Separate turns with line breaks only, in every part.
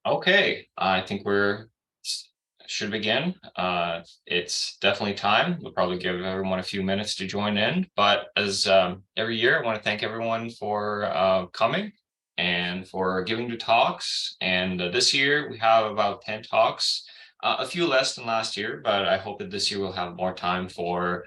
Okay, I think should begin. It's definitely time. We'll probably give everyone a few minutes to join in. But as every year, I want to thank everyone for coming and for giving the talks. And this year we have about 10 talks, a few less than last year, but I hope that this year we'll have more time for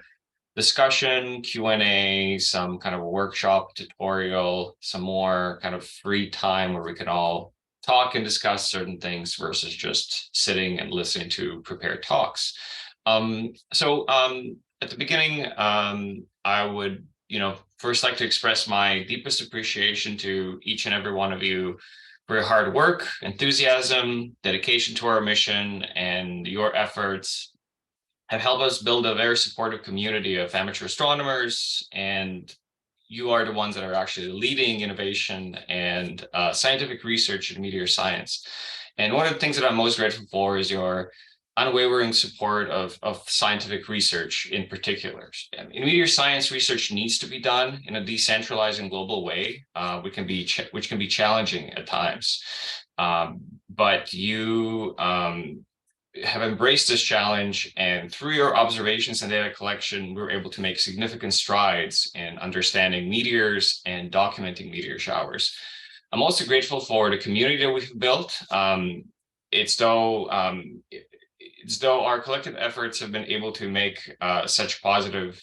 discussion, Q&A, some kind of a workshop tutorial, some more kind of free time where we can all talk and discuss certain things versus just sitting and listening to prepared talks. At the beginning, I would, first like to express my deepest appreciation to each and every one of you for your hard work, enthusiasm, dedication to our mission, and your efforts have helped us build a very supportive community of amateur astronomers, and you are the ones that are actually leading innovation and scientific research in meteor science. And one of the things that I'm most grateful for is your unwavering support of scientific research in particular. In meteor science, research needs to be done in a decentralized and global way, which can be challenging at times. But you have embraced this challenge, and through your observations and data collection, we were able to make significant strides in understanding meteors and documenting meteor showers. I'm also grateful for the community that we've built. It's though our collective efforts have been able to make such positive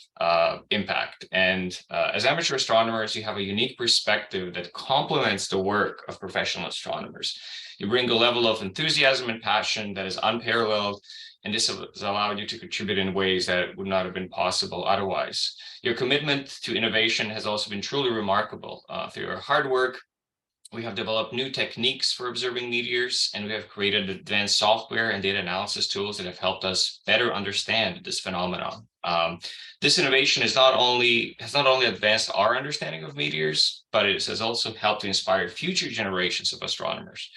impact. And as amateur astronomers, you have a unique perspective that complements the work of professional astronomers. You bring a level of enthusiasm and passion that is unparalleled, and this has allowed you to contribute in ways that would not have been possible otherwise. Your commitment to innovation has also been truly remarkable. Through your hard work, we have developed new techniques for observing meteors, and we have created advanced software and data analysis tools that have helped us better understand this phenomenon. This innovation has not only advanced our understanding of meteors, but it has also helped to inspire future generations of astronomers.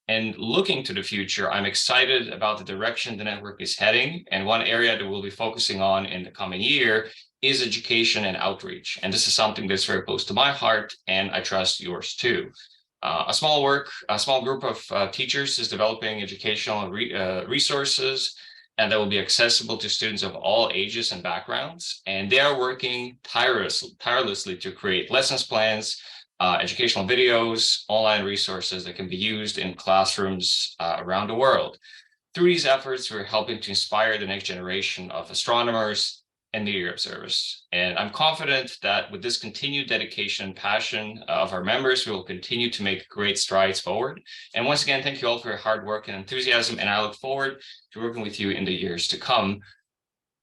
And looking to the future, I'm excited about the direction the network is heading. And one area that we'll be focusing on in the coming year is education and outreach. And this is something that's very close to my heart, and I trust yours too. A small group of teachers is developing educational resources, and that will be accessible to students of all ages and backgrounds. And they are working tirelessly to create lessons plans, educational videos, online resources that can be used in classrooms around the world. Through these efforts, we're helping to inspire the next generation of astronomers and meteor observers. And I'm confident that with this continued dedication and passion of our members, we will continue to make great strides forward. And once again, thank you all for your hard work and enthusiasm, and I look forward to working with you in the years to come.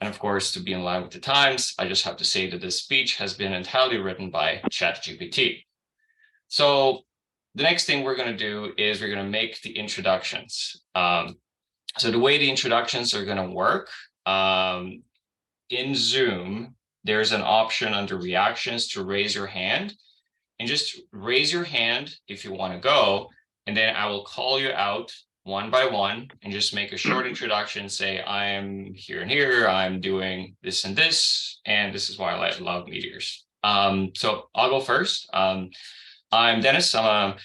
And of course, to be in line with the times, I just have to say that this speech has been entirely written by ChatGPT. So the next thing we're going to do is we're going to make the introductions. So the way the introductions are going to work, in Zoom, there's an option under reactions to raise your hand, and just raise your hand if you want to go, and then I will call you out one by one and just make a short introduction, say I'm here and here, I'm doing this and this is why I love meteors. So I'll go first. I'm Dennis. I'm a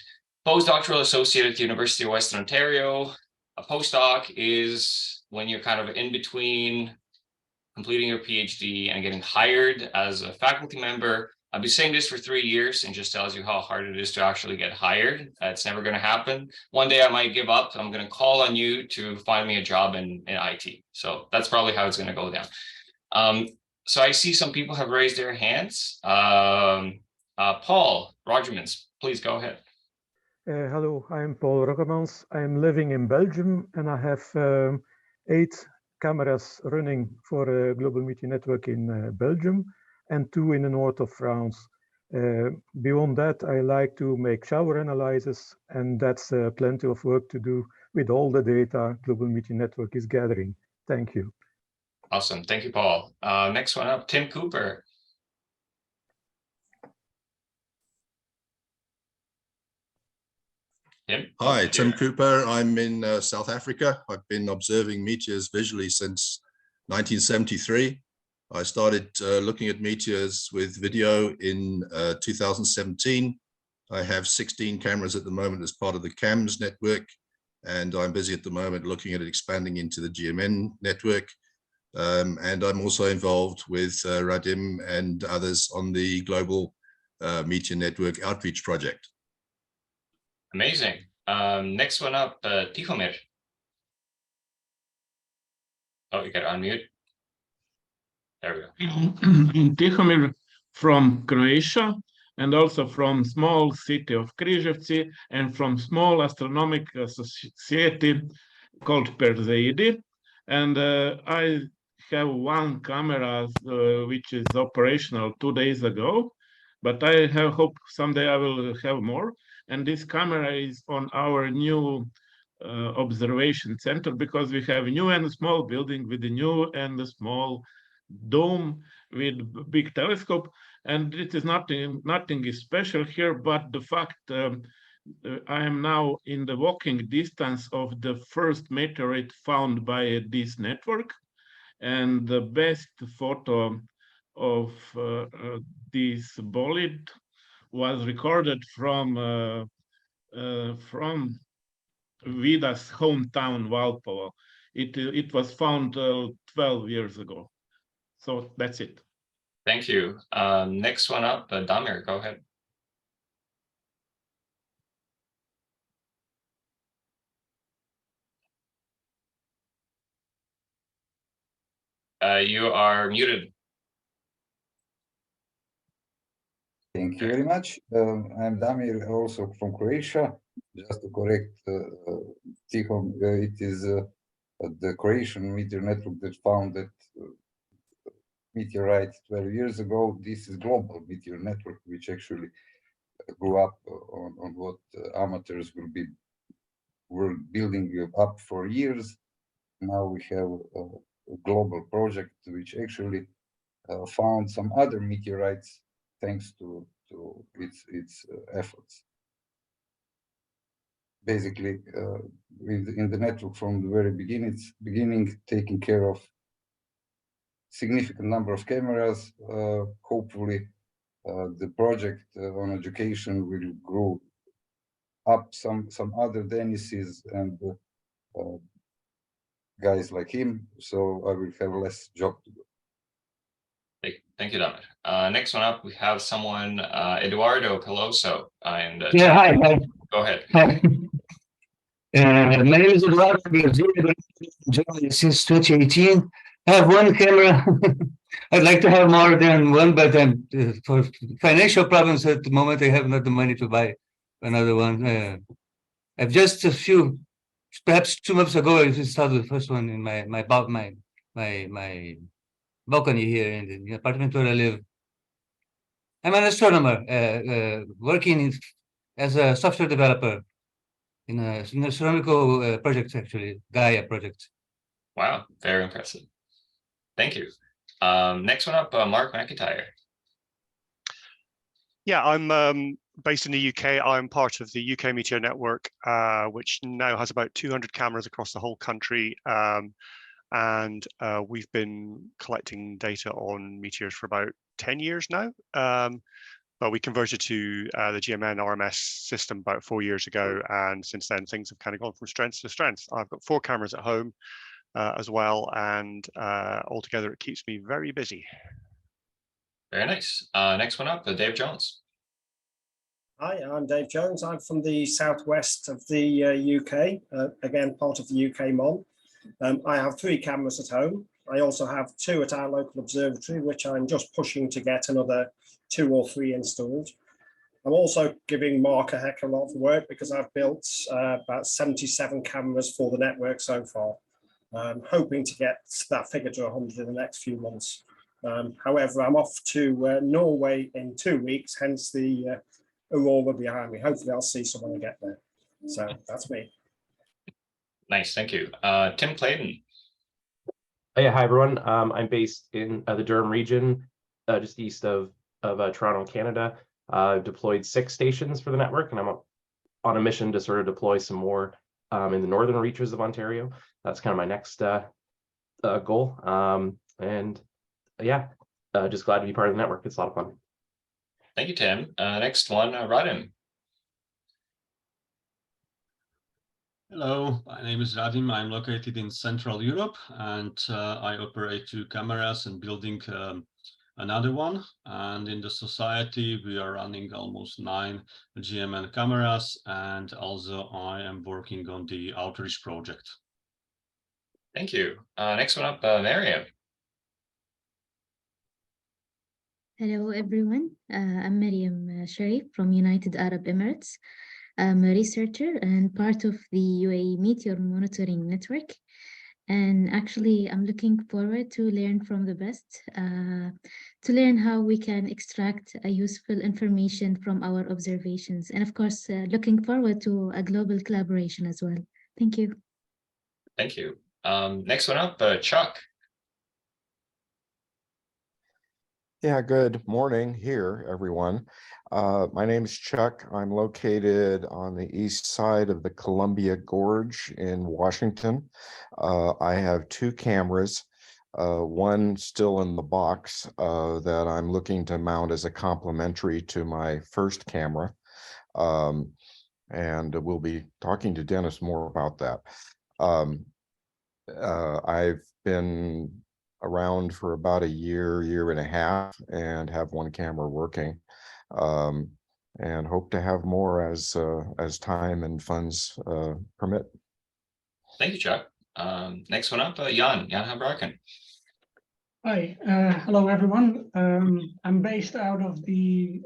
postdoctoral associate at the University of Western Ontario. A postdoc is when you're kind of in between completing your PhD and getting hired as a faculty member. I've been saying this for 3 years, and just tells you how hard it is to actually get hired. It's never going to happen. One day I might give up. I'm going to call on you to find me a job in IT. So that's probably how it's going to go down. So I see some people have raised their hands. Paul Rogermans, please go ahead.
Hello, I'm Paul Rogemans. I'm living in Belgium, and I have 8 cameras running for a global meteor network in Belgium and 2 in the north of France. Beyond that, I like to make shower analysis, and that's plenty of work to do with all the data global meteor network is gathering. Thank you.
Awesome. Thank you, Paul. Next one up, Tim Cooper. Tim?
Hi, Tim Cooper. I'm in South Africa. I've been observing meteors visually since 1973. I started looking at meteors with video in 2017. I have 16 cameras at the moment as part of the CAMS network. and I'm busy at the moment looking at expanding into the GMN network. And I'm also involved with Radim and others on the global Meteor Network outreach project.
Amazing. Next one up, Tihomir. Oh, you got to unmute. There we go.
Tihomir from Croatia, and also from small city of Križevci, and from small astronomical society called Perseidi. And I have one camera which is operational 2 days ago, but I hope someday I will have more. And this camera is on our new observation center, because we have new and small building with a new and a small dome with big telescope, and it is nothing is special here, but the fact I am now in the walking distance of the first meteorite found by this network, and the best photo of this bolide was recorded from Vida's hometown, Valpovo. It was found 12 years ago. So that's it.
Thank you. Next one up, Damir, go ahead. You are muted.
Thank you very much. I'm Damir, also from Croatia. Just to correct Tihom, it is the Croatian Meteor Network that found that meteorite 12 years ago. This is global Meteor Network, which actually grew up on what amateurs were building up for years. Now we have a global project which actually found some other meteorites thanks to its efforts. Basically, in the network from the very beginning, taking care of significant number of cameras. Hopefully, the project on education will grow up some other Denises and guys like him, so I will have less job to do.
Thank you, Damir. Next one up, we have someone, Eduardo Peloso. And
yeah, hi.
Go ahead.
Hi. My name is Eduardo. I've been Germany since 2018. I have one camera. I'd like to have more than one, but for financial problems at the moment, I have not the money to buy another one. I've just perhaps 2 months ago, I installed the first one in my balcony here in the apartment where I live. I'm an astronomer working as a software developer in an astronomical project, actually, Gaia project.
Wow, very impressive. Thank you. Next one up, Mark McIntyre.
Yeah, I'm based in the UK. I'm part of the UK Meteor Network, which now has about 200 cameras across the whole country. And we've been collecting data on meteors for about 10 years now. But we converted to the GMN RMS system about 4 years ago. And since then, things have kind of gone from strength to strength. I've got 4 cameras at home as well. And altogether, it keeps me very busy.
Very nice. Next one up, Dave Jones.
Hi, I'm Dave Jones. I'm from the southwest of the UK, again, part of the UK MON. I have 3 cameras at home. I also have 2 at our local observatory, which I'm just pushing to get another 2 or 3 installed. I'm also giving Mark a heck of a lot of work because I've built about 77 cameras for the network so far. I'm hoping to get that figure to 100 in the next few months. However, I'm off to Norway in 2 weeks, hence the aurora behind me. Hopefully I'll see someone and get there. So that's me.
Nice, thank you. Tim Clayton.
Yeah, hi everyone. I'm based in the Durham region, just east of Toronto, Canada. I've deployed 6 stations for the network, and I'm on a mission to sort of deploy some more in the northern reaches of Ontario. That's kind of my next goal. And yeah, just glad to be part of the network. It's a lot of fun.
Thank you, Tim. Next one, Radim.
Hello, my name is Radim. I'm located in Central Europe, and I operate 2 cameras and building another one. And in the society, we are running almost 9 GMN cameras, and also I am working on the outreach project.
Thank you. Next one up, Mariam.
Hello, everyone. I'm Mariam Sharif from United Arab Emirates. I'm a researcher and part of the UAE Meteor Monitoring Network. And actually, I'm looking forward to learn from the best, to learn how we can extract useful information from our observations. And of course, looking forward to a global collaboration as well. Thank you.
Thank you. Next one up, Chuck.
Yeah, good morning here, everyone. My name is Chuck. I'm located on the east side of the Columbia Gorge in Washington. I have 2 cameras, one still in the box that I'm looking to mount as a complementary to my first camera. And we'll be talking to Dennis more about that. I've been around for about a year and a half, and have 1 camera working, and hope to have more as time and funds permit.
Thank you, Chuck. Next one up, Jan Habraken.
Hi, hello everyone. I'm based out of the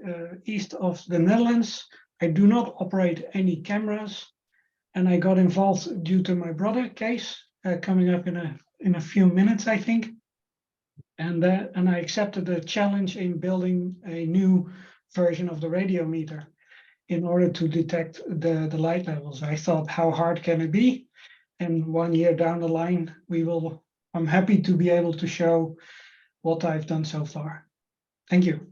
east of the Netherlands. I do not operate any cameras, and I got involved due to my brother case coming up in a few minutes, I think. And I accepted the challenge in building a new version of the radiometer in order to detect the light levels. I thought, how hard can it be? And 1 year down the line, I'm happy to be able to show what I've done so far. Thank you.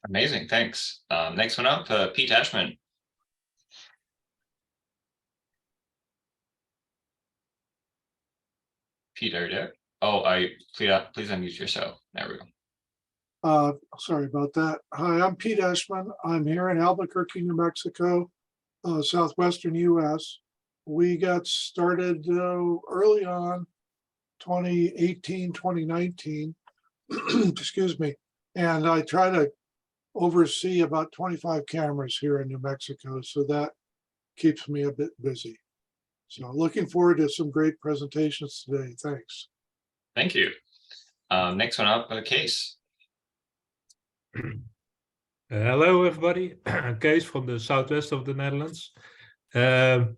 Amazing, thanks. Next one up, Pete Eschman. Pete, are you there? Oh, please unmute yourself. There we go.
Sorry about that. Hi, I'm Pete Eschman. I'm here in Albuquerque, New Mexico, southwestern US. We got started early on, 2018, 2019, excuse me. And I try to oversee about 25 cameras here in New Mexico, so that keeps me a bit busy. So looking forward to some great presentations today. Thanks.
Thank you. Next one up, Kees.
Hello, everybody. Kees from the southwest of the Netherlands. Yeah,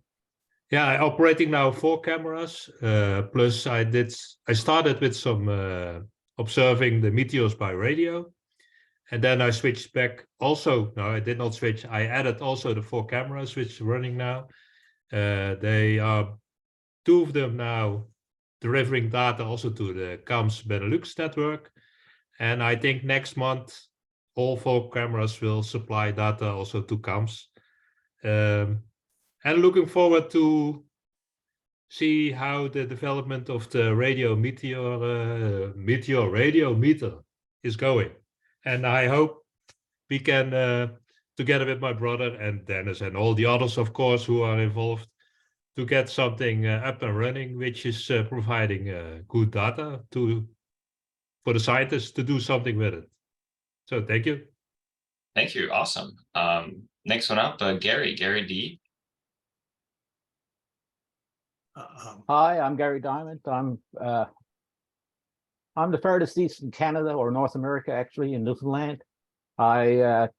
I'm operating now 4 cameras. Plus, I started with some observing the meteors by radio, and then I switched back. Also, no, I did not switch. I added also the 4 cameras which are running now. They are 2 of them now delivering data also to the CAMS Benelux network. And I think next month, all 4 cameras will supply data also to CAMS. And looking forward to see how the development of the Meteor radiometer is going. And I hope we can, together with my brother and Dennis and all the others, of course, who are involved, to get something up and running, which is providing good data for the scientists to do something with it. So thank you.
Thank you. Awesome. Next one up, Gary D.
Hi, I'm Gary Diamond. I'm the furthest east in Canada, or North America, actually, in Newfoundland. I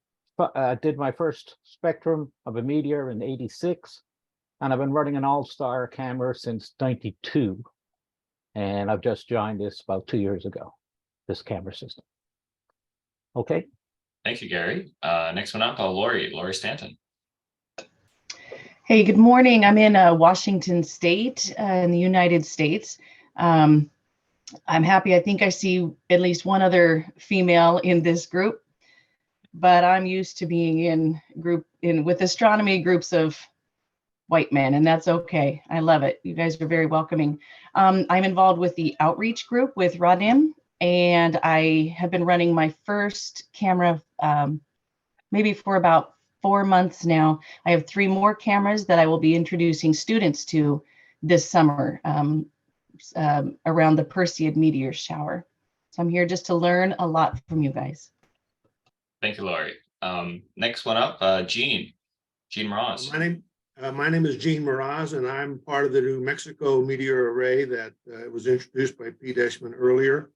did my first spectrum of a meteor in '86, and I've been running an all-star camera since '92. And I've just joined this about 2 years ago, this camera system. Okay.
Thank you, Gary. Next one up, Lori Stanton.
Hey, good morning. I'm in Washington State in the United States. I'm happy. I think I see at least one other female in this group, but I'm used to being with astronomy groups of white men, and that's okay. I love it. You guys are very welcoming. I'm involved with the outreach group with Radim, and I have been running my first camera maybe for about 4 months now. I have 3 more cameras that I will be introducing students to this summer around the Perseid meteor shower. So I'm here just to learn a lot from you guys.
Thank you, Laurie. Next one up, Gene Mraz.
My name is Gene Mraz, and I'm part of the New Mexico Meteor Array that was introduced by Pete Eschman earlier.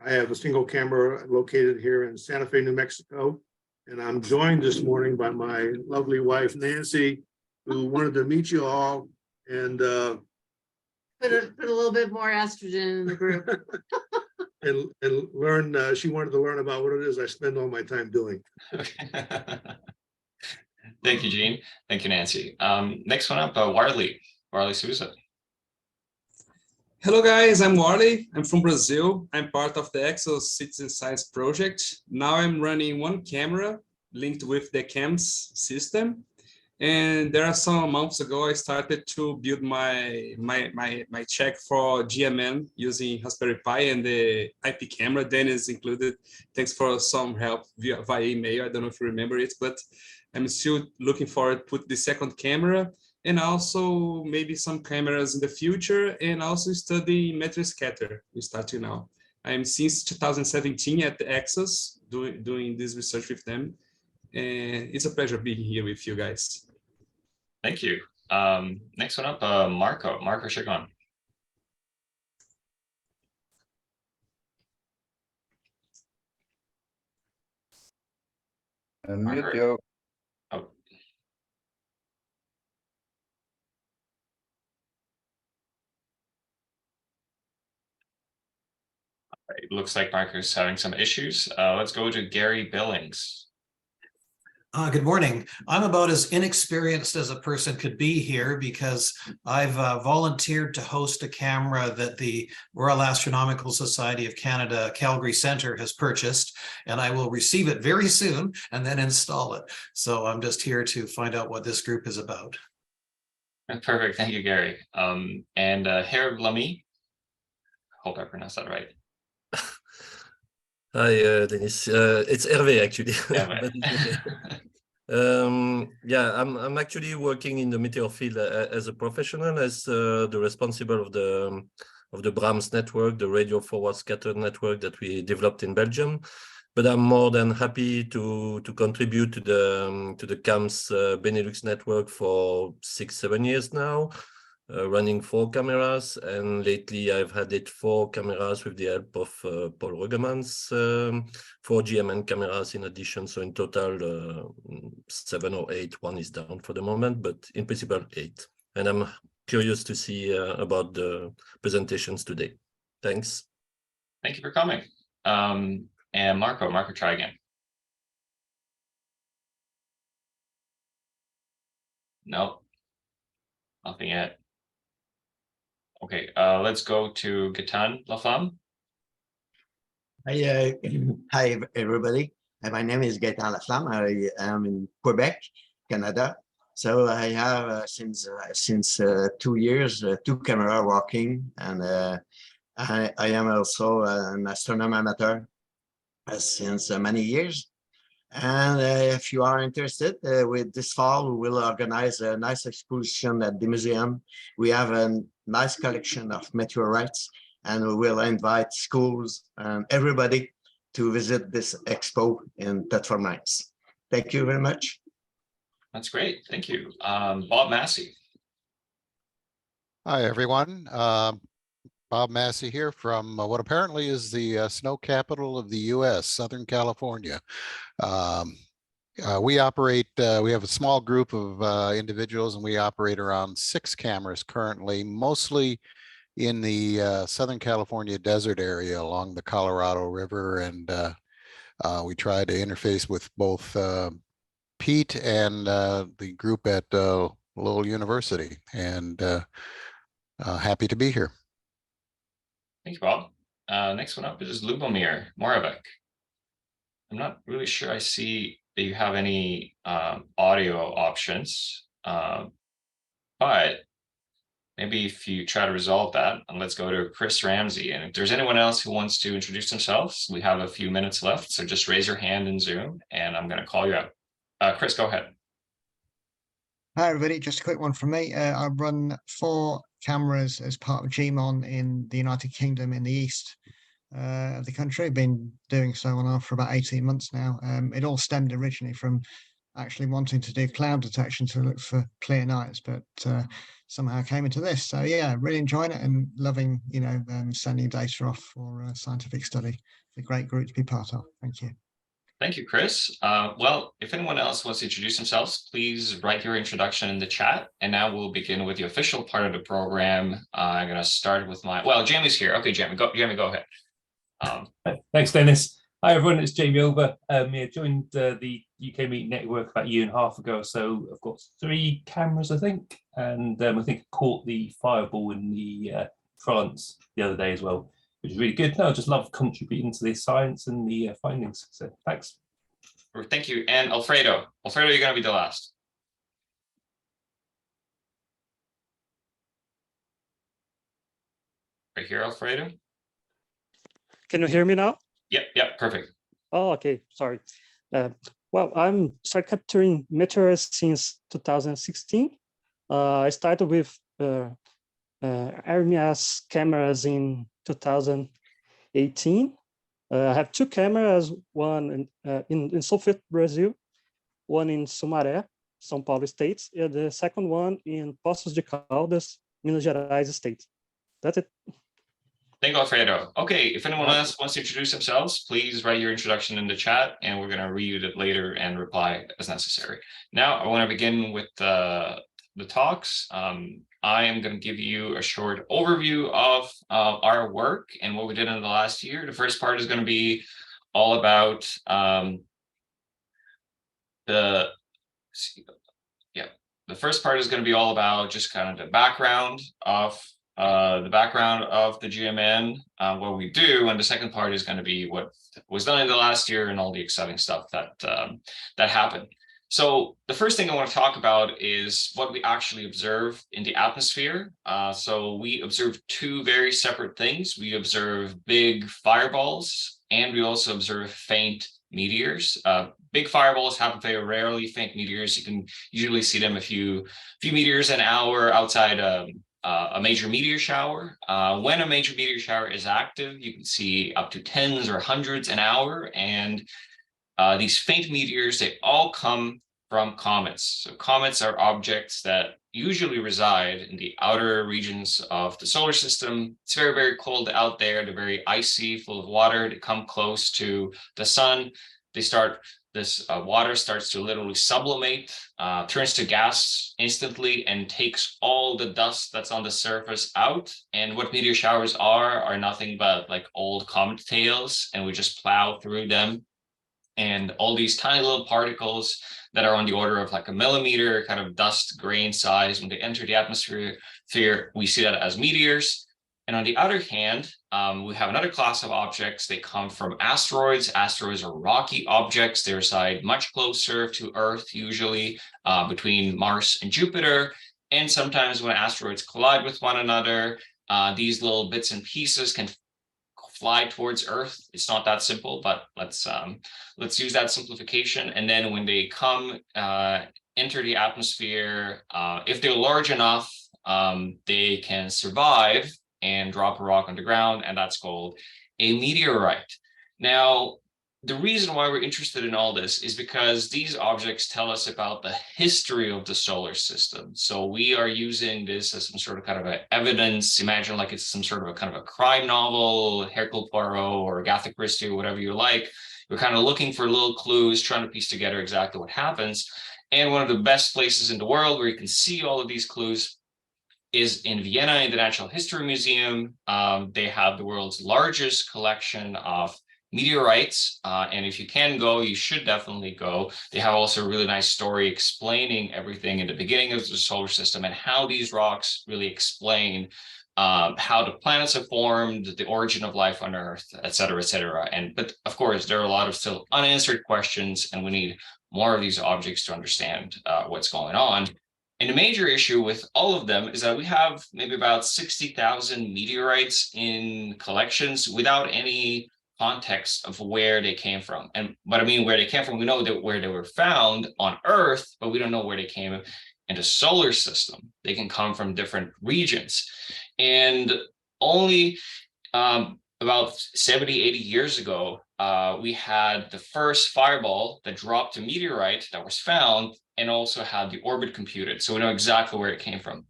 I have a single camera located here in Santa Fe, New Mexico, and I'm joined this morning by my lovely wife, Nancy, who wanted to meet you all and
put a little bit more estrogen in the group.
and learn. She wanted to learn about what it is I spend all my time doing.
Thank you, Gene. Thank you, Nancy. Next one up, Warley Souza.
Hello guys, I'm Warley. I'm from Brazil. I'm part of the Exos Citizen Science project. Now I'm running one camera linked with the CAMS system. And there are some months ago, I started to build my check for GMN using Raspberry Pi and the IP camera. Denis included. Thanks for some help via email. I don't know if you remember it, but I'm still looking forward to put the second camera and also maybe some cameras in the future, and also study meteor scatter. We starting now. I'm since 2017 at the Exos doing this research with them. And it's a pleasure being here with you guys.
Thank you. Next one up, Marco Segon.
Meteor.
Oh. It looks like Marco's having some issues. Let's go to Gary Billings.
Good morning. I'm about as inexperienced as a person could be here because I've volunteered to host a camera that the Royal Astronomical Society of Canada Calgary Centre has purchased, and I will receive it very soon and then install it. So I'm just here to find out what this group is about.
Perfect. Thank you, Gary. And Herb Lamy. Hope I pronounced that right.
Hi, Denis. It's Hervé, actually. Yeah, I'm actually working in the Meteor field as a professional, as the responsible of the BRAMS network, the radio forward scatter network that we developed in Belgium. But I'm more than happy to contribute to the CAMS Benelux network for 6-7 years now. Running 4 cameras, and lately I've added 4 cameras with the help of Paul Rugemans, 4 GMN cameras in addition. So in total, 7 or 8. One is down for the moment, but in principle 8. And I'm curious to see about the presentations today. Thanks.
Thank you for coming. And Marco, try again. No, nothing yet. Okay, let's go to Gaetan Laflamme.
Hi, everybody. My name is Gaetan Laflamme. I am in Quebec, Canada. So I have since 2 years 2 cameras working, and I am also an astronomer amateur since many years. And if you are interested, with this fall, we will organize a nice exposition at the museum. We have a nice collection of meteorites, and we will invite schools and everybody to visit this expo in Thetford Mines. Thank you very much.
That's great. Thank you. Bob Massey.
Hi, everyone. Bob Massey here from what apparently is the snow capital of the U.S., Southern California. We operate, we have a small group of individuals, and we operate around 6 cameras currently, mostly in the Southern California desert area along the Colorado River. And we try to interface with both Pete and the group at Lowell University, and happy to be here.
Thank you, Bob. Next one up is Lubomir Moravec. I'm not really sure I see that you have any audio options, but maybe if you try to resolve that, and let's go to Chris Ramsey. And if there's anyone else who wants to introduce themselves, we have a few minutes left. So just raise your hand in Zoom and I'm going to call you out. Chris, go ahead.
Hi, everybody. Just a quick one from me. I run 4 cameras as part of GMON in the United Kingdom in the east of the country. I've been doing so on off for about 18 months now. It all stemmed originally from actually wanting to do cloud detection to look for clear nights, but somehow came into this. So yeah, really enjoying it and loving, sending data off for scientific study. It's a great group to be part of. Thank you.
Thank you, Chris. Well, if anyone else wants to introduce themselves, please write your introduction in the chat. And now we'll begin with the official part of the program. I'm going to start with Jamie's here. Okay, Jamie, go ahead.
Thanks, Dennis. Hi, everyone. It's Jamie Over. I joined the UK Meet Network about a year and a half ago. So I've got 3 cameras, I think. And I think I caught the fireball in the France the other day as well, which is really good. No, I just love contributing to the science and the findings. So thanks.
Thank you. And Alfredo. Alfredo, you're going to be the last. Right here, Alfredo.
Can you hear me now?
Yep, perfect.
Oh, okay, sorry. Well, I'm started capturing meteors since 2016. I started with RMS cameras in 2018. I have 2 cameras, one in Southwest Brazil, one in Sumaré, São Paulo State, and the second one in Poços de Caldas, Minas Gerais State. That's it.
Thank you, Alfredo. Okay, if anyone else wants to introduce themselves, please write your introduction in the chat and we're going to read it later and reply as necessary. Now, I want to begin with the talks. I am going to give you a short overview of our work and what we did in the last year. The first part is going to be all about the first part is going to be all about just kind of the background of the GMN, what we do, and the second part is going to be what was done in the last year and all the exciting stuff that happened. So the first thing I want to talk about is what we actually observe in the atmosphere. So we observe 2 very separate things. We observe big fireballs and we also observe faint meteors. Big fireballs happen very rarely. Faint meteors, you can usually see them a few meters an hour outside a major meteor shower. When a major meteor shower is active, you can see up to tens or hundreds an hour. And these faint meteors, they all come from comets. So comets are objects that usually reside in the outer regions of the solar system. It's very, very cold out there. They're very icy, full of water. They come close to the sun. This water starts to literally sublimate, turns to gas instantly and takes all the dust that's on the surface out. And what meteor showers are nothing but like old comet tails, and we just plow through them. And all these tiny little particles that are on the order of like a millimeter, kind of dust grain size, when they enter the atmosphere, we see that as meteors. And on the other hand, we have another class of objects. They come from asteroids. Asteroids are rocky objects. They reside much closer to Earth, usually between Mars and Jupiter. And sometimes when asteroids collide with one another, these little bits and pieces can fly towards Earth. It's not that simple, but let's use that simplification. And then when they come, enter the atmosphere, if they're large enough, they can survive and drop a rock on the ground, and that's called a meteorite. Now, the reason why we're interested in all this is because these objects tell us about the history of the solar system. So we are using this as some sort of kind of evidence. Imagine like it's some sort of a kind of a crime novel, Hercule Poirot or Agatha Christie or whatever you like. We're kind of looking for little clues, trying to piece together exactly what happens. And one of the best places in the world where you can see all of these clues is in Vienna in the Natural History Museum. They have the world's largest collection of meteorites, and if you can go, you should definitely go. They have also a really nice story explaining everything in the beginning of the solar system and how these rocks really explain how the planets have formed, the origin of life on Earth, et cetera, et cetera. But of course, there are a lot of still unanswered questions, and we need more of these objects to understand what's going on. And the major issue with all of them is that we have maybe about 60,000 meteorites in collections without any context of where they came from. And what I mean where they came from, we know that where they were found on Earth, but we don't know where they came in the solar system. They can come from different regions. And only about 70, 80 years ago, we had the first fireball that dropped a meteorite that was found and also had the orbit computed. So we know exactly where it came from.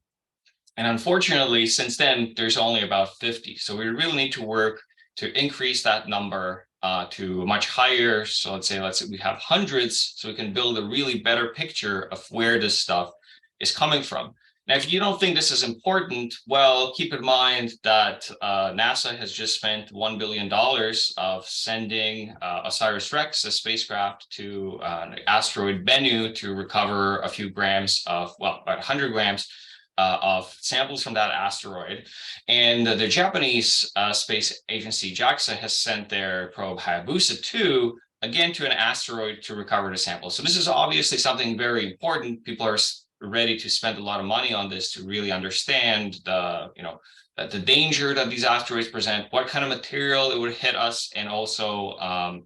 And unfortunately, since then, there's only about 50. So we really need to work to increase that number to much higher. So let's say we have hundreds, so we can build a really better picture of where this stuff is coming from. Now, if you don't think this is important, well, keep in mind that NASA has just spent $1 billion of sending OSIRIS-REx, a spacecraft, to an asteroid Bennu to recover a few grams of, well, about 100 grams of samples from that asteroid. And the Japanese space agency JAXA has sent their probe Hayabusa 2 again to an asteroid to recover the sample. So this is obviously something very important. People are ready to spend a lot of money on this to really understand the danger that these asteroids present, what kind of material it would hit us, and also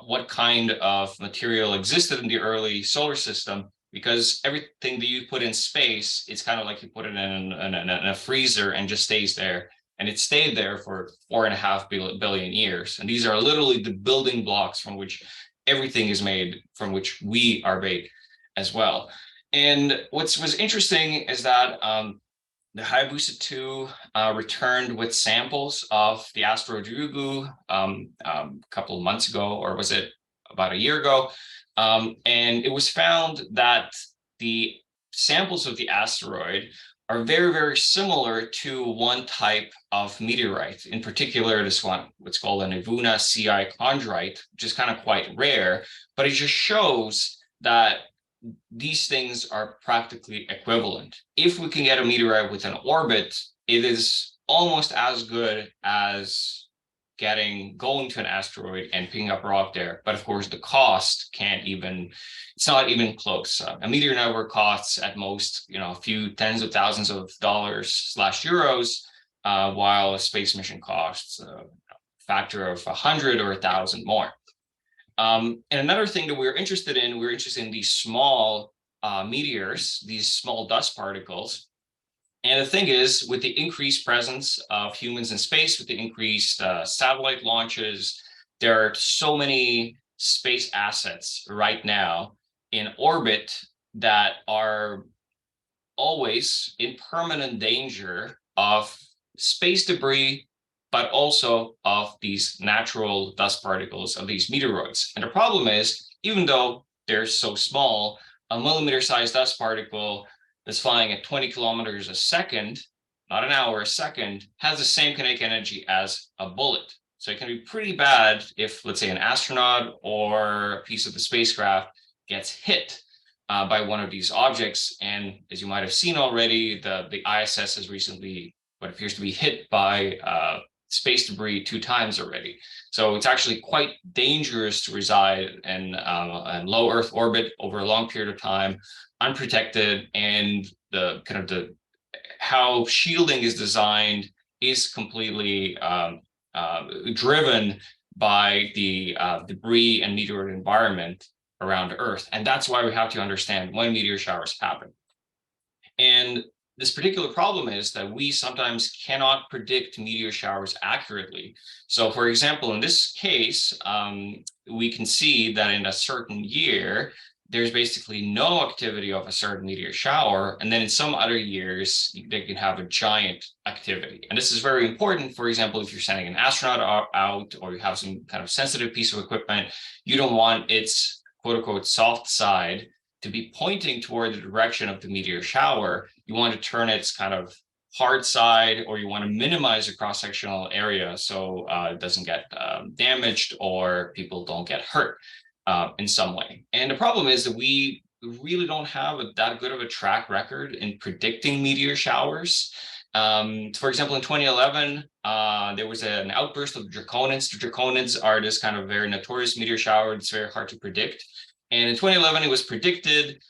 what kind of material existed in the early solar system. Because everything that you put in space, it's kind of like you put it in a freezer and just stays there. And it stayed there for 4.5 billion years. And these are literally the building blocks from which everything is made, from which we are made as well. And what was interesting is that the Hayabusa 2 returned with samples of the asteroid Ryugu a couple of months ago, or was it about a year ago? And it was found that the samples of the asteroid are very, very similar to one type of meteorite. In particular, this one, what's called an Ivuna CI chondrite, which is kind of quite rare, but it just shows that these things are practically equivalent. If we can get a meteorite with an orbit, it is almost as good as going to an asteroid and picking up rock there. But of course, the cost it's not even close. A meteor network costs at most, a few tens of thousands of dollars / euros, while a space mission costs a factor of 100 or 1,000 more. And another thing that we're interested in these small meteors, these small dust particles. And the thing is, with the increased presence of humans in space, with the increased satellite launches, there are so many space assets right now in orbit that are always in permanent danger of space debris, but also of these natural dust particles, of these meteoroids. And the problem is, even though they're so small, a millimeter-sized dust particle that's flying at 20 kilometers a second, not an hour, a second, has the same kinetic energy as a bullet. So it can be pretty bad if, let's say, an astronaut or a piece of the spacecraft gets hit by one of these objects. And as you might have seen already, the ISS has recently what appears to be hit by space debris 2 times already. So it's actually quite dangerous to reside in low Earth orbit over a long period of time, unprotected, and how shielding is designed is completely driven by the debris and meteor environment around Earth. And that's why we have to understand when meteor showers happen. And this particular problem is that we sometimes cannot predict meteor showers accurately. So for example, in this case, we can see that in a certain year, there's basically no activity of a certain meteor shower. And then in some other years, they can have a giant activity. And this is very important. For example, if you're sending an astronaut out or you have some kind of sensitive piece of equipment, you don't want its quote unquote soft side to be pointing toward the direction of the meteor shower. You want to turn its kind of hard side, or you want to minimize the cross-sectional area so it doesn't get damaged or people don't get hurt in some way. And the problem is that we really don't have that good of a track record in predicting meteor showers. For example, in 2011, there was an outburst of draconids. The draconids are this kind of very notorious meteor shower. It's very hard to predict. And in 2011, it was predicted.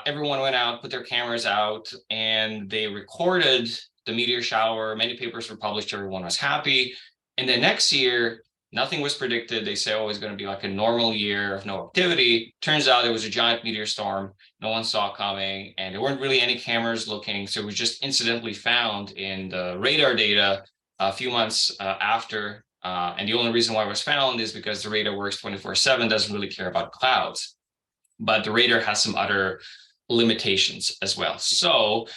Everyone went out, put their cameras out, and they recorded the meteor shower. Many papers were published. Everyone was happy. And then next year, Nothing was predicted. They say, oh, it's going to be like a normal year of no activity. Turns out it was a giant meteor storm no one saw coming, and there weren't really any cameras looking. So it was just incidentally found in the radar data a few months after. And the only reason why it was found is because the radar works 24/7, doesn't really care about clouds. But the radar has some other limitations as well. So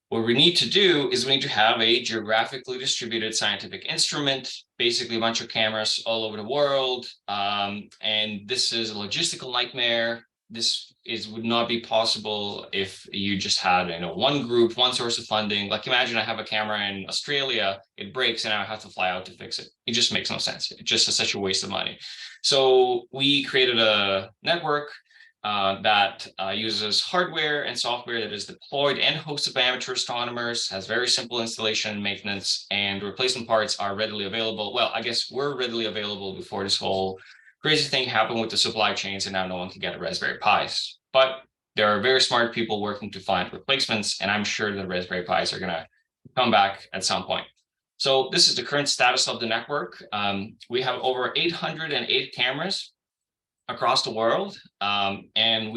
what we need to do is we need to have a geographically distributed scientific instrument, basically a bunch of cameras all over the world. And this is a logistical nightmare. This would not be possible if you just had, one group, one source of funding. Like imagine I have a camera in Australia, it breaks and I have to fly out to fix it. It just makes no sense. It just is such a waste of money. So we created a network that uses hardware and software that is deployed and hosted by amateur astronomers, has very simple installation and maintenance, and replacement parts are readily available. Well, I guess were readily available before this whole crazy thing happened with the supply chains, and now no one can get a Raspberry Pis. But there are very smart people working to find replacements, and I'm sure the Raspberry Pis are going to come back at some point. So this is the current status of the network. We have over 808 cameras across the world. And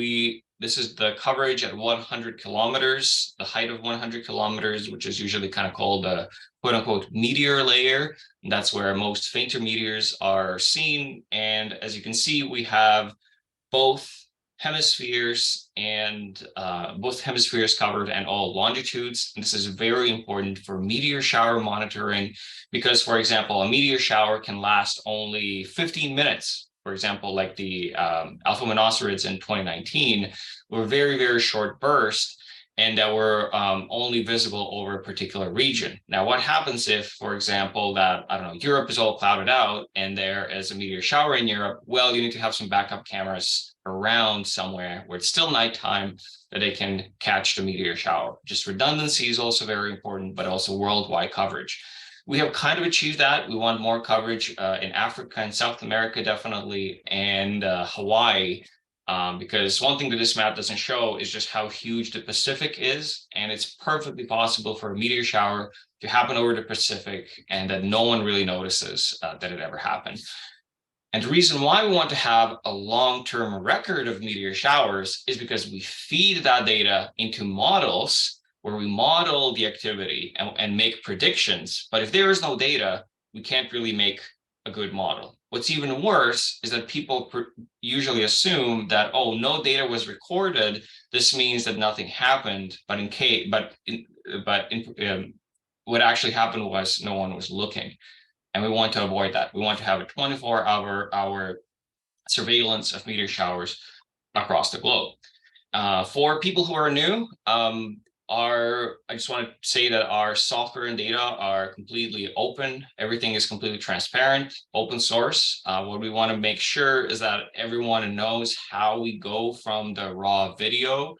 this is the coverage at 100 kilometers, the height of 100 kilometers, which is usually kind of called the quote unquote meteor layer. And that's where most fainter meteors are seen. And as you can see, we have both hemispheres covered and all longitudes. And this is very important for meteor shower monitoring because, for example, a meteor shower can last only 15 minutes. For example, like the alpha monoceroids in 2019 were very, very short bursts and that were only visible over a particular region. Now, what happens if, for example, that, I don't know, Europe is all clouded out and there is a meteor shower in Europe? Well, you need to have some backup cameras around somewhere where it's still nighttime that they can catch the meteor shower. Just redundancy is also very important, but also worldwide coverage. We have kind of achieved that. We want more coverage in Africa and South America, definitely, and Hawaii, because one thing that this map doesn't show is just how huge the Pacific is, and it's perfectly possible for a meteor shower to happen over the Pacific and that no one really notices that it ever happened. And the reason why we want to have a long-term record of meteor showers is because we feed that data into models where we model the activity and make predictions. But if there is no data, we can't really make a good model. What's even worse is that people usually assume that, oh, no data was recorded. This means that nothing happened. But what actually happened was no one was looking. And we want to avoid that. We want to have a 24-hour surveillance of meteor showers across the globe. For people who are new, I just want to say that our software and data are completely open. Everything is completely transparent, open source. What we want to make sure is that everyone knows how we go from the raw video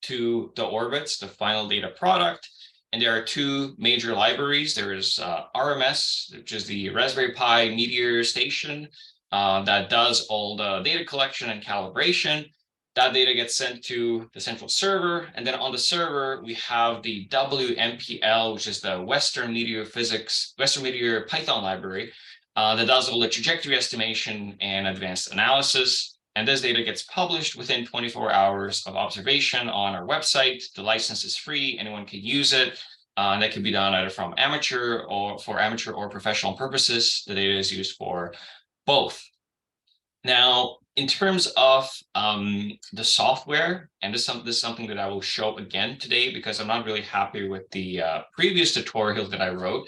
to the orbits, the final data product. And there are two major libraries. There is RMS, which is the Raspberry Pi Meteor Station that does all the data collection and calibration. That data gets sent to the central server. And then on the server, we have the WMPL, which is the Western Meteor Python library that does all the trajectory estimation and advanced analysis. And this data gets published within 24 hours of observation on our website. The license is free. Anyone can use it. And that can be done either from amateur or professional purposes. The data is used for both. Now, in terms of the software, and this is something that I will show again today because I'm not really happy with the previous tutorial that I wrote.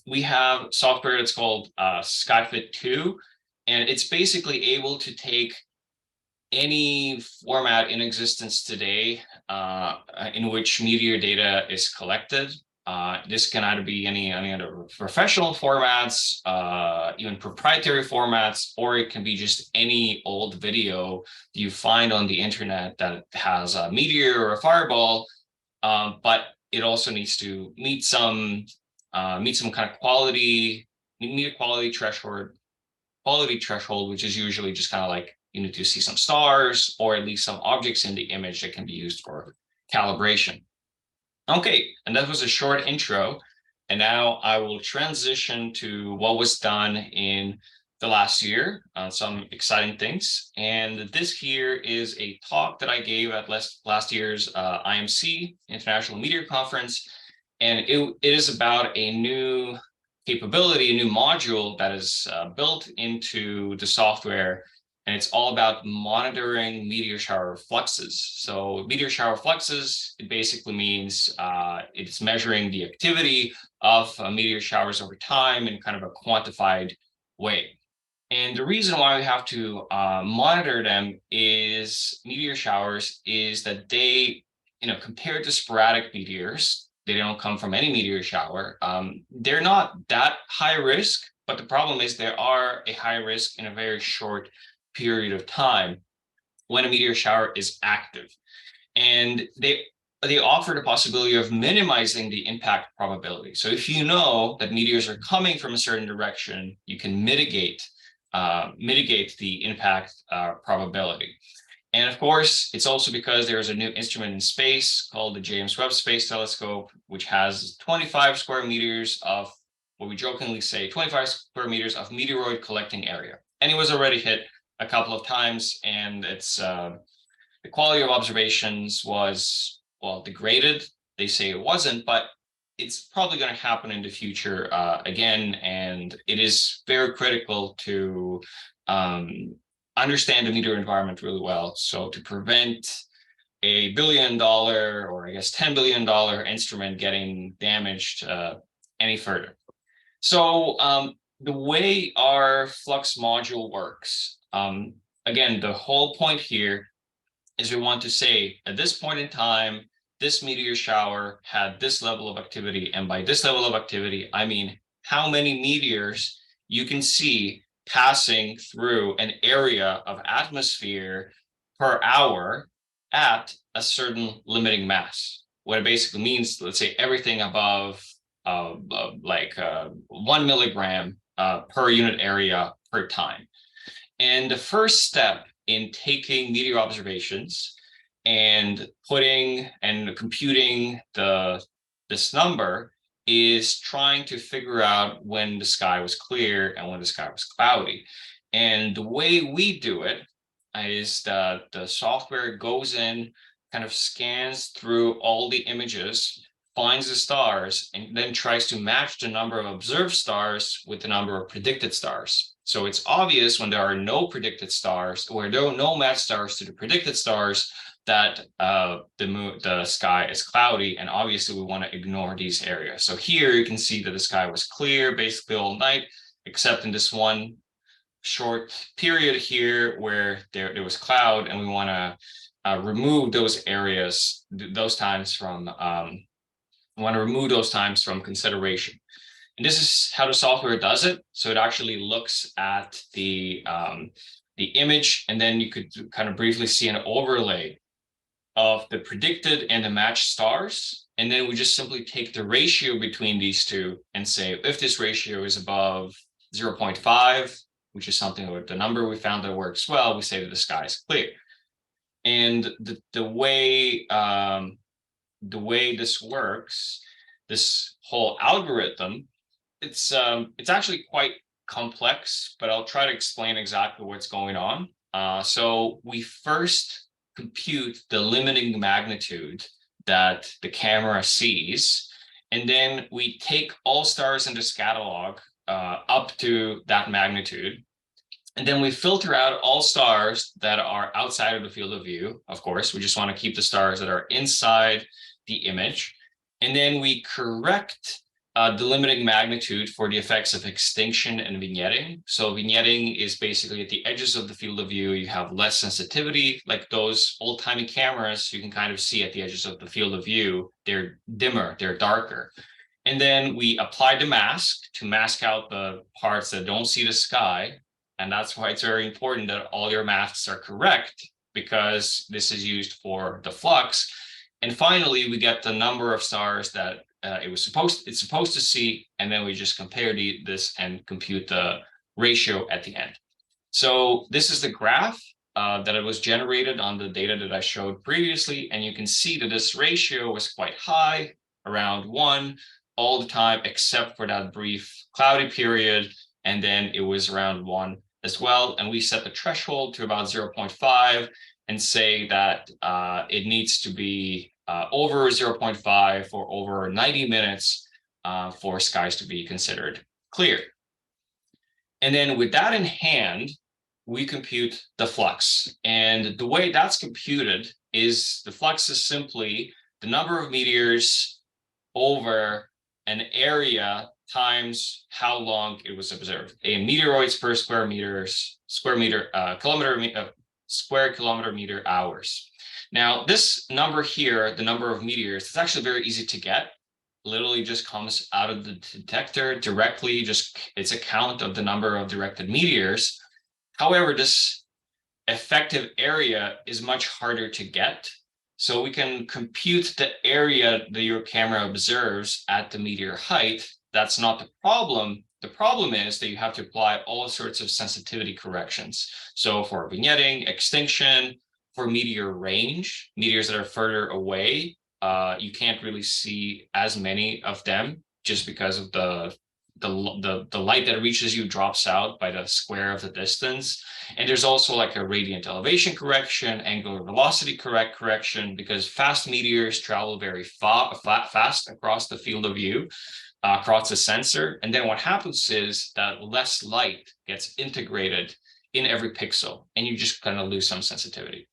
We have software that's called SkyFit 2, and it's basically able to take any format in existence today in which meteor data is collected. This can either be any other professional formats, even proprietary formats, or it can be just any old video you find on the internet that has a meteor or a fireball, but it also needs to meet some kind of quality threshold, which is usually just kind of like you need to see some stars or at least some objects in the image that can be used for calibration. Okay, and that was a short intro, and now I will transition to what was done in the last year on some exciting things. And this here is a talk that I gave at last year's IMC, International Meteor Conference. And it is about a new capability, a new module that is built into the software. And it's all about monitoring meteor shower fluxes. So meteor shower fluxes, it basically means it's measuring the activity of meteor showers over time in kind of a quantified way. And the reason why we have to monitor them is meteor showers is that they, compared to sporadic meteors, they don't come from any meteor shower. They're not that high risk, but the problem is they are a high risk in a very short period of time when a meteor shower is active. And they offer the possibility of minimizing the impact probability. So if you know that meteors are coming from a certain direction, you can mitigate the impact probability. And of course, it's also because there is a new instrument in space called the James Webb Space Telescope, which has 25 square meters of, what we jokingly say, 25 square meters of meteoroid collecting area. And it was already hit a couple of times, and it's the quality of observations was, well, degraded. They say it wasn't, but it's probably going to happen in the future again. And it is very critical to understand the meteor environment really well. So to prevent $1 billion, or I guess $10 billion instrument getting damaged any further. So the way our flux module works, again, the whole point here is we want to say at this point in time, this meteor shower had this level of activity. And by this level of activity, I mean how many meteors you can see passing through an area of atmosphere per hour at a certain limiting mass. What it basically means, let's say everything above 1 milligram per unit area per time. And the first step in taking meteor observations and putting and computing this number is trying to figure out when the sky was clear and when the sky was cloudy. And the way we do it is that the software goes in, kind of scans through all the images, finds the stars, and then tries to match the number of observed stars with the number of predicted stars. So it's obvious when there are no predicted stars, or there are no matched stars to the predicted stars, that the sky is cloudy, and obviously we want to ignore these areas. So here you can see that the sky was clear basically all night, except in this one short period here where there was cloud, and we want to remove those areas, those times from consideration. And this is how the software does it. So it actually looks at the image, and then you could kind of briefly see an overlay of the predicted and the matched stars. And then we just simply take the ratio between these two and say, if this ratio is above 0.5, which is something with the number we found that works well, we say that the sky is clear. And the way this works, this whole algorithm, it's actually quite complex, but I'll try to explain exactly what's going on. So we first compute the limiting magnitude that the camera sees, and then we take all stars in this catalog up to that magnitude, and then we filter out all stars that are outside of the field of view. Of course, we just want to keep the stars that are inside the image, and then we correct the limiting magnitude for the effects of extinction and vignetting. So vignetting is basically at the edges of the field of view, you have less sensitivity, like those old-timey cameras, you can kind of see at the edges of the field of view, they're dimmer, they're darker. And then we apply the mask to mask out the parts that don't see the sky. And that's why it's very important that all your masks are correct, because this is used for the flux. And finally, we get the number of stars that it's supposed to see, and then we just compare this and compute the ratio at the end. So this is the graph that it was generated on the data that I showed previously, and you can see that this ratio was quite high, around 1 all the time, except for that brief cloudy period. and then it was around 1 as well. And we set the threshold to about 0.5 and say that it needs to be over 0.5 for over 90 minutes for skies to be considered clear. And then with that in hand, we compute the flux. And the way that's computed is the flux is simply the number of meteors over an area times how long it was observed. A meteoroids per square kilometer meter hours. Now, this number here, the number of meteors, it's actually very easy to get. Literally just comes out of the detector directly, just it's a count of the number of directed meteors. However, this effective area is much harder to get. So we can compute the area that your camera observes at the meteor height. That's not the problem. The problem is that you have to apply all sorts of sensitivity corrections. So for vignetting, extinction, for meteor range, meteors that are further away, you can't really see as many of them just because of the light that reaches you drops out by the square of the distance. And there's also like a radiant elevation correction, angular velocity correction, because fast meteors travel very fast across the field of view, across the sensor. And then what happens is that less light gets integrated in every pixel, and you just kind of lose some sensitivity.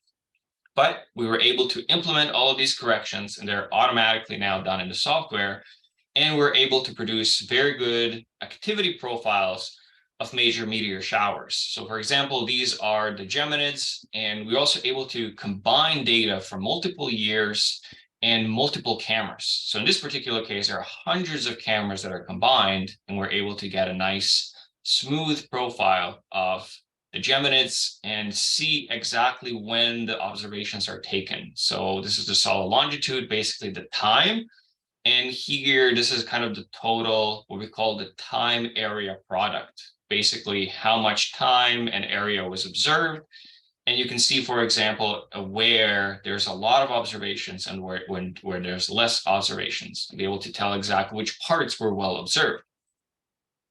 But we were able to implement all of these corrections, and they're automatically now done in the software. And we're able to produce very good activity profiles of major meteor showers. So for example, these are the Geminids, and we're also able to combine data from multiple years and multiple cameras. So in this particular case, there are hundreds of cameras that are combined, and we're able to get a nice smooth profile of the Geminids and see exactly when the observations are taken. So this is the solid longitude, basically the time. And here, this is kind of the total, what we call the time area product, basically how much time and area was observed. And you can see, for example, where there's a lot of observations and where there's less observations, and be able to tell exactly which parts were well observed.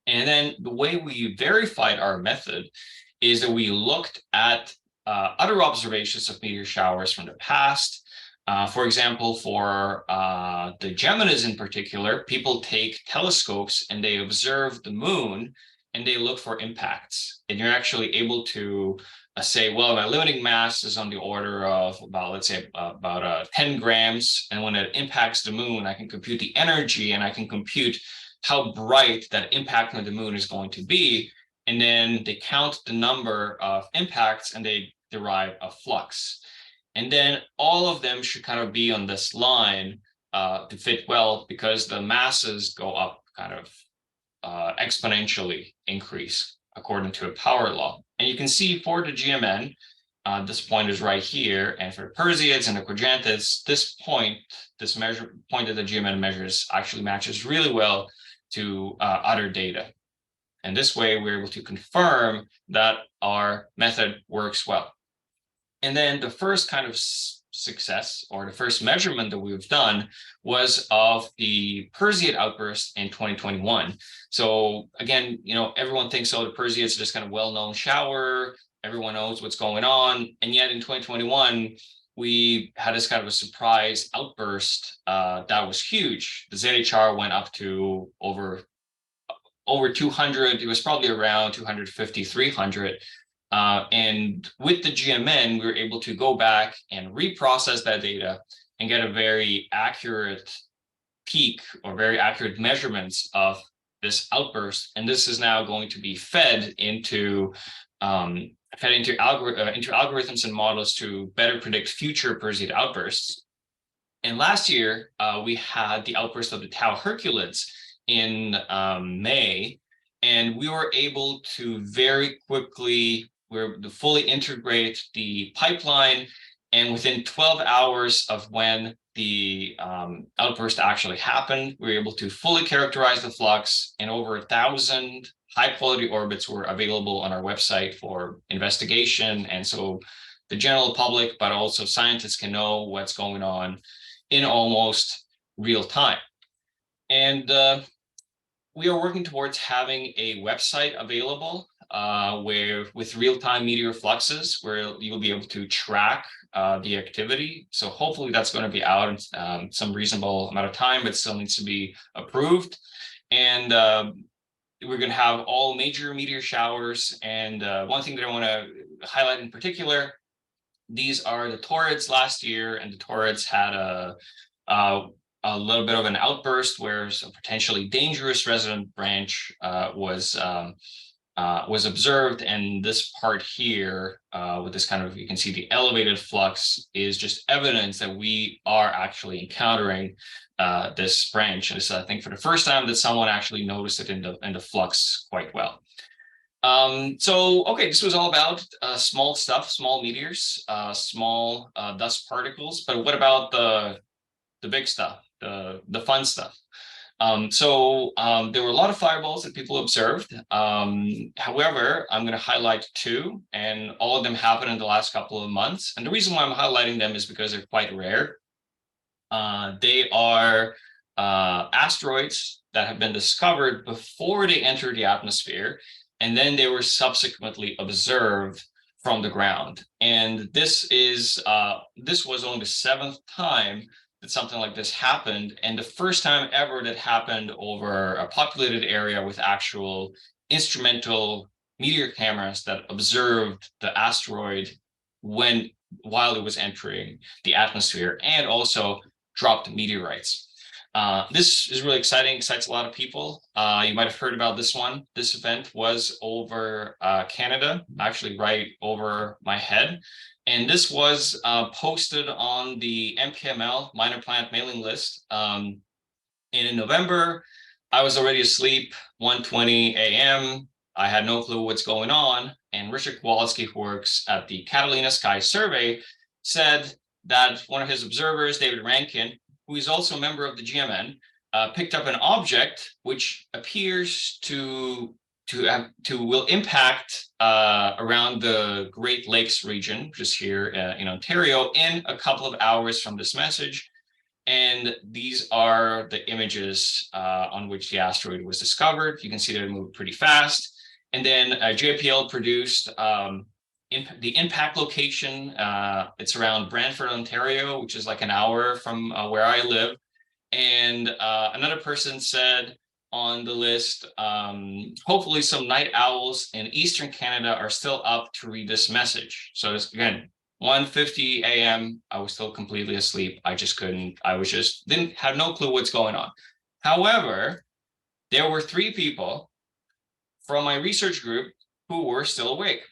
And then the way we verified our method is that we looked at other observations of meteor showers from the past. For example, for the Geminids in particular, people take telescopes and they observe the moon and they look for impacts. And you're actually able to say, well, my limiting mass is on the order of about, let's say, about 10 grams. And when it impacts the moon, I can compute the energy and I can compute how bright that impact on the moon is going to be. And then they count the number of impacts and they derive a flux. And then all of them should kind of be on this line to fit well, because the masses go up kind of exponentially increase according to a power law. And you can see for the GMN, this point is right here. And for the Perseids and the Quadrantids, this point that the GMN measures actually matches really well to other data. And this way, we're able to confirm that our method works well. And then the first kind of success, or the first measurement that we've done, was of the Perseid outburst in 2021. So again, everyone thinks, oh, the Perseids is this kind of well-known shower, everyone knows what's going on. And yet in 2021, we had this kind of a surprise outburst that was huge. The ZHR went up to over 200. It was probably around 250, 300. And with the GMN, we were able to go back and reprocess that data and get a very accurate peak or very accurate measurements of this outburst. And this is now going to be fed into algorithms and models to better predict future Perseid outbursts. And last year, we had the outburst of the Tau Herculids in May, and we were able to very quickly fully integrate the pipeline, and within 12 hours of when the outburst actually happened, we were able to fully characterize the flux, and over 1,000 high-quality orbits were available on our website for investigation. And so the general public, but also scientists, can know what's going on in almost real time. And we are working towards having a website available where with real-time meteor fluxes, where you'll be able to track the activity. So hopefully that's going to be out in some reasonable amount of time, but still needs to be approved. And we're going to have all major meteor showers. And one thing that I want to highlight in particular, these are the torids last year, and the torids had a little bit of an outburst where a potentially dangerous resident branch was observed. And this part here with this kind of, you can see the elevated flux is just evidence that we are actually encountering this branch. And this is, I think, for the first time that someone actually noticed it in the flux quite well. So, okay, this was all about small stuff, small meteors, small dust particles. But what about the big stuff, the fun stuff? There were a lot of fireballs that people observed. However, I'm going to highlight two, and all of them happened in the last couple of months. And the reason why I'm highlighting them is because they're quite rare. They are asteroids that have been discovered before they entered the atmosphere, and then they were subsequently observed from the ground. And this was only the 7th time that something like this happened, and the first time ever that happened over a populated area with actual instrumental meteor cameras that observed the asteroid while it was entering the atmosphere, and also dropped meteorites. This is really exciting, excites a lot of people. You might have heard about this one. This event was over Canada, actually right over my head. And this was posted on the MPML Minor Planet mailing list. And in November, I was already asleep, 1:20 a.m. I had no clue what's going on. And Richard Kowalski, who works at the Catalina Sky Survey, said that one of his observers, David Rankin, who is also a member of the GMN, picked up an object which appears to will impact around the Great Lakes region, which is here in Ontario, in a couple of hours from this message. And these are the images on which the asteroid was discovered. You can see that it moved pretty fast. And then JPL produced the impact location. It's around Brantford, Ontario, which is like an hour from where I live. And another person said on the list, hopefully some night owls in Eastern Canada are still up to read this message. So it's, again, 1:50 a.m. I was still completely asleep. I just couldn't, didn't have no clue what's going on. However, there were 3 people from my research group who were still awake.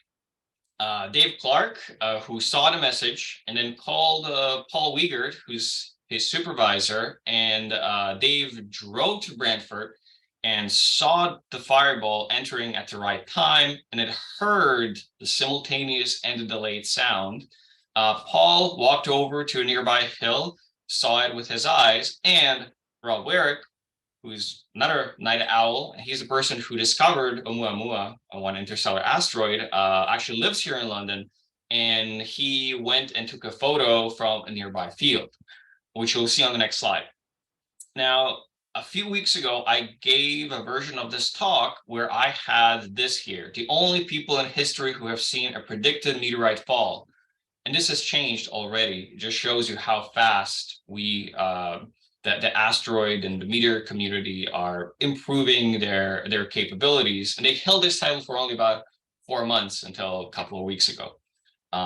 Dave Clark, who saw the message and then called Paul Wiegert, who's his supervisor, and Dave drove to Brantford and saw the fireball entering at the right time, and it heard the simultaneous and the delayed sound. Paul walked over to a nearby hill, saw it with his eyes, and Rob Warwick, who's another night owl, and he's the person who discovered Oumuamua, one interstellar asteroid, actually lives here in London, and he went and took a photo from a nearby field, which you'll see on the next slide. Now, a few weeks ago, I gave a version of this talk where I had this here, the only people in history who have seen a predicted meteorite fall. And this has changed already. It just shows you how fast the asteroid and the meteor community are improving their capabilities. And they held this title for only about 4 months until a couple of weeks ago.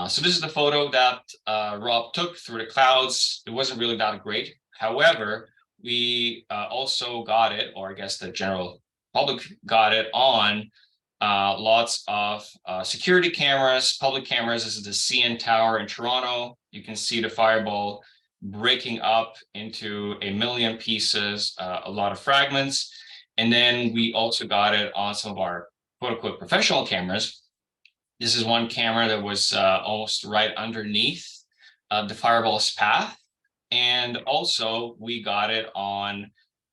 So this is the photo that Rob took through the clouds. It wasn't really that great. However, we also got it, or I guess the general public got it on lots of security cameras, public cameras. This is the CN Tower in Toronto. You can see the fireball breaking up into a million pieces, a lot of fragments. And then we also got it on some of our quote unquote professional cameras. This is one camera that was almost right underneath the fireball's path. And also we got it on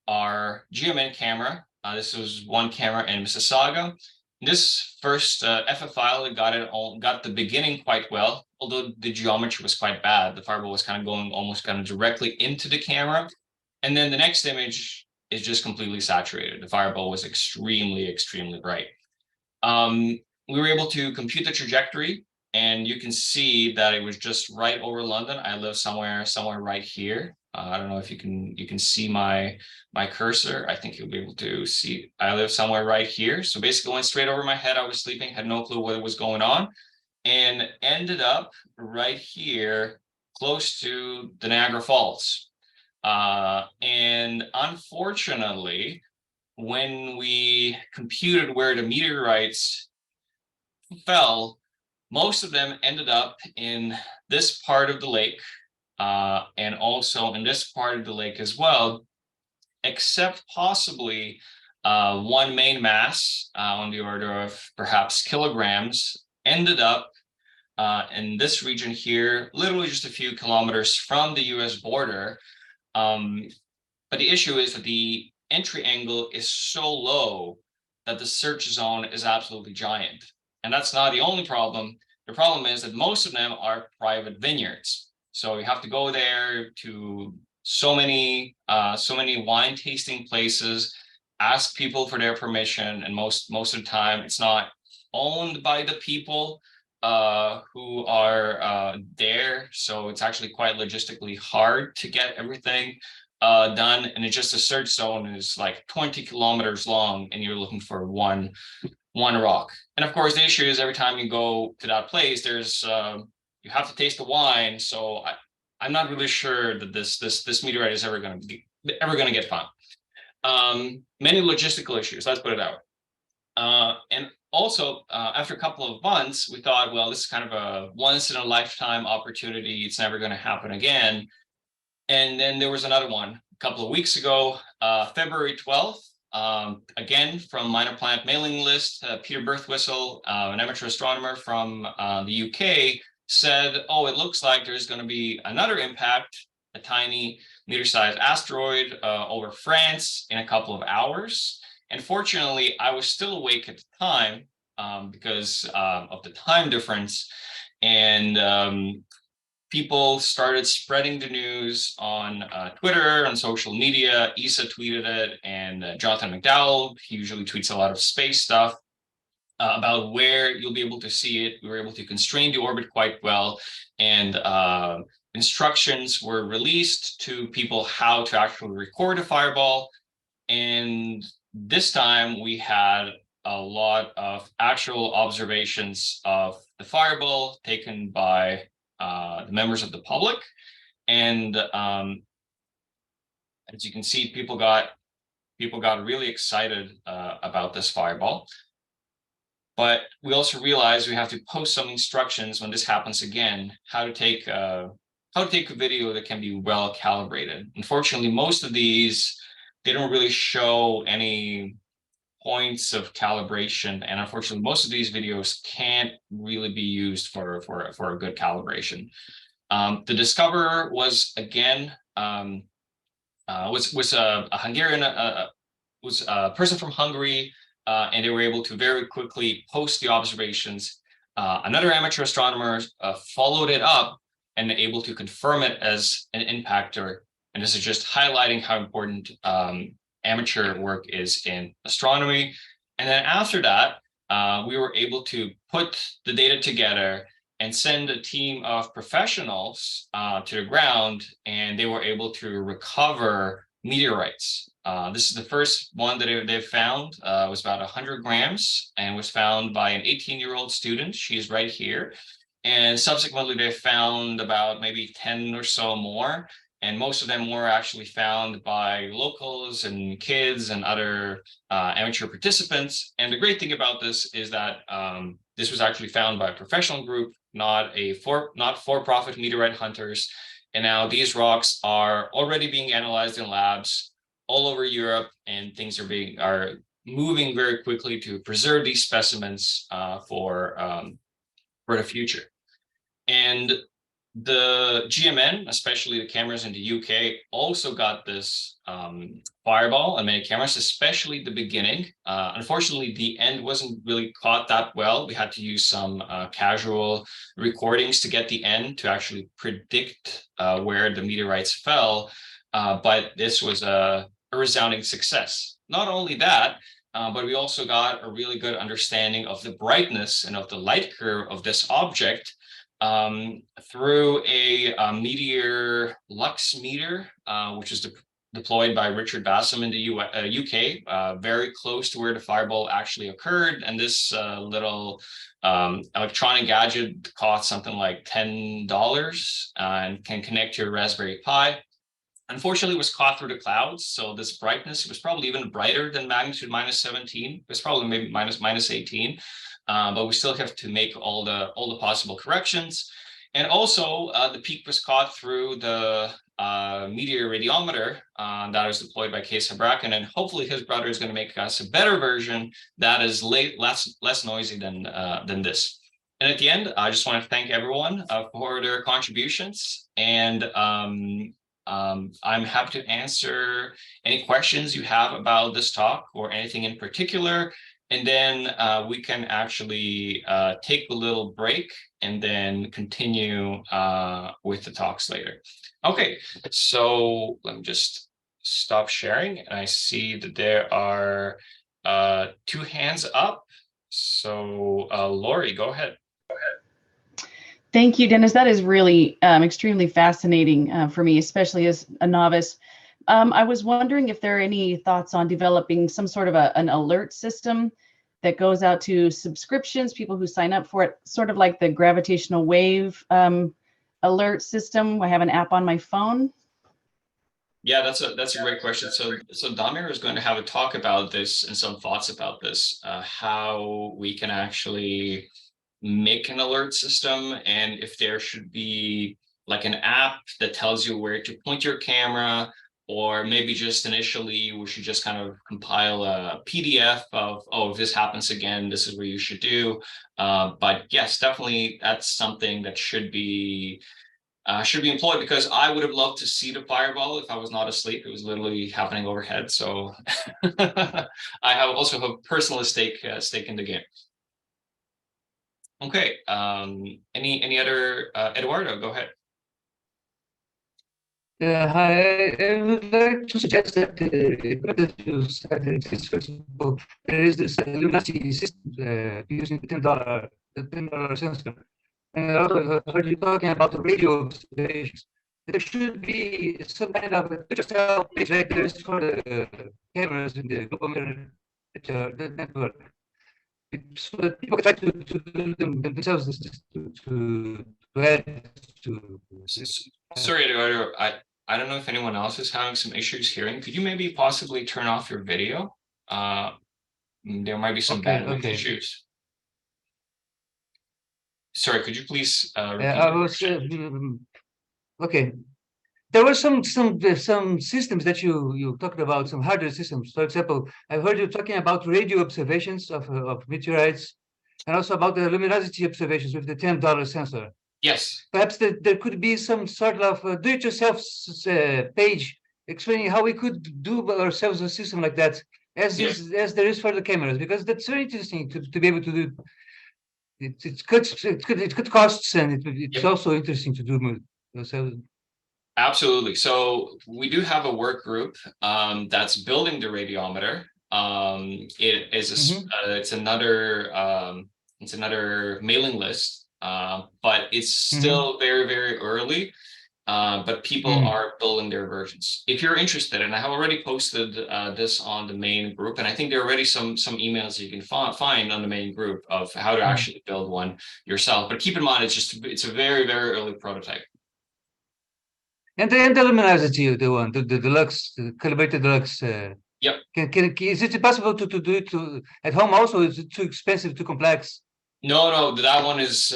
our GMN camera. This was one camera in Mississauga. This first FF file got the beginning quite well, although the geometry was quite bad. The fireball was kind of going almost kind of directly into the camera. And then the next image is just completely saturated. The fireball was extremely bright. We were able to compute the trajectory, and you can see that it was just right over London. I live somewhere right here. I don't know if you can see my cursor. I think you'll be able to see. I live somewhere right here. So basically went straight over my head. I was sleeping, had no clue what was going on, and ended up right here close to the Niagara Falls. And unfortunately, when we computed where the meteorites fell, most of them ended up in this part of the lake, and also in this part of the lake as well, except possibly one main mass on the order of perhaps kilograms ended up in this region here, literally just a few kilometers from the US border. But the issue is that the entry angle is so low that the search zone is absolutely giant. And that's not the only problem. The problem is that most of them are private vineyards. So you have to go there to so many wine tasting places, ask people for their permission, and most of the time it's not owned by the people who are there. So it's actually quite logistically hard to get everything done. And it's just a search zone is like 20 kilometers long, and you're looking for one rock. And of course, the issue is every time you go to that place, there's you have to taste the wine. So I'm not really sure that this meteorite is ever going to get found. Many logistical issues. Let's put it that way. And also, after a couple of months, we thought, well, this is kind of a once in a lifetime opportunity. It's never going to happen again. And then there was another one a couple of weeks ago, February 12th. Again, from Minor Planet mailing list, Peter Birthwhistle, an amateur astronomer from the UK, said, oh, it looks like there's going to be another impact, a tiny meteor-sized asteroid over France in a couple of hours. And fortunately, I was still awake at the time because of the time difference. And people started spreading the news on Twitter, on social media. Isa tweeted it, and Jonathan McDowell, he usually tweets a lot of space stuff about where you'll be able to see it. We were able to constrain the orbit quite well, and instructions were released to people how to actually record a fireball. And this time we had a lot of actual observations of the fireball taken by the members of the public. And as you can see, people got really excited about this fireball. But we also realized we have to post some instructions when this happens again, how to take a video that can be well calibrated. Unfortunately, most of these, they don't really show any points of calibration, and unfortunately most of these videos can't really be used for a good calibration. The discoverer was again was a Hungarian, was a person from Hungary, and they were able to very quickly post the observations. Another amateur astronomer followed it up and able to confirm it as an impactor, and this is just highlighting how important amateur work is in astronomy. And then after that, we were able to put the data together and send a team of professionals to the ground, and they were able to recover meteorites. This is the first one that they've found. It was about 100 grams and was found by an 18-year-old student. She's right here. And subsequently, they found about maybe 10 or so more. And most of them were actually found by locals and kids and other amateur participants. And the great thing about this is that this was actually found by a professional group, not for-profit meteorite hunters. And now these rocks are already being analyzed in labs all over Europe, and things are moving very quickly to preserve these specimens for the future. And the GMN, especially the cameras in the UK, also got this fireball on many cameras, especially the beginning. Unfortunately, the end wasn't really caught that well. We had to use some casual recordings to get the end to actually predict where the meteorites fell. But this was a a resounding success. Not only that, but we also got a really good understanding of the brightness and of the light curve of this object through a Meteor lux meter, which is deployed by Richard Bassam in the UK, very close to where the fireball actually occurred. And this little electronic gadget costs something like $10 and can connect to your Raspberry Pi. Unfortunately, it was caught through the clouds, so this brightness was probably even brighter than magnitude -17. It was probably maybe minus 18, but we still have to make all the possible corrections. And also, the peak was caught through the Meteor radiometer that was deployed by Case Habraken, and hopefully his brother is going to make us a better version that is less noisy than this. And at the end, I just want to thank everyone for their contributions, and I'm happy to answer any questions you have about this talk or anything in particular. And then we can actually take a little break and then continue with the talks later. Okay, so let me just stop sharing. And I see that there are 2 hands up. So Lori, go ahead.
Thank you, Dennis. That is really extremely fascinating for me, especially as a novice. I was wondering if there are any thoughts on developing some sort of an alert system that goes out to subscriptions, people who sign up for it, sort of like the gravitational wave alert system. I have an app on my phone.
Yeah, that's a great question. So Damir is going to have a talk about this and some thoughts about this, how we can actually make an alert system, and if there should be like an app that tells you where to point your camera, or maybe just initially we should just kind of compile a PDF of, oh, if this happens again, this is what you should do. But yes, definitely that's something that should be employed, because I would have loved to see the fireball if I was not asleep. It was literally happening overhead. So I also have a personal stake in the game. Okay, any other, Eduardo, go ahead.
Hi, I would like to suggest that you said this first of all, there is this luminosity system using the $10 sensor. And I also heard you talking about the radio observations. There should be some kind of a yourself page like there is for the cameras in the global network. So that people can try to do them themselves to add to.
Sorry, Eduardo, I don't know if anyone else is having some issues hearing. Could you maybe possibly turn off your video? There might be some bandwidth issues. Sorry, could you please repeat?
I was okay. There were some systems that you talked about, some hardware systems. For example, I heard you talking about radio observations of meteorites, and also about the luminosity observations with the $10 sensor.
Yes.
Perhaps there could be some sort of do-it-yourself page explaining how we could do ourselves a system like that, as there is for the cameras, because that's very interesting to be able to do. It could costs, and it's also interesting to do yourself.
Absolutely. So we do have a work group that's building the radiometer. It is it's another mailing list, but it's still very, very early. But people are building their versions. If you're interested, and I have already posted this on the main group, and I think there are already some emails you can find on the main group of how to actually build one yourself. But keep in mind, it's a very, very early prototype.
And the luminosity, the deluxe, the calibrated deluxe.
Yep.
Is it possible to do it at home also? Is it too expensive, too complex?
No, that one is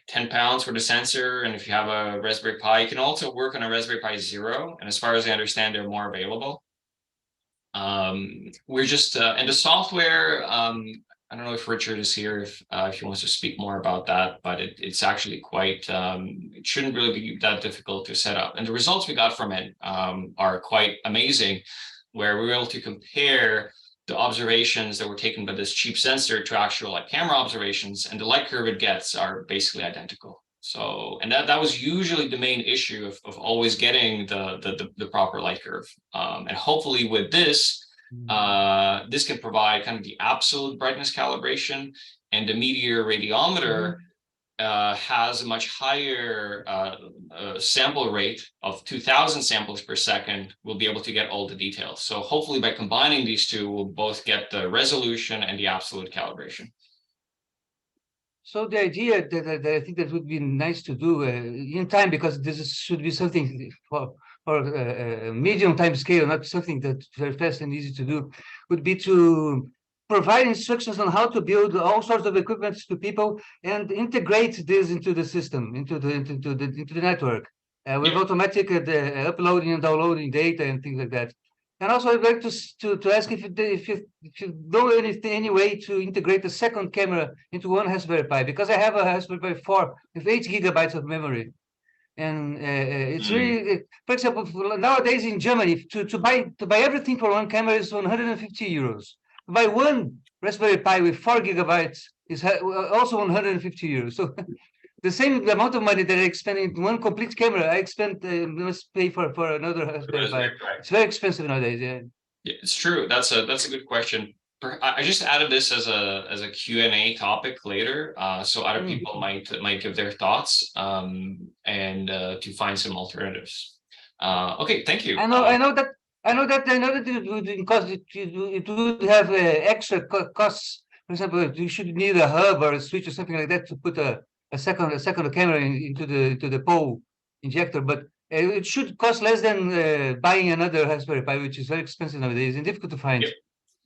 10 pounds for the sensor. And if you have a Raspberry Pi, you can also work on a Raspberry Pi Zero. And as far as I understand, they're more available. We're just, and the software, I don't know if Richard is here, if he wants to speak more about that, but it's actually quite, it shouldn't really be that difficult to set up. And the results we got from it are quite amazing, where we were able to compare the observations that were taken by this cheap sensor to actual camera observations, and the light curve it gets are basically identical. So, and that was usually the main issue of always getting the proper light curve. And hopefully with this, this can provide kind of the absolute brightness calibration, and the Meteor radiometer has a much higher sample rate of 2000 samples per second. We'll be able to get all the details. So hopefully by combining these two, we'll both get the resolution and the absolute calibration.
So the idea that I think that would be nice to do in time, because should be something for medium time scale, not something that's very fast and easy to do, would be to provide instructions on how to build all sorts of equipment to people and integrate this into the system, into the network, with automatic uploading and downloading data and things like that. And also, I'd like to ask if you know any way to integrate the second camera into one Raspberry Pi, because I have a Raspberry Pi 4 with 8 gigabytes of memory, and it's really, for example, nowadays in Germany, to buy everything for one camera is 150 euros. To buy one Raspberry Pi with 4 gigabytes is also 150 euros. So the same amount of money that I expend in one complete camera, I must pay for another Raspberry Pi. It's very expensive nowadays.
Yeah, it's true. That's a good question. I just added this as a Q&A topic later, so other people might give their thoughts, and to find some alternatives. Okay, thank you.
I know that it would have extra costs. For example, you should need a hub or a switch or something like that to put a second camera into the pole injector, but it should cost less than buying another Raspberry Pi, which is very expensive nowadays and difficult to find.
Yep.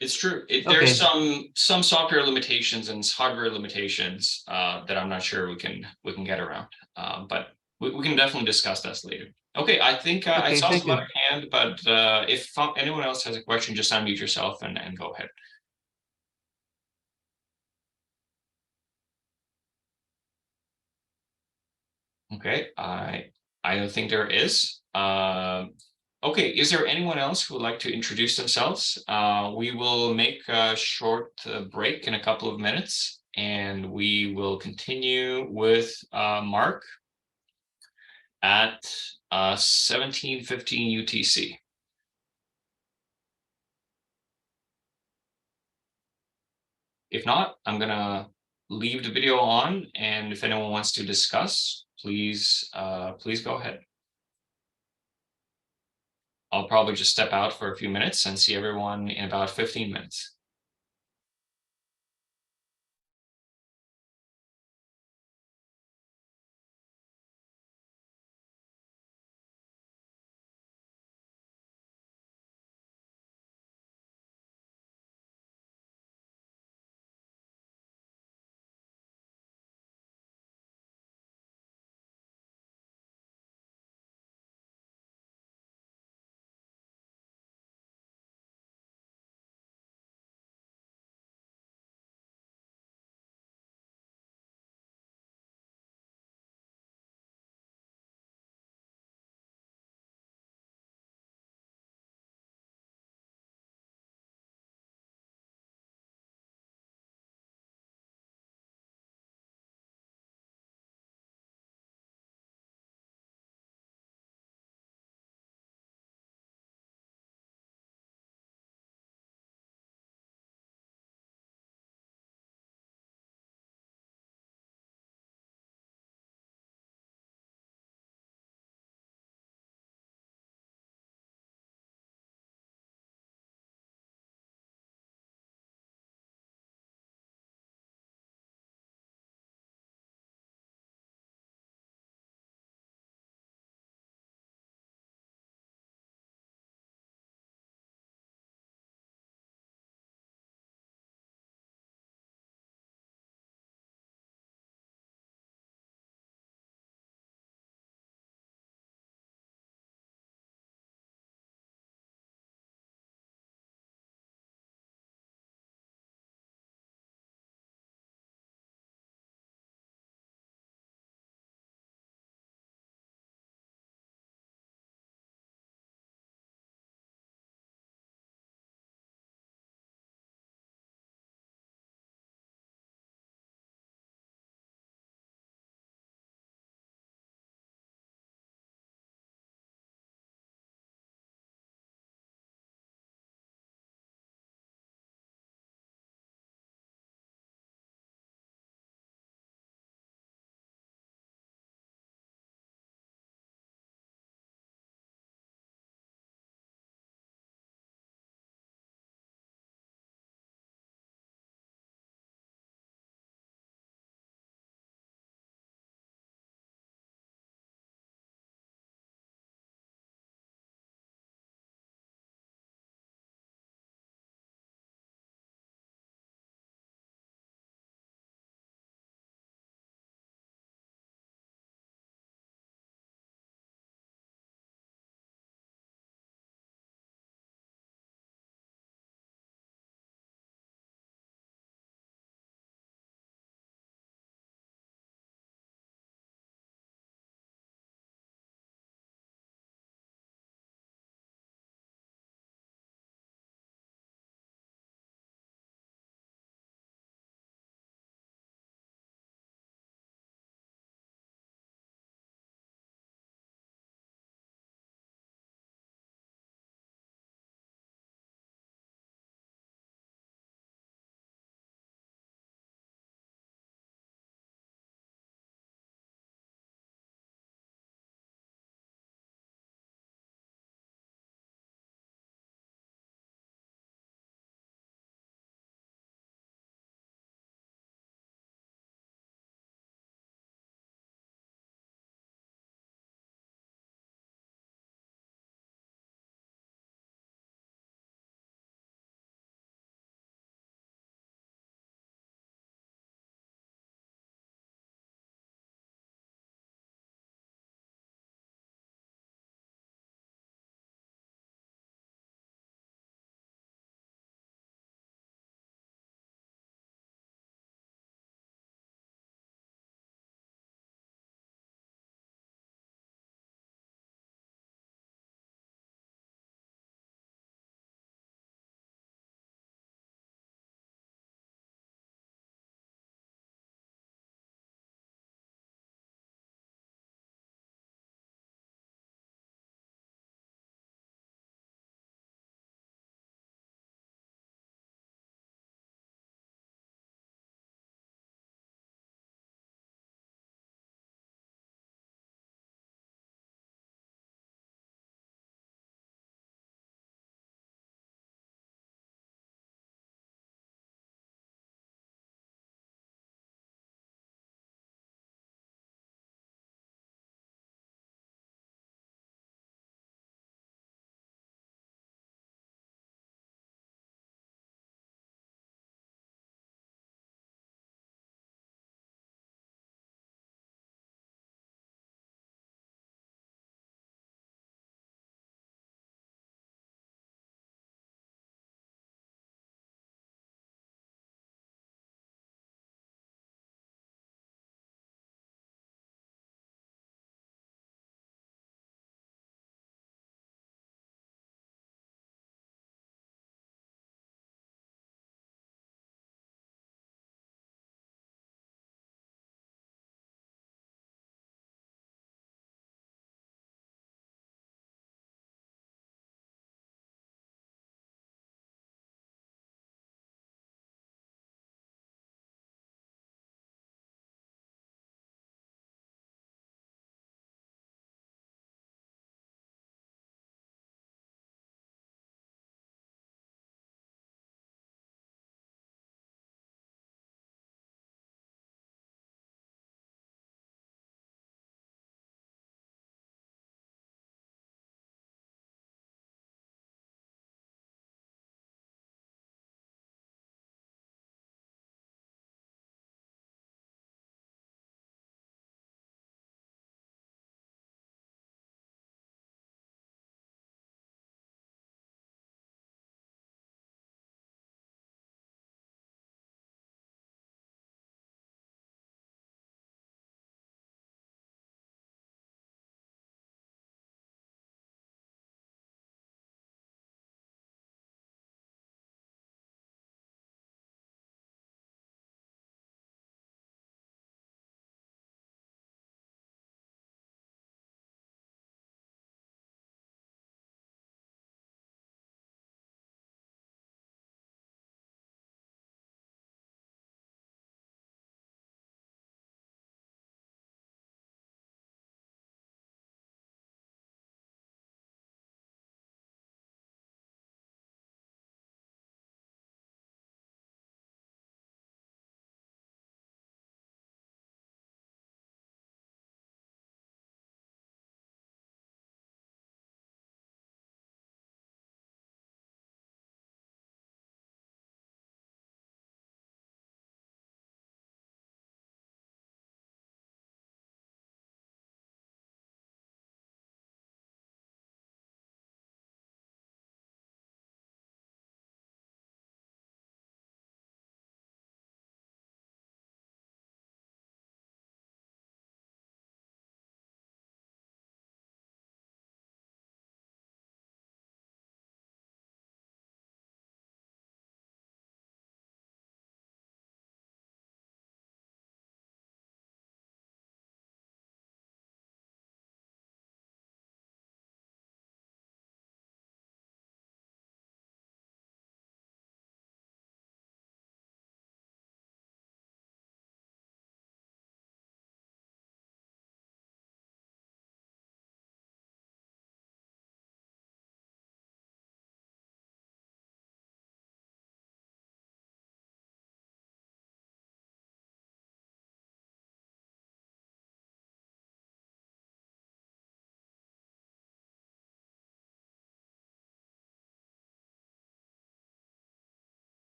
It's true. There's some software limitations and hardware limitations that I'm not sure we can get around, but we can definitely discuss this later. Okay, I think I saw some other hand, but if anyone else has a question, just unmute yourself and go ahead. Okay, I don't think there is. Okay, is there anyone else who would like to introduce themselves? We will make a short break in a couple of minutes, and we will continue with Mark at 17:15 UTC. If not, I'm gonna leave the video on, and if anyone wants to discuss, please go ahead. I'll probably just step out for a few minutes and see everyone in about 15 minutes.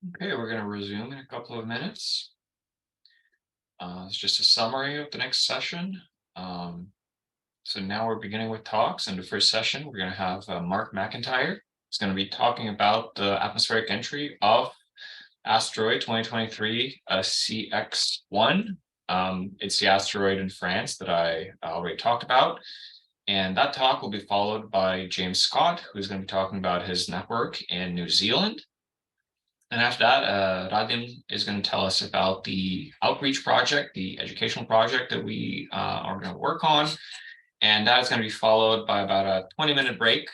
Okay, we're going to resume in a couple of minutes. It's just a summary of the next session. So now we're beginning with talks. In the first session, we're going to have Mark McIntyre. He's going to be talking about the atmospheric entry of asteroid 2023 CX1. It's the asteroid in France that I already talked about. And that talk will be followed by James Scott, who's going to be talking about his network in New Zealand. And after that, Radim is going to tell us about the outreach project, the educational project that we are going to work on. And that is going to be followed by about a 20-minute break,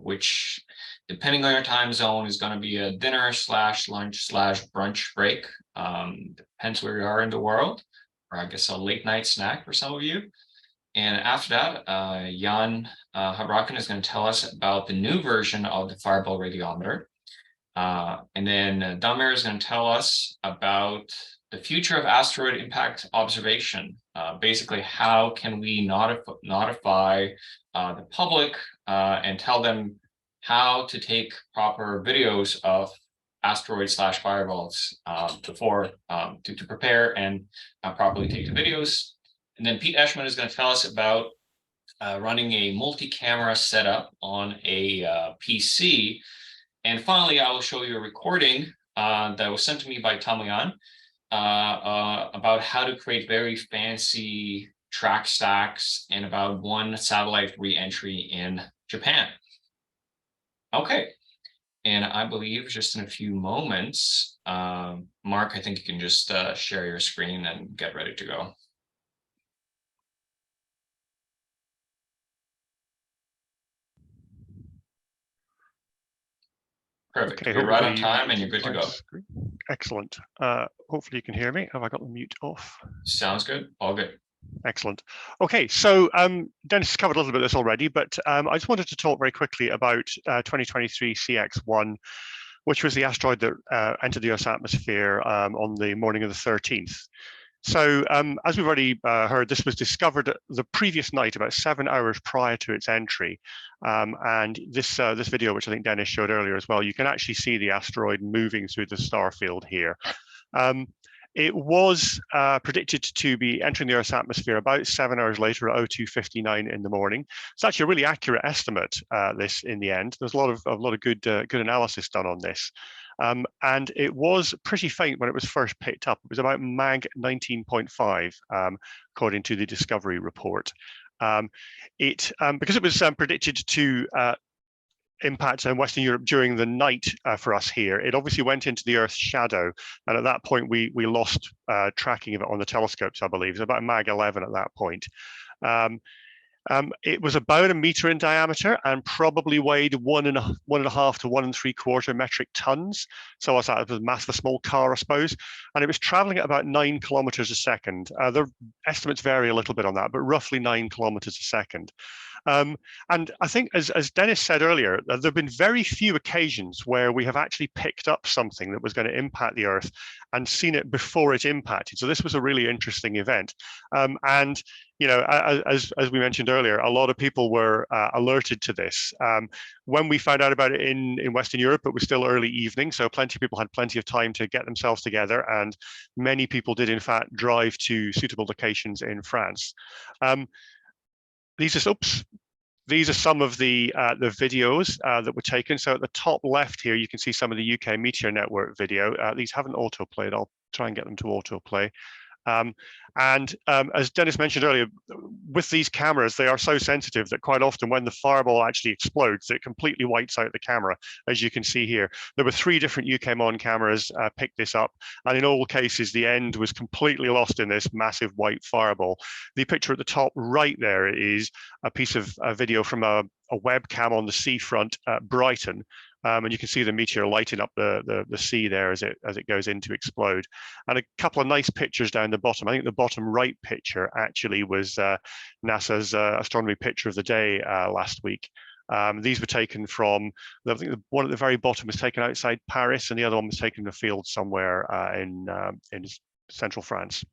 which, depending on your time zone, is going to be a dinner / lunch / brunch break. Depends where you are in the world, or I guess a late night snack for some of you. And after that, Jan Habraken is going to tell us about the new version of the Fireball radiometer. And then Damir is going to tell us about the future of asteroid impact observation. Basically, how can we notify the public and tell them how to take proper videos of asteroids / fireballs before to prepare and properly take the videos. And then Pete Eschman is going to tell us about running a multi-camera setup on a PC. And finally, I will show you a recording that was sent to me by Tammo Jan about how to create very fancy track stacks and about one satellite re-entry in Japan. Okay, and I believe just in a few moments, Mark, I think you can just share your screen and get ready to go. Perfect.
Okay,
You're right on
hopefully
time and you're good to go.
Excellent. Hopefully you can hear me. Have I got the mute off?
Sounds good. All good.
Excellent. Okay, so Dennis has covered a little bit of this already, but I just wanted to talk very quickly about 2023 CX1, which was the asteroid that entered the Earth's atmosphere on the morning of the 13th. So as we've already heard, this was discovered the previous night, about 7 hours prior to its entry. And this video, which I think Dennis showed earlier as well, you can actually see the asteroid moving through the star field here. It was predicted to be entering the Earth's atmosphere about 7 hours later at 02:59 in the morning. It's actually a really accurate estimate, this in the end. There's a lot of good analysis done on this. And it was pretty faint when it was first picked up. It was about mag 19.5, according to the discovery report. Because it was predicted to impact on Western Europe during the night for us here, it obviously went into the Earth's shadow. And at that point, we lost tracking of it on the telescopes, I believe. It was about mag 11 at that point. It was about 1 meter in diameter and probably weighed 1.5 to 1 3/4 metric tons. So what's that? It was the mass of a small car, I suppose. And it was traveling at about 9 kilometers a second. The estimates vary a little bit on that, but roughly 9 kilometers a second. And I think, as Dennis said earlier, there have been very few occasions where we have actually picked up something that was going to impact the Earth and seen it before it impacted. So this was a really interesting event. And you know, as we mentioned earlier, a lot of people were alerted to this. When we found out about it in Western Europe, it was still early evening, so plenty of people had plenty of time to get themselves together, and many people did in fact drive to suitable locations in France. These are some of the videos that were taken. So at the top left here, you can see some of the UK Meteor Network video. These haven't autoplayed. I'll try and get them to autoplay. As Dennis mentioned earlier, with these cameras, they are so sensitive that quite often when the fireball actually explodes, it completely wipes out the camera, as you can see here. There were 3 different UKMON cameras picked this up, and in all cases, the end was completely lost in this massive white fireball. The picture at the top right there is a piece of video from a webcam on the seafront at Brighton. And you can see the meteor lighting up the sea there as it goes in to explode. And a couple of nice pictures down the bottom. I think the bottom right picture actually was NASA's astronomy picture of the day last week. These were taken from, I think the one at the very bottom was taken outside Paris, and the other one was taken in a field somewhere in central France.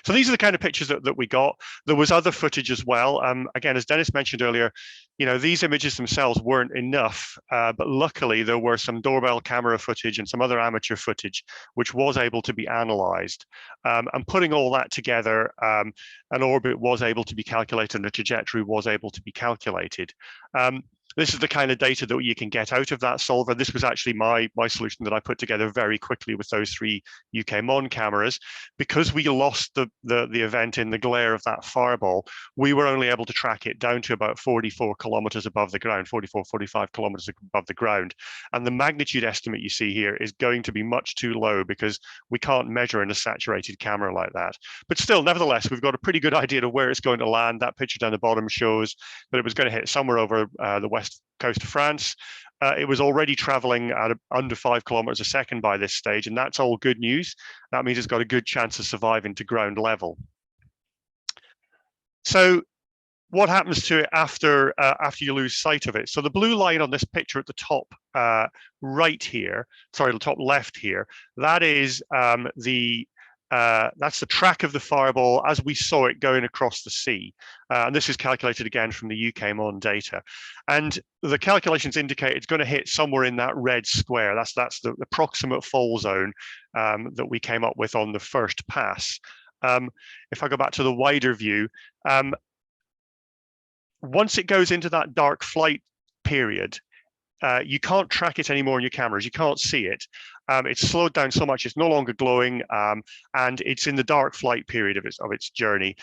So these are the kind of pictures that we got. There was other footage as well. Again, as Dennis mentioned earlier, these images themselves weren't enough, but luckily there were some doorbell camera footage and some other amateur footage, which was able to be analyzed. And putting all that together, an orbit was able to be calculated and a trajectory was able to be calculated. This is the kind of data that you can get out of that solver. This was actually my solution that I put together very quickly with those 3 UK Mon cameras. Because we lost the event in the glare of that fireball, we were only able to track it down to about 44 kilometers above the ground, 44, 45 kilometers above the ground. And the magnitude estimate you see here is going to be much too low because we can't measure in a saturated camera like that. But still, nevertheless, we've got a pretty good idea of where it's going to land. That picture down the bottom shows that it was going to hit somewhere over the west coast of France. It was already traveling at under 5 kilometers a second by this stage, and that's all good news. That means it's got a good chance of surviving to ground level. So what happens to it after you lose sight of it? So the blue line on this picture at the top right here, sorry, the top left here, that is that's the track of the fireball as we saw it going across the sea. And this is calculated again from the UK Mon data. And the calculations indicate it's going to hit somewhere in that red square. That's the approximate fall zone that we came up with on the first pass. If I go back to the wider view, once it goes into that dark flight period, you can't track it anymore in your cameras. You can't see it. It's slowed down so much it's no longer glowing, and it's in the dark flight period of its journey.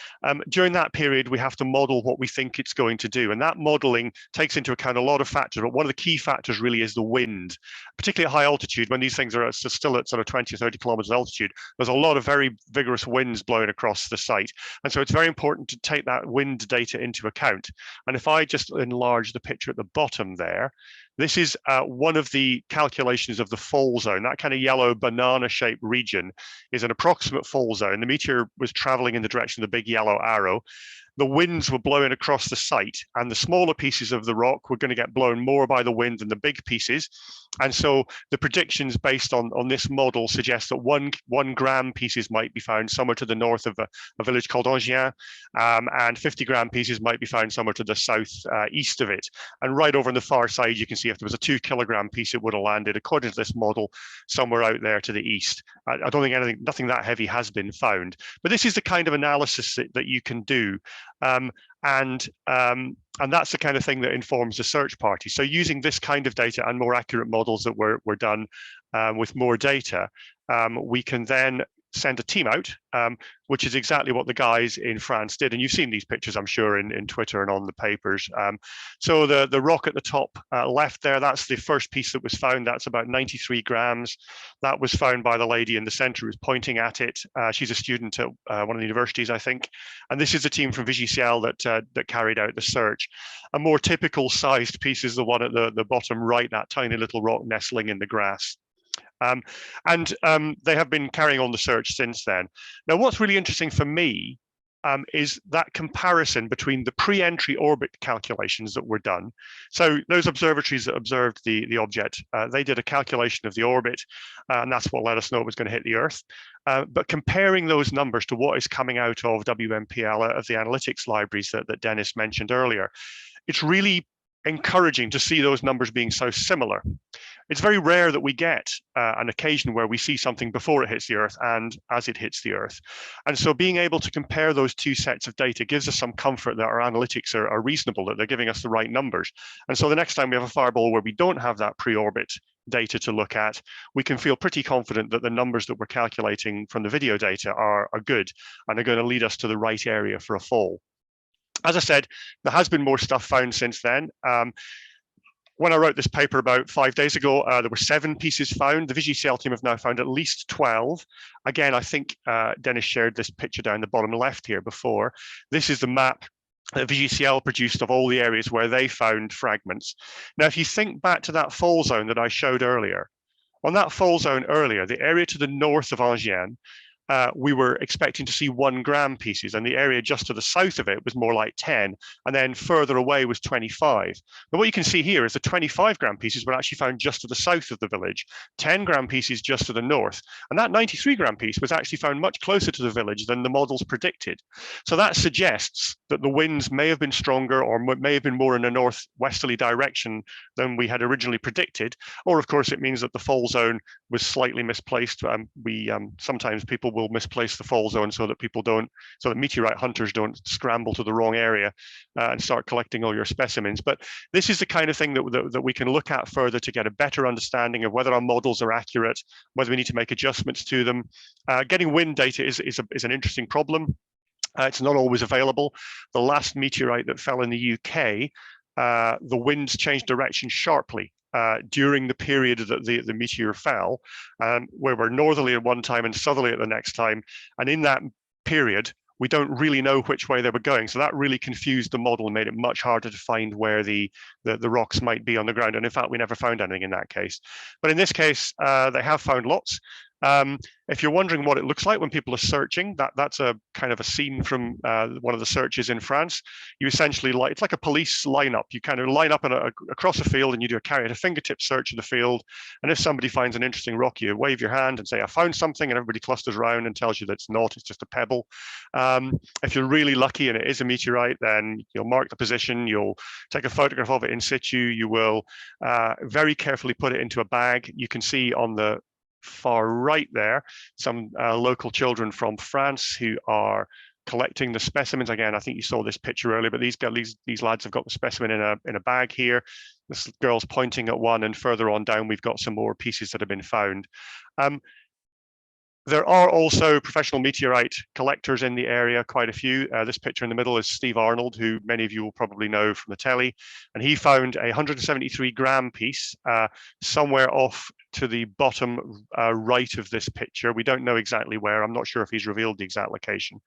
During that period, we have to model what we think it's going to do, and that modeling takes into account a lot of factors. But one of the key factors really is the wind, particularly at high altitude. When these things are still at sort of 20 or 30 kilometers altitude, there's a lot of very vigorous winds blowing across the site, and so it's very important to take that wind data into account. And if I just enlarge the picture at the bottom there, this is one of the calculations of the fall zone. That kind of yellow banana-shaped region is an approximate fall zone. The meteor was traveling in the direction of the big yellow arrow. The winds were blowing across the site, and the smaller pieces of the rock were going to get blown more by the wind than the big pieces. And so the predictions based on this model suggest that one gram pieces might be found somewhere to the north of a village called Angien, and 50 gram pieces might be found somewhere to the south east of it. And right over on the far side, you can see if there was a 2 kilogram piece, it would have landed, according to this model, somewhere out there to the east. I don't think nothing that heavy has been found. But this is the kind of analysis that you can do. And that's the kind of thing that informs the search party. So using this kind of data and more accurate models that were done with more data, we can then send a team out, which is exactly what the guys in France did. And you've seen these pictures, I'm sure, in Twitter and on the papers. So the rock at the top left there, that's the first piece that was found. That's about 93 grams. That was found by the lady in the center who's pointing at it. She's a student at one of the universities, I think. And this is the team from Vigiciel that carried out the search. A more typical sized piece is the one at the bottom right, that tiny little rock nestling in the grass. They have been carrying on the search since then. Now, what's really interesting for me is that comparison between the pre-entry orbit calculations that were done. So those observatories that observed the object, they did a calculation of the orbit, and that's what let us know it was going to hit the Earth. But comparing those numbers to what is coming out of WMPL, of the analytics libraries that Dennis mentioned earlier, it's really encouraging to see those numbers being so similar. It's very rare that we get an occasion where we see something before it hits the Earth and as it hits the Earth. And so being able to compare those two sets of data gives us some comfort that our analytics are reasonable, that they're giving us the right numbers. And so the next time we have a fireball where we don't have that pre-orbit data to look at, we can feel pretty confident that the numbers that we're calculating from the video data are good and are going to lead us to the right area for a fall. As I said, there has been more stuff found since then. When I wrote this paper about 5 days ago, there were 7 pieces found. The Vigiciel team have now found at least 12. Again, I think Dennis shared this picture down the bottom left here before. This is the map that Vigiciel produced of all the areas where they found fragments. Now, if you think back to that fall zone that I showed earlier, on that fall zone earlier, the area to the north of Angien, we were expecting to see 1 gram pieces, and the area just to the south of it was more like 10, and then further away was 25. But what you can see here is the 25 gram pieces were actually found just to the south of the village, 10 gram pieces just to the north, and that 93 gram piece was actually found much closer to the village than the models predicted. So that suggests that the winds may have been stronger or may have been more in a northwesterly direction than we had originally predicted, or of course it means that the fall zone was slightly misplaced. Sometimes people will misplace the fall zone so that meteorite hunters don't scramble to the wrong area and start collecting all your specimens. But this is the kind of thing that we can look at further to get a better understanding of whether our models are accurate, whether we need to make adjustments to them. Getting wind data is an interesting problem. It's not always available. The last meteorite that fell in the UK, the winds changed direction sharply during the period that the meteor fell, where we're northerly at one time and southerly at the next time. And in that period, we don't really know which way they were going. So that really confused the model and made it much harder to find where the rocks might be on the ground. And in fact, we never found anything in that case. But in this case, they have found lots. If you're wondering what it looks like when people are searching, that's a kind of a scene from one of the searches in France. You essentially, it's like a police lineup. You kind of line up across a field and you do a fingertip search of the field. And if somebody finds an interesting rock, you wave your hand and say, I found something, and everybody clusters around and tells you that it's not, it's just a pebble. If you're really lucky and it is a meteorite, then you'll mark the position, you'll take a photograph of it in situ, you will very carefully put it into a bag. You can see on the far right there some local children from France who are collecting the specimens. Again, I think you saw this picture earlier, but these lads have got the specimen in a bag here. This girl's pointing at one, and further on down we've got some more pieces that have been found. There are also professional meteorite collectors in the area, quite a few. This picture in the middle is Steve Arnold, who many of you will probably know from the telly. And he found a 173 gram piece somewhere off to the bottom right of this picture. We don't know exactly where. I'm not sure if he's revealed the exact location.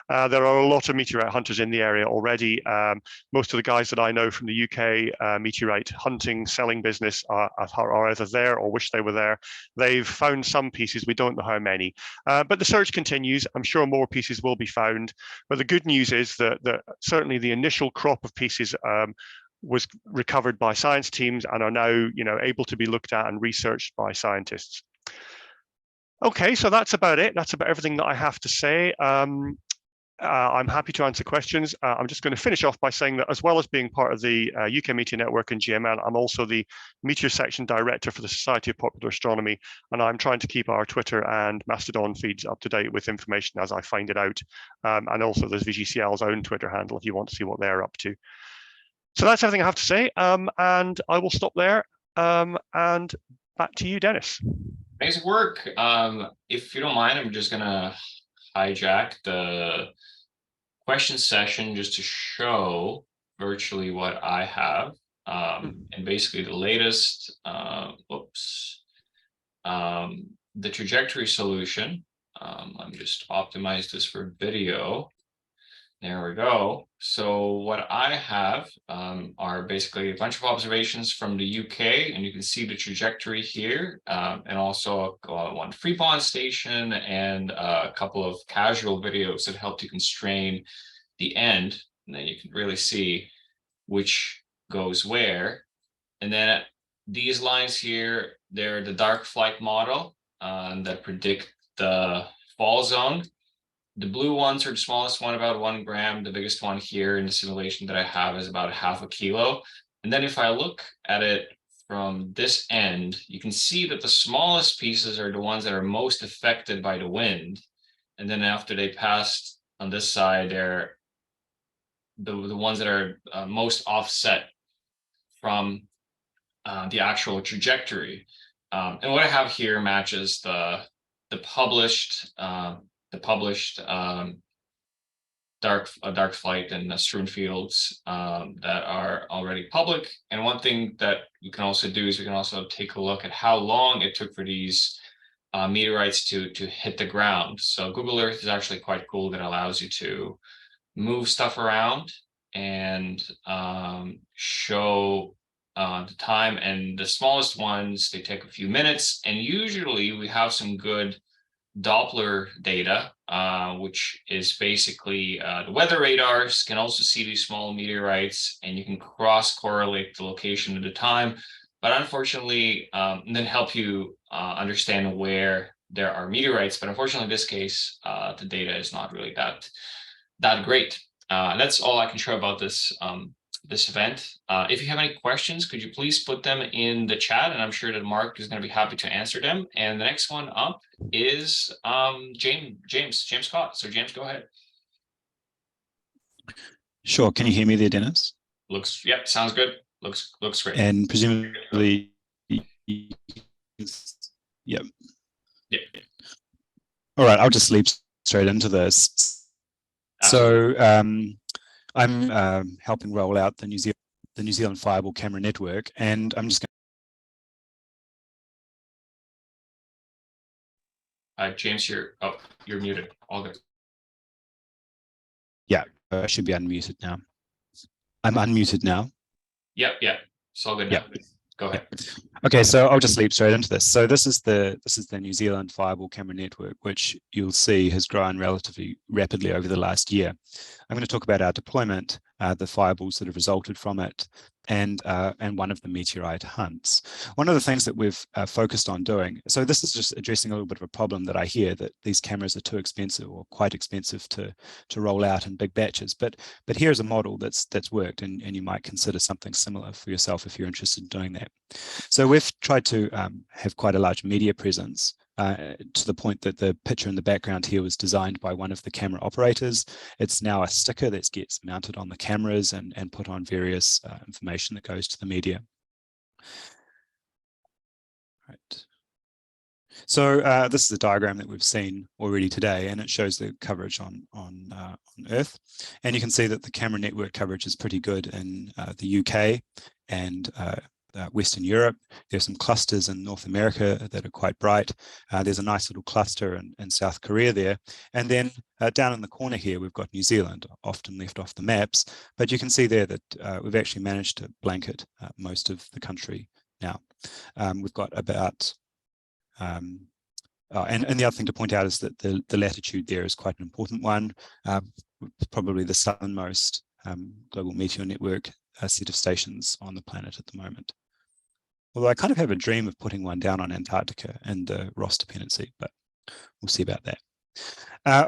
There are a lot of meteorite hunters in the area already. Most of the guys that I know from the UK meteorite hunting, selling business are either there or wish they were there. They've found some pieces, we don't know how many. But the search continues. I'm sure more pieces will be found. But the good news is that certainly the initial crop of pieces was recovered by science teams and are now able to be looked at and researched by scientists. Okay, so that's about it. That's about everything that I have to say. I'm happy to answer questions. I'm just going to finish off by saying that as well as being part of the UK Meteor Network and GMN, I'm also the Meteor Section Director for the Society of Popular Astronomy, and I'm trying to keep our Twitter and Mastodon feeds up to date with information as I find it out. And also there's VGCL's own Twitter handle if you want to see what they're up to. So that's everything I have to say, and I will stop there, and back to you, Dennis.
Amazing work. If you don't mind, I'm just going to hijack the question session just to show virtually what I have, and basically the latest, the trajectory solution. Let me just optimize this for video. There we go. So what I have are basically a bunch of observations from the UK, and you can see the trajectory here, and also one free pond station and a couple of casual videos that help to constrain the end, and then you can really see which goes where. And then these lines here, they're the dark flight model that predict the fall zone. The blue ones are the smallest one, about 1 gram. The biggest one here in the simulation that I have is about ½ kilo. And then if I look at it from this end, you can see that the smallest pieces are the ones that are most affected by the wind. And then after they pass on this side, they're the ones that are most offset from the actual trajectory. And what I have here matches the published dark flight and strewn fields that are already public. And one thing that you can also do is we can also take a look at how long it took for these meteorites to hit the ground. So Google Earth is actually quite cool, that allows you to move stuff around and show the time. And the smallest ones, they take a few minutes, and usually we have some good Doppler data, which is basically the weather radars can also see these small meteorites, and you can cross-correlate the location at a time, but unfortunately, then help you understand where there are meteorites. But unfortunately, in this case, the data is not really that great. That's all I can share about this this event. If you have any questions, could you please put them in the chat, and I'm sure that Mark is going to be happy to answer them. And the next one up is James Scott. So James, go ahead.
Sure. Can you hear me there, Dennis?
Yep, sounds good. Looks great.
And presumably, yep.
Yeah.
All right, I'll just leap straight into this.
Absolutely.
So I'm helping roll out the New Zealand Fireball camera network, and I'm just
going. James, you're muted. All good.
Yeah, I should be unmuted now. I'm unmuted now.
Yeah, it's all good now.
Yeah.
Go ahead.
Okay, so I'll just leap straight into this. So this is the New Zealand Fireball camera network, which you'll see has grown relatively rapidly over the last year. I'm going to talk about our deployment, the fireballs that have resulted from it, and one of the meteorite hunts. One of the things that we've focused on doing, so this is just addressing a little bit of a problem that I hear, that these cameras are too expensive or quite expensive to roll out in big batches. But here's a model that's worked, and you might consider something similar for yourself if you're interested in doing that. So we've tried to have quite a large media presence, to the point that the picture in the background here was designed by one of the camera operators. It's now a sticker that gets mounted on the cameras and put on various information that goes to the media. Right. So this is a diagram that we've seen already today, and it shows the coverage on Earth. And you can see that the camera network coverage is pretty good in the UK and Western Europe. There's some clusters in North America that are quite bright. There's a nice little cluster in South Korea there. And then down in the corner here, we've got New Zealand, often left off the maps. But you can see there that we've actually managed to blanket most of the country now. We've got about, and the other thing to point out is that the latitude there is quite an important one. Probably the southernmost global meteor network set of stations on the planet at the moment. Although I kind of have a dream of putting one down on Antarctica and the Ross dependency, but we'll see about that.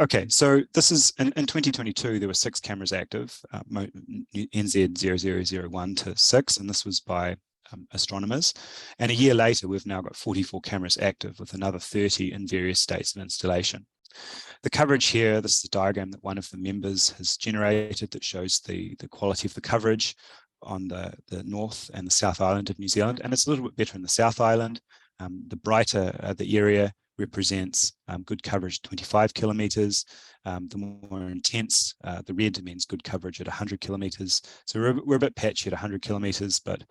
Okay, so this is in 2022, there were 6 cameras active, NZ0001 to 6, and this was by astronomers. And a year later, we've now got 44 cameras active with another 30 in various states of installation. The coverage here, this is a diagram that one of the members has generated that shows the quality of the coverage on the North and the South Island of New Zealand. And it's a little bit better in the South Island. The brighter the area represents good coverage, 25 kilometers. The more intense, the red means good coverage at 100 kilometers. So we're a bit patchy at 100 kilometers, but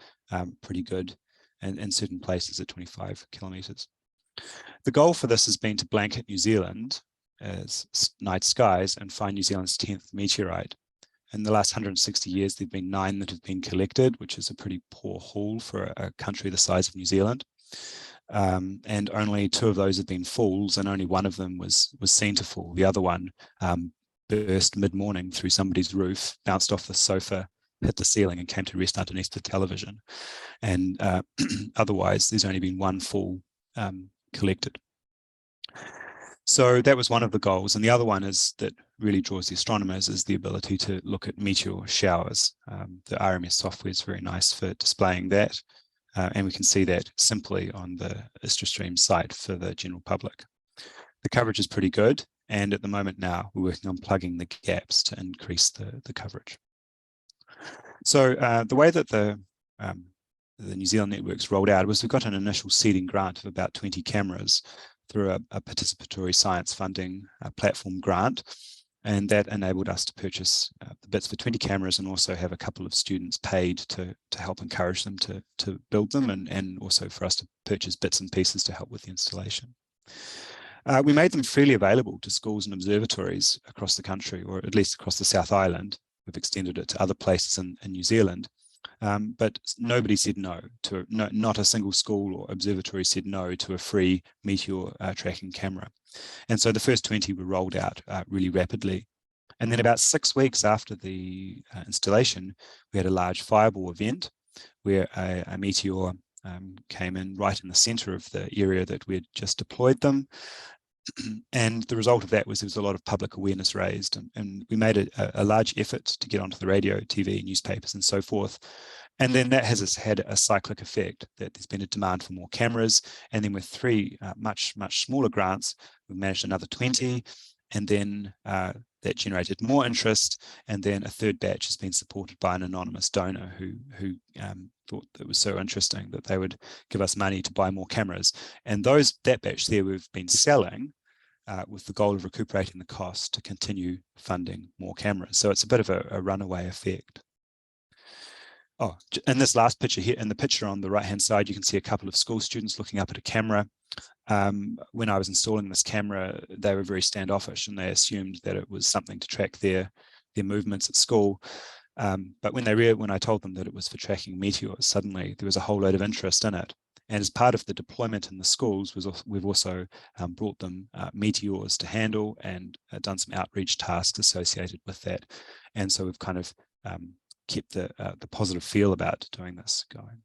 pretty good in certain places at 25 kilometers. The goal for this has been to blanket New Zealand as night skies and find New Zealand's 10th meteorite. In the last 160 years, there have been 9 that have been collected, which is a pretty poor haul for a country the size of New Zealand. And only 2 of those have been falls, and only one of them was seen to fall. The other one burst mid-morning through somebody's roof, bounced off the sofa, hit the ceiling, and came to rest underneath the television. And otherwise, there's only been 1 fall collected. So that was one of the goals. And the other one is that really draws the astronomers is the ability to look at meteor showers. The RMS software is very nice for displaying that. And we can see that simply on the IstraStream site for the general public. The coverage is pretty good. And at the moment now, we're working on plugging the gaps to increase the coverage. So the way that the New Zealand networks rolled out was we got an initial seeding grant of about 20 cameras through a participatory science funding platform grant. And that enabled us to purchase the bits for 20 cameras and also have a couple of students paid to help encourage them to build them, and also for us to purchase bits and pieces to help with the installation. We made them freely available to schools and observatories across the country, or at least across the South Island. We've extended it to other places in New Zealand. But nobody said no to not a single school or observatory said no to a free meteor tracking camera. And so the first 20 were rolled out really rapidly. And then about 6 weeks after the installation, we had a large fireball event where a meteor came in right in the center of the area that we had just deployed them. And the result of that was there was a lot of public awareness raised, and we made a large effort to get onto the radio, TV, newspapers, and so forth. And then that has had a cyclic effect, that there's been a demand for more cameras. And then with 3 much smaller grants, we managed another 20. And then that generated more interest. And then a third batch has been supported by an anonymous donor who thought it was so interesting that they would give us money to buy more cameras. And that batch there we've been selling with the goal of recuperating the cost to continue funding more cameras. So it's a bit of a runaway effect. Oh, in this last picture here, in the picture on the right-hand side, you can see a couple of school students looking up at a camera. When I was installing this camera, they were very standoffish and they assumed that it was something to track their movements at school. But when I told them that it was for tracking meteors, suddenly there was a whole load of interest in it. And as part of the deployment in the schools, we've also brought them meteors to handle and done some outreach tasks associated with that. And so we've kind of kept the positive feel about doing this going.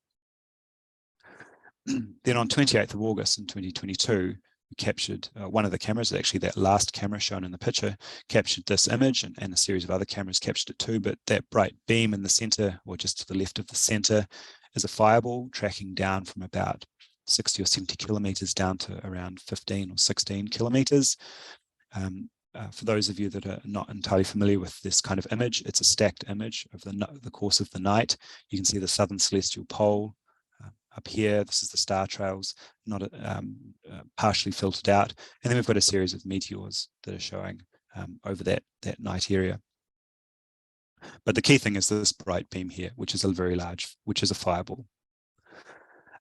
Then on 28th of August in 2022, we captured one of the cameras, actually that last camera shown in the picture, captured this image, and a series of other cameras captured it too, but that bright beam in the center, or just to the left of the center, is a fireball tracking down from about 60 or 70 kilometers down to around 15 or 16 kilometers. For those of you that are not entirely familiar with this kind of image, it's a stacked image of the course of the night. You can see the southern celestial pole up here. This is the star trails, not partially filtered out. And then we've got a series of meteors that are showing over that night area. But the key thing is this bright beam here, which is a fireball.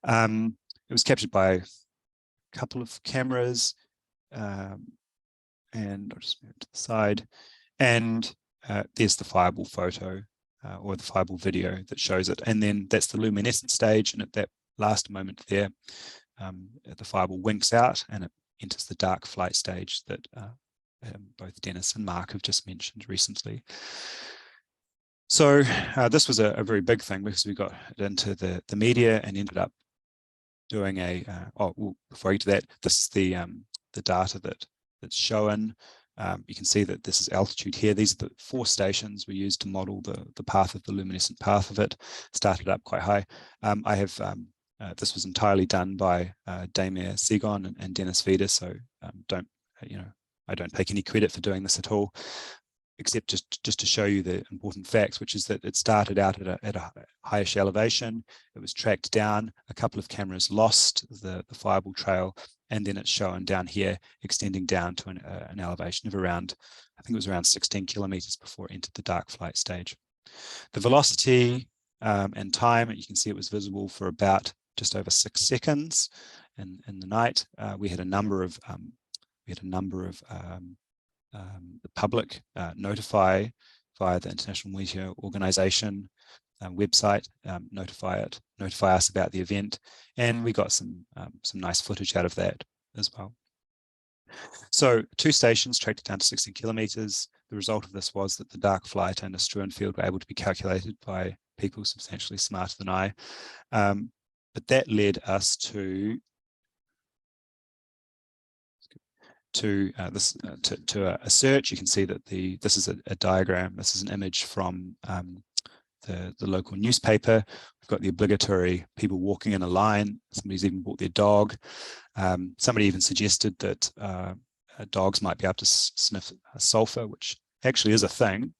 It was captured by a couple of cameras. And I'll just move to the side. And there's the fireball photo or the fireball video that shows it. And then that's the luminescent stage. And at that last moment there, the fireball winks out and it enters the dark flight stage that both Denis and Mark have just mentioned recently. So this was a very big thing because we got it into the media and ended up doing before I get to that, this is the data that's shown. You can see that this is altitude here. These are the 4 stations we used to model the path of the luminescent path of it. Started up quite high. This was entirely done by Damir Segon and Denis Vida, so I don't take any credit for doing this at all, except just to show you the important facts, which is that it started out at a highish elevation. It was tracked down. A couple of cameras lost the fireball trail, and then it's shown down here, extending down to an elevation of around, I think it was around 16 kilometers before it entered the dark flight stage. The velocity and time, you can see it was visible for about just over 6 seconds in the night. We had a number of the public notify via the International Meteor Organization website, notify us about the event, and we got some nice footage out of that as well. So 2 stations tracked it down to 16 kilometers. The result of this was that the dark flight and the strewn field were able to be calculated by people substantially smarter than I. But that led us to a search. You can see that this is a diagram. This is an image from the local newspaper. We've got the obligatory people walking in a line. Somebody's even brought their dog. Somebody even suggested that dogs might be able to sniff sulfur, which actually is a thing.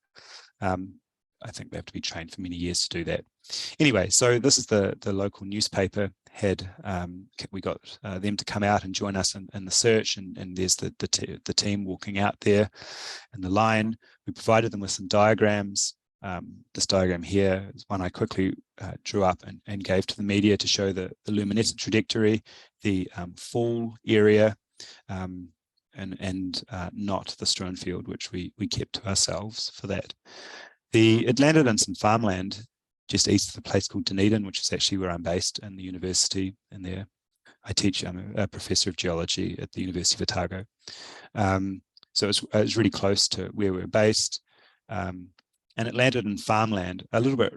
I think they have to be trained for many years to do that. Anyway, so this is the local newspaper had, we got them to come out and join us in the search, and there's the team walking out there in the line. We provided them with some diagrams. This diagram here is one I quickly drew up and gave to the media to show the luminescent trajectory, the fall area, and not the strewn field, which we kept to ourselves for that. It landed in some farmland just east of a place called Dunedin, which is actually where I'm based in the university. And there I teach. I'm a professor of geology at the University of Otago. So it's really close to where we're based. And it landed in farmland, a little bit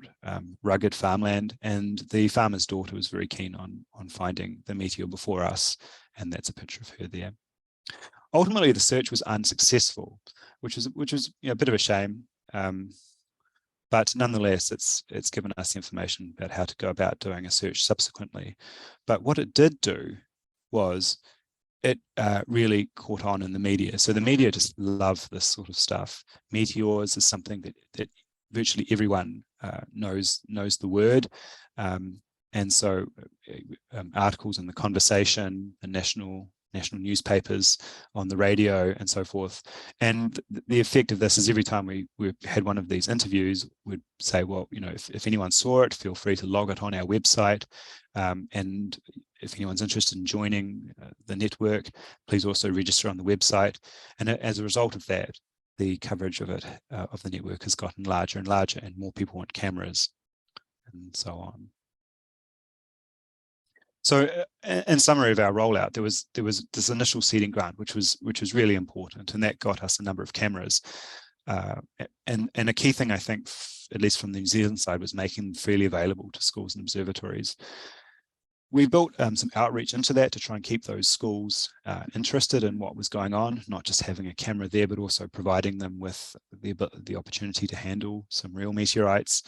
rugged farmland, and the farmer's daughter was very keen on finding the meteor before us, and that's a picture of her there. Ultimately, the search was unsuccessful, which was a bit of a shame, but nonetheless, it's given us the information about how to go about doing a search subsequently. But what it did do was it really caught on in the media. So the media just love this sort of stuff. Meteors is something that virtually everyone knows the word. And so articles in the Conversation, the national newspapers, on the radio, and so forth. And the effect of this is every time we had one of these interviews, we'd say, well, if anyone saw it, feel free to log it on our website. And if anyone's interested in joining the network, please also register on the website. And as a result of that, the coverage of it, of the network, has gotten larger and larger, and more people want cameras, and so on. So in summary of our rollout, there was this initial seeding grant, which was really important, and that got us a number of cameras. And a key thing, I think, at least from the New Zealand side, was making them freely available to schools and observatories. We built some outreach into that to try and keep those schools interested in what was going on, not just having a camera there, but also providing them with the opportunity to handle some real meteorites.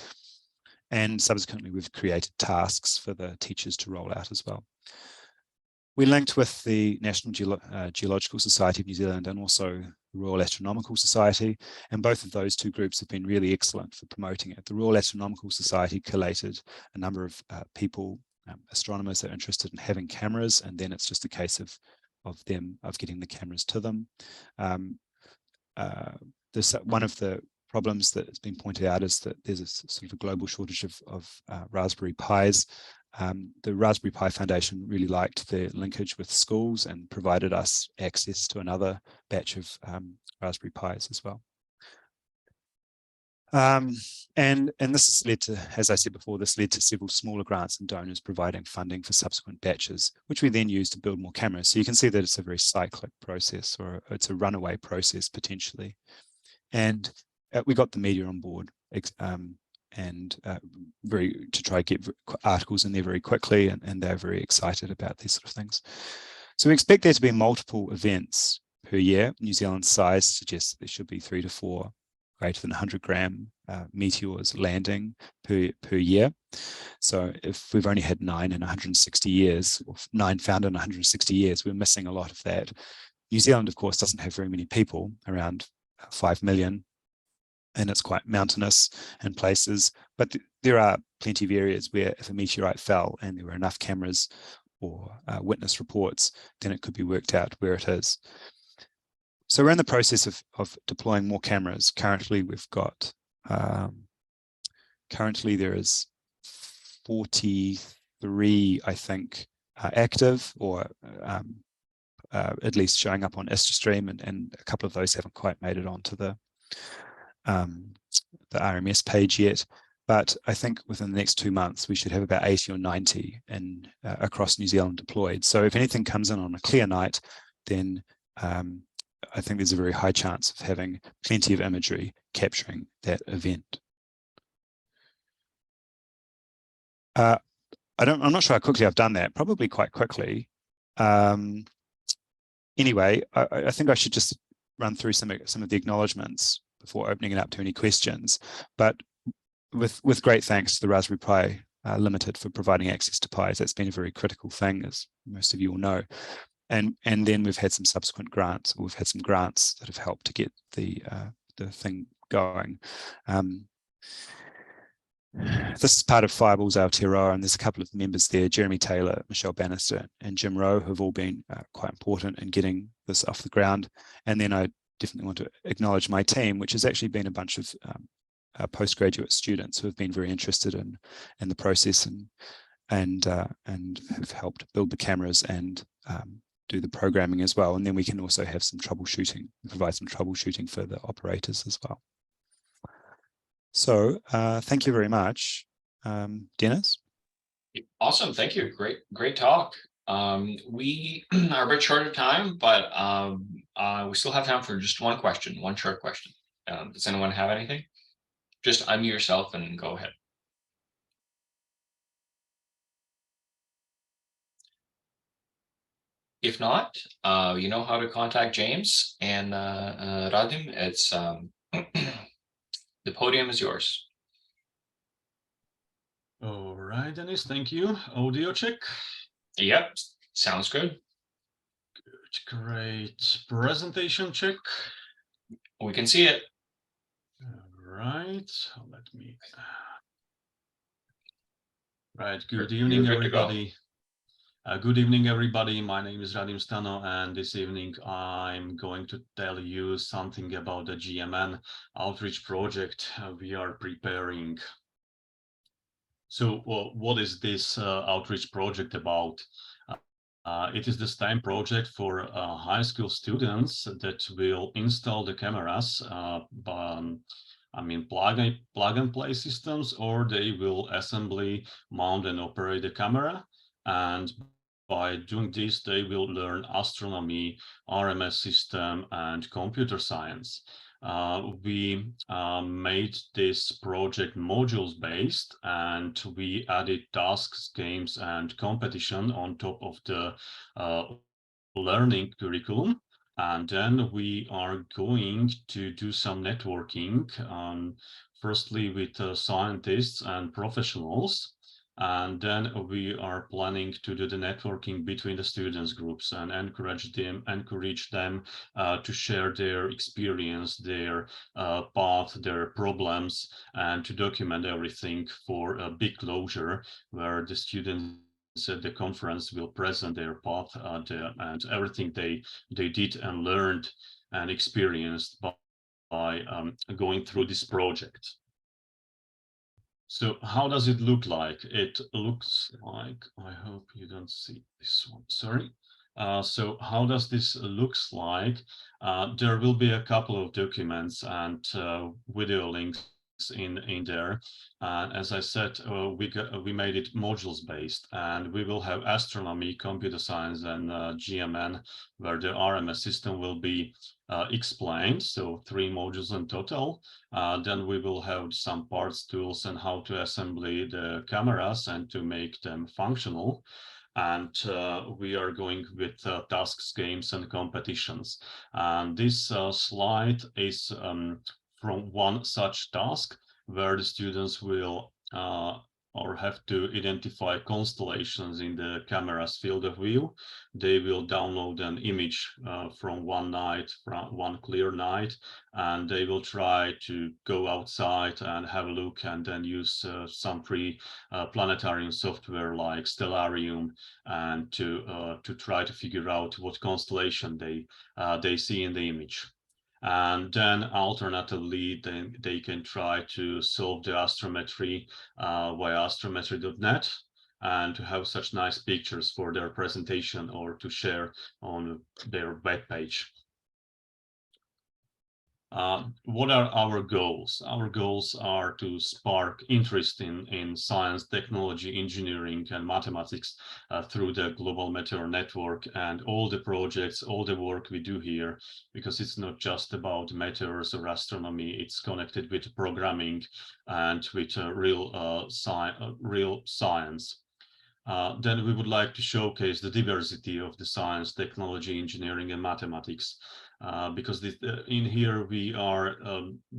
And subsequently, we've created tasks for the teachers to roll out as well. We linked with the National Geological Society of New Zealand and also the Royal Astronomical Society, and both of those two groups have been really excellent for promoting it. The Royal Astronomical Society collated a number of people, astronomers that are interested in having cameras, and then it's just a case of getting the cameras to them. One of the problems that has been pointed out is that there's a sort of a global shortage of Raspberry Pis. The Raspberry Pi Foundation really liked the linkage with schools and provided us access to another batch of Raspberry Pis as well. And this has led to, as I said before, this led to several smaller grants and donors providing funding for subsequent batches, which we then use to build more cameras. So you can see that it's a very cyclic process, or it's a runaway process potentially. And we got the media on board to try to get articles in there very quickly, and they're very excited about these sort of things. So we expect there to be multiple events per year. New Zealand's size suggests that there should be 3 to 4 greater than 100-gram meteors landing per year. So if we've only had 9 in 160 years, or 9 found in 160 years, we're missing a lot of that. New Zealand, of course, doesn't have very many people, around 5 million. And it's quite mountainous in places, but there are plenty of areas where if a meteorite fell and there were enough cameras or witness reports, then it could be worked out where it is. So we're in the process of deploying more cameras. Currently, we've got, currently there is 43, I think, active, or at least showing up on InstaStream, and a couple of those haven't quite made it onto the RMS page yet, but I think within the next 2 months we should have about 80 or 90 across New Zealand deployed. So if anything comes in on a clear night, then I think there's a very high chance of having plenty of imagery capturing that event. I'm not sure how quickly I've done that. Probably quite quickly. Anyway, I think I should just run through some of the acknowledgements before opening it up to any questions. But with great thanks to the Raspberry Pi Limited for providing access to Pis. That's been a very critical thing, as most of you will know. And then we've had some subsequent grants. We've had some grants that have helped to get the thing going. This is part of Fireball's Aotearoa, and there's a couple of members there, Jeremy Taylor, Michelle Bannister, and Jim Rowe, who have all been quite important in getting this off the ground. And then I definitely want to acknowledge my team, which has actually been a bunch of postgraduate students who have been very interested in the process and have helped build the cameras and do the programming as well. And then we can also have some troubleshooting, provide some troubleshooting for the operators as well. So thank you very much. Denis?
Awesome, thank you. Great talk. We are a bit short of time, but we still have time for just one question, one short question. Does anyone have anything? Just unmute yourself and go ahead. If not, you know how to contact James and Radim. It's the podium is yours.
All right, Dennis, thank you. Audio check.
Yep, sounds good.
Good, great. Presentation check.
We can see it.
All right, let me. Right, good evening, everybody. Good evening, everybody. My name is Radim Stano, and this evening I'm going to tell you something about the GMN outreach project we are preparing. So what is this outreach project about? It is the STEM project for high school students that will install the cameras, plug and play systems, or they will assembly, mount and operate the camera. And by doing this, they will learn astronomy, RMS system, and computer science. We made this project modules based, and we added tasks, games, and competition on top of the learning curriculum. And then we are going to do some networking, firstly with scientists and professionals. And then we are planning to do the networking between the students groups and encourage them to share their experience, their path, their problems, and to document everything for a big closure where the students at the conference will present their path and everything they did and learned and experienced by going through this project. So how does it look like? It looks like, I hope you don't see this one, sorry. So how does this looks like? There will be a couple of documents and video links in there. And as I said, we made it modules based, and we will have astronomy, computer science, and GMN, where the RMS system will be explained. So 3 modules in total. Then we will have some parts, tools, and how to assembly the cameras and to make them functional. And we are going with tasks, games, and competitions. And this slide is from one such task where the students will or have to identify constellations in the camera's field of view. They will download an image from one clear night, and they will try to go outside and have a look and then use some free planetarium software like Stellarium and to try to figure out what constellation they see in the image. And then alternatively, they can try to solve the astrometry via astrometry.net and to have such nice pictures for their presentation or to share on their webpage. What are our goals? Our goals are to spark interest in science, technology, engineering, and mathematics through the Global Meteor Network and all the projects, all the work we do here, because it's not just about meteors or astronomy, it's connected with programming and with real science. Then we would like to showcase the diversity of the science, technology, engineering, and mathematics. Because in here we are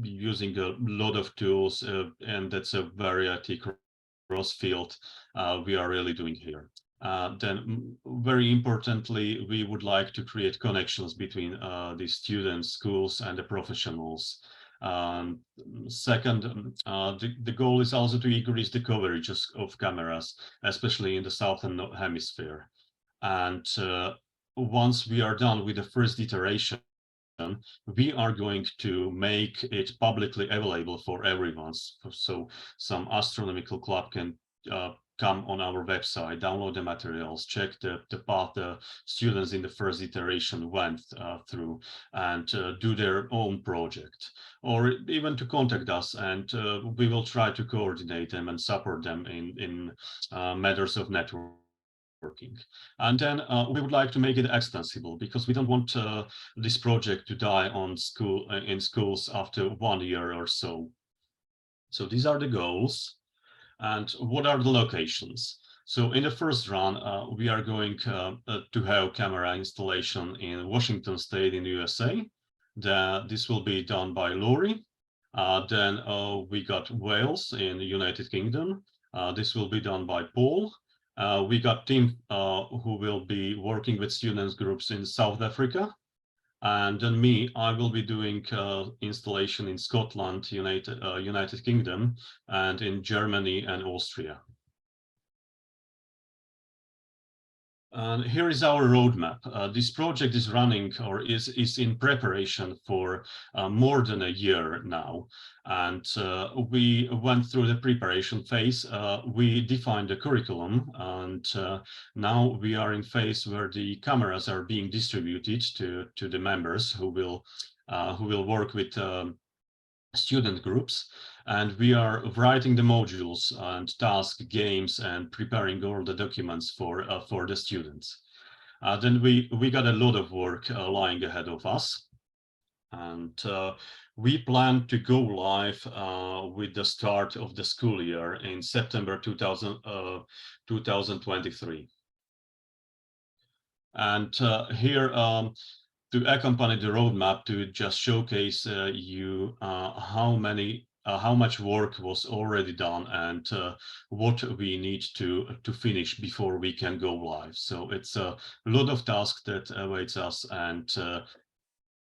using a lot of tools, and that's a variety cross field we are really doing here. Then very importantly, we would like to create connections between the students, schools, and the professionals. Second, the goal is also to increase the coverage of cameras, especially in the Southern Hemisphere. And once we are done with the first iteration, we are going to make it publicly available for everyone. So some astronomical club can come on our website, download the materials, check the path the students in the first iteration went through, and do their own project, or even to contact us, and we will try to coordinate them and support them in matters of networking. And then we would like to make it extensible, because we don't want this project to die on in schools after 1 year or so. So these are the goals. And what are the locations? So in the first run, we are going to have camera installation in Washington State in the USA. This will be done by Lori. Then we got Wales in the United Kingdom. This will be done by Paul. We got Tim, who will be working with students groups in South Africa. And then me, I will be doing installation in Scotland, United Kingdom, and in Germany and Austria. And here is our roadmap. This project is running, or is in preparation for more than a year now. And we went through the preparation phase. We defined the curriculum, and now we are in phase where the cameras are being distributed to the members who will work with student groups. And we are writing the modules and task games and preparing all the documents for the students. Then we got a lot of work lying ahead of us. And we plan to go live with the start of the school year in September 2023. And here, to accompany the roadmap, to just showcase you how much work was already done, and what we need to finish before we can go live. So it's a lot of tasks that awaits us, and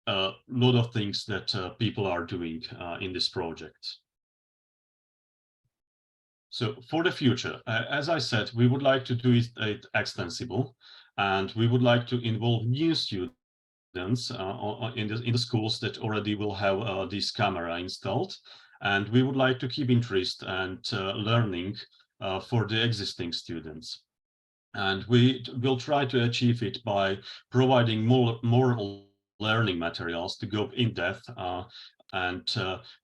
a lot of things that people are doing in this project. So for the future, as I said, we would like to do it extensible, and we would like to involve new students in the schools that already will have this camera installed. And we would like to keep interest and learning for the existing students. And we will try to achieve it by providing more learning materials to go in depth. And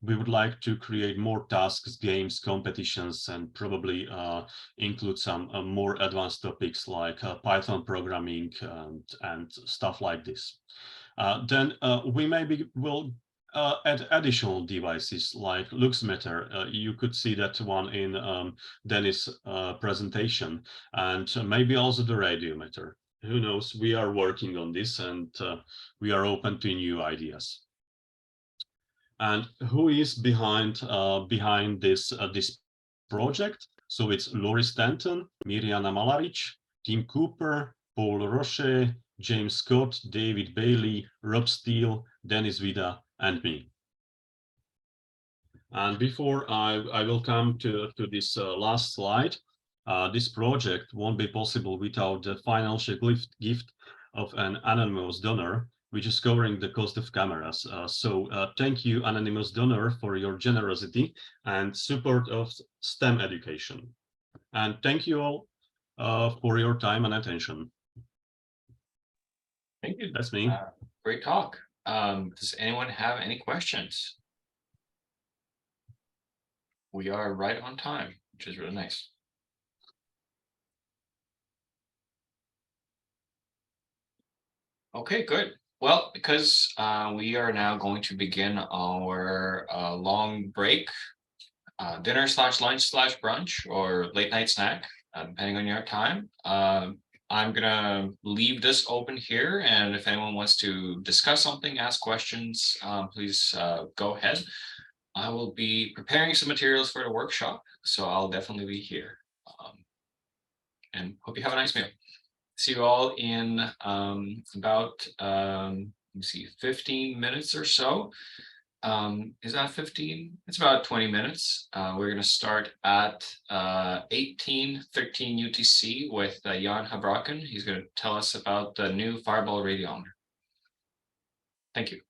we would like to create more tasks, games, competitions, and probably include some more advanced topics like Python programming and stuff like this. Then we maybe will add additional devices like Luxmeter. You could see that one in Denis' presentation, and maybe also the radiometer. Who knows? We are working on this, and we are open to new ideas. And who is behind this project? So it's Lori Stanton, Mirjana Malaric, Tim Cooper, Paul Roche, James Scott, David Bailey, Rob Steele, Denis Vida, and me. And before I will come to this last slide, this project won't be possible without the financial gift of an anonymous donor, which is covering the cost of cameras. So thank you, anonymous donor, for your generosity and support of STEM education. And thank you all for your time and attention.
Thank you.
That's me.
Great talk. Does anyone have any questions? We are right on time, which is really nice. Okay, good. Well, because we are now going to begin our long break, dinner / lunch / brunch, or late night snack, depending on your time. I'm gonna leave this open here, and if anyone wants to discuss something, ask questions, please go ahead. I will be preparing some materials for the workshop, so I'll definitely be here. And hope you have a nice meal. See you all in about, let me see, 15 minutes or so. Is that 15? It's about 20 minutes. We're going to start at 18:13 UTC with Jan Habraken. He's going to tell us about the new Fireball radiometer. Thank you.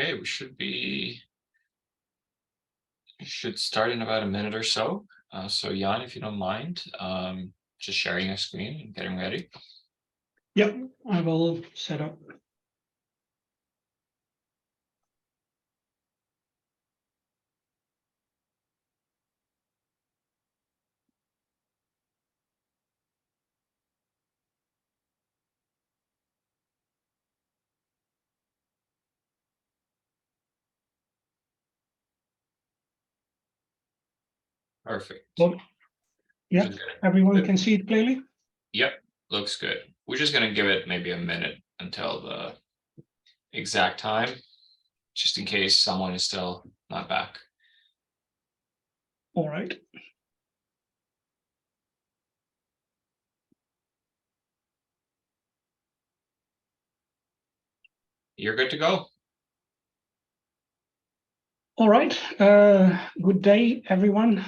Okay, we should start in about a minute or so. So Jan, if you don't mind, just sharing your screen and getting ready.
Yep, I will set up.
Perfect.
Well, yeah, everyone can see it clearly?
Yep, looks good. We're just gonna give it maybe a minute until the exact time, just in case someone is still not back.
All right.
You're good to go.
All right. Good day, everyone.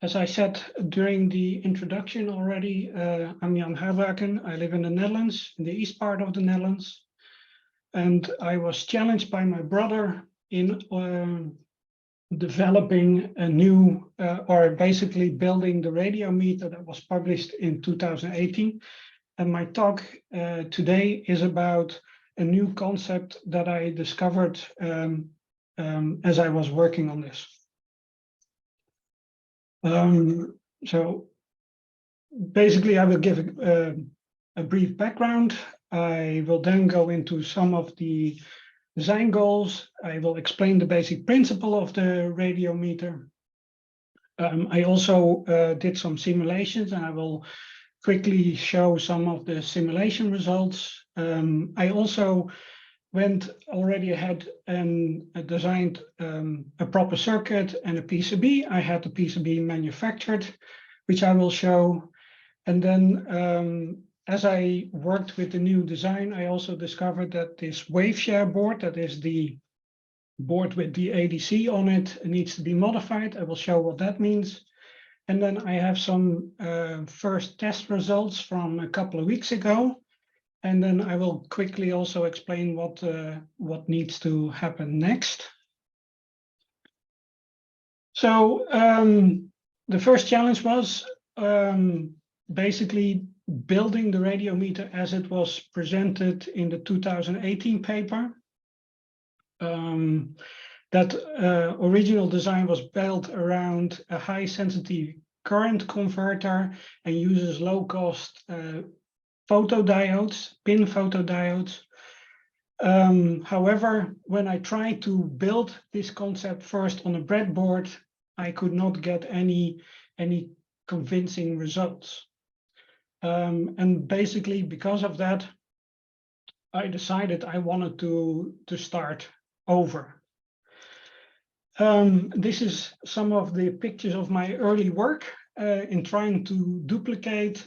As I said during the introduction already, I'm Jan Habraken. I live in the Netherlands, in the east part of the Netherlands. And I was challenged by my brother in developing a new, or basically building the radiometer that was published in 2018. And my talk today is about a new concept that I discovered as I was working on this. So basically, I will give a brief background. I will then go into some of the design goals. I will explain the basic principle of the radiometer. I also did some simulations, and I will quickly show some of the simulation results. I also went already ahead and designed a proper circuit and a PCB. I had the PCB manufactured, which I will show. And then as I worked with the new design, I also discovered that this wave share board, that is the board with the ADC on it, needs to be modified. I will show what that means. And then I have some first test results from a couple of weeks ago. And then I will quickly also explain what needs to happen next. So the first challenge was basically building the radiometer as it was presented in the 2018 paper. That original design was built around a high sensitivity current converter and uses low cost photodiodes, pin photodiodes. However, when I tried to build this concept first on a breadboard, I could not get any convincing results. And basically, because of that, I decided I wanted to start over. This is some of the pictures of my early work in trying to duplicate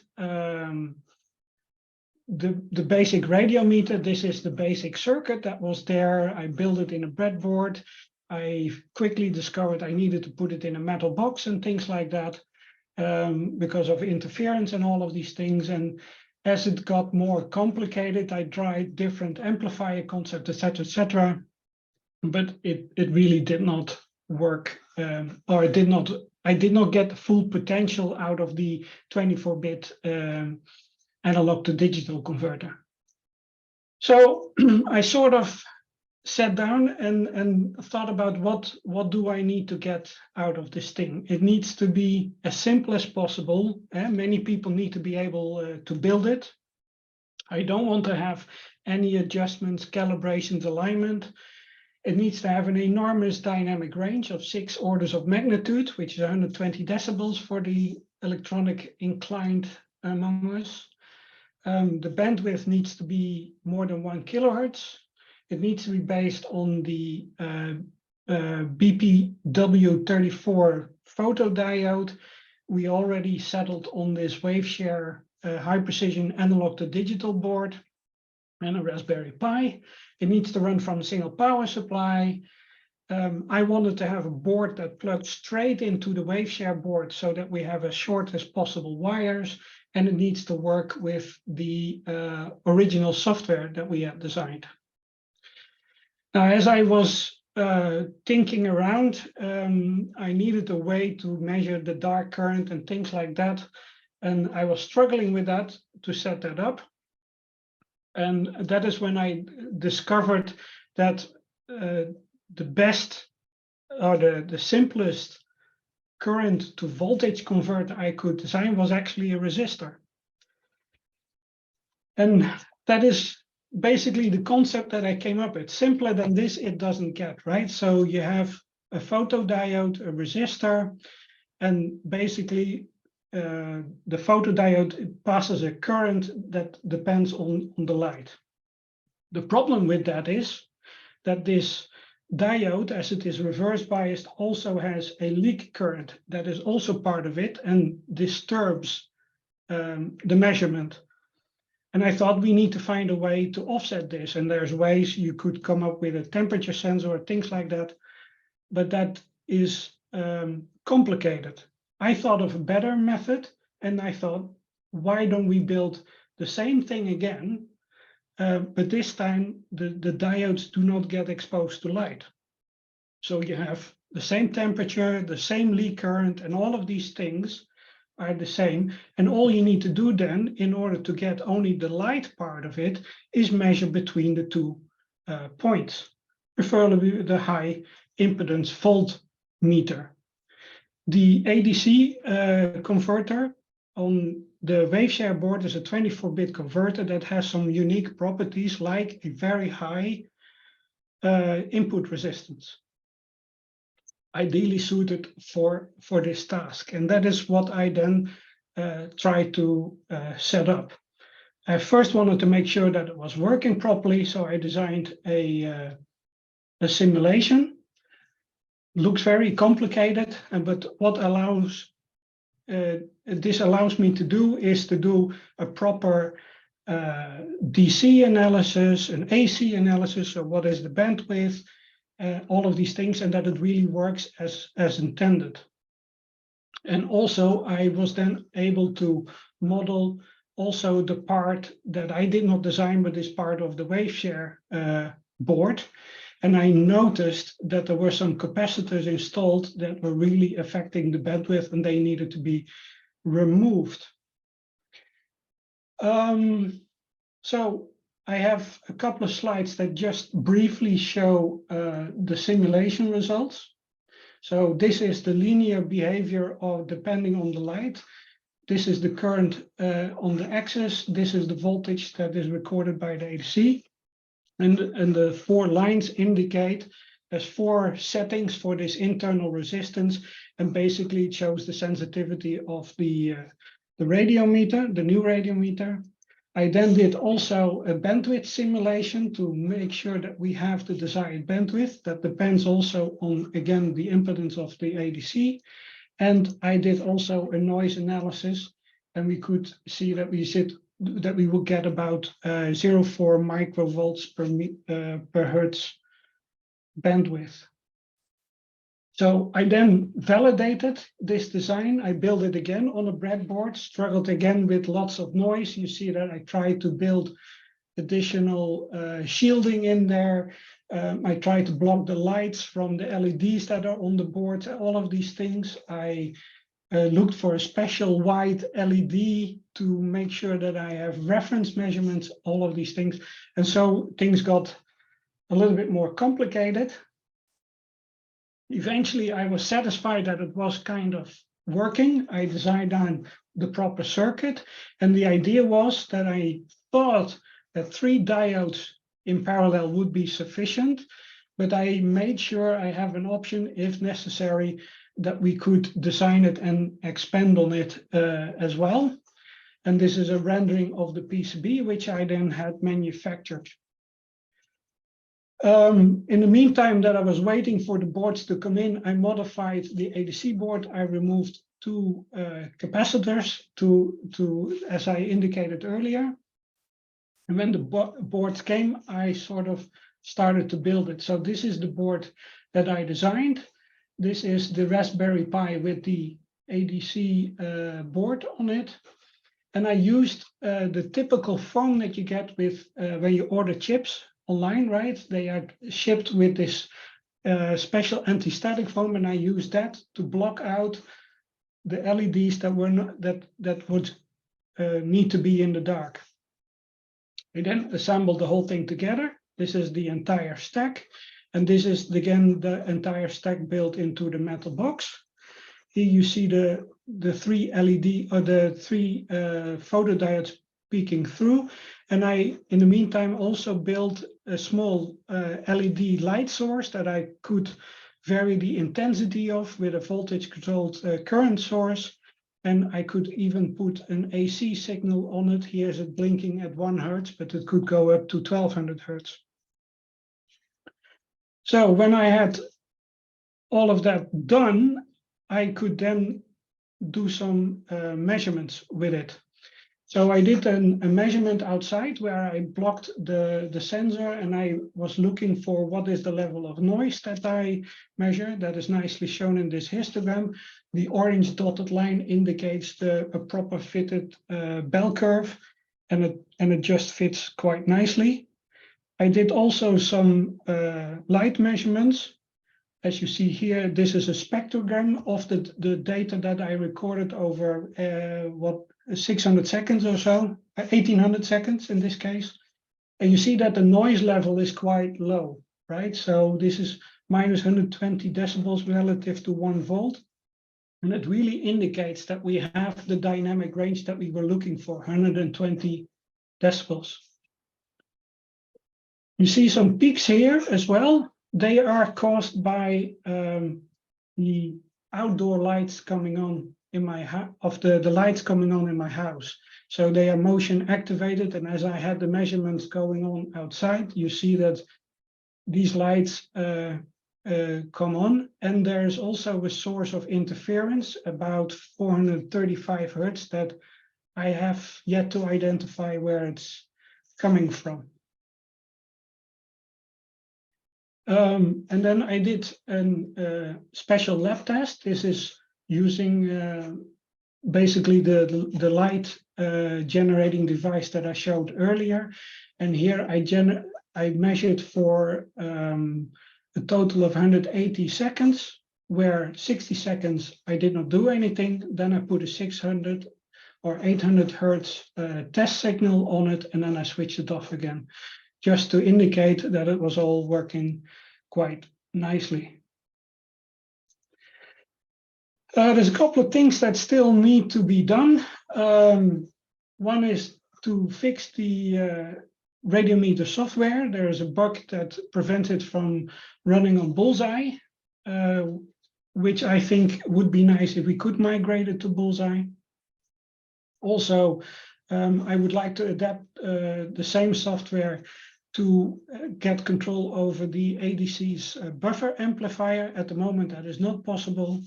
the basic radiometer. This is the basic circuit that was there. I built it in a breadboard. I quickly discovered I needed to put it in a metal box and things like that because of interference and all of these things. And as it got more complicated, I tried different amplifier concepts, etc., etc. But it really did not work, or I did not get the full potential out of the 24-bit analog to digital converter. So I sort of sat down and thought about what do I need to get out of this thing. It needs to be as simple as possible. Many people need to be able to build it. I don't want to have any adjustments, calibrations, alignment. It needs to have an enormous dynamic range of 6 orders of magnitude, which is 120 decibels for the electronic inclined among us. The bandwidth needs to be more than 1 kilohertz. It needs to be based on the BPW34 photodiode. We already settled on this wave share high precision analog to digital board and a Raspberry Pi. It needs to run from a single power supply. I wanted to have a board that plugs straight into the wave share board so that we have as short as possible wires, and it needs to work with the original software that we had designed. Now, as I was thinking around, I needed a way to measure the dark current and things like that. And I was struggling with that to set that up. And that is when I discovered that the best or the simplest current to voltage converter I could design was actually a resistor. And that is basically the concept that I came up with. Simpler than this, it doesn't get, right? So you have a photodiode, a resistor, and basically the photodiode passes a current that depends on the light. The problem with that is that this diode, as it is reverse biased, also has a leak current that is also part of it and disturbs the measurement. And I thought we need to find a way to offset this. And there's ways you could come up with a temperature sensor or things like that, but that is complicated. I thought of a better method, and I thought, why don't we build the same thing again, but this time the diodes do not get exposed to light. So you have the same temperature, the same leak current, and all of these things are the same. And all you need to do then, in order to get only the light part of it, is measure between the two points, preferably the high impedance voltmeter. The ADC converter on the waveshare board is a 24-bit converter that has some unique properties, like a very high input resistance, ideally suited for this task. And that is what I then tried to set up. I first wanted to make sure that it was working properly, so I designed a simulation. Looks very complicated, but what this allows me to do is to do a proper DC analysis, an AC analysis, so what is the bandwidth, all of these things, and that it really works as intended. And also I was then able to model also the part that I did not design, but is part of the waveshare board. And I noticed that there were some capacitors installed that were really affecting the bandwidth, and they needed to be removed. So I have a couple of slides that just briefly show the simulation results. So this is the linear behavior of depending on the light. This is the current on the axis. This is the voltage that is recorded by the ADC. And the 4 lines indicate there's 4 settings for this internal resistance, and basically it shows the sensitivity of the radiometer, the new radiometer. I then did also a bandwidth simulation to make sure that we have the desired bandwidth. That depends also on, again, the impedance of the ADC. And I did also a noise analysis, and we could see that we will get about 0.4 microvolts per hertz bandwidth. So I then validated this design. I built it again on a breadboard, struggled again with lots of noise. You see that I tried to build additional shielding in there. I tried to block the lights from the LEDs that are on the board, all of these things. I looked for a special white LED to make sure that I have reference measurements, all of these things. And so things got a little bit more complicated. Eventually, I was satisfied that it was kind of working. I designed down the proper circuit. And the idea was that I thought that 3 diodes in parallel would be sufficient. But I made sure I have an option, if necessary, that we could design it and expand on it as well. And this is a rendering of the PCB, which I then had manufactured. In the meantime that I was waiting for the boards to come in, I modified the ADC board. I removed 2 capacitors as I indicated earlier. And when the boards came, I sort of started to build it. So this is the board that I designed. This is the Raspberry Pi with the ADC board on it. And I used the typical phone that you get with when you order chips online, right? They are shipped with this special anti-static foam, and I used that to block out the LEDs that were not that would need to be in the dark. I then assembled the whole thing together. This is the entire stack, and this is again the entire stack built into the metal box. Here you see the three LED or the three photodiodes peeking through, and I, in the meantime, also built a small LED light source that I could vary the intensity of with a voltage-controlled current source, and I could even put an AC signal on it. Here's it blinking at 1 Hertz, but it could go up to 1200 Hertz. So when I had all of that done, I could then do some measurements with it. So I did a measurement outside where I blocked the sensor, and I was looking for what is the level of noise that I measure. That is nicely shown in this histogram. The orange dotted line indicates a proper fitted bell curve, and it just fits quite nicely. I did also some light measurements. As you see here, this is a spectrogram of the data that I recorded over 600 seconds or so, 1800 seconds in this case. And you see that the noise level is quite low, right? So this is minus 120 decibels relative to 1 volt. And it really indicates that we have the dynamic range that we were looking for, 120 decibels. You see some peaks here as well. They are caused by the outdoor lights coming on in my house, the lights coming on in my house. So they are motion activated, and as I had the measurements going on outside, you see that these lights come on, and there's also a source of interference about 435 Hertz that I have yet to identify where it's coming from. And then I did a special lab test. This is using basically the light generating device that I showed earlier. And here I measured for a total of 180 seconds, where 60 seconds I did not do anything. Then I put a 600 or 800 Hertz test signal on it, and then I switched it off again, just to indicate that it was all working quite nicely. There's a couple of things that still need to be done. One is to fix the radiometer software. There is a bug that prevents it from running on Bullseye, which I think would be nice if we could migrate it to Bullseye. Also, I would like to adapt the same software to get control over the ADC's buffer amplifier. At the moment, that is not possible.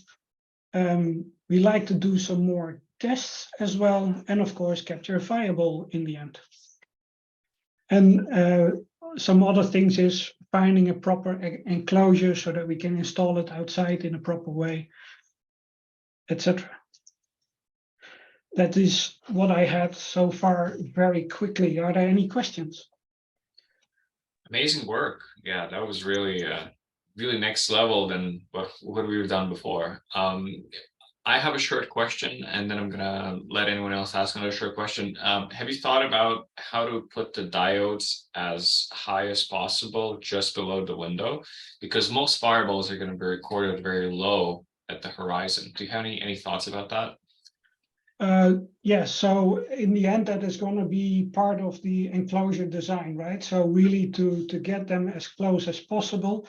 We like to do some more tests as well, and of course, capture a fireball in the end. And some other things is finding a proper enclosure so that we can install it outside in a proper way, etc. That is what I had so far very quickly. Are there any questions?
Amazing work. Yeah, that was really, really next level than what we've done before. I have a short question, and then I'm gonna let anyone else ask another short question. Have you thought about how to put the diodes as high as possible just below the window? Because most fireballs are gonna be recorded very low at the horizon. Do you have any thoughts about that?
Yes, so in the end, that is going to be part of the enclosure design, right? So really to get them as close as possible.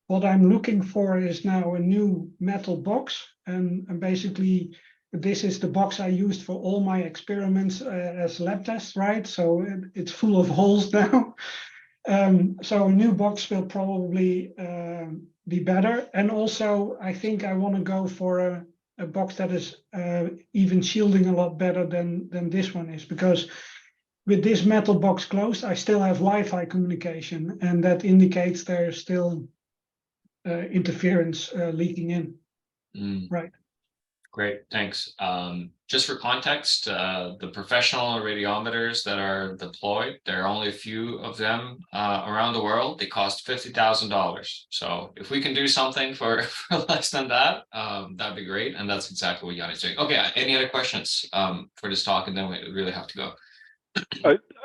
What I'm looking for is now a new metal box, and basically this is the box I used for all my experiments as lab tests, right? So it's full of holes now. So a new box will probably be better. And also, I think I want to go for a box that is even shielding a lot better than this one is, because with this metal box closed, I still have Wi-Fi communication, and that indicates there's still interference leaking in. Right.
Great, thanks. just for context, the professional radiometers that are deployed, there are only a few of them around the world. They cost $50,000. So if we can do something for less than that, that'd be great. And that's exactly what Jan is doing. Okay, any other questions for this talk? And then we really have to go.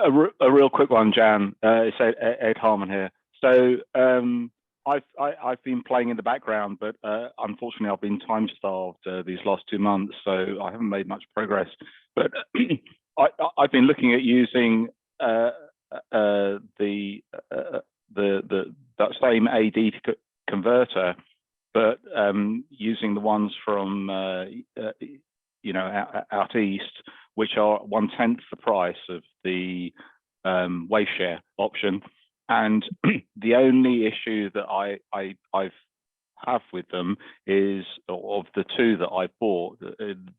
A real quick one, Jan. It's Ed Harmon here. So I've been playing in the background, but unfortunately I've been time starved these last 2 months, so I haven't made much progress. But I've been looking at using that same AD converter, but using the ones from out east, which are 1/10 the price of the wave share option. And the only issue that I have with them is, of the two that I bought,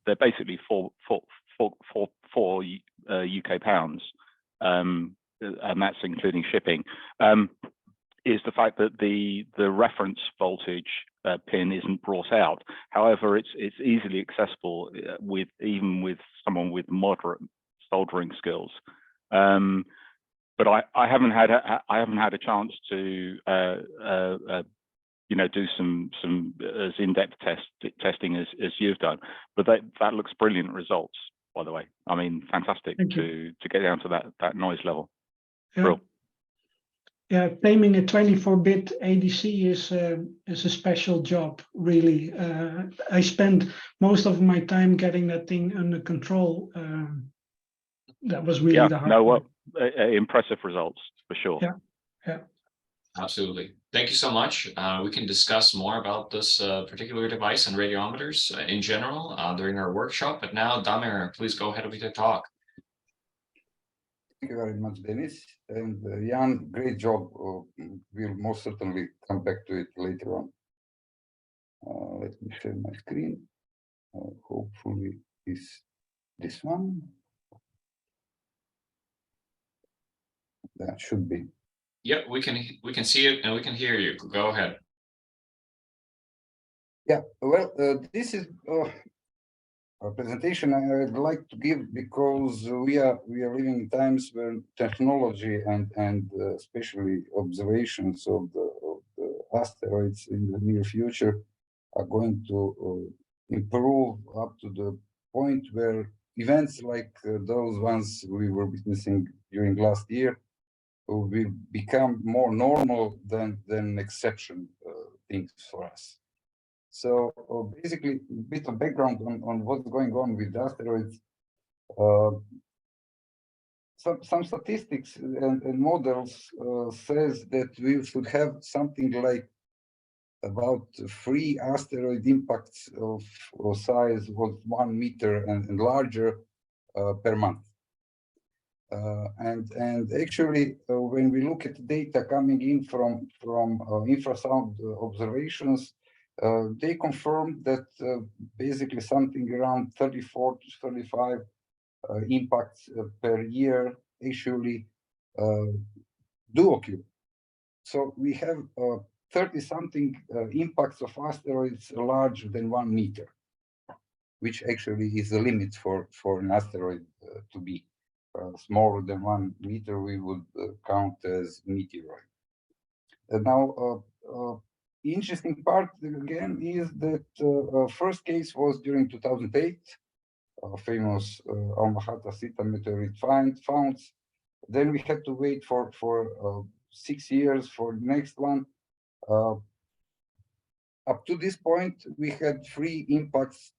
they're basically four UK pounds, and that's including shipping. Is the fact that the reference voltage pin isn't brought out. However, it's easily accessible even with someone with moderate soldering skills. But I haven't had a chance to do some as in-depth testing as you've done. But that looks brilliant results, by the way. I mean, fantastic to get down to that noise level.
Yeah.
Real.
Yeah, taming a 24-bit ADC is a special job, really. I spent most of my time getting that thing under control. That was really the hard part.
Impressive results for sure.
Yeah.
Absolutely. Thank you so much. We can discuss more about this particular device and radiometers in general during our workshop. But now, Damir, please go ahead with your talk.
Thank you very much, Denis. And Jan, great job. We'll most certainly come back to it later on. Let me share my screen. Hopefully, this one. That should be.
Yep, we can see it and we can hear you. Go ahead.
Yeah, well, this is a presentation I'd like to give because we are living in times when technology and especially observations of the asteroids in the near future are going to improve up to the point where events like those ones we were witnessing during last year will become more normal than exception things for us. So basically, a bit of background on what's going on with asteroids. Some statistics and models says that we should have something like about 3 asteroid impacts of size of 1 meter and larger per month. And actually, when we look at the data coming in from infrasound observations, they confirm that basically something around 34 to 35 impacts per year actually do occur. So we have 30-something impacts of asteroids larger than 1 meter, which actually is the limit for an asteroid to be. Smaller than 1 meter, we would count as meteorite. And now, interesting part again is that first case was during 2008, famous Alma-Ata meteorite finds. Then we had to wait for 6 years for the next one. Up to this point, we had 3 impacts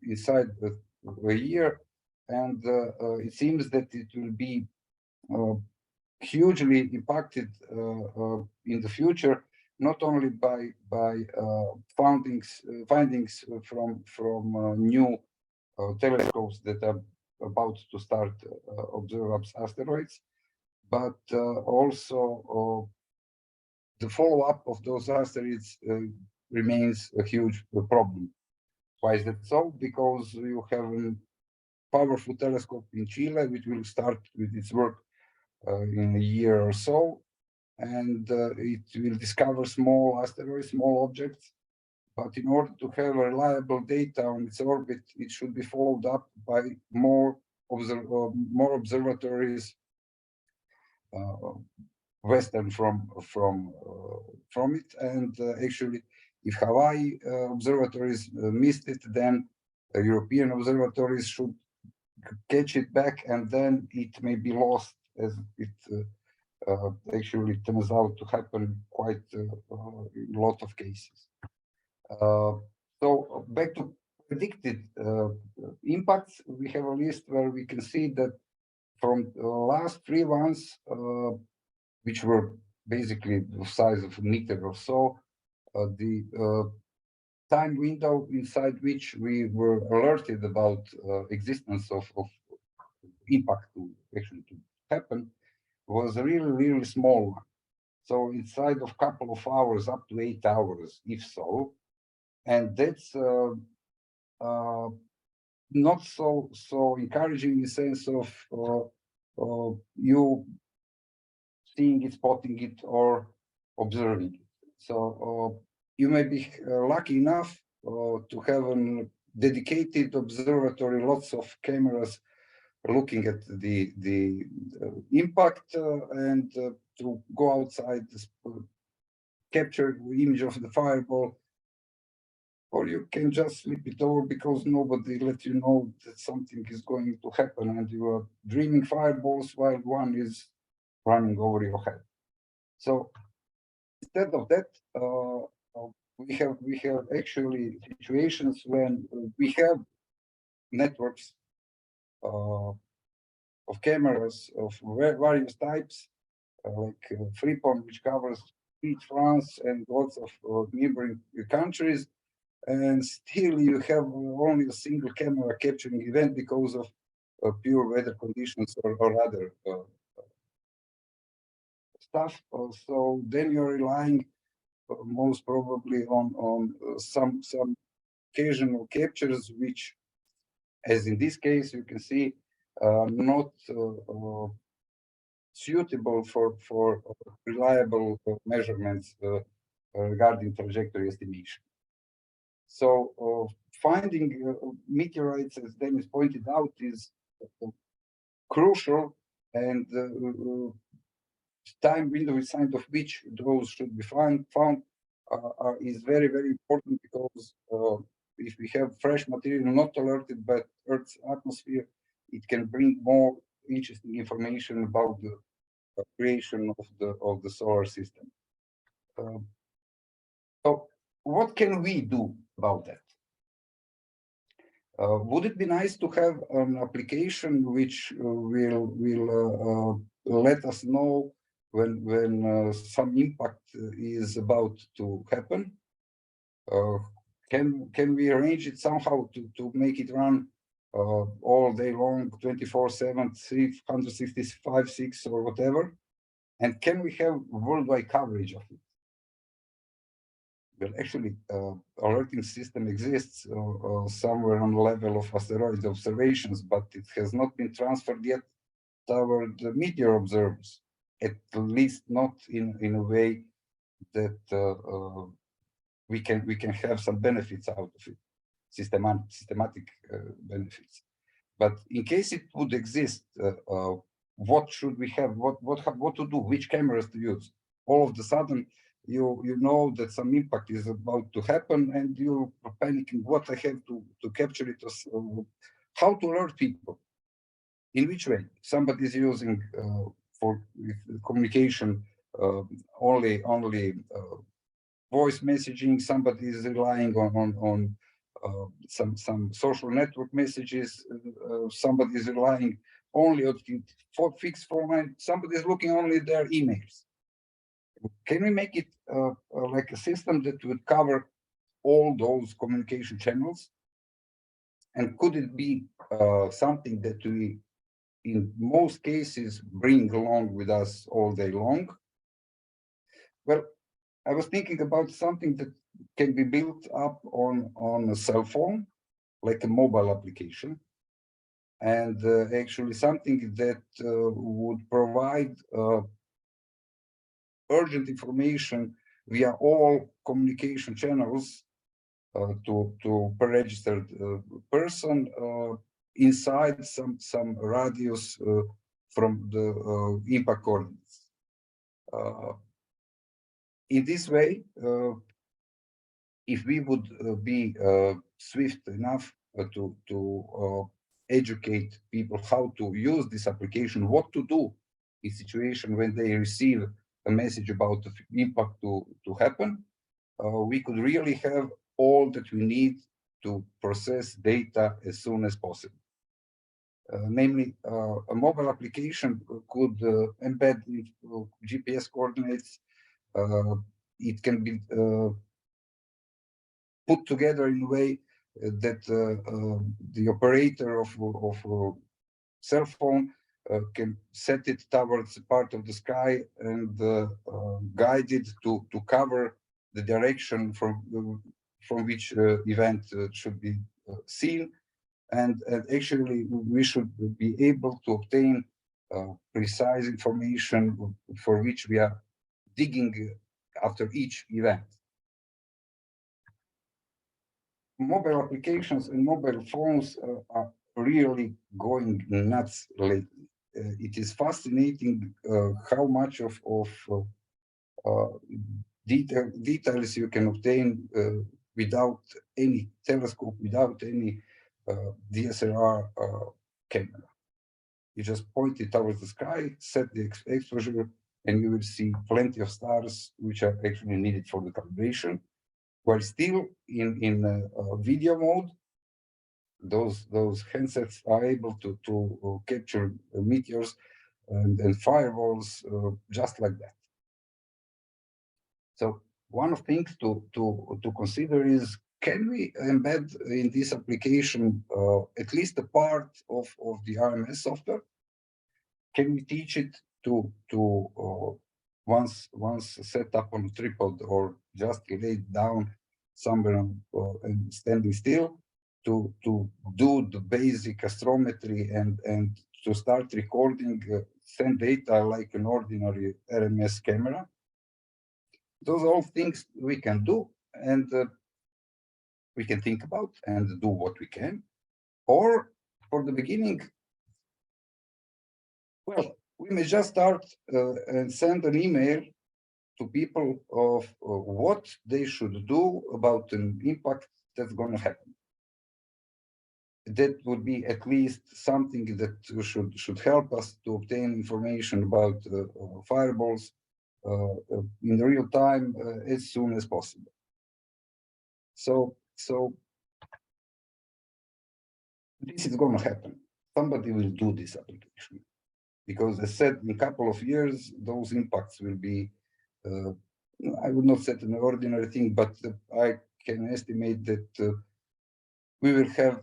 inside a year. And it seems that it will be hugely impacted in the future, not only by findings from new telescopes that are about to start observe asteroids, but also the follow-up of those asteroids remains a huge problem. Why is that so? Because you have powerful telescope in Chile, which will start with its work in a year or so, and it will discover small asteroids, small objects. but in order to have reliable data on its orbit, it should be followed up by more observatories western from it. And actually, if Hawaii observatories missed it, then European observatories should catch it back, and then it may be lost, as it actually turns out to happen quite in a lot of cases. So back to predicted impacts, we have a list where we can see that from the last 3 ones, which were basically the size of a meter or so, the time window inside which we were alerted about existence of impact to actually to happen was a really small one. So inside of a couple of hours, up to 8 hours, if so, and that's not so encouraging in the sense of you seeing it, spotting it, or observing it. So you may be lucky enough to have a dedicated observatory, lots of cameras looking at the impact and to go outside, capture the image of the fireball, or you can just slip it over because nobody let you know that something is going to happen, and you are dreaming fireballs while one is running over your head. So instead of that, we have actually situations when we have networks of cameras of various types, like Freepon, which covers France and lots of neighboring countries, and still you have only a single camera capturing event because of pure weather conditions or other stuff. So then you're relying most probably on some occasional captures, which, as in this case, you can see, not suitable for reliable measurements regarding trajectory estimation. So finding meteorites, as Denis pointed out, is crucial, and time window inside of which those should be found is very important, because if we have fresh material not alerted by Earth's atmosphere, it can bring more interesting information about the creation of the solar system. So what can we do about that? Would it be nice to have an application which will let us know when some impact is about to happen? Can we arrange it somehow to make it run all day long, 24/7, 365/6 or whatever? And can we have worldwide coverage of it? Well, actually, alerting system exists somewhere on the level of asteroid observations, but it has not been transferred yet toward the meteor observers, at least not in a way that we can have some benefits out of it, systematic benefits. But in case it would exist, what should we have? What to do? Which cameras to use? All of a sudden, you know that some impact is about to happen, and you're panicking. What I have to capture it? How to alert people? In which way? Somebody is using for communication only voice messaging. Somebody is relying on some social network messages. Somebody is relying only on fixed format. Somebody is looking only at their emails. Can we make it like a system that would cover all those communication channels? And could it be something that we, in most cases, bring along with us all day long? Well, I was thinking about something that can be built up on a cell phone, like a mobile application, and actually something that would provide urgent information via all communication channels to per registered person inside some radius from the impact coordinates. In this way, if we would be swift enough to educate people how to use this application, what to do in situation when they receive a message about the impact to happen, we could really have all that we need to process data as soon as possible. Namely, a mobile application could embed GPS coordinates. It can be put together in a way that the operator of cell phone can set it towards part of the sky and guide it to cover the direction from which event should be seen. And actually, we should be able to obtain precise information for which we are digging after each event. Mobile applications and mobile phones are really going nuts lately. It is fascinating how much of details you can obtain without any telescope, without any DSLR camera. You just point it towards the sky, set the exposure, and you will see plenty of stars which are actually needed for the calibration. While still in video mode, those handsets are able to capture meteors and fireballs just like that. So one of the things to consider is, can we embed in this application at least a part of the RMS software? Can we teach it to once set up on a tripod or just laid down somewhere and standing still to do the basic astrometry and to start recording send data like an ordinary RMS camera? Those are all things we can do, and we can think about and do what we can. Or for the beginning, well, we may just start and send an email to people of what they should do about an impact that's going to happen. That would be at least something that should help us to obtain information about fireballs in real time as soon as possible. So this is going to happen. Somebody will do this application, because as said, in a couple of years, those impacts will be, I would not say an ordinary thing, but I can estimate that we will have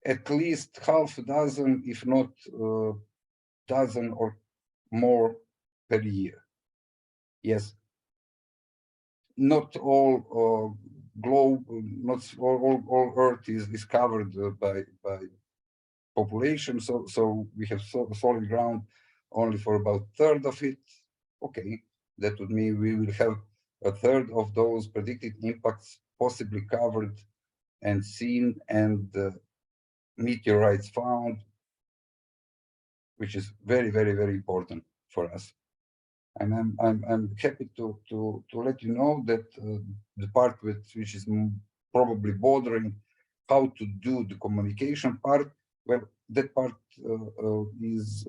at least half a dozen, if not dozen or more per year. Yes, not all globe, not all Earth is covered by population, so we have solid ground only for about a third of it. Okay, that would mean we will have a third of those predicted impacts possibly covered and seen, and meteorites found, which is very, very, very important for us. And I'm happy to let you know that the part which is probably bordering how to do the communication part, well, that part is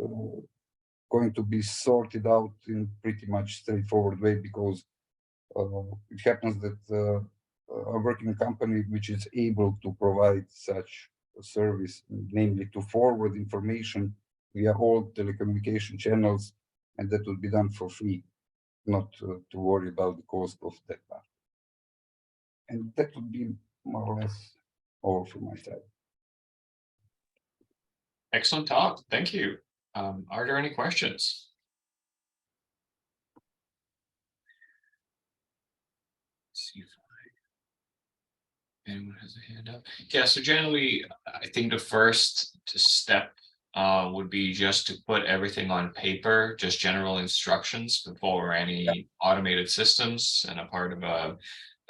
going to be sorted out in pretty much straightforward way, because it happens that I work in a company which is able to provide such a service, namely to forward information via all telecommunication channels, and that would be done for free, not to worry about the cost of that part. And that would be more or less all from my side.
Excellent talk. Thank you. Are there any questions? Let's see if anyone has a hand up. Yeah, so generally, I think the first step would be just to put everything on paper, just general instructions before any automated systems, and a part of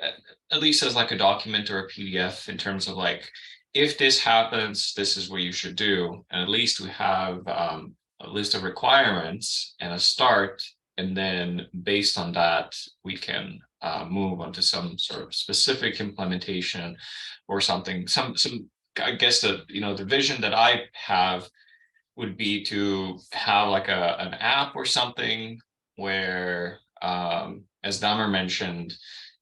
at least as like a document or a PDF in terms of like, if this happens, this is what you should do. And at least we have a list of requirements and a start. And then based on that, we can move on to some sort of specific implementation or something. I guess the vision that I have would be to have like an app or something where, as Damir mentioned,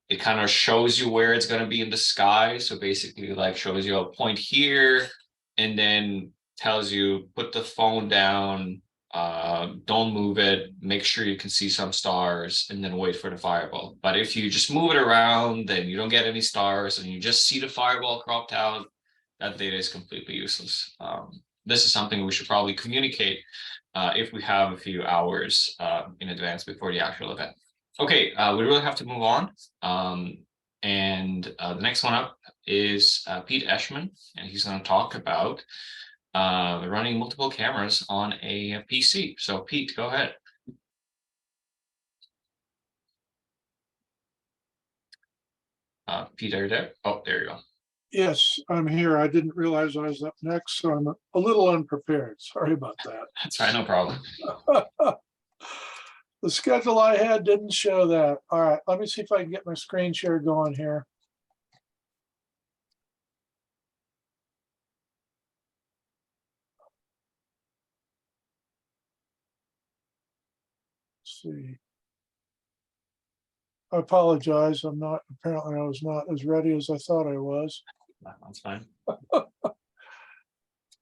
it kind of shows you where it's going to be in the sky. So basically like shows you a point here and then tells you, put the phone down, don't move it, make sure you can see some stars and then wait for the fireball. But if you just move it around, then you don't get any stars and you just see the fireball cropped out, that data is completely useless. This is something we should probably communicate if we have a few hours in advance before the actual event. Okay, we really have to move on. The next one up is Pete Eschman, and he's going to talk about running multiple cameras on a PC. So Pete, go ahead. Pete, are you there? Oh, there you go.
Yes, I'm here. I didn't realize I was up next, so I'm a little unprepared. Sorry about that.
That's right, no problem.
The schedule I had didn't show that. All right, let me see if I can get my screen share going here. Let's see. I apologize. Apparently I was not as ready as I thought I was.
That's fine.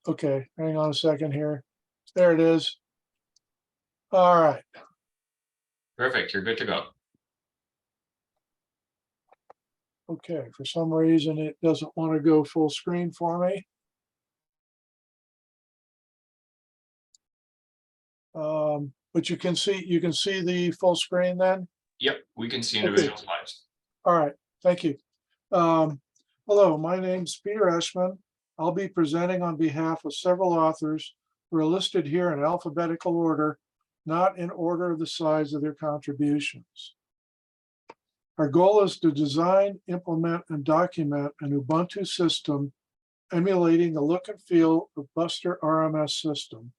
Okay, hang on a second here. There it is. All right.
Perfect, you're good to go.
Okay, for some reason it doesn't want to go full screen for me. But you can see the full screen then?
Yep, we can see individual slides.
All right, thank you. Hello, my name's Peter Eschman. I'll be presenting on behalf of several authors who are listed here in alphabetical order, not in order of the size of their contributions. Our goal is to design, implement, and document an Ubuntu system emulating the look and feel of Buster RMS system.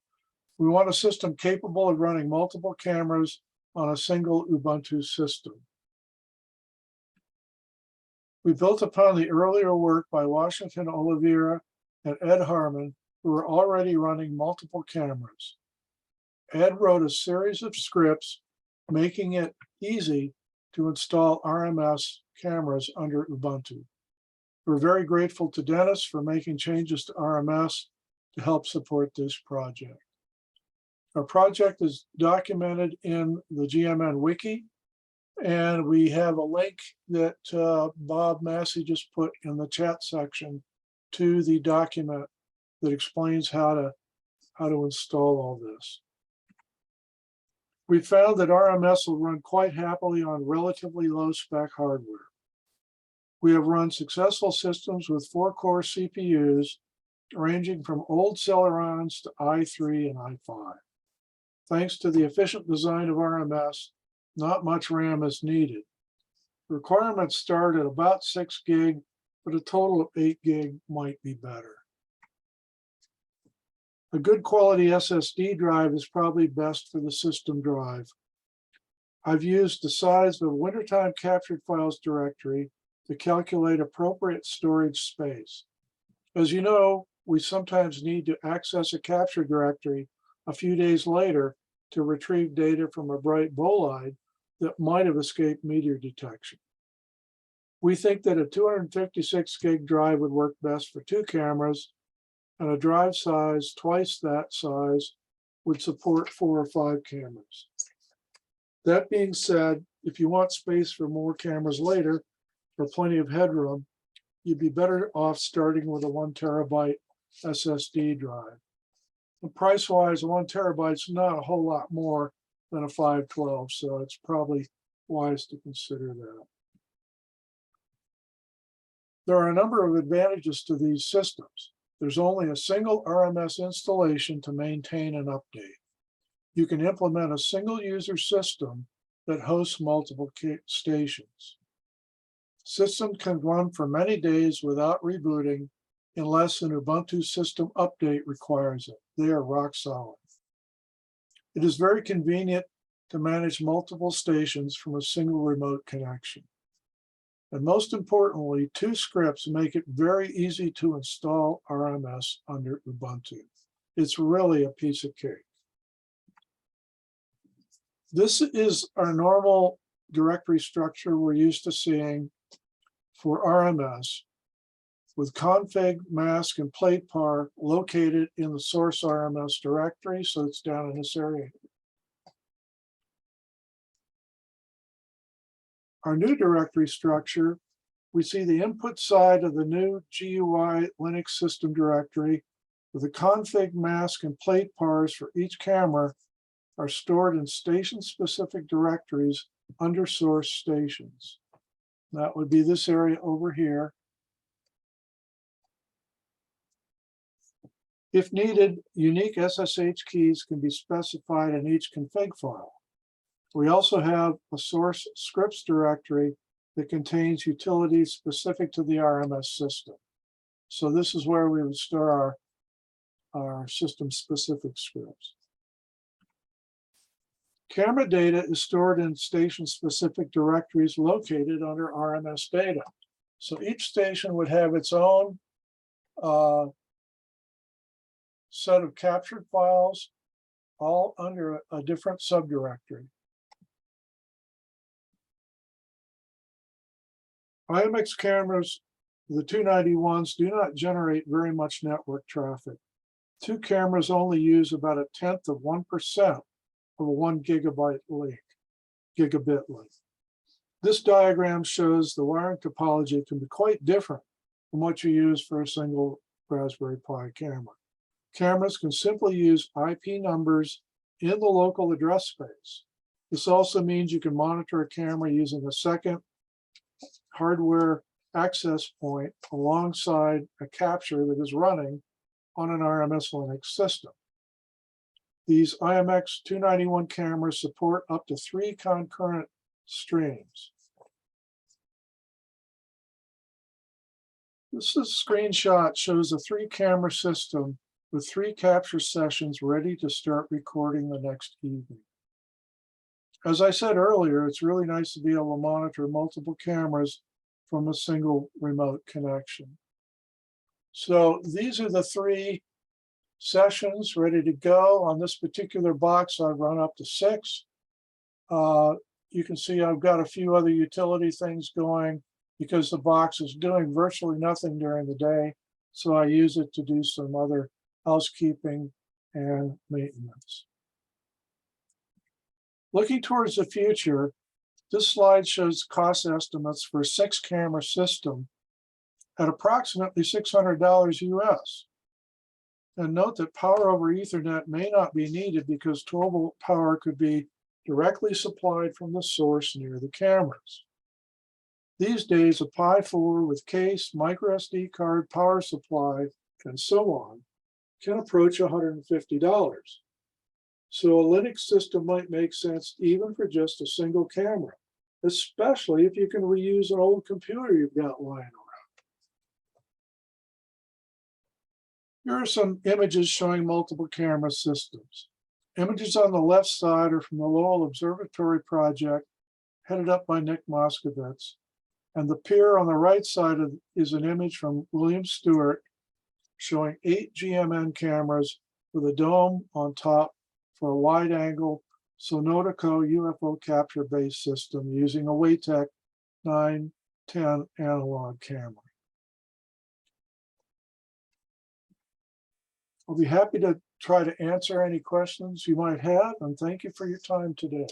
We want a system capable of running multiple cameras on a single Ubuntu system. We built upon the earlier work by Washington Oliveira and Ed Harmon, who were already running multiple cameras. Ed wrote a series of scripts making it easy to install RMS cameras under Ubuntu. We're very grateful to Denis for making changes to RMS to help support this project. Our project is documented in the GMN Wiki, and we have a link that Bob Massey just put in the chat section to the document that explains how to install all this. We found that RMS will run quite happily on relatively low spec hardware. We have run successful systems with 4-core CPUs ranging from old Celerons to i3 and i5. Thanks to the efficient design of RMS, not much RAM is needed. Requirements start at about 6 gig, but a total of 8 gig might be better. A good quality SSD drive is probably best for the system drive. I've used the size of a wintertime captured files directory to calculate appropriate storage space. As you know, we sometimes need to access a capture directory a few days later to retrieve data from a bright bolide that might have escaped meteor detection. We think that a 256 gig drive would work best for 2 cameras, and a drive size twice that size would support 4 or 5 cameras. That being said, if you want space for more cameras later, or plenty of headroom, you'd be better off starting with a 1 terabyte SSD drive. And price-wise, 1 terabyte's not a whole lot more than a 512, so it's probably wise to consider that. There are a number of advantages to these systems. There's only a single RMS installation to maintain and update. You can implement a single user system that hosts multiple stations. System can run for many days without rebooting unless an Ubuntu system update requires it. They are rock solid. It is very convenient to manage multiple stations from a single remote connection. And most importantly, 2 scripts make it very easy to install RMS under Ubuntu. It's really a piece of cake. This is our normal directory structure we're used to seeing for RMS, with config, mask, and plate par located in the source RMS directory. So it's down in this area. Our new directory structure, we see the input side of the new GUI Linux system directory with the config, mask, and plate pars for each camera are stored in station-specific directories under source stations. That would be this area over here. If needed, unique SSH keys can be specified in each config file. We also have a source scripts directory that contains utilities specific to the RMS system. So this is where we would store our system-specific scripts. Camera data is stored in station-specific directories located under RMS data. So each station would have its own set of captured files, all under a different subdirectory. IMX cameras, the 291s, do not generate very much network traffic. 2 cameras only use about 1/10 of 1% of a 1 gigabit link. This diagram shows the wiring topology can be quite different from what you use for a single Raspberry Pi camera. Cameras can simply use IP numbers in the local address space. This also means you can monitor a camera using a second hardware access point alongside a capture that is running on an RMS Linux system. These IMX 291 cameras support up to 3 concurrent streams. This screenshot shows a 3-camera system with 3 capture sessions ready to start recording the next evening. As I said earlier, it's really nice to be able to monitor multiple cameras from a single remote connection. So these are the 3 sessions ready to go. On this particular box, I've run up to 6. You can see I've got a few other utility things going because the box is doing virtually nothing during the day. So I use it to do some other housekeeping and maintenance. Looking towards the future, this slide shows cost estimates for a 6-camera system at approximately $600 US. And note that power over Ethernet may not be needed because 12-volt power could be directly supplied from the source near the cameras. These days, a Pi 4 with case, micro SD card, power supply, and so on can approach $150. So a Linux system might make sense even for just a single camera, especially if you can reuse an old computer you've got lying around. Here are some images showing multiple camera systems. Images on the left side are from the Lowell Observatory project headed up by Nick Moskovitz. And the pier on the right side is an image from William Stewart showing 8 GMN cameras with a dome on top for a wide angle Sonotico UFO capture based system using a Waytec 910 analog camera. I'll be happy to try to answer any questions you might have, and thank you for your time today.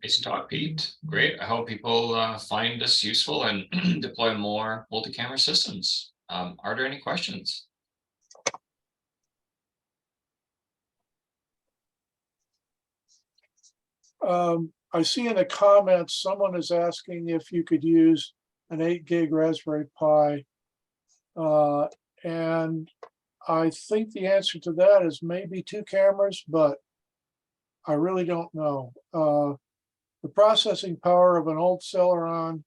Nice talk, Pete. Great. I hope people find this useful and deploy more multi-camera systems. Are there any questions?
I see in the comments, someone is asking if you could use an 8 gig Raspberry Pi. And I think the answer to that is maybe 2 cameras, but I really don't know. The processing power of an old Celeron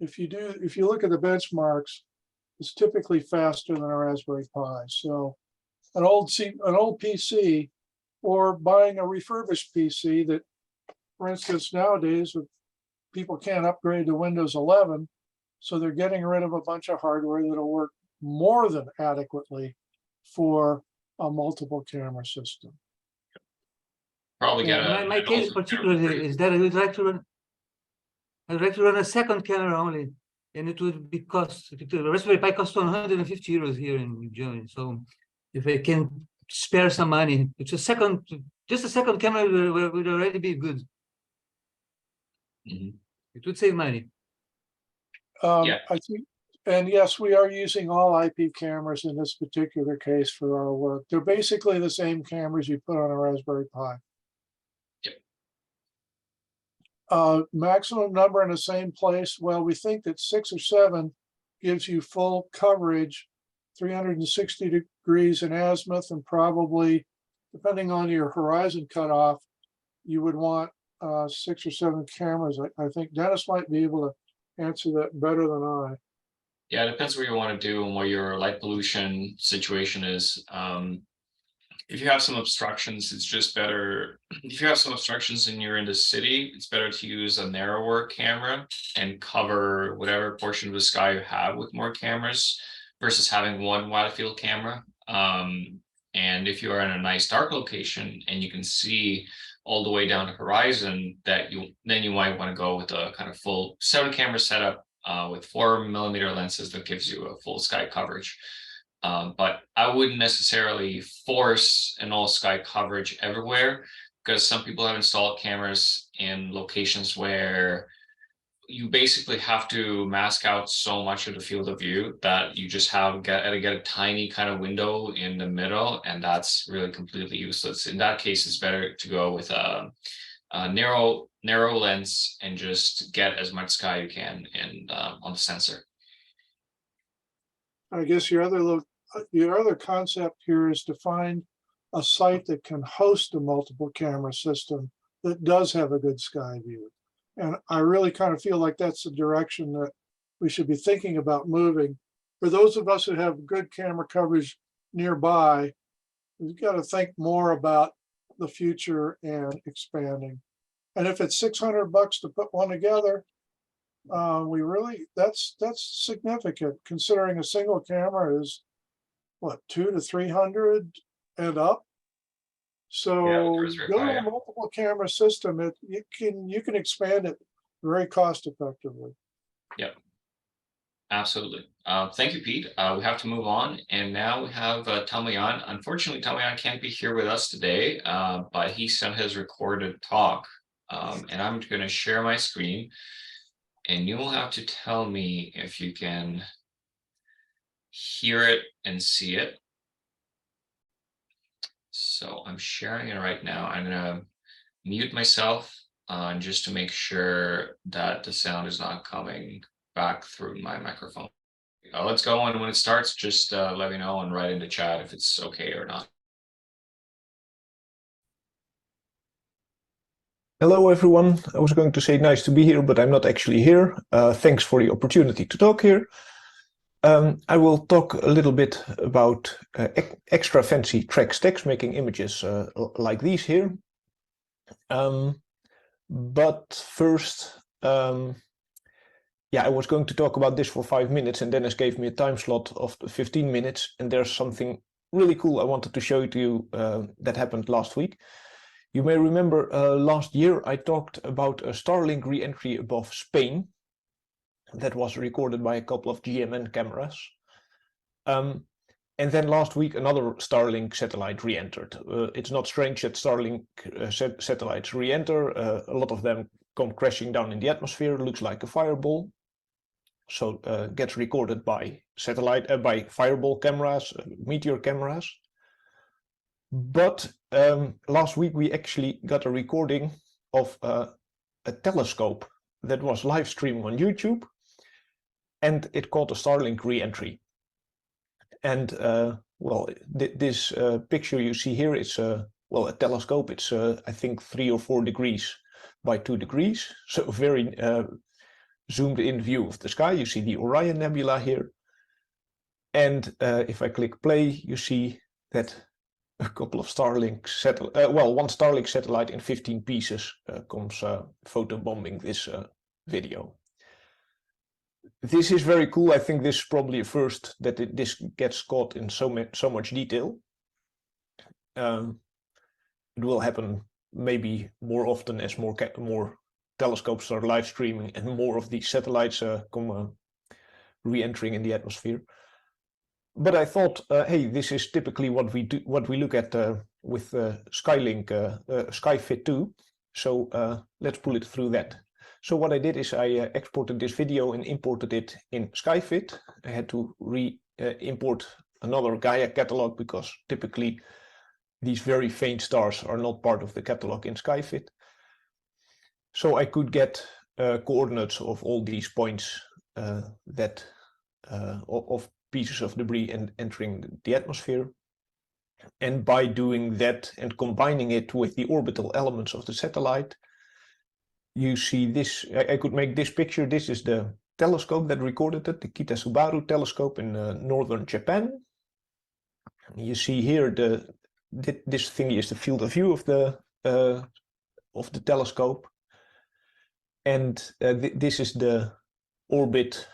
if you look at the benchmarks, it's typically faster than a Raspberry Pi. So an old PC or buying a refurbished PC that, for instance, nowadays people can't upgrade to Windows 11, so they're getting rid of a bunch of hardware that'll work more than adequately for a multiple camera system.
Probably get
my case particularly is that I would like to run a second camera only, and it would be the Raspberry Pi costs 150 euros here in Germany. So if I can spare some money, just a second camera would already be good. It would save money.
I think, and yes, we are using all IP cameras in this particular case for our work. They're basically the same cameras you put on a Raspberry Pi. Maximum number in the same place. Well, we think that 6 or 7 gives you full coverage, 360 degrees in azimuth, and probably, depending on your horizon cutoff, you would want 6 or 7 cameras. I think Dennis might be able to answer that better than I.
Yeah, it depends what you want to do and what your light pollution situation is. If you have some obstructions, it's just better. If you have some obstructions and you're in the city, it's better to use a narrower camera and cover whatever portion of the sky you have with more cameras versus having one wide field camera. And if you're in a nice dark location and you can see all the way down the horizon, then you might want to go with a kind of full 7 camera setup with 4mm lenses that gives you a full sky coverage. But I wouldn't necessarily force an all sky coverage everywhere, because some people have installed cameras in locations where you basically have to mask out so much of the field of view that you just get a tiny kind of window in the middle, and that's really completely useless. In that case, it's better to go with a narrow lens and just get as much sky you can on the sensor.
I guess your other concept here is to find a site that can host a multiple camera system that does have a good sky view. And I really kind of feel like that's the direction that we should be thinking about moving. For those of us who have good camera coverage nearby, we've got to think more about the future and expanding. And if it's $600 to put one together, that's significant, considering a single camera is what, 200 to 300 and up. So go to a multiple camera system. You can expand it very cost effectively.
Yep, absolutely. Thank you, Pete. We have to move on, and now we have Tammo Jan. Unfortunately, Tammo Jan can't be here with us today, but he sent his recorded talk, and I'm going to share my screen, and you will have to tell me if you can hear it and see it. So I'm sharing it right now. I'm gonna mute myself just to make sure that the sound is not coming back through my microphone. Let's go, and when it starts, just let me know and write in the chat if it's okay or not.
Hello everyone. I was going to say nice to be here, but I'm not actually here. Thanks for the opportunity to talk here. I will talk a little bit about extra fancy track stacks, making images like these here. But first, I was going to talk about this for 5 minutes, and Dennis gave me a time slot of 15 minutes, and there's something really cool I wanted to show to you that happened last week. You may remember last year I talked about a Starlink re-entry above Spain that was recorded by a couple of GMN cameras. And then last week, another Starlink satellite re-entered. It's not strange that Starlink satellites re-enter. A lot of them come crashing down in the atmosphere. Looks like a fireball. So gets recorded by by fireball cameras, Meteor cameras. But last week we actually got a recording of a telescope that was live streaming on YouTube, and it caught a Starlink re-entry. And this picture you see here is a telescope. It's I think 3 or 4 degrees by 2 degrees, so very zoomed in view of the sky. You see the Orion Nebula here. And if I click play, you see that a couple of Starlink one Starlink satellite in 15 pieces comes photobombing this video. This is very cool. I think this is probably a first that this gets caught in so much detail. It will happen maybe more often as more telescopes are live streaming and more of these satellites come re-entering in the atmosphere. But I thought, hey, this is typically what we look at with Skylink, SkyFit 2. So let's pull it through that. So what I did is I exported this video and imported it in SkyFit. I had to import another Gaia catalog because typically these very faint stars are not part of the catalog in SkyFit. So I could get coordinates of all these points of pieces of debris entering the atmosphere. And by doing that and combining it with the orbital elements of the satellite, you see this. I could make this picture. This is the telescope that recorded it, the Kitasubaru telescope in northern Japan. You see here this thingy is the field of view of the telescope, and this is the orbit,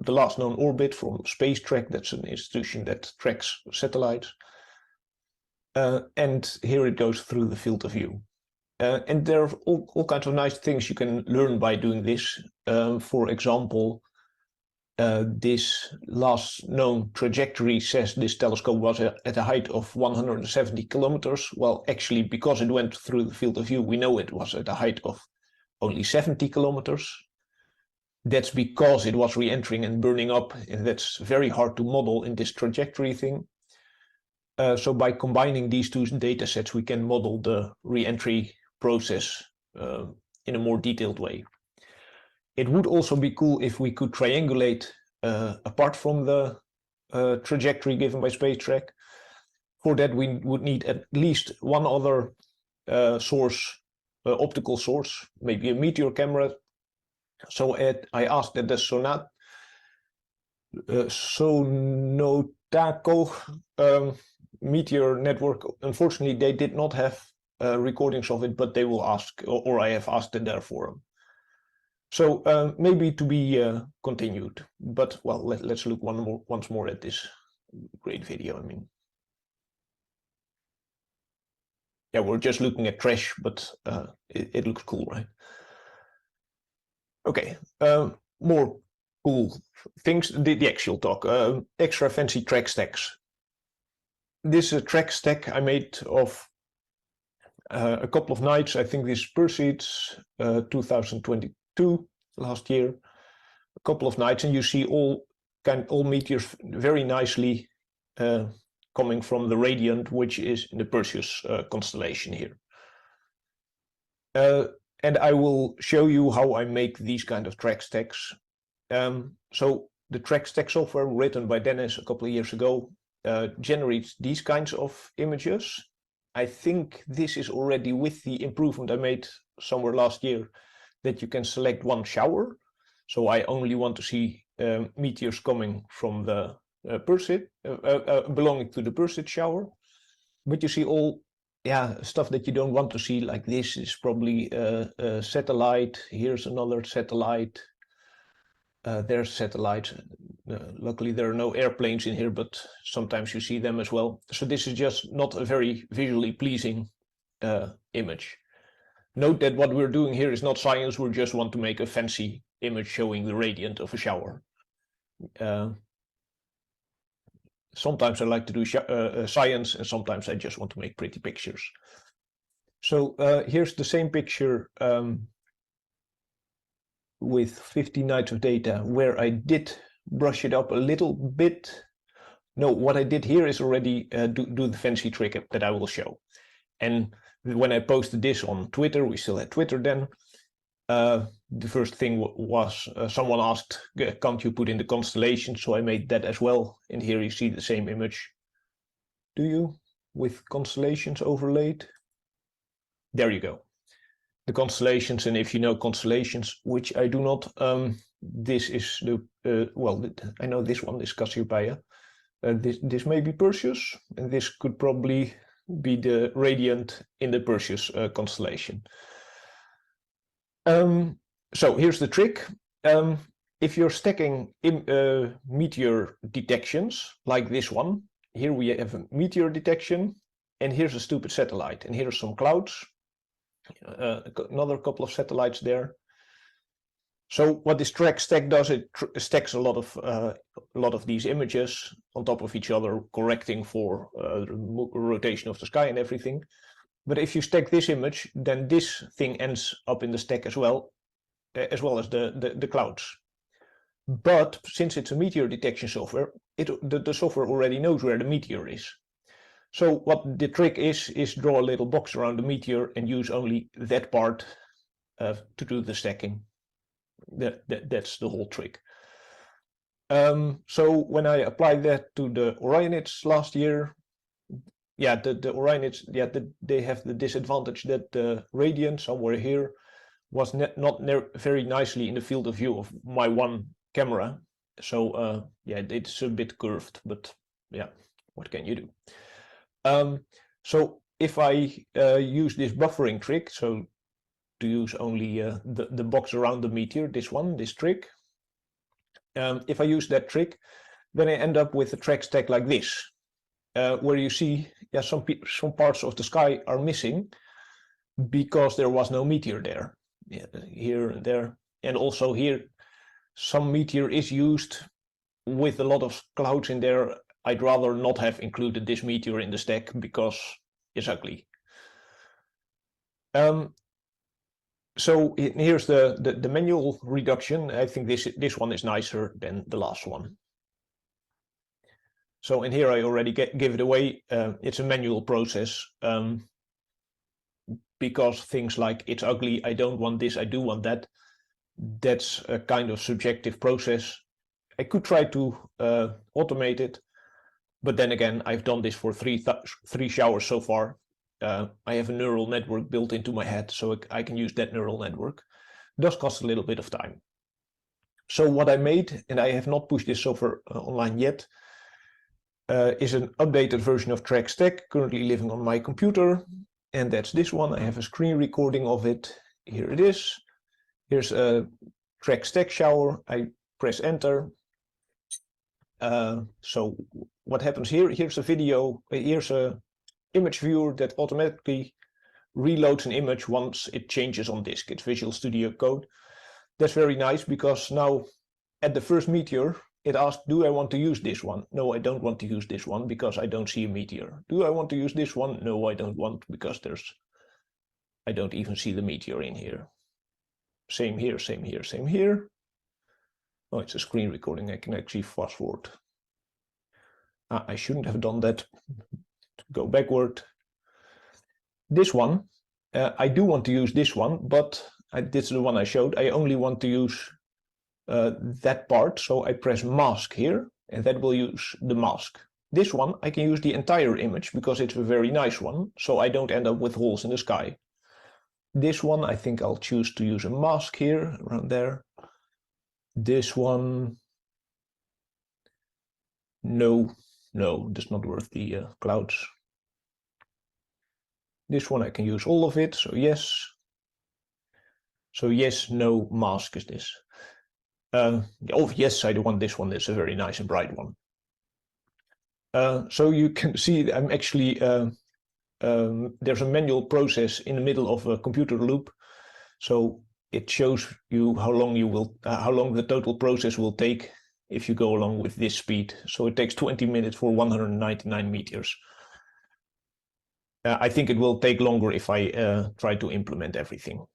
the last known orbit from Space Track. That's an institution that tracks satellites, and here it goes through the field of view. And there are all kinds of nice things you can learn by doing this. For example, this last known trajectory says this telescope was at a height of 170 kilometers. Well, actually, because it went through the field of view, we know it was at a height of only 70 kilometers. That's because it was re-entering and burning up, and that's very hard to model in this trajectory thing. So by combining these two data sets, we can model the re-entry process in a more detailed way. It would also be cool if we could triangulate apart from the trajectory given by Space Track. For that, we would need at least one other source, optical source, maybe a Meteor camera. So I asked that the Sonotako Meteor network, unfortunately, they did not have recordings of it, but they will ask, or I have asked in their forum. So maybe to be continued, but well, let's look once more at this great video. I mean, yeah, we're just looking at trash, but it looks cool, right? Okay, more cool things, the actual talk, extra fancy track stacks. This is a track stack I made of a couple of nights. I think this proceeds 2022, last year, a couple of nights, and you see all meteors very nicely coming from the Radiant, which is in the Perseus constellation here. And I will show you how I make these kind of track stacks. So the track stack software written by Dennis a couple of years ago generates these kinds of images. I think this is already with the improvement I made somewhere last year, that you can select one shower. So I only want to see meteors coming from the Perseid, belonging to the Perseid shower. But you see all stuff that you don't want to see, like this is probably a satellite. Here's another satellite. There's satellites. Luckily, there are no airplanes in here, but sometimes you see them as well. So this is just not a very visually pleasing image. Note that what we're doing here is not science. We just want to make a fancy image showing the radiant of a shower. Sometimes I like to do science, and sometimes I just want to make pretty pictures. So here's the same picture with 50 nights of data, where I did brush it up a little bit. No, what I did here is already do the fancy trick that I will show. And when I posted this on Twitter, we still had Twitter then, the first thing was someone asked, can't you put in the constellation? So I made that as well. And here you see the same image. Do you? With constellations overlaid? There you go. The constellations, and if you know constellations, which I do not, this is the, well, I know this one is Cassiopeia. This may be Perseus, and this could probably be the radiant in the Perseus constellation. So here's the trick. If you're stacking meteor detections like this one, here we have a meteor detection, and here's a stupid satellite, and here's some clouds, another couple of satellites there. So what this track stack does, it stacks a lot of these images on top of each other, correcting for rotation of the sky and everything. But if you stack this image, then this thing ends up in the stack as well as the clouds. But since it's a meteor detection software, the software already knows where the meteor is. So what the trick is draw a little box around the meteor and use only that part to do the stacking. That's the whole trick. So when I applied that to the Orionids last year, yeah, the Orionids, yeah, they have the disadvantage that the radiant somewhere here was not very nicely in the field of view of my one camera. So yeah, it's a bit curved, but yeah, what can you do? So if I use this buffering trick, so to use only the box around the meteor, this trick, if I use that trick, then I end up with a track stack like this, where you see, yeah, some parts of the sky are missing because there was no meteor there. Yeah, here and there, and also here, some meteor is used with a lot of clouds in there. I'd rather not have included this meteor in the stack because it's ugly. So here's the manual reduction. I think this one is nicer than the last one. So in here I already give it away. It's a manual process because things like it's ugly, I don't want this, I do want that. That's a kind of subjective process. I could try to automate it, but then again, I've done this for three showers so far. I have a neural network built into my head, so I can use that neural network. It does cost a little bit of time. So what I made, and I have not pushed this software online yet, is an updated version of Track Stack, currently living on my computer, and that's this one. I have a screen recording of it. Here it is. Here's a Track Stack shower. I press enter. So what happens here? Here's a video. Here's a image viewer that automatically reloads an image once it changes on disk. It's Visual Studio Code. That's very nice because now at the first meteor, it asked, do I want to use this one? No, I don't want to use this one because I don't see a meteor. Do I want to use this one? No, I don't want because I don't even see the meteor in here. Same here, same here, same here. Oh, it's a screen recording. I can actually fast forward. I shouldn't have done that. Go backward. This one, I do want to use this one, but this is the one I showed. I only want to use that part, so I press mask here, and that will use the mask. This one, I can use the entire image because it's a very nice one, so I don't end up with holes in the sky. This one, I think I'll choose to use a mask here, around there. This one, no, that's not worth the clouds. This one I can use all of it, so yes. So yes, no, mask is this. Oh yes, I do want this one. It's a very nice and bright one. So you can see I'm actually there's a manual process in the middle of a computer loop, so it shows you how long the total process will take if you go along with this speed. So it takes 20 minutes for 199 meters. I think it will take longer if I try to implement everything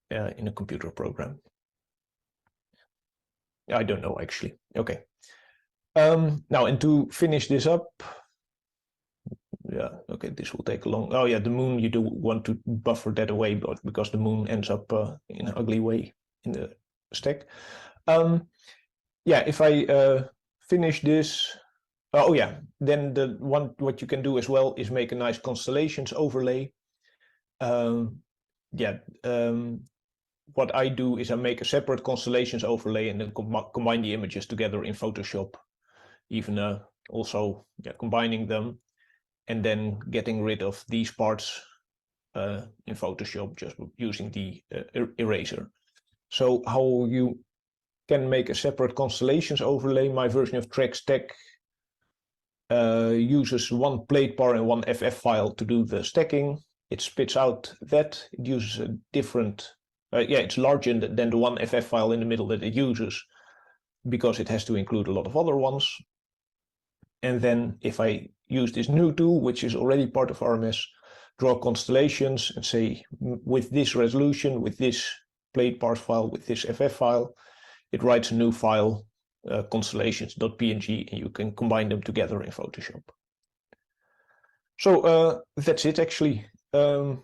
in a computer program. I don't know actually. Okay. Now, and to finish this up, yeah, okay, this will take a long. Oh yeah, the moon, you do want to buffer that away, but because the moon ends up in an ugly way in the stack. Yeah, if I finish this, oh yeah, then what you can do as well is make a nice constellations overlay. Yeah, what I do is I make a separate constellations overlay and then combine the images together in Photoshop, even also combining them and then getting rid of these parts in Photoshop just using the eraser. So how you can make a separate constellations overlay, my version of TrackStack uses one plate bar and one FF file to do the stacking. It spits out that. It uses a different, it's larger than the one FF file in the middle that it uses because it has to include a lot of other ones. And then if I use this new tool, which is already part of RMS, draw constellations and say with this resolution, with this plate parse file, with this FF file, it writes a new file, constellations.png, and you can combine them together in Photoshop. So that's it actually.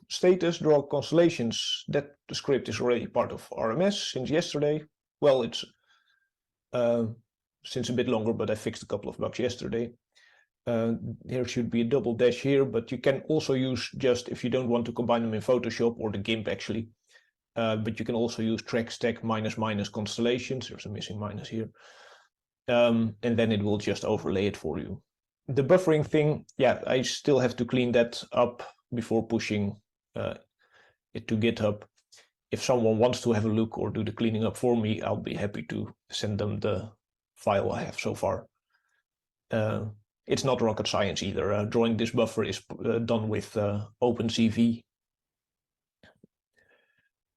Status, draw constellations, that the script is already part of RMS since yesterday. Well, it's since a bit longer, but I fixed a couple of bugs yesterday. There should be a double dash here, but you can also use just if you don't want to combine them in Photoshop or the GIMP actually. But you can also use TrackStack -- constellations. There's a missing minus here. And then it will just overlay it for you. The buffering thing, I still have to clean that up before pushing it to GitHub. If someone wants to have a look or do the cleaning up for me, I'll be happy to send them the file I have so far. It's not rocket science either. Drawing this buffer is done with OpenCV.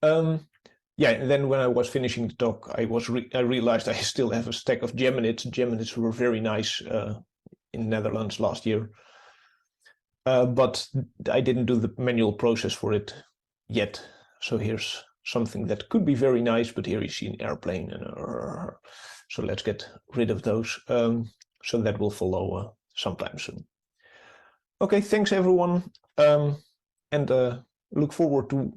And then when I was finishing the talk, I realized I still have a stack of Geminids. Geminids were very nice in Netherlands last year, but I didn't do the manual process for it yet. So here's something that could be very nice, but here you see an airplane, and so let's get rid of those. So that will follow sometime soon. Okay, thanks everyone, and look forward to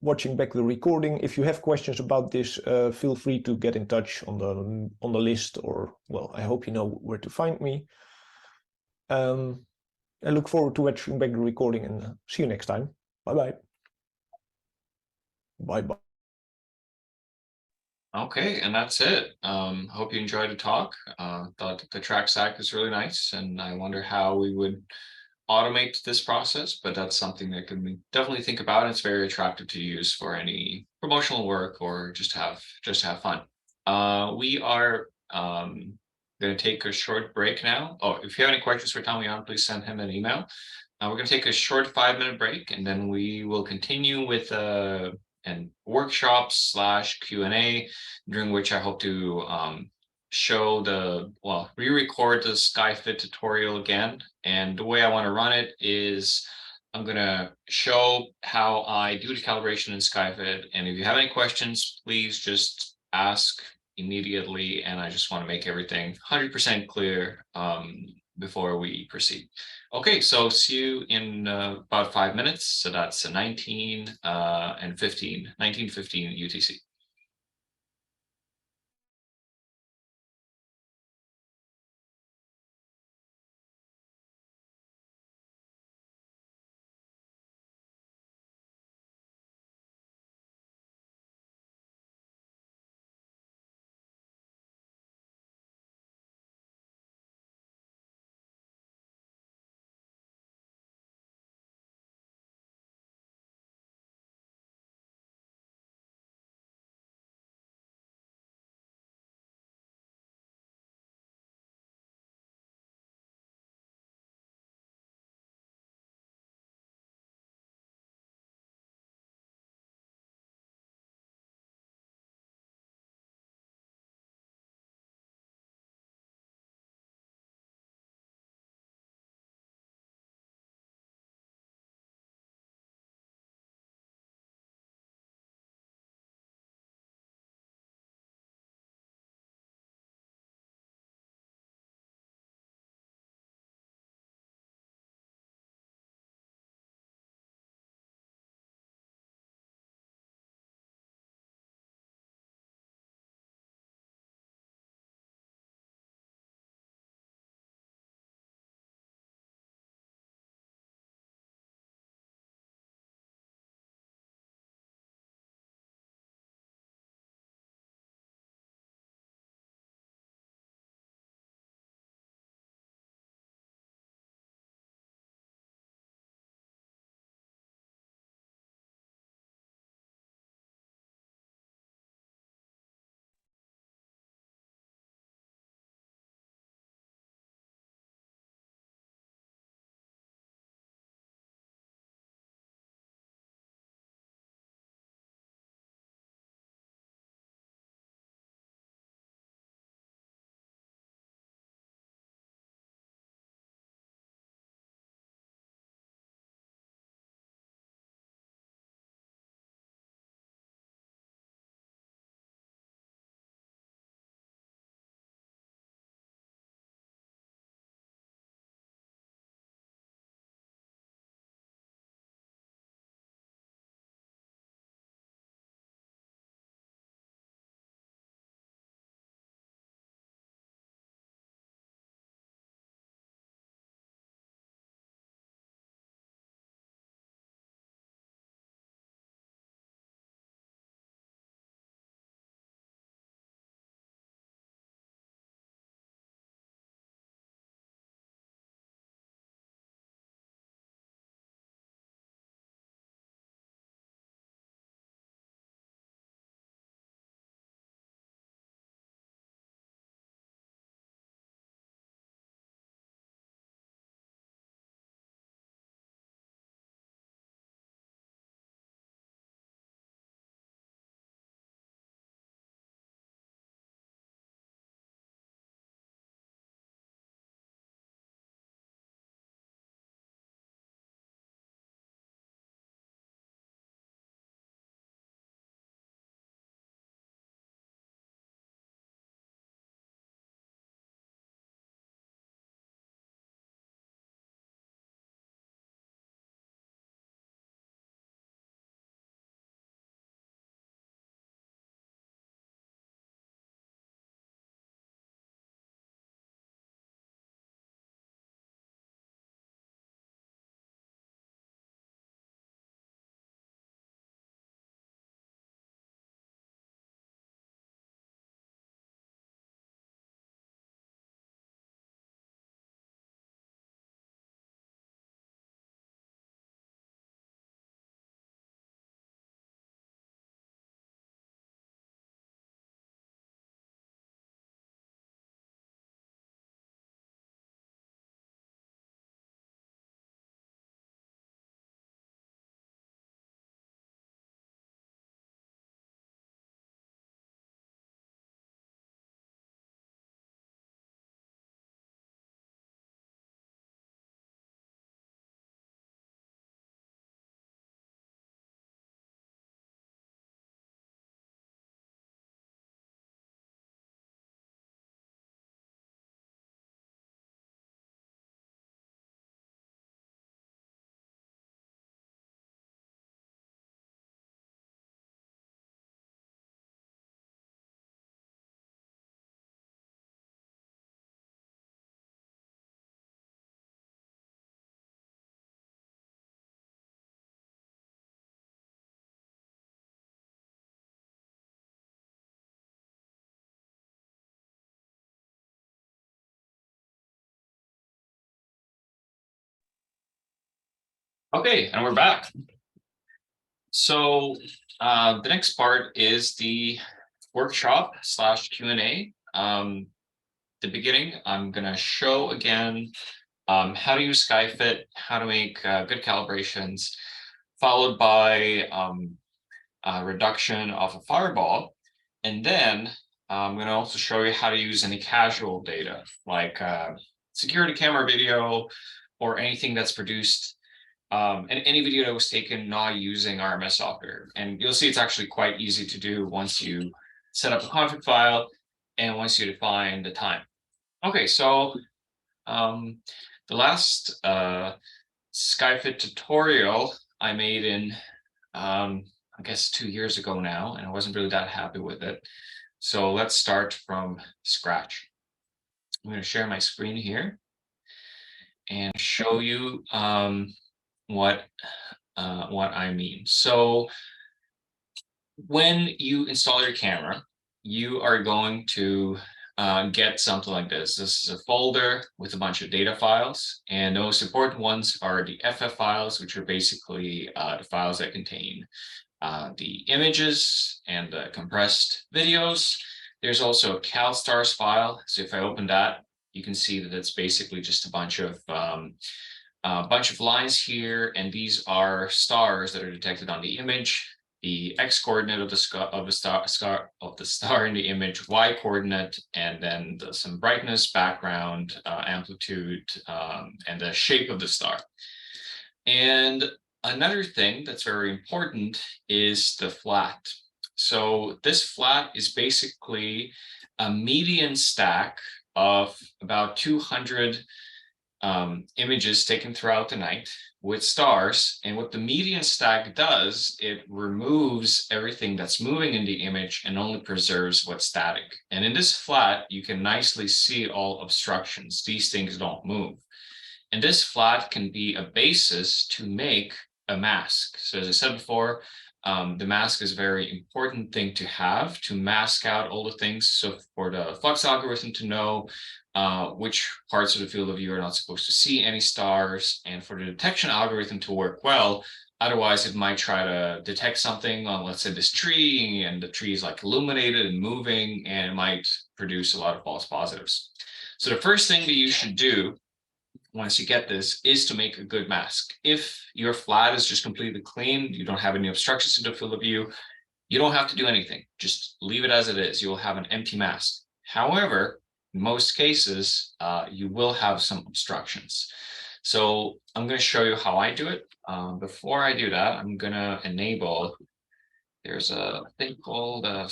watching back the recording. If you have questions about this, feel free to get in touch on the list, or well, I hope you know where to find me. I look forward to watching back the recording, and see you next time. Bye bye. Bye bye.
Okay, and that's it. Hope you enjoyed the talk. Thought the track stack was really nice, and I wonder how we would automate this process, but that's something that can definitely think about. It's very attractive to use for any promotional work or just have fun. We are going to take a short break now. Oh, if you have any questions for Tammo Jan, please send him an email. We're going to take a short 5-minute break, and then we will continue with and workshops / Q&A, during which I hope to show re-record the SkyFit tutorial again. And the way I want to run it is I'm going to show how I do the calibration in SkyFit. And if you have any questions, please just ask immediately. And I just want to make everything 100% clear before we proceed. Okay, so see you in about 5 minutes. So that's 19:15 UTC. Okay, and we're back. So the next part is the workshop / Q&A. The beginning, I'm gonna show again how to use SkyFit, how to make good calibrations, followed by a reduction of a fireball. And then I'm gonna also show you how to use any casual data, like security camera video or anything that's produced, and any video that was taken not using RMS software. And you'll see it's actually quite easy to do once you set up a config file and once you define the time. Okay, so the last SkyFit tutorial I made in, I guess 2 years ago now, and I wasn't really that happy with it. So let's start from scratch. I'm going to share my screen here and show you what I mean. So when you install your camera, you are going to get something like this. This is a folder with a bunch of data files, and the most important ones are the FF files, which are basically the files that contain the images and the compressed videos. There's also a CalStars file. So if I open that, you can see that it's basically just a bunch of lines here, and these are stars that are detected on the image. The X coordinate of the star in the image, Y coordinate, and then some brightness, background, amplitude, and the shape of the star. And another thing that's very important is the flat. So this flat is basically a median stack of about 200 images taken throughout the night with stars. And what the median stack does, it removes everything that's moving in the image and only preserves what's static. And in this flat, you can nicely see all obstructions. These things don't move. And this flat can be a basis to make a mask. So as I said before, the mask is a very important thing to have to mask out all the things. So for the flux algorithm to know which parts of the field of view are not supposed to see any stars, and for the detection algorithm to work well. Otherwise, it might try to detect something on, let's say, this tree, and the tree is like illuminated and moving, and it might produce a lot of false positives. So the first thing that you should do once you get this is to make a good mask. If your flat is just completely clean, you don't have any obstructions to the field of view, you don't have to do anything. Just leave it as it is. You will have an empty mask. However, in most cases, you will have some obstructions. So I'm going to show you how I do it. Before I do that, I'm going to enable, there's a thing called a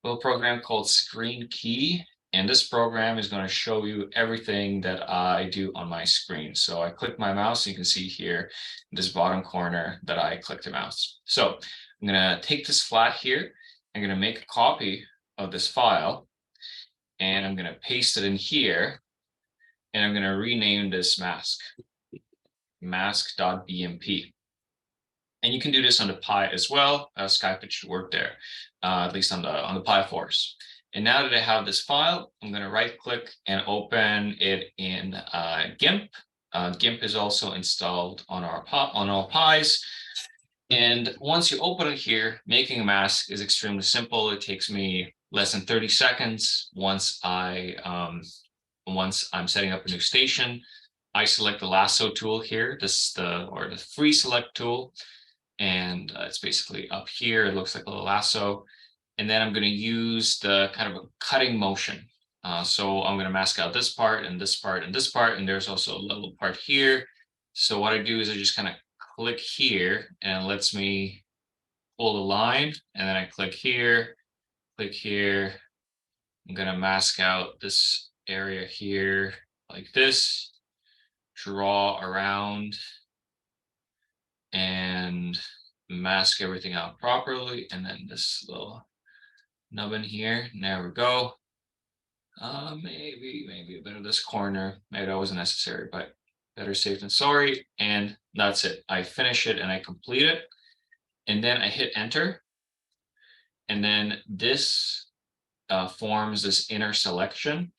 little program called Screen Key. And this program is going to show you everything that I do on my screen. So I click my mouse, and you can see here in this bottom corner that I clicked the mouse. So I'm going to take this flat here. I'm going to make a copy of this file, and I'm going to paste it in here. And I'm going to rename this mask, mask.bmp. And you can do this on the Pi as well. SkyFit should work there, at least on the Pi force. And now that I have this file, I'm going to right click and open it in GIMP. GIMP is also installed on all Pis. And once you open it here, making a mask is extremely simple. It takes me less than 30 seconds. Once I'm setting up a new station, I select the lasso tool here. This is the free select tool. And it's basically up here. It looks like a little lasso. And then I'm going to use the kind of a cutting motion. So I'm going to mask out this part and this part and this part. And there's also a little part here. So what I do is I just kind of click here, and it lets me pull the line. And then I click here, click here. I'm going to mask out this area here like this, draw around, and mask everything out properly. And then this little nubbin here, and there we go. Maybe a bit of this corner. Maybe that wasn't necessary, but better safe than sorry. And that's it. I finish it and I complete it. And then I hit enter. And then this forms this inner selection.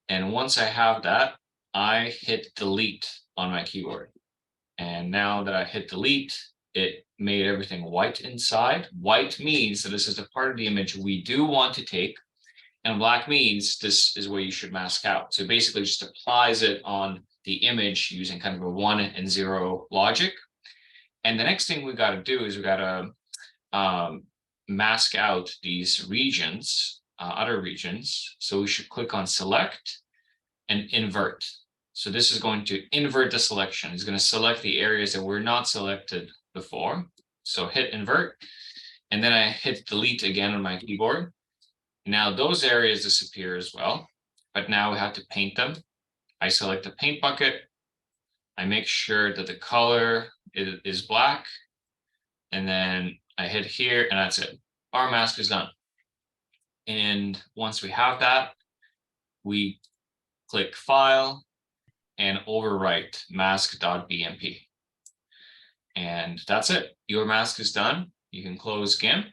And once I have that, I hit delete on my keyboard. And now that I hit delete, it made everything white inside. White means that this is the part of the image we do want to take. And black means this is where you should mask out. So basically just applies it on the image using kind of a 1 and 0 logic. And the next thing we got to do is we got to mask out these regions, other regions. So we should click on select and invert. So this is going to invert the selection. It's going to select the areas that were not selected before. So hit invert, and then I hit delete again on my keyboard. Now those areas disappear as well, but now we have to paint them. I select the paint bucket. I make sure that the color is black, and then I hit here, and that's it. Our mask is done. And once we have that, we click File and overwrite mask.bmp. And that's it. Your mask is done. You can close GIMP.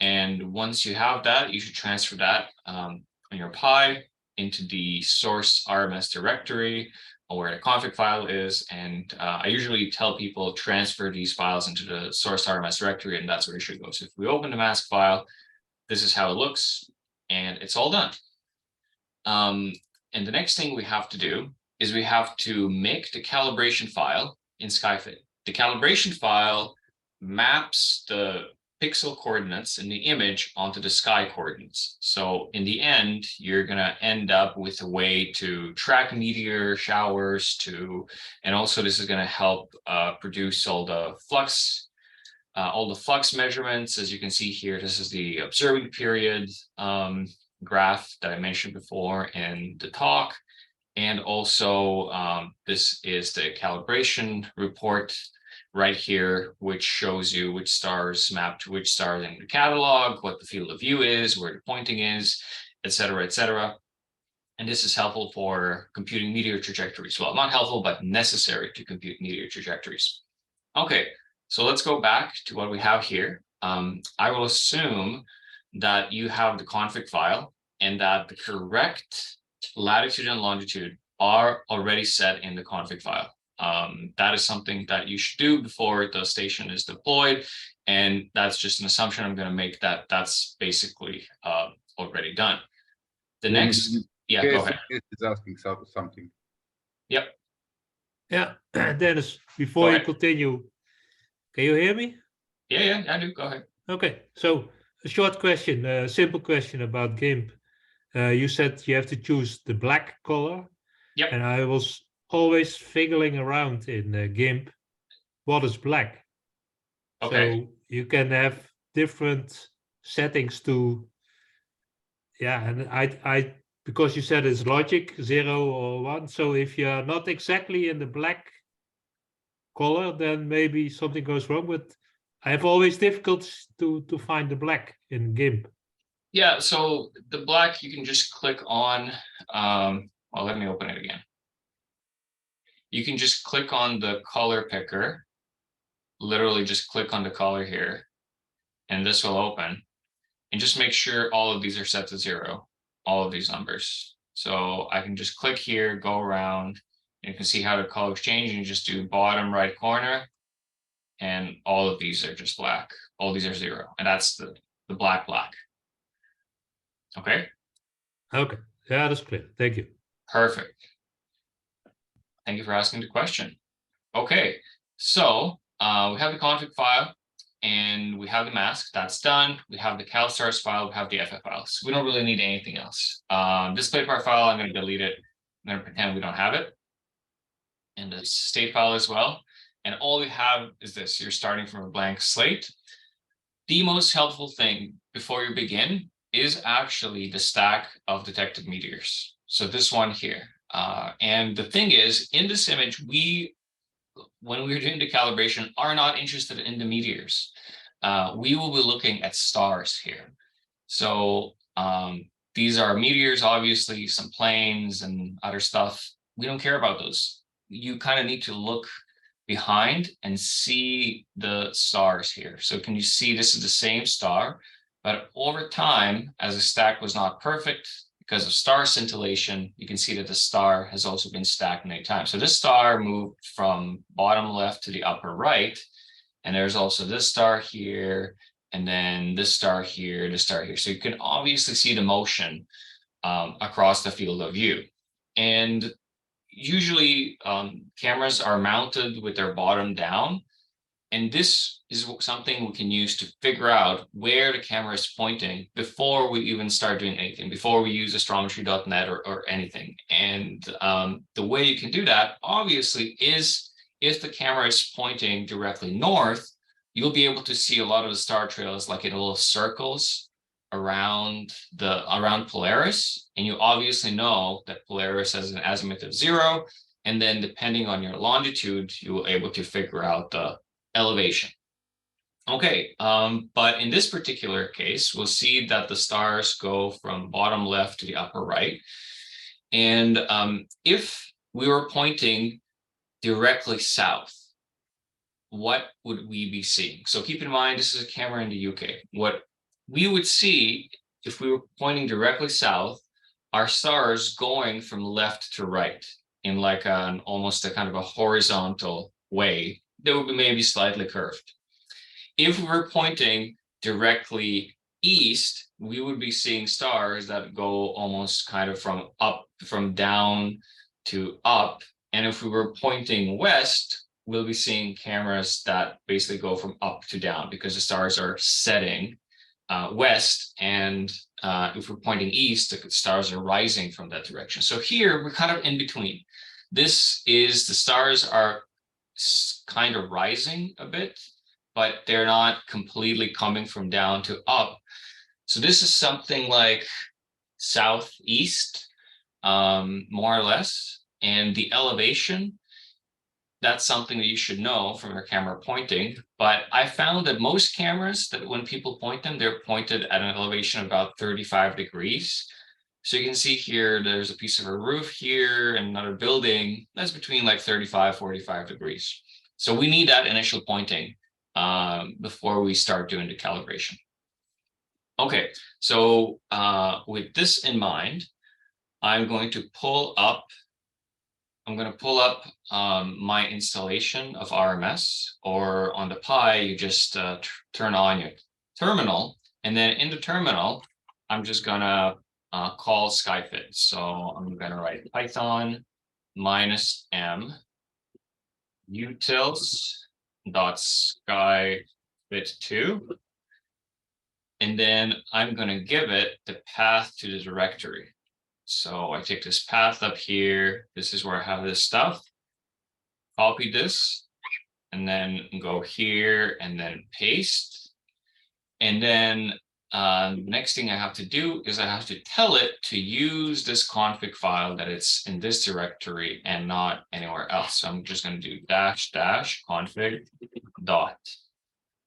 And once you have that, you should transfer that on your Pi into the source RMS directory or where the config file is. And I usually tell people transfer these files into the source RMS directory, and that's where it should go. So if we open the mask file, this is how it looks, and it's all done. And the next thing we have to do is we have to make the calibration file in SkyFit. The calibration file maps the pixel coordinates in the image onto the sky coordinates. So in the end, you're gonna end up with a way to track meteor showers and also this is gonna help produce all the flux measurements. As you can see here, this is the observing period graph that I mentioned before in the talk. And also this is the calibration report right here, which shows you which stars map to which stars in the catalog, what the field of view is, where the pointing is, et cetera, et cetera. And this is helpful for computing meteor trajectories. Well, not helpful, but necessary to compute meteor trajectories. Okay, so let's go back to what we have here. I will assume that you have the config file and that the correct latitude and longitude are already set in the config file. That is something that you should do before the station is deployed. And that's just an assumption I'm going to make that that's basically already done. The next, yeah, go ahead.
Is asking something.
Yep.
Yeah, Dennis, before you continue, can you hear me?
Yeah, I do. Go ahead.
Okay, so a short question, a simple question about GIMP. You said you have to choose the black color.
Yep.
And I was always fiddling around in GIMP. What is black?
Okay.
So you can have different settings to, yeah, and I because you said it's logic 0 or 1. So if you're not exactly in the black color, then maybe something goes wrong. But I have always difficulties to find the black in GIMP.
Yeah, so the black, you can just click on, well, let me open it again. You can just click on the color picker, literally just click on the color here, and this will open. And just make sure all of these are set to 0, all of these numbers. So I can just click here, go around, and you can see how the colors change, and you just do bottom right corner, and all of these are just black. All these are 0, and that's the black. Okay.
Okay. Yeah, that's clear. Thank you.
Perfect. Thank you for asking the question. Okay, so we have the config file and we have the mask. That's done. We have the CalStars file. We have the FF files. We don't really need anything else. Display part file, I'm going to delete it. I'm going to pretend we don't have it. And the state file as well. And all we have is this. You're starting from a blank slate. The most helpful thing before you begin is actually the stack of detected meteors. So this one here. And the thing is, in this image, when we're doing the calibration, are not interested in the meteors. We will be looking at stars here. So these are meteors, obviously, some planes and other stuff. We don't care about those. You kind of need to look behind and see the stars here. So can you see this is the same star? But over time, as the stack was not perfect, because of star scintillation, you can see that the star has also been stacked many times. So this star moved from bottom left to the upper right. And there's also this star here, and then this star here, this star here. So you can obviously see the motion across the field of view. And usually cameras are mounted with their bottom down. And this is something we can use to figure out where the camera is pointing before we even start doing anything, before we use astrometry.net or anything. And the way you can do that, obviously, is if the camera is pointing directly north, you'll be able to see a lot of the star trails like in little circles around Polaris. And you obviously know that Polaris has an azimuth of 0. And then depending on your longitude, you will be able to figure out the elevation. Okay, but in this particular case, we'll see that the stars go from bottom left to the upper right. And if we were pointing directly south, what would we be seeing? So keep in mind, this is a camera in the UK. What we would see if we were pointing directly south are stars going from left to right in like almost a kind of a horizontal way. They would be maybe slightly curved. If we were pointing directly east, we would be seeing stars that go almost kind of from down to up. And if we were pointing west, we'll be seeing cameras that basically go from up to down because the stars are setting west. And if we're pointing east, the stars are rising from that direction. So here we're kind of in between. The stars are kind of rising a bit, but they're not completely coming from down to up. So this is something like southeast, more or less. And the elevation, that's something that you should know from your camera pointing. But I found that most cameras, that when people point them, they're pointed at an elevation of about 35 degrees. So you can see here, there's a piece of a roof here and another building that's between like 35, 45 degrees. So we need that initial pointing before we start doing the calibration. Okay, so with this in mind, I'm going to pull up my installation of RMS, or on the Pi, you just turn on your terminal, and then in the terminal, I'm just gonna call SkyFit. So I'm gonna write Python -m utils.skyfit2, and then I'm gonna give it the path to the directory. So I take this path up here. This is where I have this stuff. Copy this, and then go here, and then paste. And then the next thing I have to do is I have to tell it to use this config file that it's in this directory and not anywhere else. So I'm just going to do --config dot.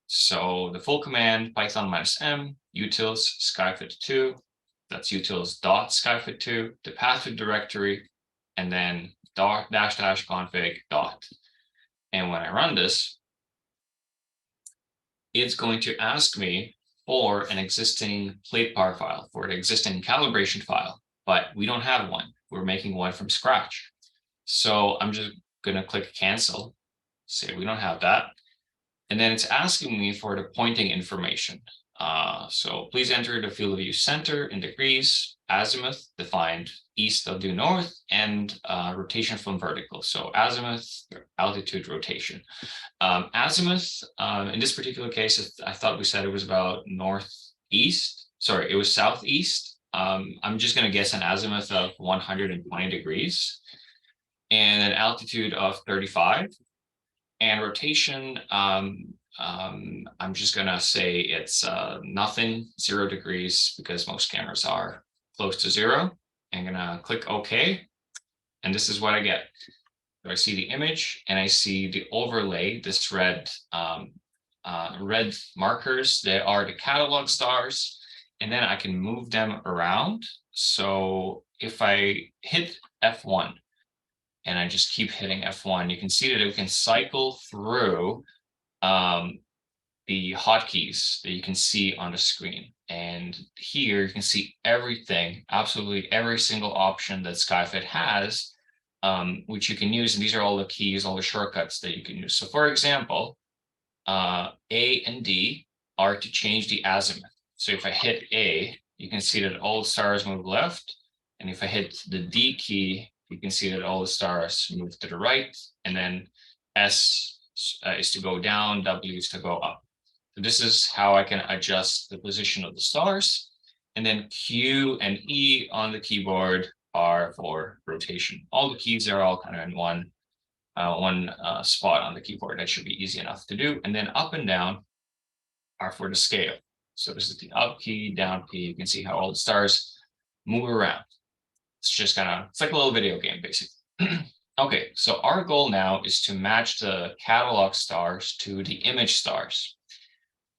So the full command, Python -m utils skyfit2. That's utils.skyfit2, the path to directory, and then --config dot. And when I run this, it's going to ask me for an existing plate par file, for an existing calibration file, but we don't have one. We're making one from scratch. So I'm just going to click cancel, say we don't have that. And then it's asking me for the pointing information. So please enter the field of view center in degrees, azimuth defined east of due north, and rotation from vertical. So azimuth, altitude, rotation. Azimuth, in this particular case, I thought we said it was about northeast. Sorry, it was southeast. I'm just going to guess an azimuth of 120 degrees and an altitude of 35. And rotation, I'm just going to say it's nothing, 0 degrees, because most cameras are close to 0. I'm going to click OK. And this is what I get. So I see the image and I see the overlay, this red markers. They are the catalog stars. And then I can move them around. So if I hit F1 and I just keep hitting F1, you can see that it can cycle through the hotkeys that you can see on the screen. And here you can see everything, absolutely every single option that SkyFit has, which you can use. And these are all the keys, all the shortcuts that you can use. So for example, A and D are to change the azimuth. So if I hit A, you can see that all the stars move left. And if I hit the D key, you can see that all the stars move to the right. And then S is to go down, W is to go up. So this is how I can adjust the position of the stars. And then Q and E on the keyboard are for rotation. All the keys are all kind of in one spot on the keyboard. That should be easy enough to do. And then up and down are for the scale. So this is the up key, down key. You can see how all the stars move around. It's just it's like a little video game, basically. Okay, so our goal now is to match the catalog stars to the image stars.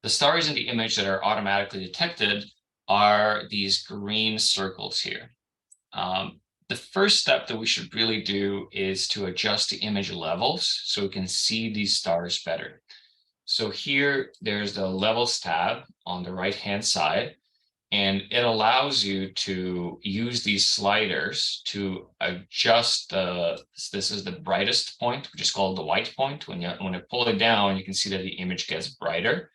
The stars in the image that are automatically detected are these green circles here. The first step that we should really do is to adjust the image levels so we can see these stars better. So here, there's the levels tab on the right-hand side, and it allows you to use these sliders to adjust this is the brightest point, which is called the white point. When I pull it down, you can see that the image gets brighter.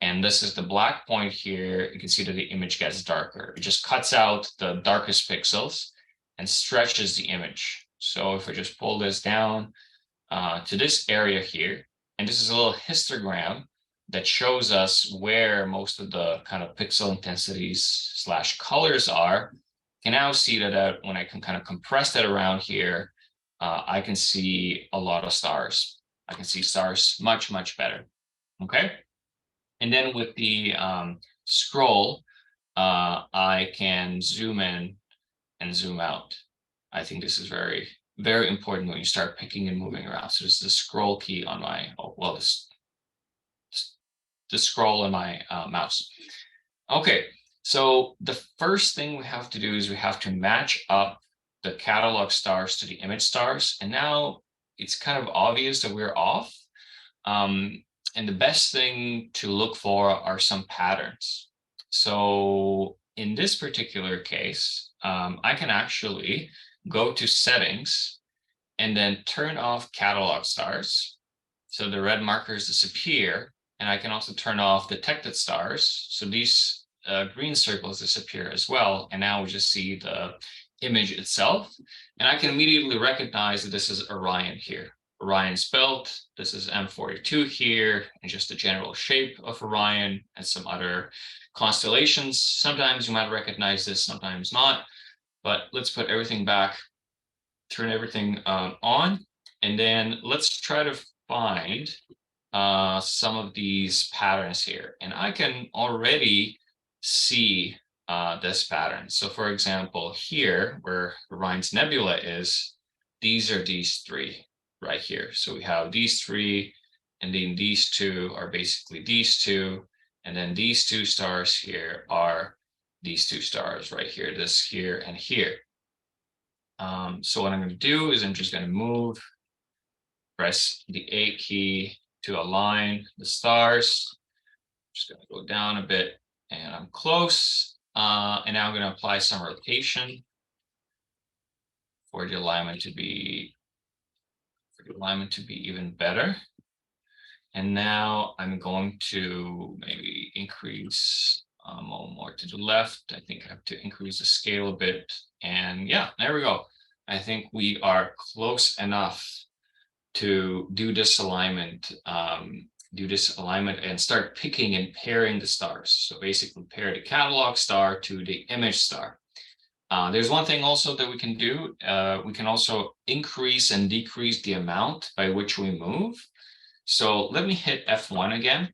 And this is the black point here. You can see that the image gets darker. It just cuts out the darkest pixels and stretches the image. So if I just pull this down to this area here, and this is a little histogram that shows us where most of the kind of pixel intensities / colors are, you can now see that when I can kind of compress that around here, I can see a lot of stars. I can see stars much, much better. Okay. And then with the scroll, I can zoom in and zoom out. I think this is very, very important when you start picking and moving around. So this is the scroll key on my, the scroll on my mouse. Okay, so the first thing we have to do is we have to match up the catalog stars to the image stars. And now it's kind of obvious that we're off. And the best thing to look for are some patterns. So in this particular case, I can actually go to settings and then turn off catalog stars. So the red markers disappear, and I can also turn off detected stars. So these green circles disappear as well. And now we just see the image itself. And I can immediately recognize that this is Orion here. Orion's belt, this is M42 here, and just the general shape of Orion and some other constellations. Sometimes you might recognize this, sometimes not, but let's put everything back, turn everything on, and then let's try to find some of these patterns here. And I can already see this pattern. So for example, here where Orion's nebula is, these are these three right here. So we have these three, and then these two are basically these two, and then these two stars here are these two stars right here, this here and here. So what I'm going to do is I'm just going to press the A key to align the stars. Just going to go down a bit, and I'm close. And now I'm going to apply some rotation for the alignment to be even better. And now I'm going to maybe increase a little more to the left. I think I have to increase the scale a bit. And yeah, there we go. I think we are close enough to do this alignment and start picking and pairing the stars. So basically pair the catalog star to the image star. There's one thing also that we can do. We can also increase and decrease the amount by which we move. So let me hit F1 again.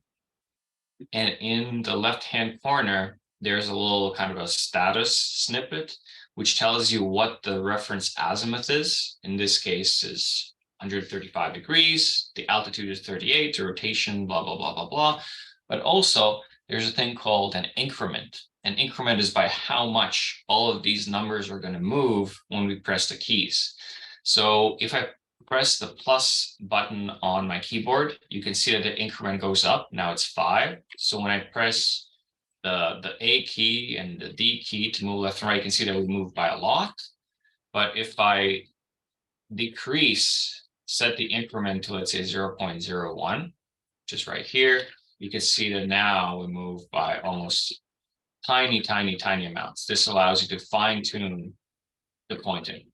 And in the left-hand corner, there's a little kind of a status snippet, which tells you what the reference azimuth is. In this case is 135 degrees. The altitude is 38, the rotation, blah, blah, blah, blah, blah. But also there's a thing called an increment. An increment is by how much all of these numbers are going to move when we press the keys. So if I press the plus button on my keyboard, you can see that the increment goes up. Now it's 5. So when I press the A key and the D key to move left and right, you can see that we move by a lot. But if I decrease, set the increment to, let's say, 0.01, which is right here, you can see that now we move by almost tiny amounts. This allows you to fine tune the pointing.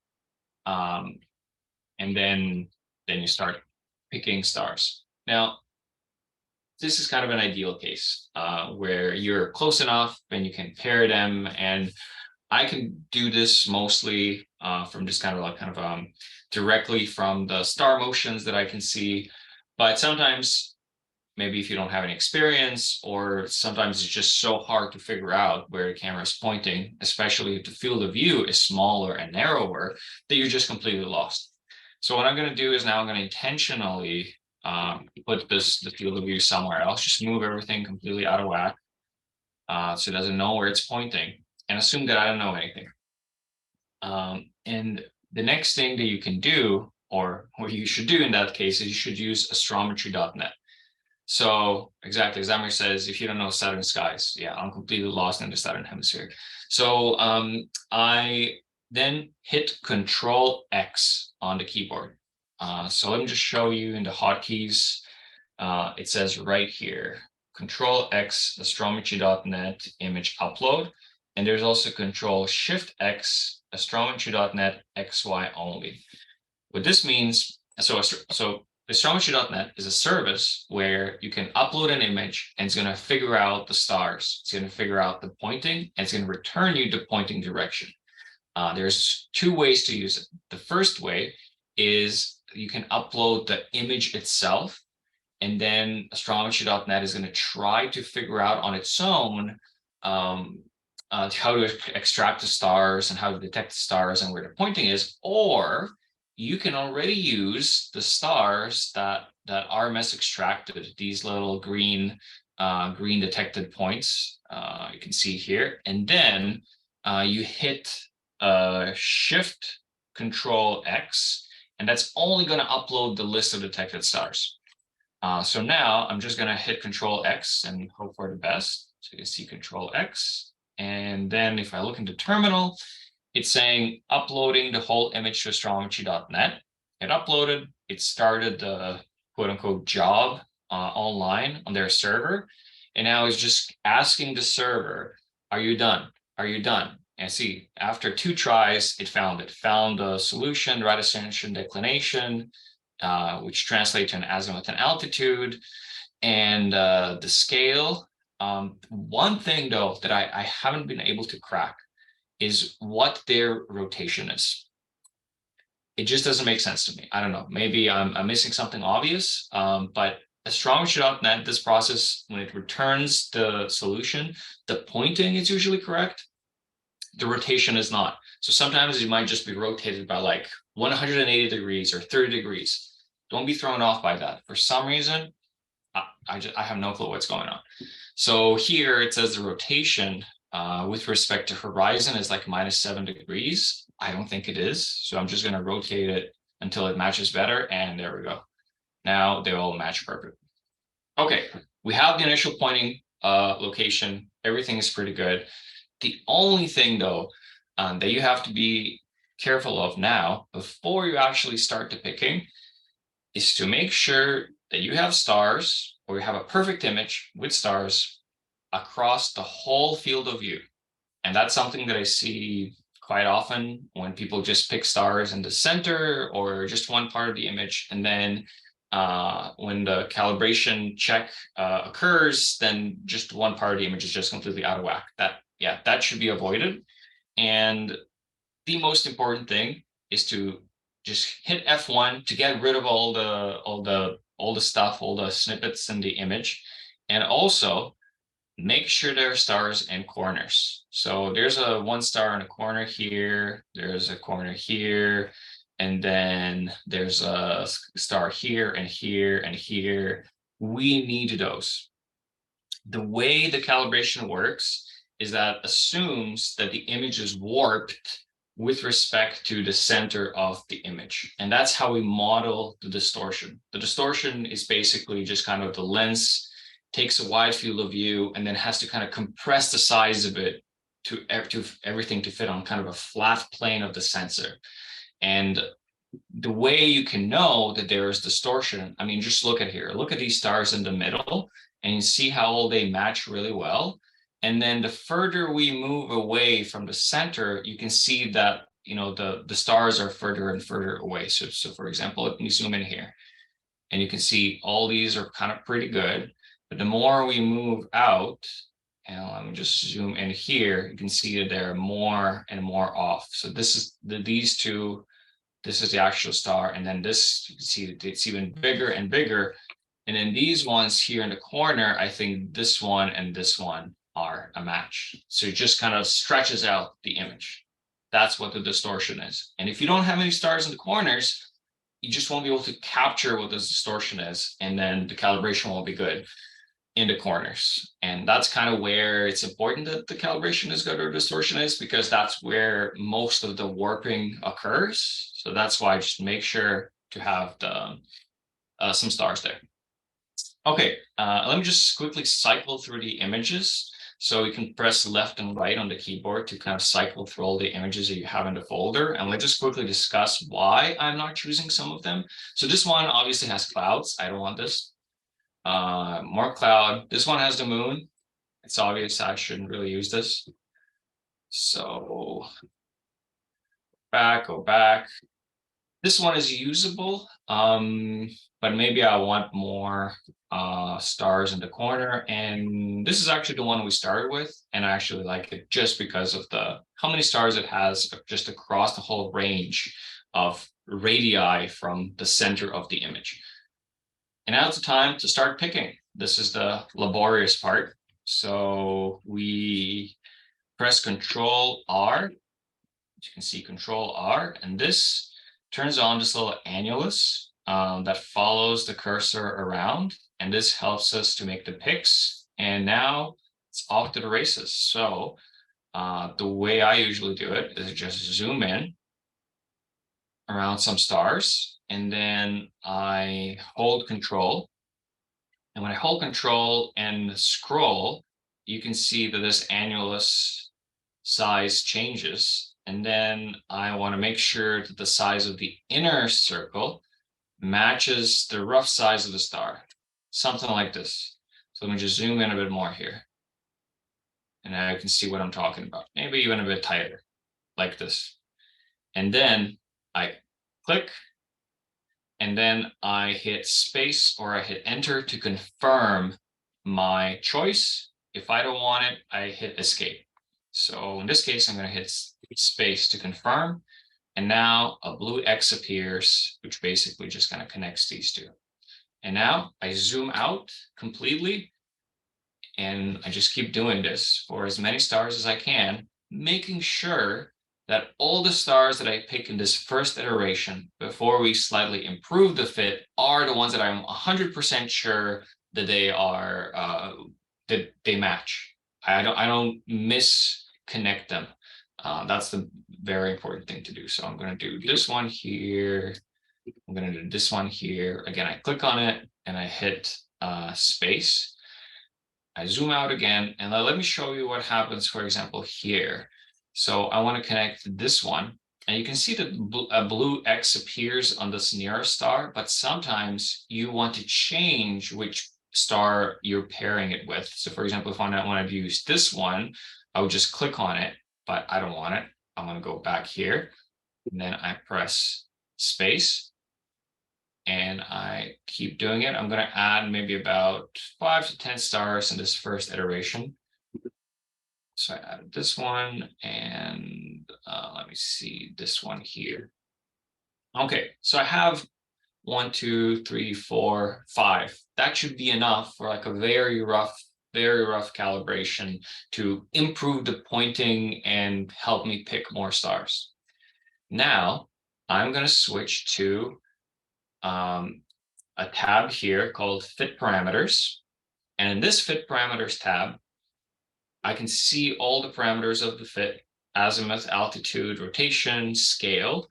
And then you start picking stars. Now, this is kind of an ideal case where you're close enough and you can pair them. And I can do this mostly from just directly from the star motions that I can see. But sometimes, maybe if you don't have any experience, or sometimes it's just so hard to figure out where the camera is pointing, especially if the field of view is smaller and narrower, that you're just completely lost. So what I'm going to do is now I'm going to intentionally put the field of view somewhere else, just move everything completely out of whack so it doesn't know where it's pointing, and assume that I don't know anything. And the next thing that you can do, or what you should do in that case, is you should use astrometry.net. So exactly as Damir says, if you don't know southern skies, yeah, I'm completely lost in the southern hemisphere. So I then hit Control X on the keyboard. So let me just show you in the hotkeys. It says right here, Control X, astrometry.net image upload. And there's also Control Shift X, astrometry.net XY only. What this means, so astrometry.net is a service where you can upload an image and it's going to figure out the stars. It's going to figure out the pointing, and it's going to return you the pointing direction. There's 2 ways to use it. The first way is you can upload the image itself, and then astrometry.net is going to try to figure out on its own how to extract the stars and how to detect the stars and where the pointing is. Or you can already use the stars that RMS extracted, these little green detected points you can see here, and then you hit Shift Control X, and that's only going to upload the list of detected stars. So now I'm just going to hit Control X and hope for the best. So you can see Control X, and then if I look into terminal, it's saying uploading the whole image to astrometry.net. It uploaded, it started the quote unquote job online on their server. And now it's just asking the server, are you done? Are you done? And see, after 2 tries, it found the solution, right ascension declination, which translates to an azimuth and altitude, and the scale. One thing though that I haven't been able to crack is what their rotation is. It just doesn't make sense to me. I don't know, maybe I'm missing something obvious, but astrometry.net, this process, when it returns the solution, the pointing is usually correct, the rotation is not. So sometimes you might just be rotated by like 180 degrees or 30 degrees. Don't be thrown off by that. For some reason, I have no clue what's going on. So here it says the rotation with respect to horizon is like -7 degrees. I don't think it is. So I'm just going to rotate it until it matches better. And there we go. Now they all match perfect. Okay, we have the initial pointing location. Everything is pretty good. The only thing though that you have to be careful of now before you actually start the picking is to make sure that you have stars, or you have a perfect image with stars across the whole field of view. And that's something that I see quite often when people just pick stars in the center or just one part of the image. And then when the calibration check occurs, then just one part of the image is just completely out of whack. That should be avoided. And the most important thing is to just hit F1 to get rid of all the stuff, all the snippets in the image, and also make sure there are stars and corners. So there's a 1 star in a corner here, there's a corner here, and then there's a star here and here and here. We need those. The way the calibration works is that assumes that the image is warped with respect to the center of the image. And that's how we model the distortion. The distortion is basically just kind of the lens takes a wide field of view and then has to kind of compress the size of it to everything to fit on kind of a flat plane of the sensor. And the way you can know that there is distortion, I mean, just look at here, look at these stars in the middle and you see how they match really well. And then the further we move away from the center, you can see that, you know, the stars are further and further away. So for example, let me zoom in here and you can see all these are kind of pretty good, but the more we move out, and let me just zoom in here, you can see that they're more and more off. So this is these two, this is the actual star. And then this, you can see that it's even bigger and bigger. And then these ones here in the corner, I think this one and this one are a match. So it just kind of stretches out the image. That's what the distortion is. And if you don't have any stars in the corners, you just won't be able to capture what this distortion is. And then the calibration won't be good in the corners. And that's kind of where it's important that the calibration is good or distortion is, because that's where most of the warping occurs. So that's why just make sure to have the some stars there. Okay, let me just quickly cycle through the images. So you can press left and right on the keyboard to kind of cycle through all the images that you have in the folder. And let's just quickly discuss why I'm not choosing some of them. So this one obviously has clouds. I don't want this. More cloud. This one has the moon. It's obvious I shouldn't really use this. So go back. This one is usable, but maybe I want more stars in the corner. And this is actually the one we started with, and I actually like it just because of how many stars it has just across the whole range of radii from the center of the image. And now it's the time to start picking. This is the laborious part. So we press Control R. As you can see, Control R, and this turns on this little annulus that follows the cursor around, and this helps us to make the picks. And now it's off to the races. So the way I usually do it is just zoom in around some stars, and then I hold Control. And when I hold Control and scroll, you can see that this annulus size changes. And then I want to make sure that the size of the inner circle matches the rough size of the star, something like this. So let me just zoom in a bit more here. And now you can see what I'm talking about, maybe even a bit tighter, like this. And then I click, and then I hit space or I hit enter to confirm my choice. If I don't want it, I hit escape. So in this case, I'm going to hit space to confirm. And now a blue X appears, which basically just kind of connects these two. And now I zoom out completely. And I just keep doing this for as many stars as I can, making sure that all the stars that I pick in this first iteration before we slightly improve the fit are the ones that I'm 100% sure that they are that they match. I don't misconnect them. That's the very important thing to do. So I'm going to do this one here. I'm going to do this one here. Again, I click on it and I hit space. I zoom out again, and let me show you what happens, for example, here. So I want to connect this one, and you can see that a blue X appears on this nearest star, but sometimes you want to change which star you're pairing it with. So for example, if I want to use this one, I would just click on it, but I don't want it. I'm going to go back here, and then I press space, and I keep doing it. I'm going to add maybe about 5 to 10 stars in this first iteration. So I added this one, and let me see this one here. Okay, so I have 1, 2, 3, 4, 5. That should be enough for like a very rough calibration to improve the pointing and help me pick more stars. Now I'm going to switch to a tab here called Fit Parameters. And in this Fit Parameters tab, I can see all the parameters of the fit. azimuth, altitude, rotation, scale.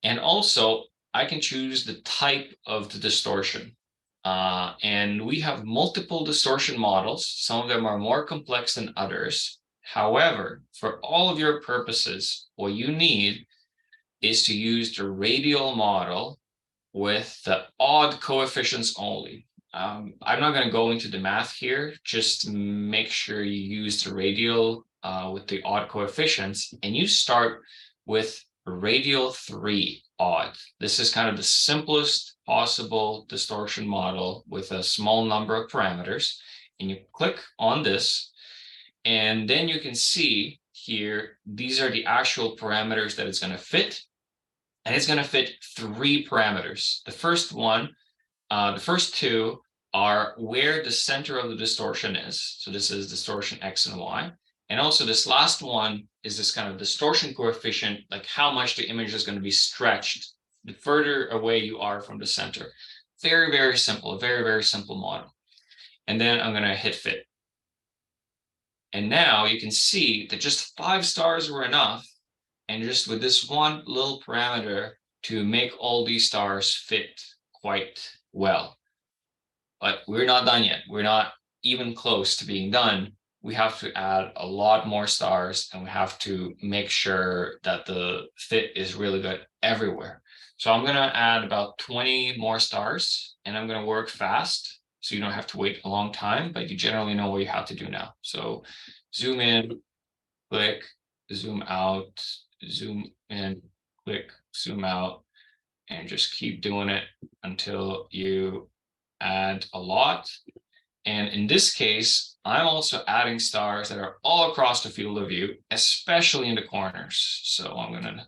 And also I can choose the type of the distortion. And we have multiple distortion models. Some of them are more complex than others. However, for all of your purposes, what you need is to use the radial model with the odd coefficients only. I'm not going to go into the math here. Just make sure you use the radial with the odd coefficients, and you start with radial 3 odd. This is kind of the simplest possible distortion model with a small number of parameters. And you click on this, and then you can see here, these are the actual parameters that it's going to fit. And it's going to fit 3 parameters. The first one, the first 2 are where the center of the distortion is. So this is distortion X and Y. And also this last one is this kind of distortion coefficient, like how much the image is going to be stretched the further away you are from the center. Very, very simple, a very, very simple model. And then I'm going to hit fit. And now you can see that just 5 stars were enough. And just with this one little parameter to make all these stars fit quite well. But we're not done yet. We're not even close to being done. We have to add a lot more stars, and we have to make sure that the fit is really good everywhere. So I'm going to add about 20 more stars, and I'm going to work fast so you don't have to wait a long time, but you generally know what you have to do now. So zoom in, click, zoom out, zoom in, click, zoom out, and just keep doing it until you add a lot. And in this case, I'm also adding stars that are all across the field of view, especially in the corners. So I'm going to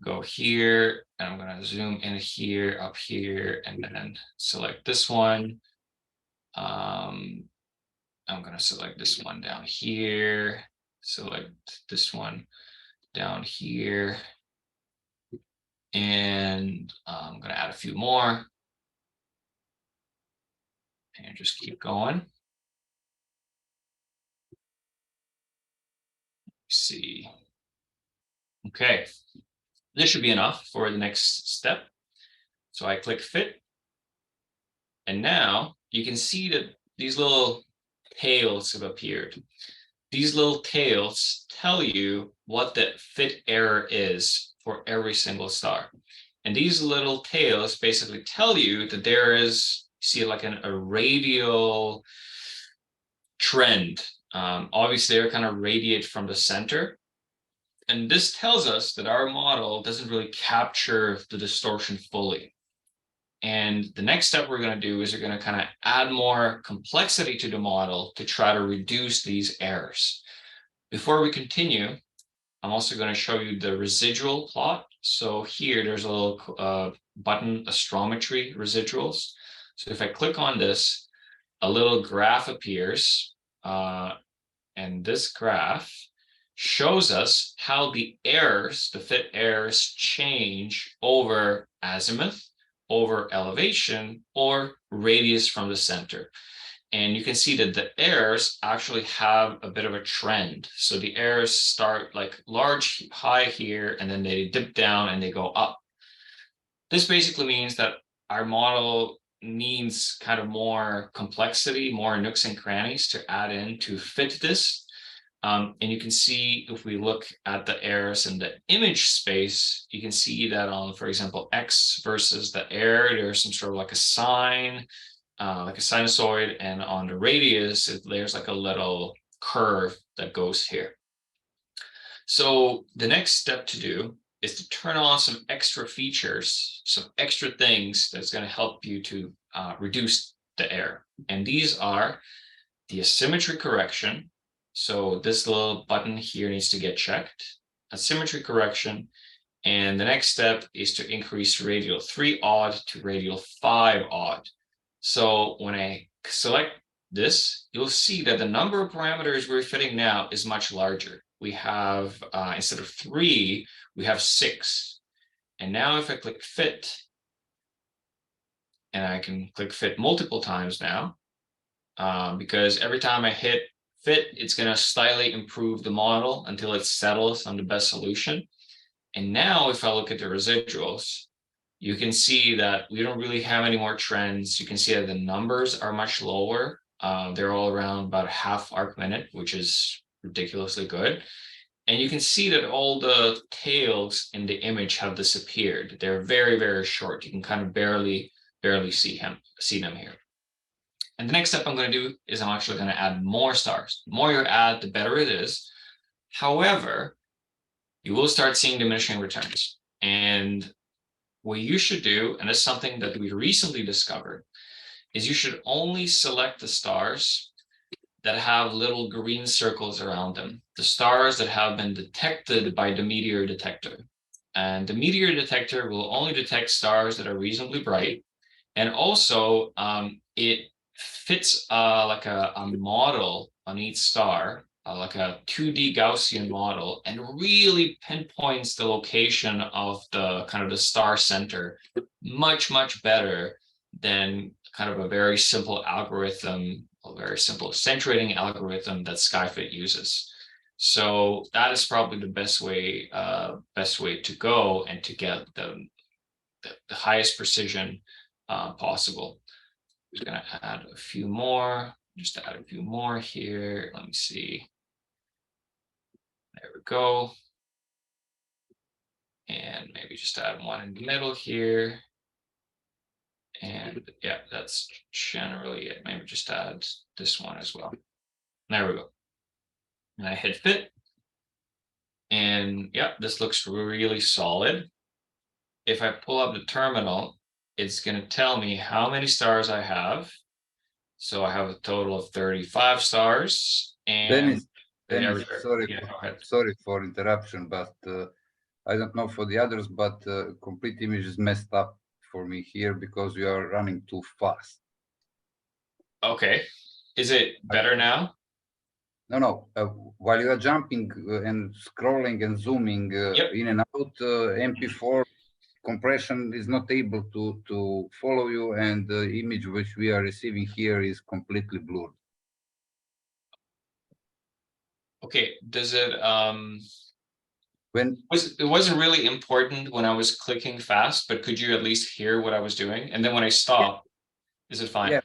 go here, and I'm going to zoom in here, up here, and then select this one. I'm going to select this one down here, select this one down here, and I'm going to add a few more. And just keep going. Let's see. Okay, this should be enough for the next step. So I click fit. And now you can see that these little tails have appeared. These little tails tell you what the fit error is for every single star. And these little tails basically tell you that there is, see, like a radial trend. Obviously, they're kind of radiate from the center. And this tells us that our model doesn't really capture the distortion fully. And the next step we're going to do is we're going to kind of add more complexity to the model to try to reduce these errors. Before we continue, I'm also going to show you the residual plot. So here, there's a little button, astrometry residuals. So if I click on this, a little graph appears, and this graph shows us how the errors, the fit errors, change over azimuth, over elevation, or radius from the center. And you can see that the errors actually have a bit of a trend. So the errors start like large, high here, and then they dip down and they go up. This basically means that our model needs kind of more complexity, more nooks and crannies to add in to fit this. And you can see if we look at the errors in the image space, you can see that on, for example, X versus the error, there's some sort of like a sine, like a sinusoid, and on the radius, there's like a little curve that goes here. So the next step to do is to turn on some extra features, some extra things that's going to help you to reduce the error. And these are the asymmetry correction. So this little button here needs to get checked, asymmetry correction. And the next step is to increase radial 3 odd to radial 5 odd. So when I select this, you'll see that the number of parameters we're fitting now is much larger. We have, instead of 3, we have 6. And now if I click fit, and I can click fit multiple times now, because every time I hit fit, it's going to slightly improve the model until it settles on the best solution. And now if I look at the residuals, you can see that we don't really have any more trends. You can see that the numbers are much lower. They're all around about half arc minute, which is ridiculously good. And you can see that all the tails in the image have disappeared. They're very, very short. You can kind of barely see them here. And the next step I'm going to do is I'm actually going to add more stars. The more you add, the better it is. However, you will start seeing diminishing returns. And what you should do, and it's something that we recently discovered, is you should only select the stars that have little green circles around them, the stars that have been detected by the Meteor detector. And the Meteor detector will only detect stars that are reasonably bright. And also, it fits like a model on each star, like a 2D Gaussian model, and really pinpoints the location of the kind of the star center much, much better than kind of a very simple algorithm, a very simple accentuating algorithm that SkyFit uses. So that is probably the best way to go and to get the highest precision possible. I'm just going to add a few more. Just add a few more here. Let me see. There we go. And maybe just add one in the middle here. And yeah, that's generally it. Maybe just add this one as well. There we go. And I hit fit. And yeah, this looks really solid. If I pull up the terminal, it's going to tell me how many stars I have. So I have a total of 35 stars. And
Dennis, sorry for interruption, but I don't know for the others, but complete image is messed up for me here because you are running too fast.
Okay. Is it better now?
No. While you are jumping and scrolling and zooming in and out, MP4 compression is not able to follow you, and the image which we are receiving here is completely blurred.
Okay, does it it wasn't really important when I was clicking fast, but could you at least hear what I was doing? And then when I stop, is it fine?
Yeah,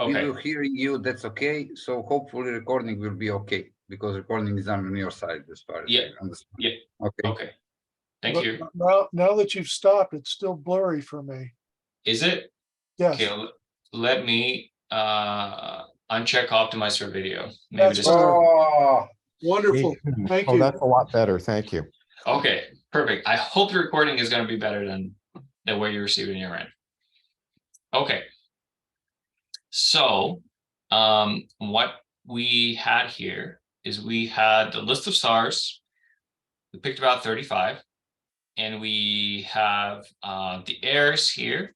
okay.
We will hearing you, that's okay. So hopefully recording will be okay because recording is on your side as far as I understand.
Yeah. Okay. Thank you.
Now that you've stopped, it's still blurry for me.
Is it?
Yes.
Okay, let me uncheck optimize for video. Maybe
That's
just
wonderful. Thank you.
Oh, that's a lot better. Thank you.
Okay, perfect. I hope your recording is going to be better than the way you receive it in your end. Okay. So what we had here is we had the list of stars. We picked about 35. And we have the errors here.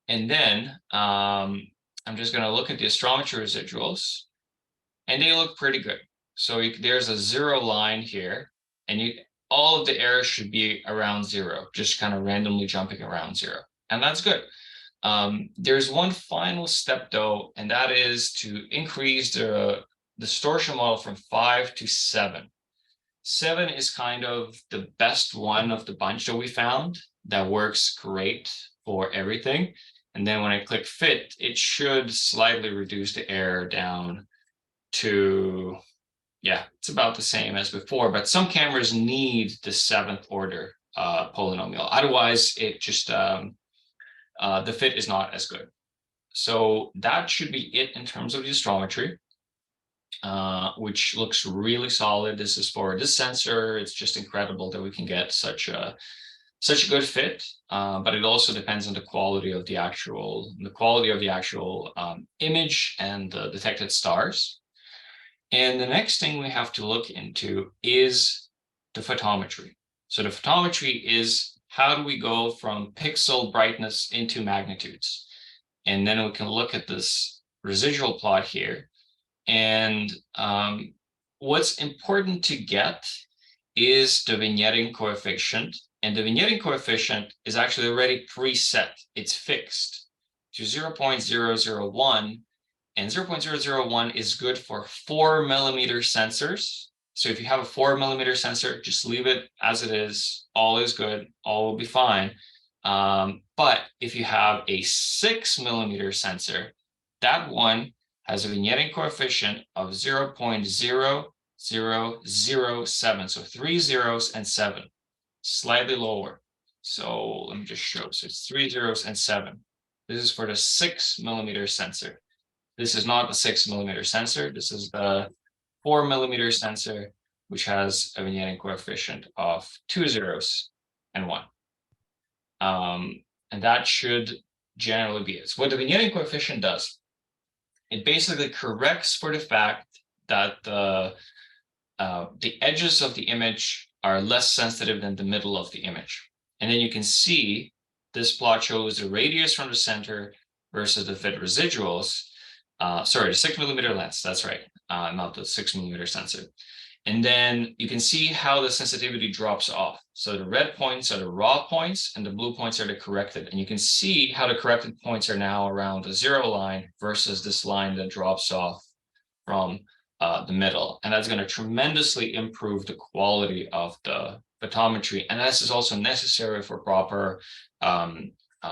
And then I'm just going to look at the astrometry residuals. And they look pretty good. So there's a 0 line here. And all of the errors should be around 0, just kind of randomly jumping around 0. And that's good. There's one final step, though, and that is to increase the distortion model from 5 to 7. 7 is kind of the best one of the bunch that we found that works great for everything. And then when I click fit, it should slightly reduce the error down to, yeah, it's about the same as before, but some cameras need the 7th order polynomial. Otherwise, it just, the fit is not as good. So that should be it in terms of the astrometry. Which looks really solid. This is for this sensor. It's just incredible that we can get such a good fit. But it also depends on the quality of the actual image and the detected stars. And the next thing we have to look into is the photometry. So the photometry is how do we go from pixel brightness into magnitudes, and then we can look at this residual plot here. And what's important to get is the vignetting coefficient. And the vignetting coefficient is actually already preset. It's fixed to 0.001. and 0.001 is good for 4 millimeter sensors. So if you have a 4 millimeter sensor, just leave it as it is. All is good. All will be fine. But if you have a 6 millimeter sensor, that one has a vignetting coefficient of 0.0007. So 3 zeros and 7, slightly lower. So let me just show. So it's 3 zeros and 7. This is for the 6 millimeter sensor. This is not the 6 millimeter sensor. This is the 4 millimeter sensor, which has a vignetting coefficient of 2 zeros and 1. And that should generally be it. So what the vignetting coefficient does, it basically corrects for the fact that the edges of the image are less sensitive than the middle of the image. And then you can see this plot shows the radius from the center versus the fit residuals. Sorry, the 6 millimeter lens, that's right, not the 6 millimeter sensor. And then you can see how the sensitivity drops off. So the red points are the raw points and the blue points are the corrected. And you can see how the corrected points are now around the 0 line versus this line that drops off from the middle. And that's going to tremendously improve the quality of the photometry. And this is also necessary for proper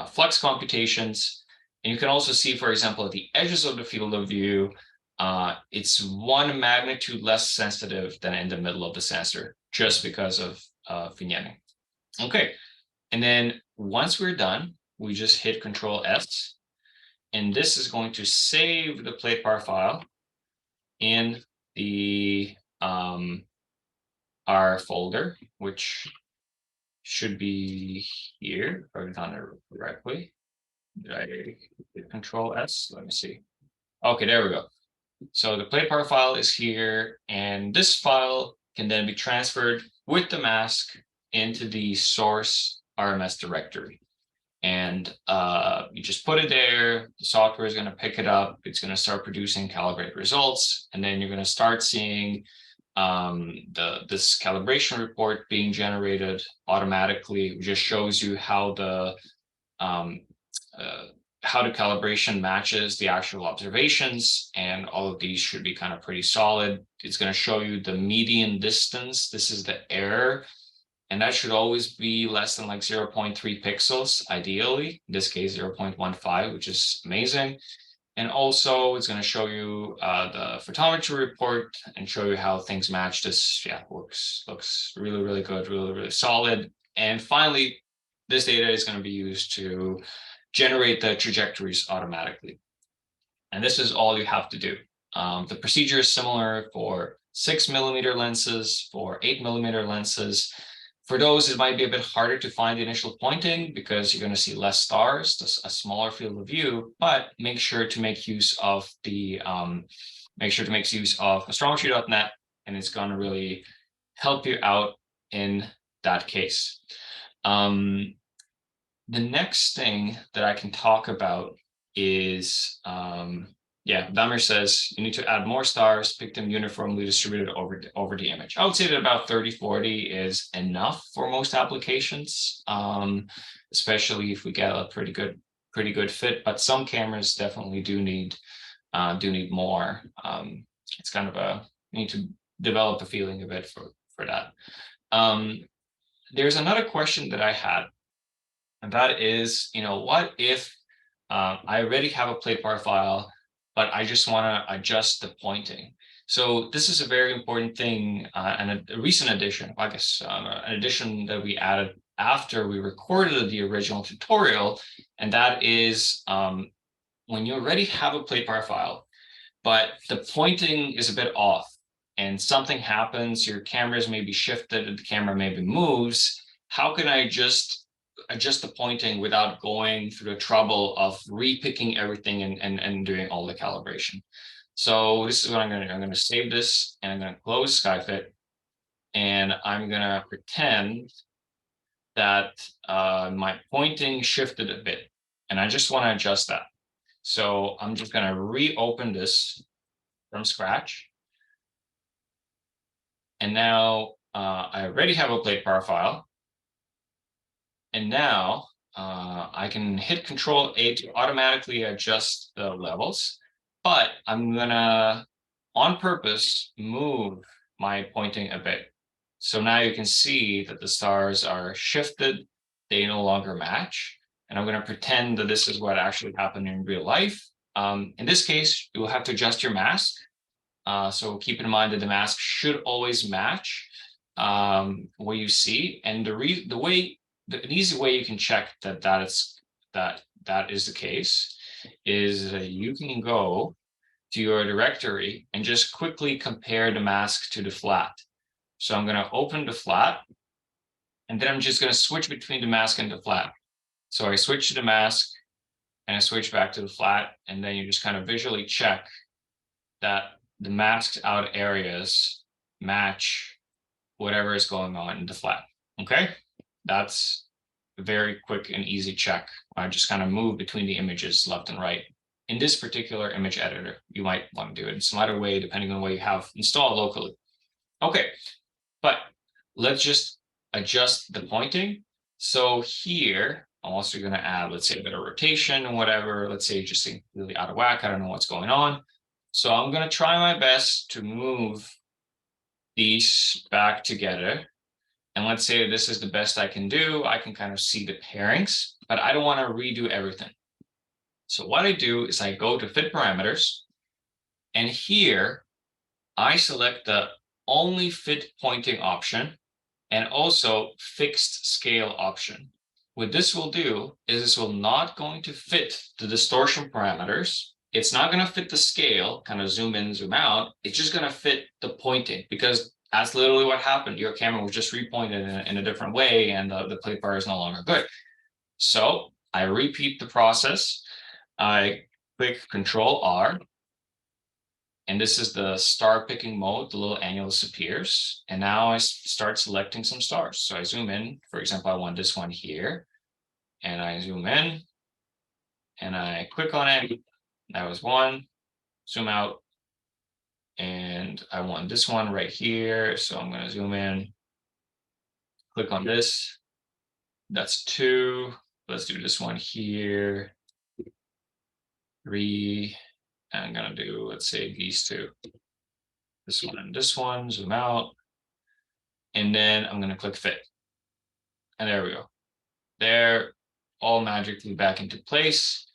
flux computations. And you can also see, for example, at the edges of the field of view, it's 1 magnitude less sensitive than in the middle of the sensor, just because of vignetting. Okay, and then once we're done, we just hit Control S, and this is going to save the plate par file in the R folder, which should be here, if I've done it correctly. Did I hit Control S? Let me see. Okay, there we go. So the plate par file is here, and this file can then be transferred with the mask into the source RMS directory. And you just put it there, the software is going to pick it up, it's going to start producing calibrate results, and then you're going to start seeing this calibration report being generated automatically. It just shows you how the calibration matches the actual observations, and all of these should be kind of pretty solid. It's going to show you the median distance. This is the error, and that should always be less than like 0.3 pixels, ideally. In this case, 0.15, which is amazing. And also, it's going to show you the photometry report and show you how things match. This, yeah, looks really, really good, really, really solid. And finally, this data is going to be used to generate the trajectories automatically. And this is all you have to do. The procedure is similar for 6 millimeter lenses, for 8 millimeter lenses. For those, it might be a bit harder to find the initial pointing because you're going to see less stars, a smaller field of view, but make sure to make use of astrometry.net, and it's going to really help you out in that case. The next thing that I can talk about is, Damir says you need to add more stars, pick them uniformly distributed over the image. I would say that about 30-40 is enough for most applications, especially if we get a pretty good fit. But some cameras definitely do need more. It's kind of you need to develop a feeling of it for that. There's another question that I had, and that is, what if I already have a plate par file, but I just want to adjust the pointing? So this is a very important thing, and a recent addition, I guess, an addition that we added after we recorded the original tutorial, and that is when you already have a plate par file, but the pointing is a bit off, and something happens, your cameras may be shifted, and the camera maybe moves. How can I just adjust the pointing without going through the trouble of repicking everything and doing all the calibration? So this is what I'm going to do. I'm going to save this, and I'm going to close SkyFit, and I'm going to pretend that my pointing shifted a bit, and I just want to adjust that. So I'm just going to reopen this from scratch. And now I already have a plate par file. And now I can hit Control A to automatically adjust the levels. but I'm gonna, on purpose, move my pointing a bit. So now you can see that the stars are shifted, they no longer match. And I'm gonna pretend that this is what actually happened in real life. In this case, you will have to adjust your mask. So keep in mind that the mask should always match what you see. And an easy way you can check that is the case is you can go to your directory and just quickly compare the mask to the flat. So I'm going to open the flat, and then I'm just going to switch between the mask and the flat. So I switch to the mask and I switch back to the flat, and then you just kind of visually check that the masked out areas match whatever is going on in the flat. Okay, that's a very quick and easy check. I just kind of move between the images left and right. In this particular image editor, you might want to do it in some other way, depending on what you have installed locally. Okay, but let's just adjust the pointing. So here, I'm also going to add, let's say, a bit of rotation and whatever. Let's say just really out of whack. I don't know what's going on. So I'm going to try my best to move these back together. And let's say this is the best I can do. I can kind of see the pairings, but I don't want to redo everything. So what I do is I go to fit parameters, and here I select the only fit pointing option and also fixed scale option. What this will do is this will not going to fit the distortion parameters. It's not going to fit the scale, kind of zoom in, zoom out. It's just going to fit the pointing, because that's literally what happened. Your camera was just repointed in a different way, and the plate bar is no longer good. So I repeat the process. I click Control R, and this is the star picking mode. The little annulus appears, and now I start selecting some stars. So I zoom in. For example, I want this one here, and I zoom in, and I click on it. That was one. Zoom out, and I want this one right here. So I'm going to zoom in, click on this. That's two. Let's do this one here. Three. And I'm going to do, let's say, these two. This one and this one. Zoom out. And then I'm going to click fit. And there we go. They're all magically back into place.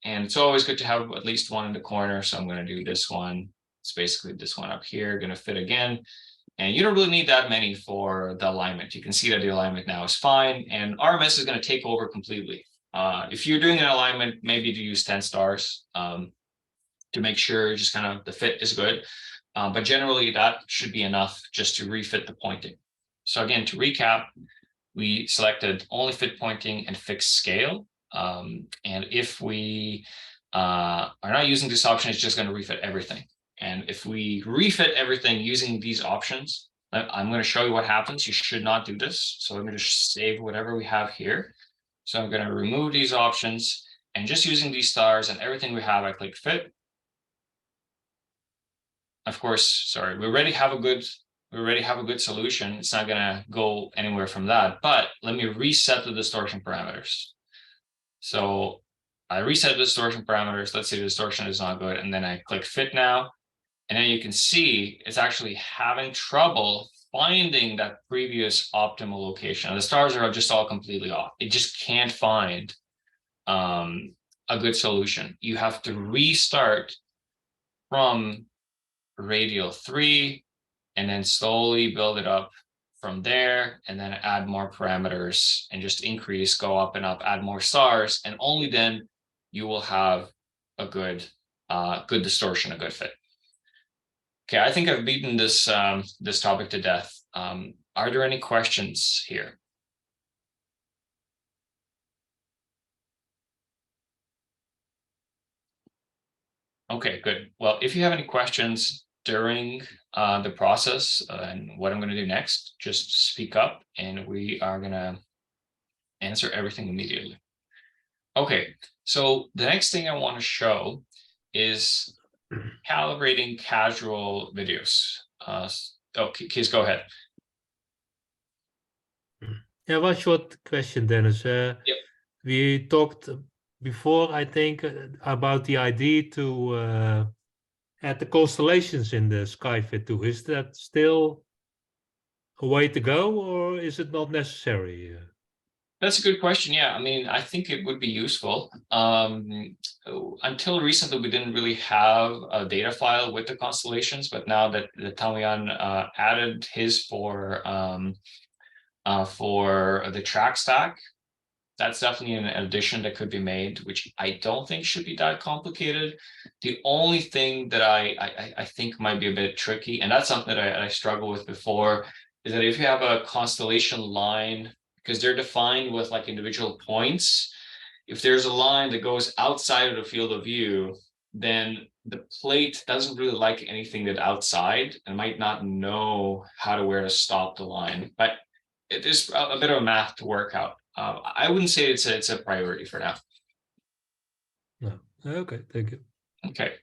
And it's always good to have at least one in the corner. So I'm going to do this one. It's basically this one up here, going to fit again. And you don't really need that many for the alignment. You can see that the alignment now is fine. And RMS is going to take over completely. If you're doing an alignment, maybe you use 10 stars to make sure just kind of the fit is good. But generally, that should be enough just to refit the pointing. So again, to recap, we selected only fit pointing and fixed scale. And if we are not using this option, it's just going to refit everything. And if we refit everything using these options, I'm going to show you what happens. You should not do this. So I'm going to save whatever we have here. So I'm going to remove these options, and just using these stars and everything we have, I click fit. Of course, sorry, we already have a good solution. It's not going to go anywhere from that. But let me reset the distortion parameters. So I reset the distortion parameters. Let's say the distortion is not good. And then I click fit now. And then you can see it's actually having trouble finding that previous optimal location. The stars are just all completely off. It just can't find a good solution. You have to restart from radial 3 and then slowly build it up from there, and then add more parameters and just increase, go up and up, add more stars, and only then you will have a good distortion, a good fit. Okay, I think I've beaten this this topic to death. Are there any questions here? Okay, good. Well, if you have any questions during the process and what I'm going to do next, just speak up and we are going to answer everything immediately. Okay, so the next thing I want to show is calibrating casual videos. Okay, Kees, go ahead.
Yeah, one short question, Dennis.
Yep.
We talked before, I think, about the idea to add the constellations in the SkyFit too. Is that still a way to go, or is it not necessary?
That's a good question. Yeah, I mean, I think it would be useful. Until recently, we didn't really have a data file with the constellations, but now that the Tammo Jan added his for the track stack, that's definitely an addition that could be made, which I don't think should be that complicated. The only thing that I think might be a bit tricky, and that's something that I struggled with before, is that if you have a constellation line, because they're defined with like individual points, if there's a line that goes outside of the field of view, then the plate doesn't really like anything that's outside and might not know where to stop the line. But it is a bit of math to work out. I wouldn't say it's a priority for now.
No. Okay, thank you.
Okay.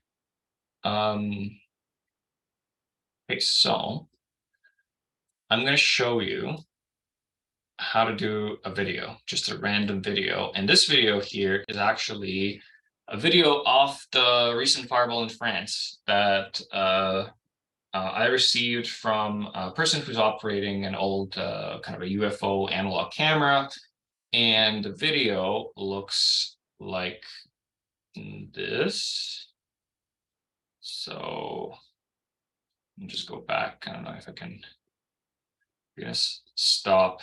Okay, so I'm going to show you how to do a video, just a random video. And this video here is actually a video of the recent fireball in France that I received from a person who's operating an old kind of a UFO analog camera. And the video looks like this. So I'll just go back. I don't know if I can just stop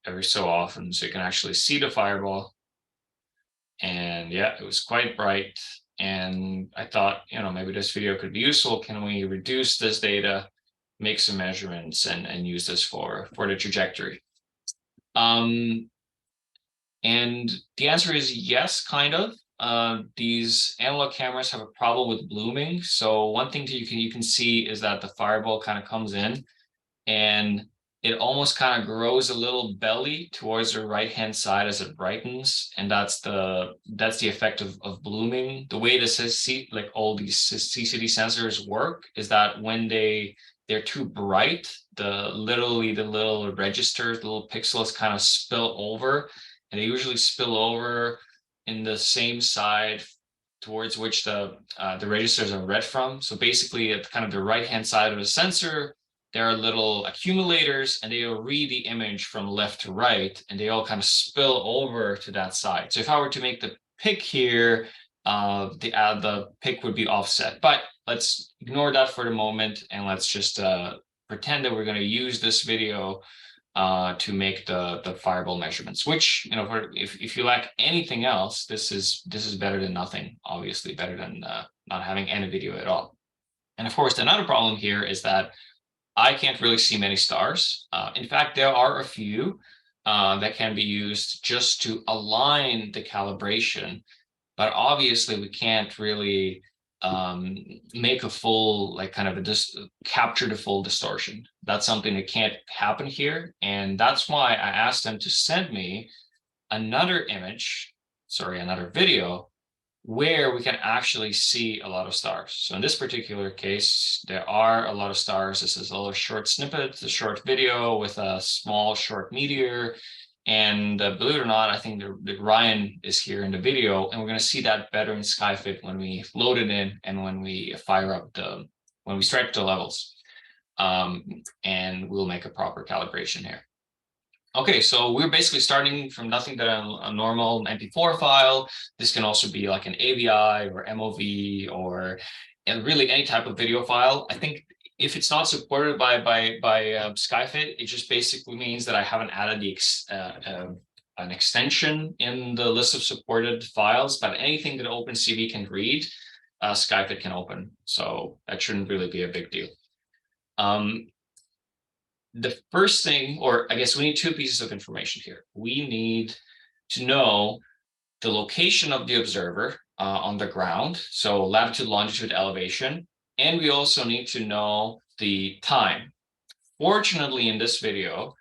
every so often so you can actually see the fireball. And yeah, it was quite bright. And I thought, maybe this video could be useful. Can we reduce this data, make some measurements, and use this for the trajectory? And the answer is yes, kind of. These analog cameras have a problem with blooming. So one thing that you can see is that the fireball kind of comes in and it almost kind of grows a little belly towards the right-hand side as it brightens. And that's the effect of blooming. The way this like all these CCD sensors work is that when they're too bright, the little registers, the little pixels kind of spill over, and they usually spill over in the same side towards which the registers are read from. So basically at kind of the right-hand side of the sensor, there are little accumulators and they'll read the image from left to right, and they all kind of spill over to that side. So if I were to make the pick here, the pick would be offset, but let's ignore that for the moment. And let's just pretend that we're going to use this video to make the fireball measurements, which, if you lack anything else, this is better than nothing, obviously better than not having any video at all. And of course, another problem here is that I can't really see many stars. In fact, there are a few that can be used just to align the calibration, but obviously we can't really make a full, capture the full distortion. That's something that can't happen here. And that's why I asked them to send me another video where we can actually see a lot of stars. So in this particular case, there are a lot of stars. This is a little short snippet, a short video with a small short meteor. And believe it or not, I think that Ryan is here in the video, and we're going to see that better in SkyFit when we load it in and when we fire up when we stripe the levels. And we'll make a proper calibration here. Okay, so we're basically starting from nothing but a normal MP4 file. This can also be like an AVI or MOV or really any type of video file. I think if it's not supported by SkyFit, it just basically means that I haven't added an extension in the list of supported files. But anything that OpenCV can read, SkyFit can open. So that shouldn't really be a big deal. The first thing, or I guess we need two pieces of information here. We need to know the location of the observer on the ground, so latitude, longitude, elevation, and we also need to know the time. Fortunately, in this video,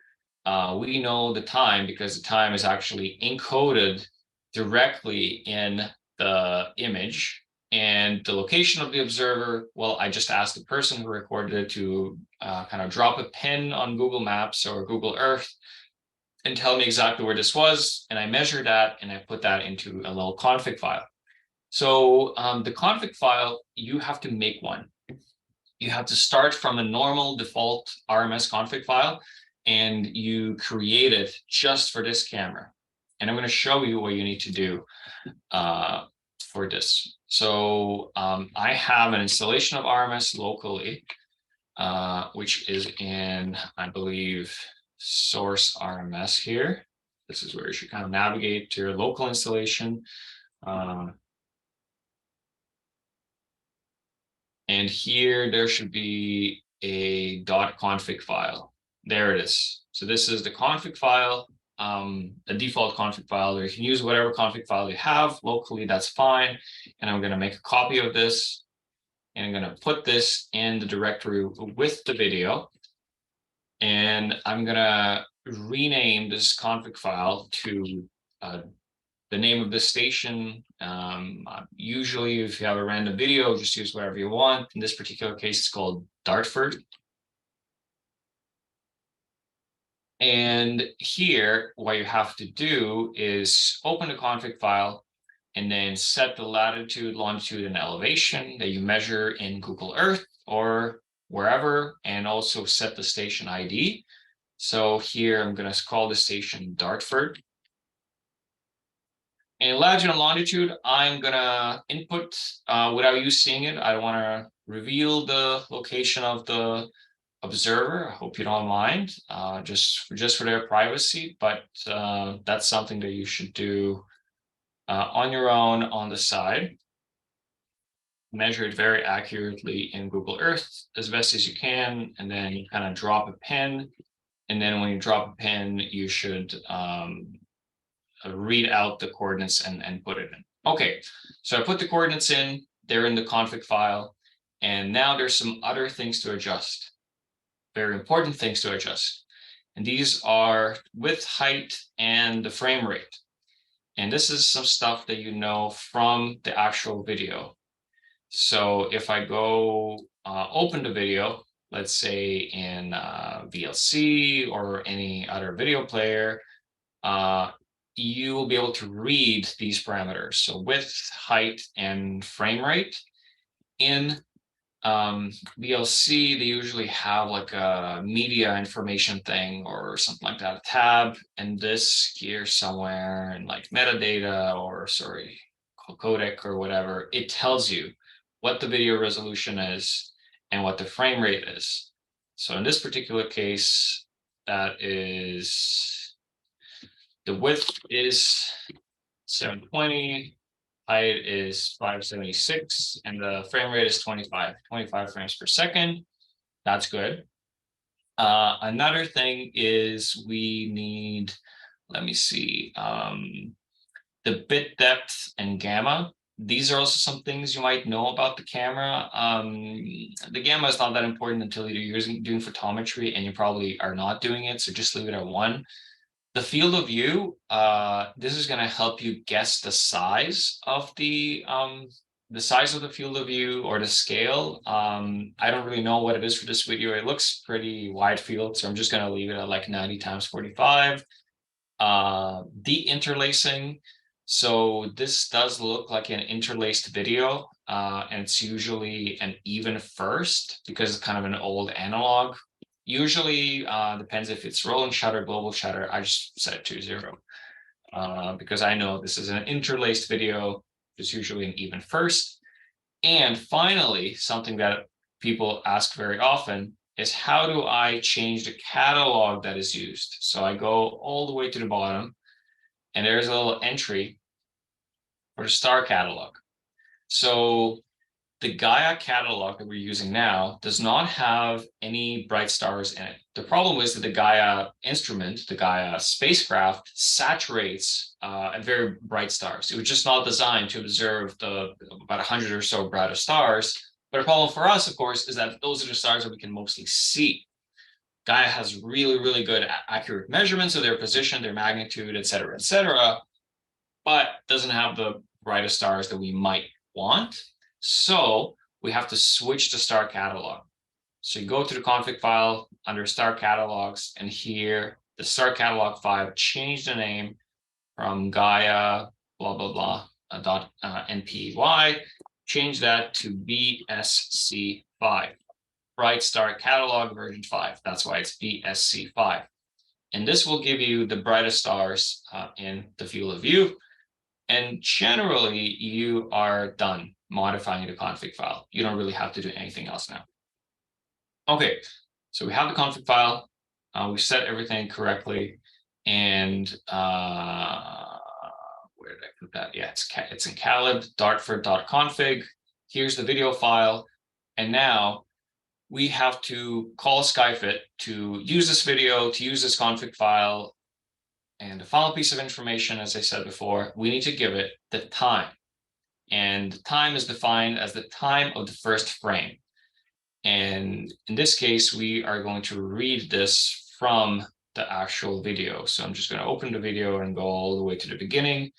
we know the time because the time is actually encoded directly in the image. And the location of the observer, well, I just asked the person who recorded it to kind of drop a pin on Google Maps or Google Earth and tell me exactly where this was. And I measure that and I put that into a little config file. So the config file, you have to make one. You have to start from a normal default RMS config file, and you create it just for this camera. And I'm going to show you what you need to do for this. So I have an installation of RMS locally, which is in, I believe, source RMS here. This is where you should kind of navigate to your local installation. And here there should be a .config file. There it is. So this is the config file, a default config file, or you can use whatever config file you have locally, that's fine. And I'm going to make a copy of this, and I'm going to put this in the directory with the video. And I'm going to rename this config file to the name of the station. Usually, if you have a random video, just use whatever you want. In this particular case, it's called Dartford. And here, what you have to do is open the config file and then set the latitude, longitude, and elevation that you measure in Google Earth or wherever, and also set the station ID. So here, I'm going to call the station Dartford. And latitude and longitude, I'm gonna input without you seeing it. I don't want to reveal the location of the observer. I hope you don't mind, just for their privacy. But that's something that you should do on your own on the side. Measure it very accurately in Google Earth as best as you can, and then you kind of drop a pin. And then when you drop a pin, you should read out the coordinates and put it in. Okay, so I put the coordinates in, they're in the config file, and now there's some other things to adjust, very important things to adjust. And these are width, height, and the frame rate. And this is some stuff that you know from the actual video. So if I go open the video, let's say in VLC or any other video player, you will be able to read these parameters. So width, height, and frame rate. In VLC, they usually have like a media information thing or something like that, a tab, and this here somewhere in like metadata or sorry, codec or whatever, it tells you what the video resolution is and what the frame rate is. So in this particular case, that is, the width is 720, height is 576, and the frame rate is 25 frames per second. That's good. Another thing is we need, let me see, the bit depth and gamma. These are also some things you might know about the camera. The gamma is not that important until you're doing photometry, and you probably are not doing it, so just leave it at 1. The field of view, this is going to help you guess the size of the field of view or the scale. I don't really know what it is for this video. It looks pretty wide field, so I'm just going to leave it at like 90 × 45. Deinterlacing. So this does look like an interlaced video, and it's usually an even first because it's kind of an old analog. Usually depends if it's rolling shutter, global shutter. I just set it to 0 because I know this is an interlaced video. It's usually an even first. And finally, something that people ask very often is how do I change the catalog that is used? So I go all the way to the bottom, and there's a little entry for the star catalog. So the Gaia catalog that we're using now does not have any bright stars in it. The problem is that the Gaia instrument, the Gaia spacecraft, saturates very bright stars. It was just not designed to observe the about 100 or so brighter stars. But the problem for us, of course, is that those are the stars that we can mostly see. Gaia has really, really good accurate measurements of their position, their magnitude, et cetera, but doesn't have the brightest stars that we might want. So we have to switch to star catalog. So you go to the config file under star catalogs, and here the star catalog 5, change the name from Gaia blah blah blah .npy, change that to BSC5, Bright Star Catalog version 5. That's why it's BSC5. And this will give you the brightest stars in the field of view. And generally, you are done modifying the config file. You don't really have to do anything else now. Okay, so we have the config file. We set everything correctly. And where did I put that? Yeah, it's in calib dartford.config. Here's the video file. And now we have to call Skyfit to use this video, to use this config file. And the final piece of information, as I said before, we need to give it the time. And the time is defined as the time of the first frame. And in this case, we are going to read this from the actual video. So I'm just going to open the video and go all the way to the beginning.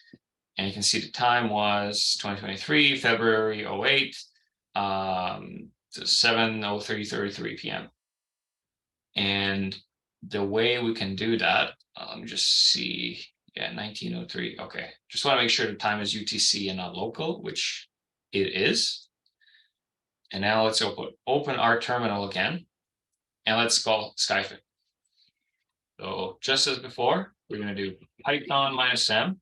And you can see the time was 2023, February 08, 7:03:33 p.m. And the way we can do that, let me just see. Yeah, 1903. Okay, just want to make sure the time is UTC and not local, which it is. And now let's open our terminal again, and let's call Skyfit. So just as before, we're going to do Python -m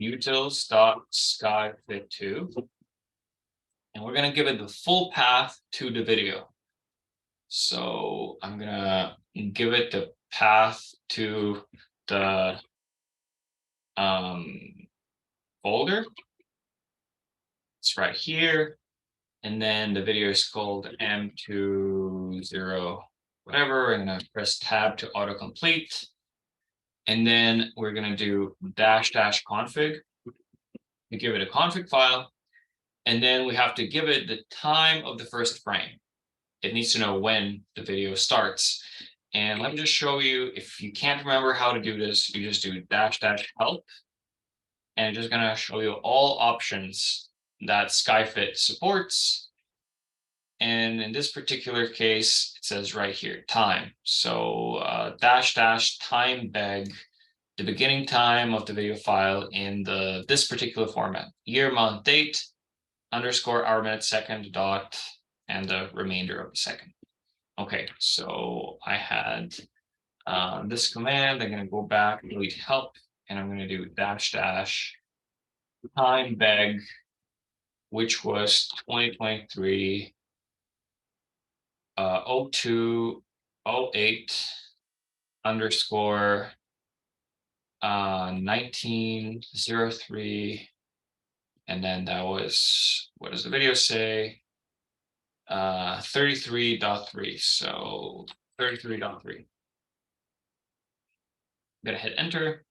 utils.skyfit2, and we're going to give it the full path to the video. So I'm going to give it the path to the folder. It's right here. And then the video is called M20 whatever. I'm going to press tab to autocomplete. And then we're going to do --config to give it a config file. And then we have to give it the time of the first frame. It needs to know when the video starts. And let me just show you, if you can't remember how to do this, you just do --help. And it's just going to show you all options that Skyfit supports. And in this particular case, it says right here, time. So --time beg, the beginning time of the video file in this particular format, year, month, date, _ hour, minute, second, dot, and the remainder of the second. Okay, so I had this command. I'm going to go back, delete help, and I'm going to do --time beg, which was 2023 0208 _ 1903, and then that was, what does the video say? 33.3. So 33.3. I'm gonna hit enter.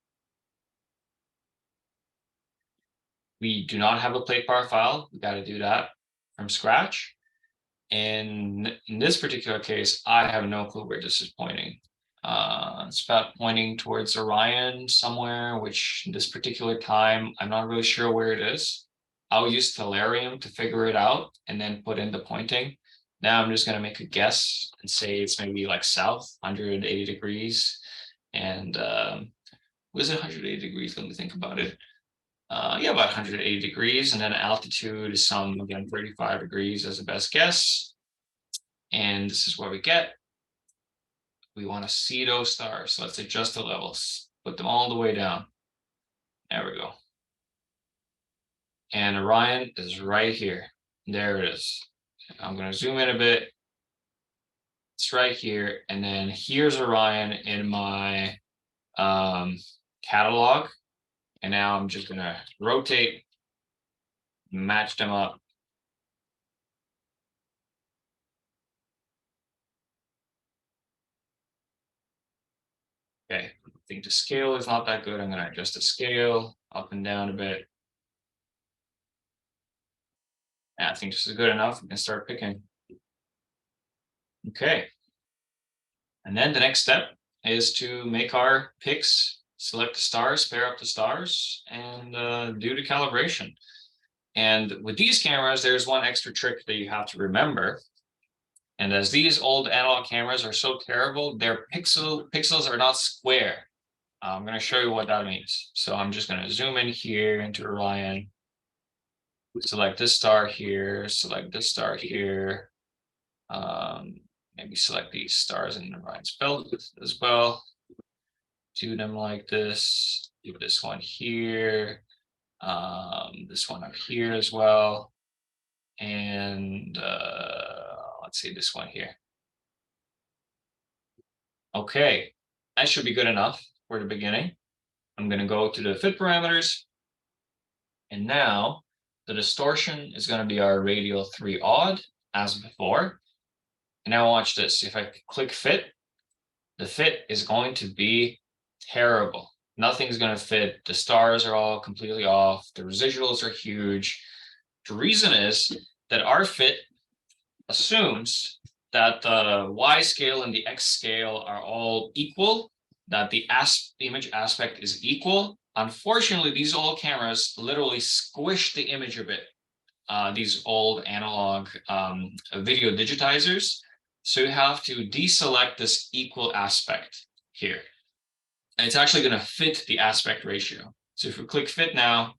We do not have a plate bar file. We got to do that from scratch. And in this particular case, I have no clue where this is pointing. It's about pointing towards Orion somewhere, which this particular time, I'm not really sure where it is. I'll use Tellurium to figure it out and then put in the pointing. Now I'm just going to make a guess and say it's maybe like south, 180 degrees. And was it 180 degrees? Let me think about it. Yeah, about 180 degrees. And then altitude is some, again, 35 degrees as a best guess. And this is what we get. We want to see those stars. So let's adjust the levels, put them all the way down. There we go. And Orion is right here. There it is. I'm going to zoom in a bit. It's right here. And then here's Orion in my catalog. And now I'm just going to rotate, match them up. Okay, I think the scale is not that good. I'm going to adjust the scale up and down a bit. Yeah, I think this is good enough. We can start picking. Okay. And then the next step is to make our picks, select the stars, pair up the stars, and do the calibration. And with these cameras, there's one extra trick that you have to remember. And as these old analog cameras are so terrible, their pixels are not square. I'm going to show you what that means. So I'm just going to zoom in here into Orion. Select this star here, select this star here. Maybe select these stars in Orion's belt as well. Do them like this. Do this one here. This one up here as well. And let's see this one here. Okay, that should be good enough for the beginning. I'm going to go to the fit parameters. And now the distortion is going to be our radial 3 odd as before. And now watch this. If I click fit, the fit is going to be terrible. Nothing's going to fit. The stars are all completely off. The residuals are huge. The reason is that our fit assumes that the Y scale and the X scale are all equal, that the image aspect is equal. Unfortunately, these old cameras literally squish the image a bit. These old analog video digitizers. So you have to deselect this equal aspect here. And it's actually going to fit the aspect ratio. So if we click fit now,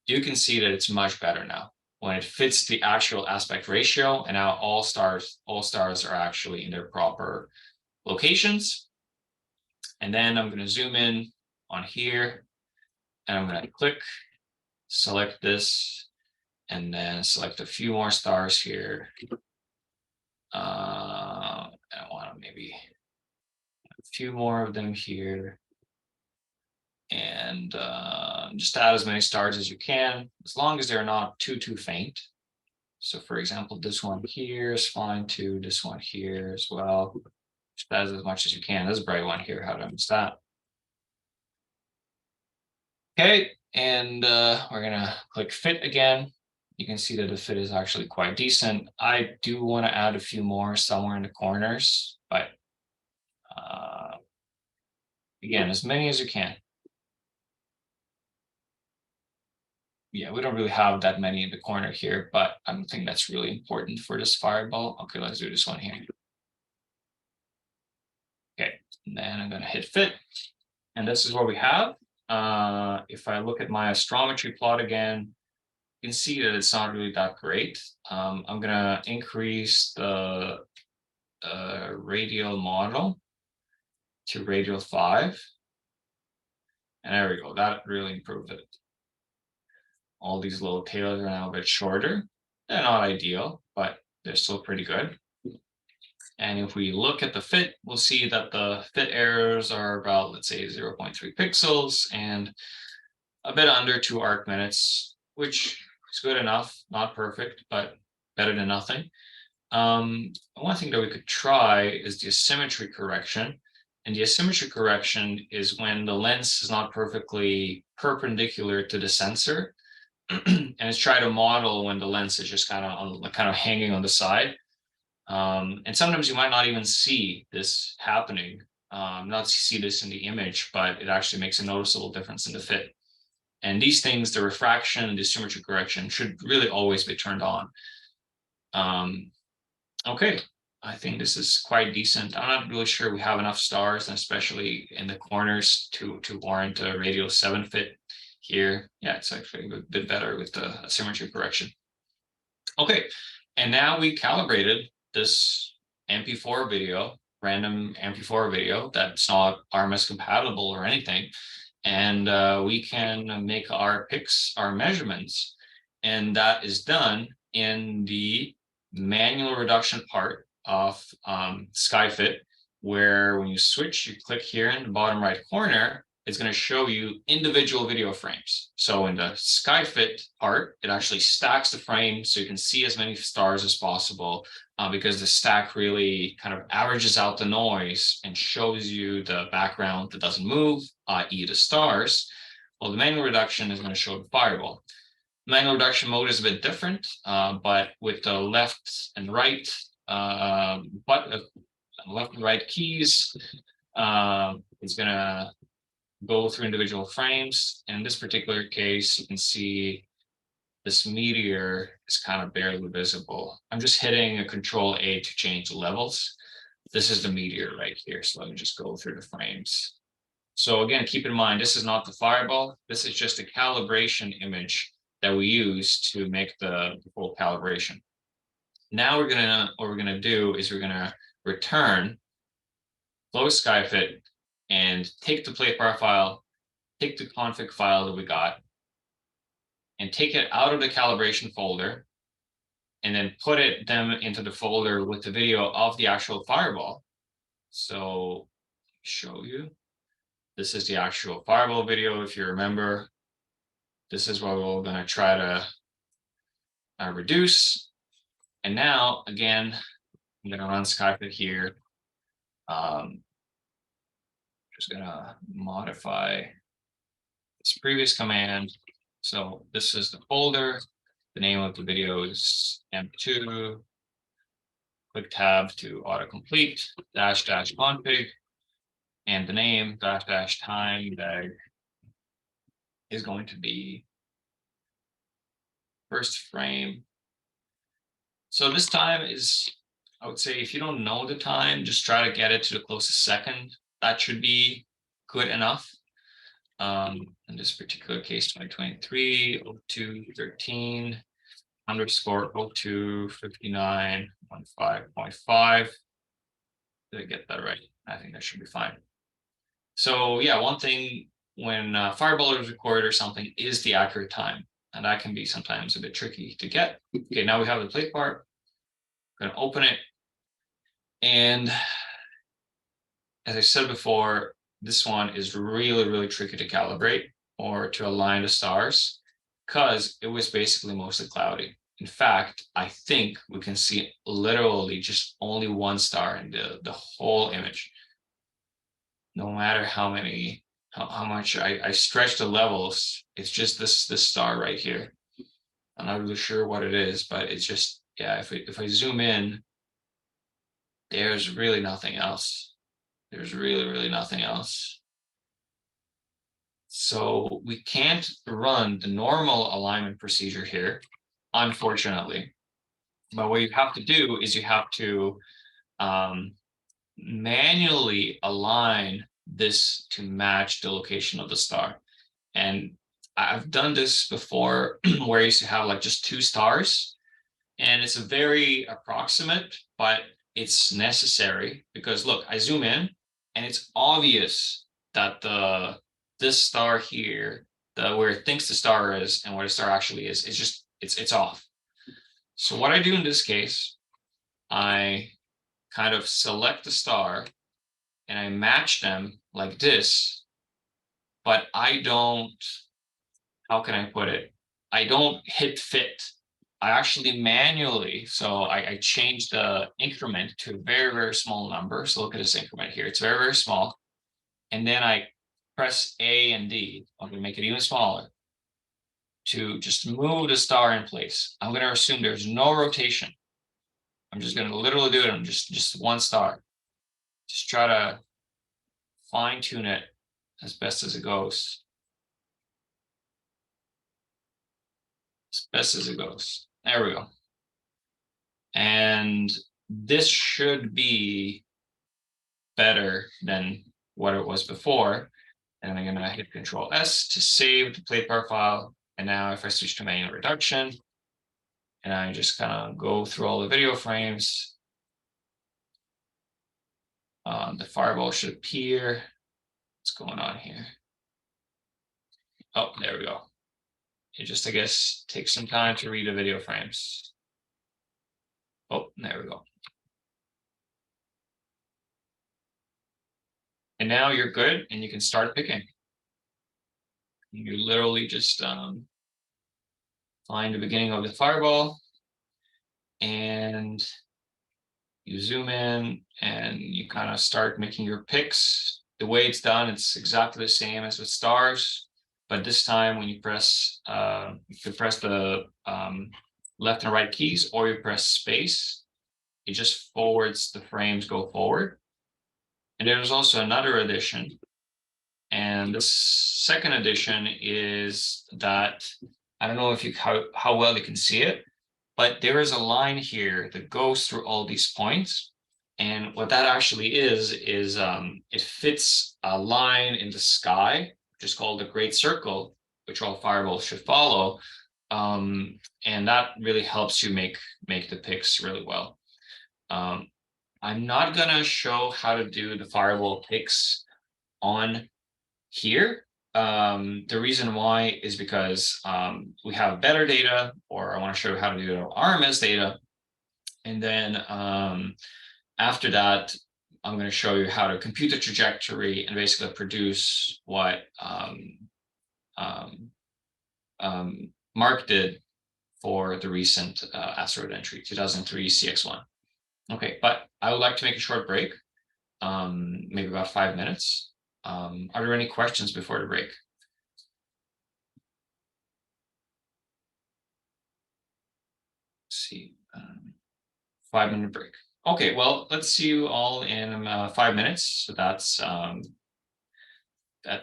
you can see that it's much better now when it fits the actual aspect ratio. And now all stars are actually in their proper locations. And then I'm going to zoom in on here and I'm going to click, select this, and then select a few more stars here. I want to maybe a few more of them here. And just add as many stars as you can, as long as they're not too faint. So for example, this one here is fine too. This one here as well. Just add as much as you can. This bright one here, how do I miss that? Okay, and we're gonna click fit again. You can see that the fit is actually quite decent. I do want to add a few more somewhere in the corners, but again, as many as you can. Yeah, we don't really have that many in the corner here, but I don't think that's really important for this fireball. Okay, let's do this one here. Okay, and then I'm going to hit fit. And this is what we have. If I look at my astrometry plot again, you can see that it's not really that great. I'm going to increase the radial model to radial 5. And there we go. That really improved it. All these little tails are now a bit shorter. They're not ideal, but they're still pretty good. And if we look at the fit, we'll see that the fit errors are about, let's say, 0.3 pixels and a bit under 2 arc minutes, which is good enough. Not perfect, but better than nothing. One thing that we could try is the asymmetry correction. And the asymmetry correction is when the lens is not perfectly perpendicular to the sensor. And it's try to model when the lens is just kind of hanging on the side. And sometimes you might not even see this happening, not see this in the image, but it actually makes a noticeable difference in the fit. And these things, the refraction and the symmetry correction, should really always be turned on. Okay, I think this is quite decent. I'm not really sure we have enough stars, and especially in the corners, to warrant a radial 7 fit. Here, yeah, it's actually a bit better with the symmetry correction. Okay, and now we calibrated this MP4 video, random MP4 video that's not RMS compatible or anything, and we can make our picks, our measurements, and that is done in the manual reduction part of SkyFit, where when you switch, you click here in the bottom right corner. It's going to show you individual video frames. So in the SkyFit part, it actually stacks the frame so you can see as many stars as possible, because the stack really kind of averages out the noise and shows you the background that doesn't move, i.e. the stars. Well, the manual reduction is going to show the fireball. Manual reduction mode is a bit different, but with the left and right keys, it's going to go through individual frames. And in this particular case, you can see this meteor is kind of barely visible. I'm just hitting a Control A to change the levels. This is the meteor right here. So let me just go through the frames. So again, keep in mind, this is not the fireball. This is just a calibration image that we use to make the full calibration. Now what we're gonna do is we're gonna return, close SkyFit, and take the plate bar file, take the config file that we got, and take it out of the calibration folder, and then put them into the folder with the video of the actual fireball. So show you. This is the actual fireball video. If you remember, this is what we're going to try to reduce. And now, again, I'm going to run SkyFit here. Just going to modify this previous command. So this is the folder. The name of the video is M2. Click tab to autocomplete, -- config. And the name -- time bag is going to be first frame. So this time is, I would say, if you don't know the time, just try to get it to the closest second. That should be good enough. In this particular case, 2023 0213 _ 0259 15.5. Did I get that right? I think that should be fine. So yeah, one thing when fireball is recorded or something is the accurate time, and that can be sometimes a bit tricky to get. Okay, now we have the plate part. I'm going to open it, and as I said before, this one is really, really tricky to calibrate or to align the stars because it was basically mostly cloudy. In fact, I think we can see literally just only one star in the whole image. No matter how much I stretch the levels, it's just this star right here. I'm not really sure what it is, but it's just, yeah, if I zoom in, there's really nothing else. There's really, really nothing else. So we can't run the normal alignment procedure here, unfortunately. But what you have to do is you have to manually align this to match the location of the star. And I've done this before where I used to have like just 2 stars, and it's a very approximate, but it's necessary because look, I zoom in and it's obvious that this star here, where it thinks the star is and where the star actually is, it's off. So what I do in this case, I kind of select the star and I match them like this, but I don't, how can I put it? I don't hit fit. I actually manually, so I change the increment to a very, very small number. So look at this increment here. It's very, very small. And then I press A and D. I'm going to make it even smaller to just move the star in place. I'm going to assume there's no rotation. I'm just going to literally do it on just one star. Just try to fine tune it as best as it goes. As best as it goes. There we go. And this should be better than what it was before. And I'm going to hit Control S to save the plate bar file. And now if I switch to manual reduction, and I just kind of go through all the video frames, the fireball should appear. What's going on here? Oh, there we go. It just, I guess, takes some time to read the video frames. Oh, there we go. And now you're good, and you can start picking. You literally just find the beginning of the fireball, and you zoom in, and you kind of start making your picks. The way it's done, it's exactly the same as with stars, but this time when you press, you can press the left and right keys, or you press space, it just forwards the frames go forward. And there's also another addition. And the second addition is that I don't know if you how well you can see it, but there is a line here that goes through all these points. And what that actually is it fits a line in the sky, which is called the Great Circle, which all fireballs should follow. And that really helps you make the picks really well. I'm not gonna show how to do the fireball picks on here. The reason why is because we have better data, or I want to show you how to do it on RMS data. And then after that, I'm going to show you how to compute the trajectory and basically produce what Mark did for the recent asteroid entry, 2003 CX1. Okay, but I would like to make a short break, maybe about 5 minutes. Are there any questions before the break? Let's see, 5-minute break. Okay, well, let's see you all in 5 minutes. So that's at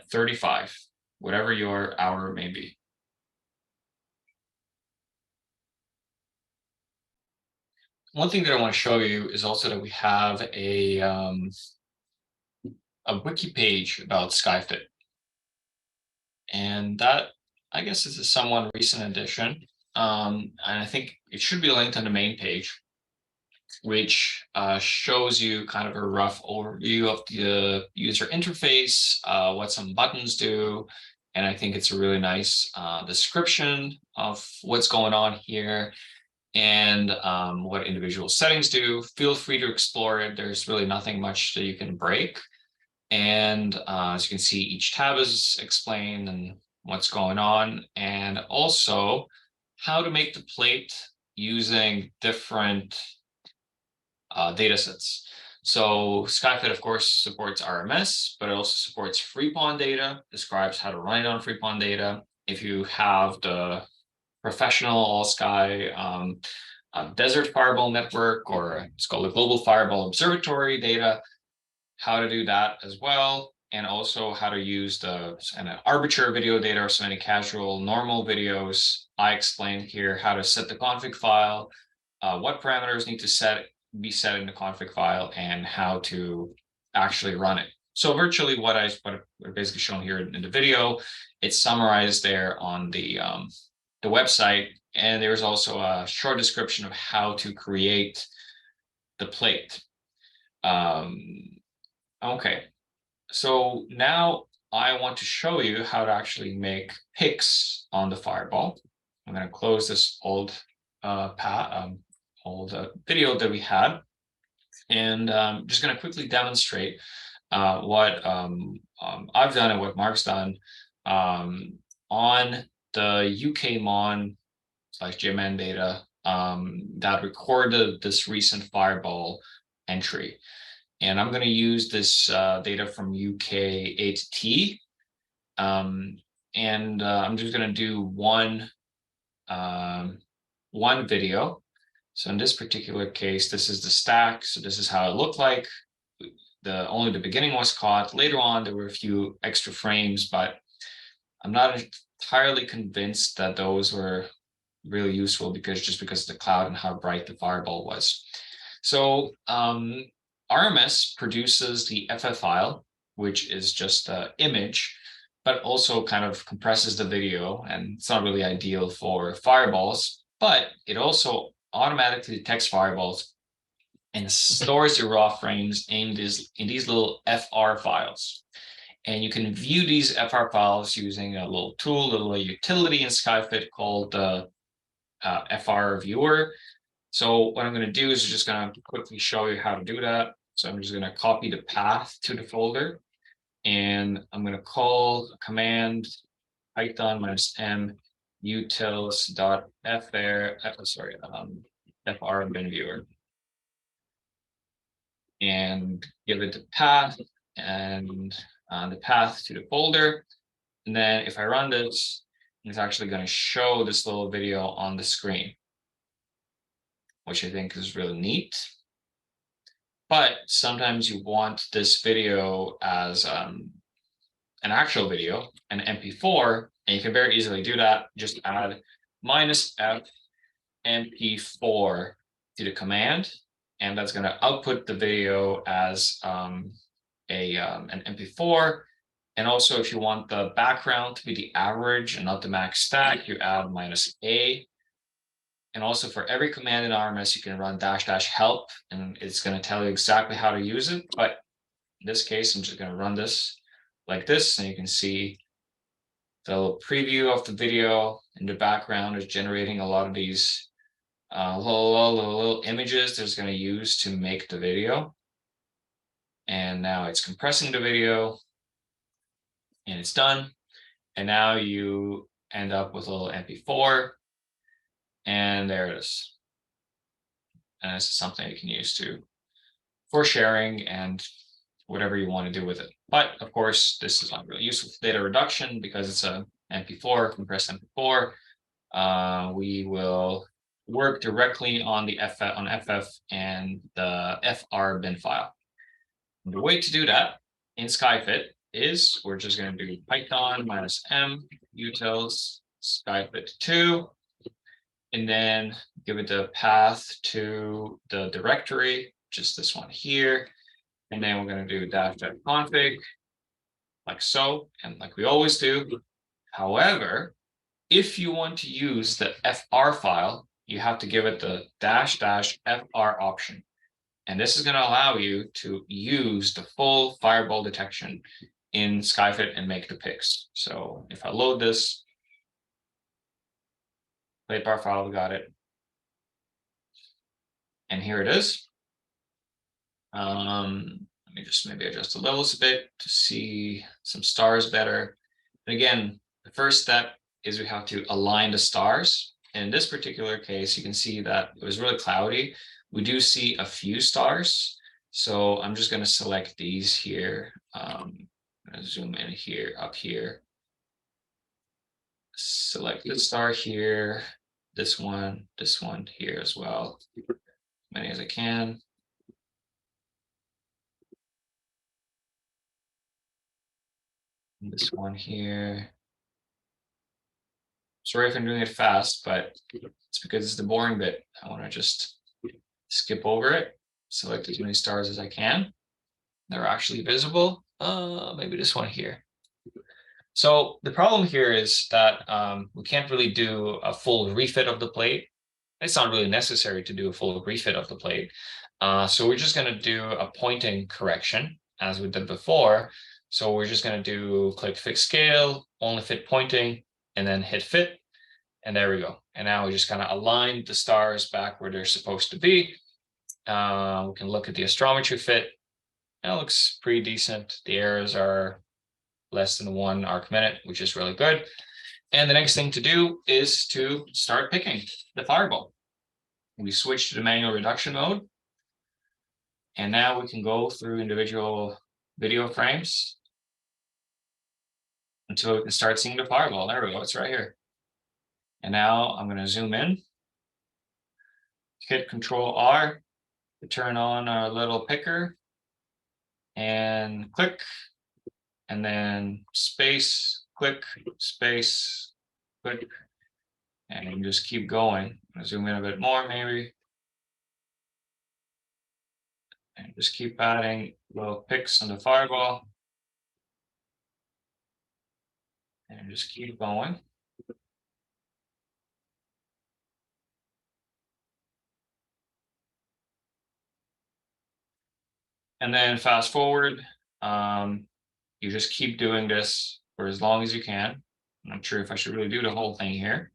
35, whatever your hour may be. One thing that I want to show you is also that we have a wiki page about SkyFit. And that, I guess, is a somewhat recent addition. And I think it should be linked on the main page, which shows you kind of a rough overview of the user interface, what some buttons do. And I think it's a really nice description of what's going on here and what individual settings do. Feel free to explore it. There's really nothing much that you can break. And as you can see, each tab is explained and what's going on, and also how to make the plate using different data sets. So SkyFit, of course, supports RMS, but it also supports FreePond data, describes how to run it on FreePond data. If you have the professional all-sky desert fireball network, or it's called the Global Fireball Observatory data, how to do that as well, and also how to use the arbitrary video data or so many casual normal videos. I explained here how to set the config file, what parameters need to be set in the config file, and how to actually run it. So virtually what I've basically shown here in the video, it's summarized there on the website, and there's also a short description of how to create the plate. Okay, so now I want to show you how to actually make picks on the fireball. I'm going to close this old video that we had, and I'm just going to quickly demonstrate what I've done and what Mark's done on the UK Mon/GMN data that recorded this recent fireball entry. And I'm going to use this data from UK 8T. And I'm just going to do one video. So in this particular case, this is the stack. So this is how it looked like. Only the beginning was caught. Later on, there were a few extra frames, but I'm not entirely convinced that those were really useful because of the cloud and how bright the fireball was. So RMS produces the FF file, which is just the image, but also kind of compresses the video, and it's not really ideal for fireballs, but it also automatically detects fireballs and stores the raw frames in these little FR files. And you can view these FR files using a little tool, a little utility in SkyFit called the FR viewer. So what I'm going to do is just going to quickly show you how to do that. So I'm just going to copy the path to the folder, and I'm going to call a command python -m utils.fr bin viewer, and give it the path and the path to the folder. And then if I run this, it's actually going to show this little video on the screen, which I think is really neat. But sometimes you want this video as an actual video, an MP4, and you can very easily do that. Just add minus F MP4 to the command, and that's going to output the video as an MP4. And also, if you want the background to be the average and not the max stack, you add minus A. And also for every command in RMS, you can run --help, and it's going to tell you exactly how to use it. But in this case, I'm just going to run this like this, and you can see the little preview of the video in the background is generating a lot of these little images that it's going to use to make the video. And now it's compressing the video, and it's done. And now you end up with a little MP4, and there it is. And this is something you can use for sharing and whatever you want to do with it. But of course, this is not really useful for data reduction because it's a MP4, compressed MP4. We will work directly on the FF and the FR bin file. And the way to do that in Skyfit is we're just going to do Python -m utils skyfit2, and then give it the path to the directory, just this one here. And then we're going to do -config like so, and like we always do. However, if you want to use the FR file, you have to give it the --FR option. And this is going to allow you to use the full fireball detection in Skyfit and make the picks. So if I load this, play bar file, we got it. And here it is. Let me just maybe adjust the levels a bit to see some stars better. And again, the first step is we have to align the stars. And in this particular case, you can see that it was really cloudy. We do see a few stars. So I'm just going to select these here. I'm going to zoom in here, up here. Select this star here, this one here as well. As many as I can. And this one here. Sorry if I'm doing it fast, but it's because it's the boring bit. I want to just skip over it, select as many stars as I can. They're actually visible. Maybe this one here. So the problem here is that we can't really do a full refit of the plate. It's not really necessary to do a full refit of the plate. So we're just going to do a pointing correction as we did before. So we're just going to do click fix scale, only fit pointing, and then hit fit. And there we go. And now we just kind of align the stars back where they're supposed to be. We can look at the astrometry fit. And it looks pretty decent. The errors are less than 1 arc minute, which is really good. And the next thing to do is to start picking the fireball. We switch to the manual reduction mode. And now we can go through individual video frames until we can start seeing the fireball. There we go, it's right here. And now I'm going to zoom in, hit Control R to turn on our little picker, and click, and then space, click, space, click, and you just keep going. I'm going to zoom in a bit more maybe. And just keep adding little picks on the fireball. And just keep going. And then fast forward, you just keep doing this for as long as you can. I'm not sure if I should really do the whole thing here.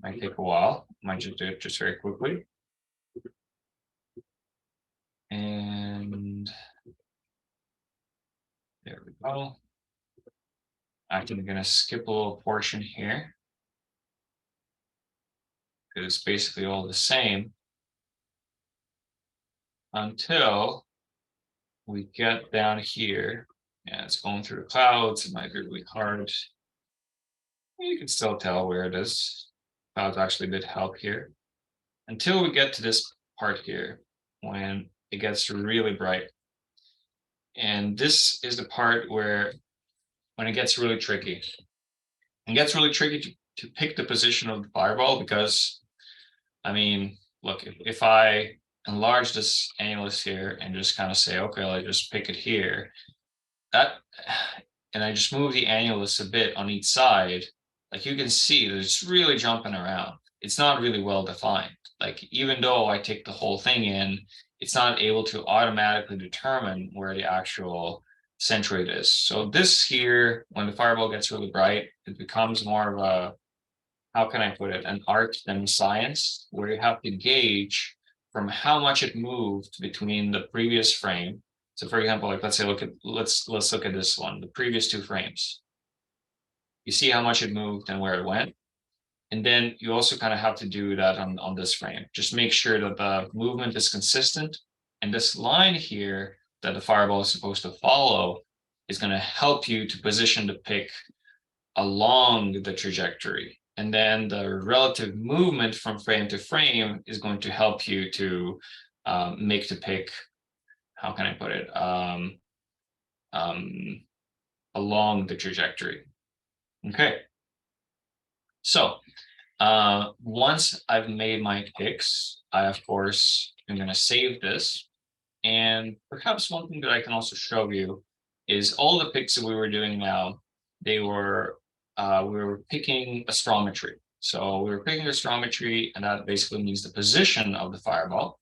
Might take a while. Might just do it just very quickly. And there we go. I'm going to skip a little portion here, because it's basically all the same until we get down here. Yeah, it's going through the clouds. It might be really hard. You can still tell where it is. Clouds actually did help here. Until we get to this part here, when it gets really bright. And this is the part where, when it gets really tricky. It gets really tricky to pick the position of the fireball, because, I mean, look, if I enlarge this annulus here and just kind of say, okay, I'll just pick it here, and I just move the annulus a bit on each side, like you can see that it's really jumping around. It's not really well defined. Like, even though I take the whole thing in, it's not able to automatically determine where the actual centroid is. So this here, when the fireball gets really bright, it becomes more of a, how can I put it, an art than science, where you have to gauge from how much it moved between the previous frame. So for example, like let's look at this one, the previous 2 frames. You see how much it moved and where it went. And then you also kind of have to do that on this frame. Just make sure that the movement is consistent. And this line here that the fireball is supposed to follow is going to help you to position the pick along the trajectory. And then the relative movement from frame to frame is going to help you to make the pick, how can I put it, along the trajectory. Okay. So once I've made my picks, I, of course, am going to save this. And perhaps one thing that I can also show you is all the picks that we were doing now, they were, we were picking astrometry. So we were picking astrometry, and that basically means the position of the fireball.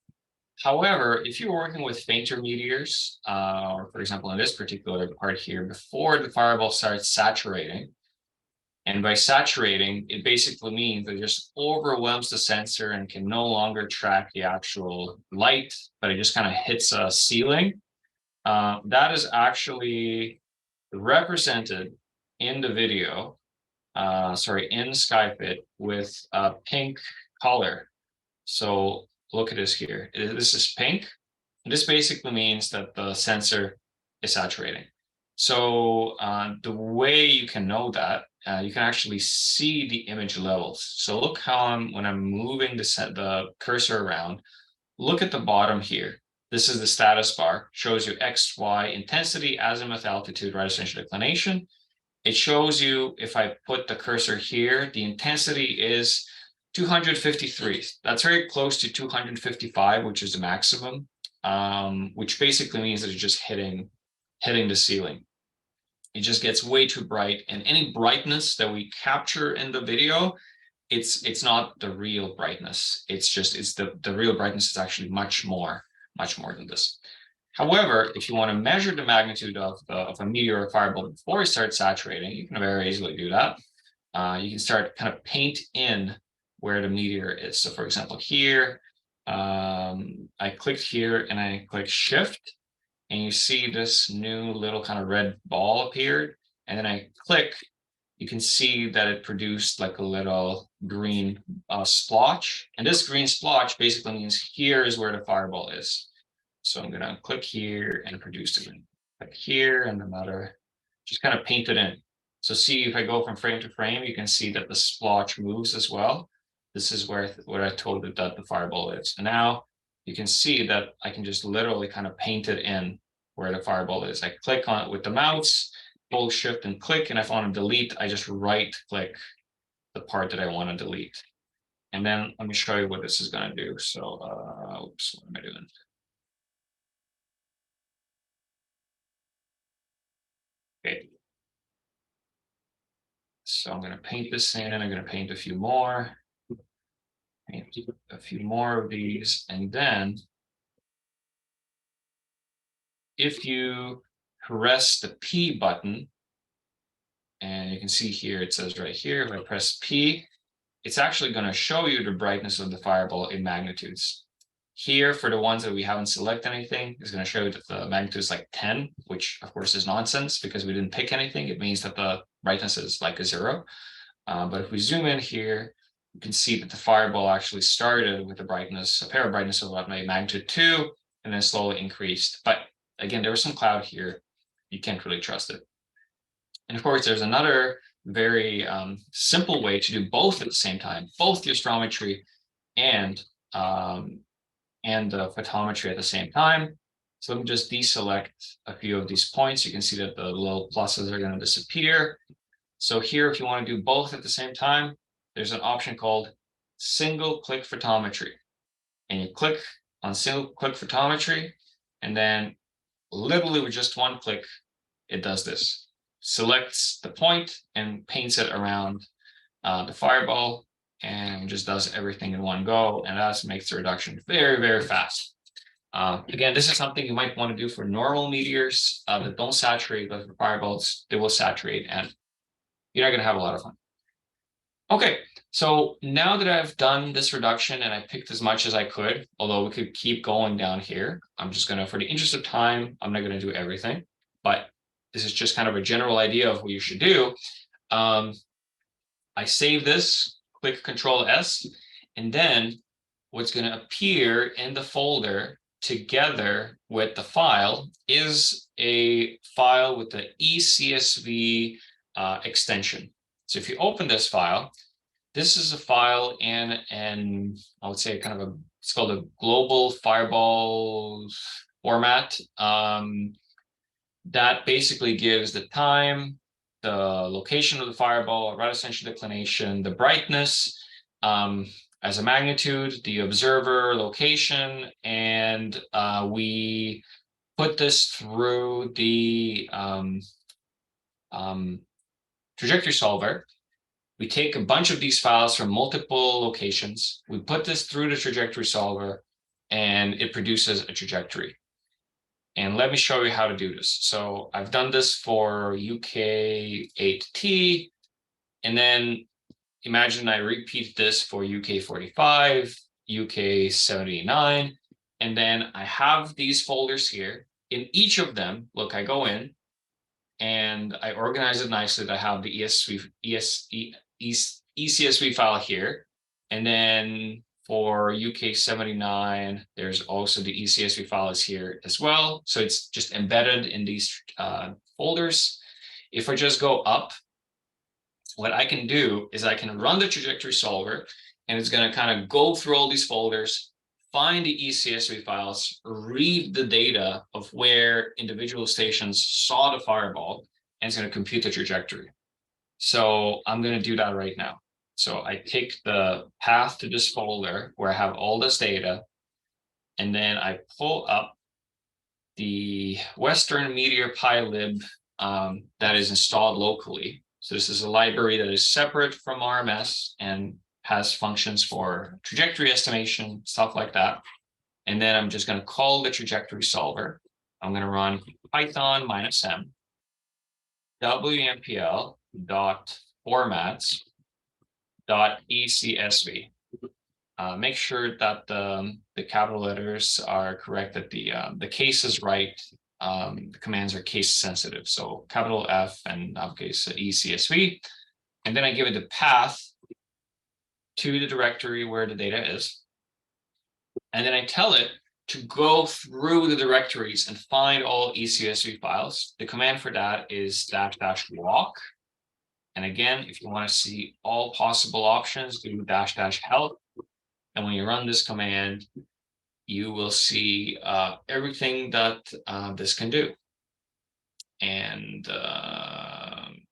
However, if you're working with fainter meteors, or for example, in this particular part here, before the fireball starts saturating, and by saturating, it basically means that it just overwhelms the sensor and can no longer track the actual light, but it just kind of hits a ceiling. That is actually represented in the video, in SkyFit with a pink color. So look at this here. This is pink. This basically means that the sensor is saturating. So the way you can know that, you can actually see the image levels. So look how when I'm moving the cursor around, look at the bottom here. This is the status bar, shows you X, Y, intensity, azimuth, altitude, right ascension, declination. It shows you, if I put the cursor here, the intensity is 253. That's very close to 255, which is the maximum, which basically means that it's just hitting the ceiling. It just gets way too bright, and any brightness that we capture in the video, it's not the real brightness. It's the real brightness is actually much more than this. However, if you want to measure the magnitude of a meteor or fireball before it starts saturating, you can very easily do that. You can start kind of paint in where the meteor is. So for example, here, I clicked here and I click shift, and you see this new little kind of red ball appeared. And then I click, you can see that it produced like a little green splotch. And this green splotch basically means here is where the fireball is. So I'm gonna click here and produce it. Click here and another, just kind of paint it in. So see, if I go from frame to frame, you can see that the splotch moves as well. This is where I told it that the fireball is. And now you can see that I can just literally kind of paint it in where the fireball is. I click on it with the mouse, hold shift and click, and if I want to delete, I just right click the part that I want to delete. And then let me show you what this is going to do. So, oops, what am I doing? Okay. So I'm going to paint this in, and I'm going to paint a few more. Paint a few more of these, and then if you press the P button, and you can see here, it says right here, if I press P, it's actually going to show you the brightness of the fireball in magnitudes. Here, for the ones that we haven't selected anything, it's going to show you that the magnitude is like 10, which of course is nonsense because we didn't pick anything. It means that the brightness is like a 0. But if we zoom in here, you can see that the fireball actually started with a brightness, a pair of brightness of about maybe magnitude 2, and then slowly increased. But again, there was some cloud here. You can't really trust it. And of course, there's another very simple way to do both at the same time, both the astrometry and the photometry at the same time. So let me just deselect a few of these points. You can see that the little pluses are going to disappear. So here, if you want to do both at the same time, there's an option called single click photometry. And you click on single click photometry, and then literally with just one click, it does this. Selects the point and paints it around the fireball, and just does everything in one go. And that makes the reduction very, very fast. Again, this is something you might want to do for normal meteors that don't saturate, but for fireballs, they will saturate, and you're not going to have a lot of fun. Okay, so now that I've done this reduction and I picked as much as I could, although we could keep going down here, I'm just going to, for the interest of time, I'm not going to do everything, but this is just kind of a general idea of what you should do. I save this, click Control S, and then what's going to appear in the folder together with the file is a file with the eCSV extension. So if you open this file, this is a file in an, I would say kind of it's called a global fireball format that basically gives the time, the location of the fireball, right ascension declination, the brightness, as a magnitude, the observer location, and we put this through the trajectory solver. We take a bunch of these files from multiple locations, we put this through the trajectory solver, and it produces a trajectory. And let me show you how to do this. So I've done this for UK 8T, and then imagine I repeat this for UK 45, UK 79, and then I have these folders here. In each of them, look, I go in and I organize it nicely. I have the ECSV file here. And then for UK 79, there's also the ECSV file is here as well. So it's just embedded in these folders. If I just go up, what I can do is I can run the trajectory solver, and it's going to kind of go through all these folders, find the eCSV files, read the data of where individual stations saw the fireball, and it's going to compute the trajectory. So I'm going to do that right now. So I take the path to this folder where I have all this data, and then I pull up the Western Meteor PyLib that is installed locally. So this is a library that is separate from RMS and has functions for trajectory estimation, stuff like that. And then I'm just going to call the trajectory solver. I'm going to run Python -m wmpl.formats.ecsv. Make sure that the capital letters are correct, that the case is right. The commands are case sensitive, so capital F and uppercase ECSV, and then I give it the path to the directory where the data is, and then I tell it to go through the directories and find all ECSV files. The command for that is --walk, and again, if you want to see all possible options, do --help, and when you run this command, you will see everything that this can do. And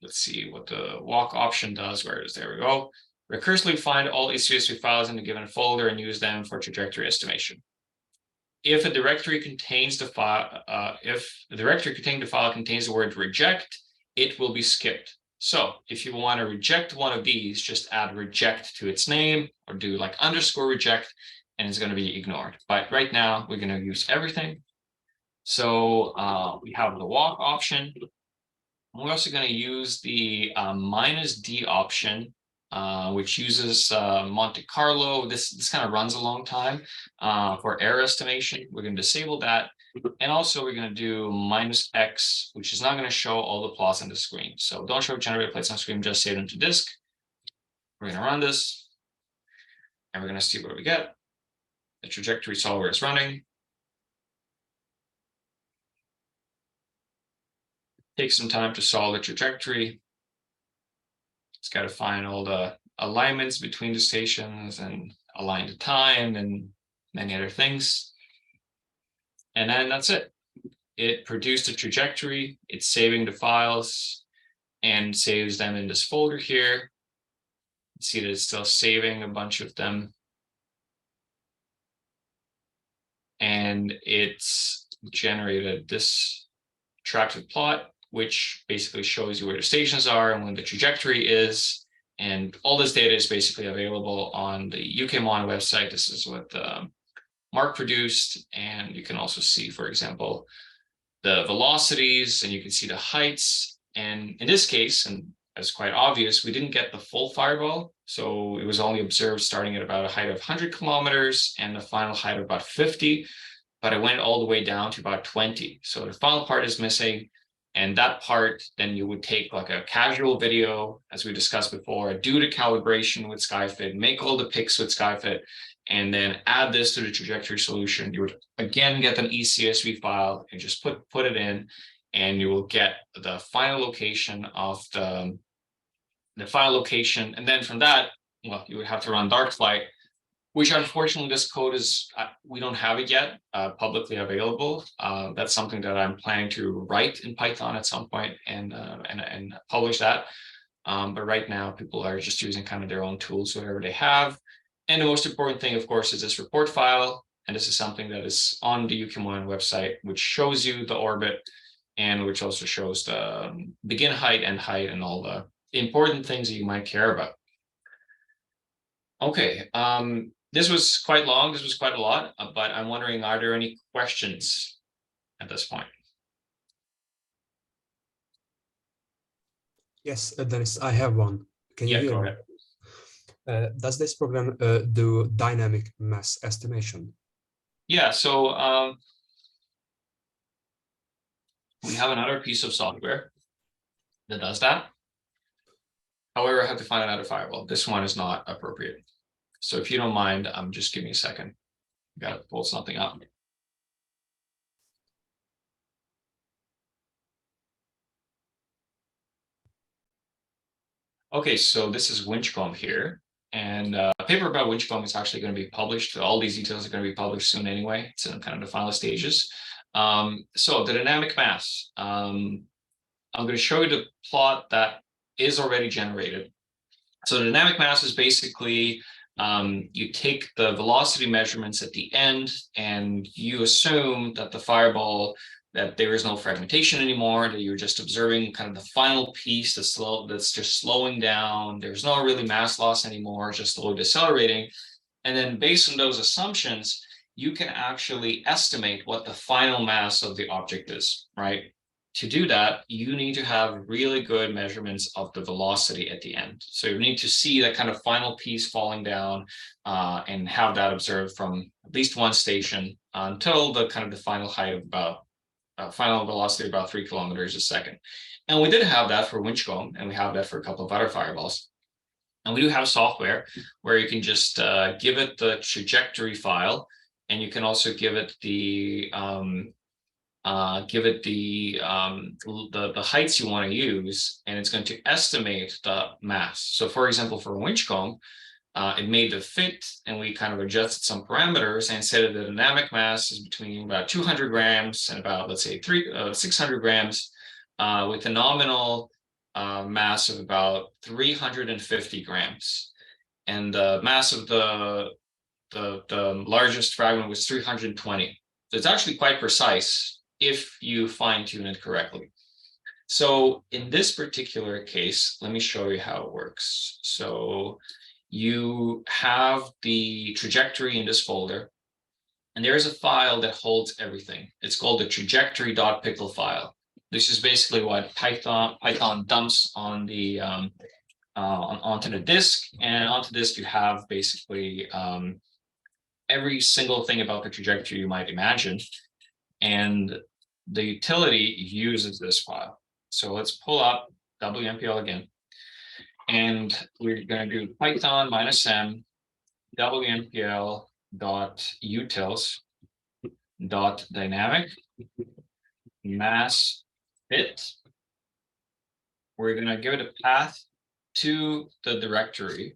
let's see what the walk option does. There we go. Recursively find all ECSV files in a given folder and use them for trajectory estimation. If a directory contains the file, if the directory containing the file contains the word reject, it will be skipped. So if you want to reject one of these, just add reject to its name or do like _reject, and it's going to be ignored. But right now we're going to use everything. So we have the walk option. We're also going to use the -D option, which uses Monte Carlo. This kind of runs a long time for error estimation. We're going to disable that. And also we're going to do -X, which is not going to show all the plots on the screen. So don't show generated plates on screen, just save them to disk. We're going to run this, and we're going to see what we get. The trajectory solver is running. Takes some time to solve the trajectory. It's got to find all the alignments between the stations and align the time and many other things. And then that's it. It produced a trajectory. It's saving the files and saves them in this folder here. see that it's still saving a bunch of them. And it's generated this attractive plot, which basically shows you where the stations are and when the trajectory is. And all this data is basically available on the UKMON website. This is what Mark produced. And you can also see, for example, the velocities, and you can see the heights. And in this case, and it's quite obvious, we didn't get the full fireball. So it was only observed starting at about a height of 100 kilometers and the final height of about 50, but it went all the way down to about 20. So the final part is missing. And that part, then you would take like a casual video, as we discussed before, do the calibration with SkyFit, make all the pics with SkyFit, and then add this to the trajectory solution. You would again get an ECSV file and just put it in, and you will get the final location of the final location. And then from that, well, you would have to run Darkflight, which unfortunately this code is, we don't have it yet publicly available. That's something that I'm planning to write in Python at some point and publish that. But right now people are just using kind of their own tools, whatever they have. And the most important thing, of course, is this report file. And this is something that is on the UKMON website, which shows you the orbit and which also shows the begin height, end height, and all the important things that you might care about. Okay, this was quite long. This was quite a lot, but I'm wondering, are there any questions at this point?
Yes, Dennis, I have one. Can you hear
go
me?
ahead.
Does this program do dynamic mass estimation?
Yeah, so we have another piece of software that does that. However, I have to find another firewall. This one is not appropriate. So if you don't mind, just give me a second. Got to pull something up. Okay, so this is Winchcombe here. And a paper about Winchcombe is actually going to be published. All these details are going to be published soon anyway. It's in kind of the final stages. So the dynamic mass. I'm going to show you the plot that is already generated. So the dynamic mass is basically you take the velocity measurements at the end and you assume that the fireball, that there is no fragmentation anymore, that you're just observing kind of the final piece that's just slowing down. There's no really mass loss anymore, just slowly decelerating. And then based on those assumptions, you can actually estimate what the final mass of the object is, right? To do that, you need to have really good measurements of the velocity at the end. So you need to see that kind of final piece falling down and have that observed from at least one station until the kind of the final height of about final velocity about 3 kilometers a second. And we did have that for Winchcombe, and we have that for a couple of other fireballs. And we do have software where you can just give it the trajectory file, and you can also give it the heights you want to use, and it's going to estimate the mass. So for example, for Winchcombe, it made the fit, and we kind of adjusted some parameters and said that the dynamic mass is between about 200 grams and about, let's say, 600 grams, with a nominal mass of about 350 grams. And the mass of the largest fragment was 320. So it's actually quite precise if you fine-tune it correctly. So in this particular case, let me show you how it works. So you have the trajectory in this folder, and there's a file that holds everything. It's called the trajectory.pickle file. This is basically what Python dumps on the onto the disk, and onto disk you have basically every single thing about the trajectory you might imagine, and the utility uses this file. So let's pull up WMPL again. And we're going to do Python -m wmpl.utils.dynamic mass fit. We're going to give it a path to the directory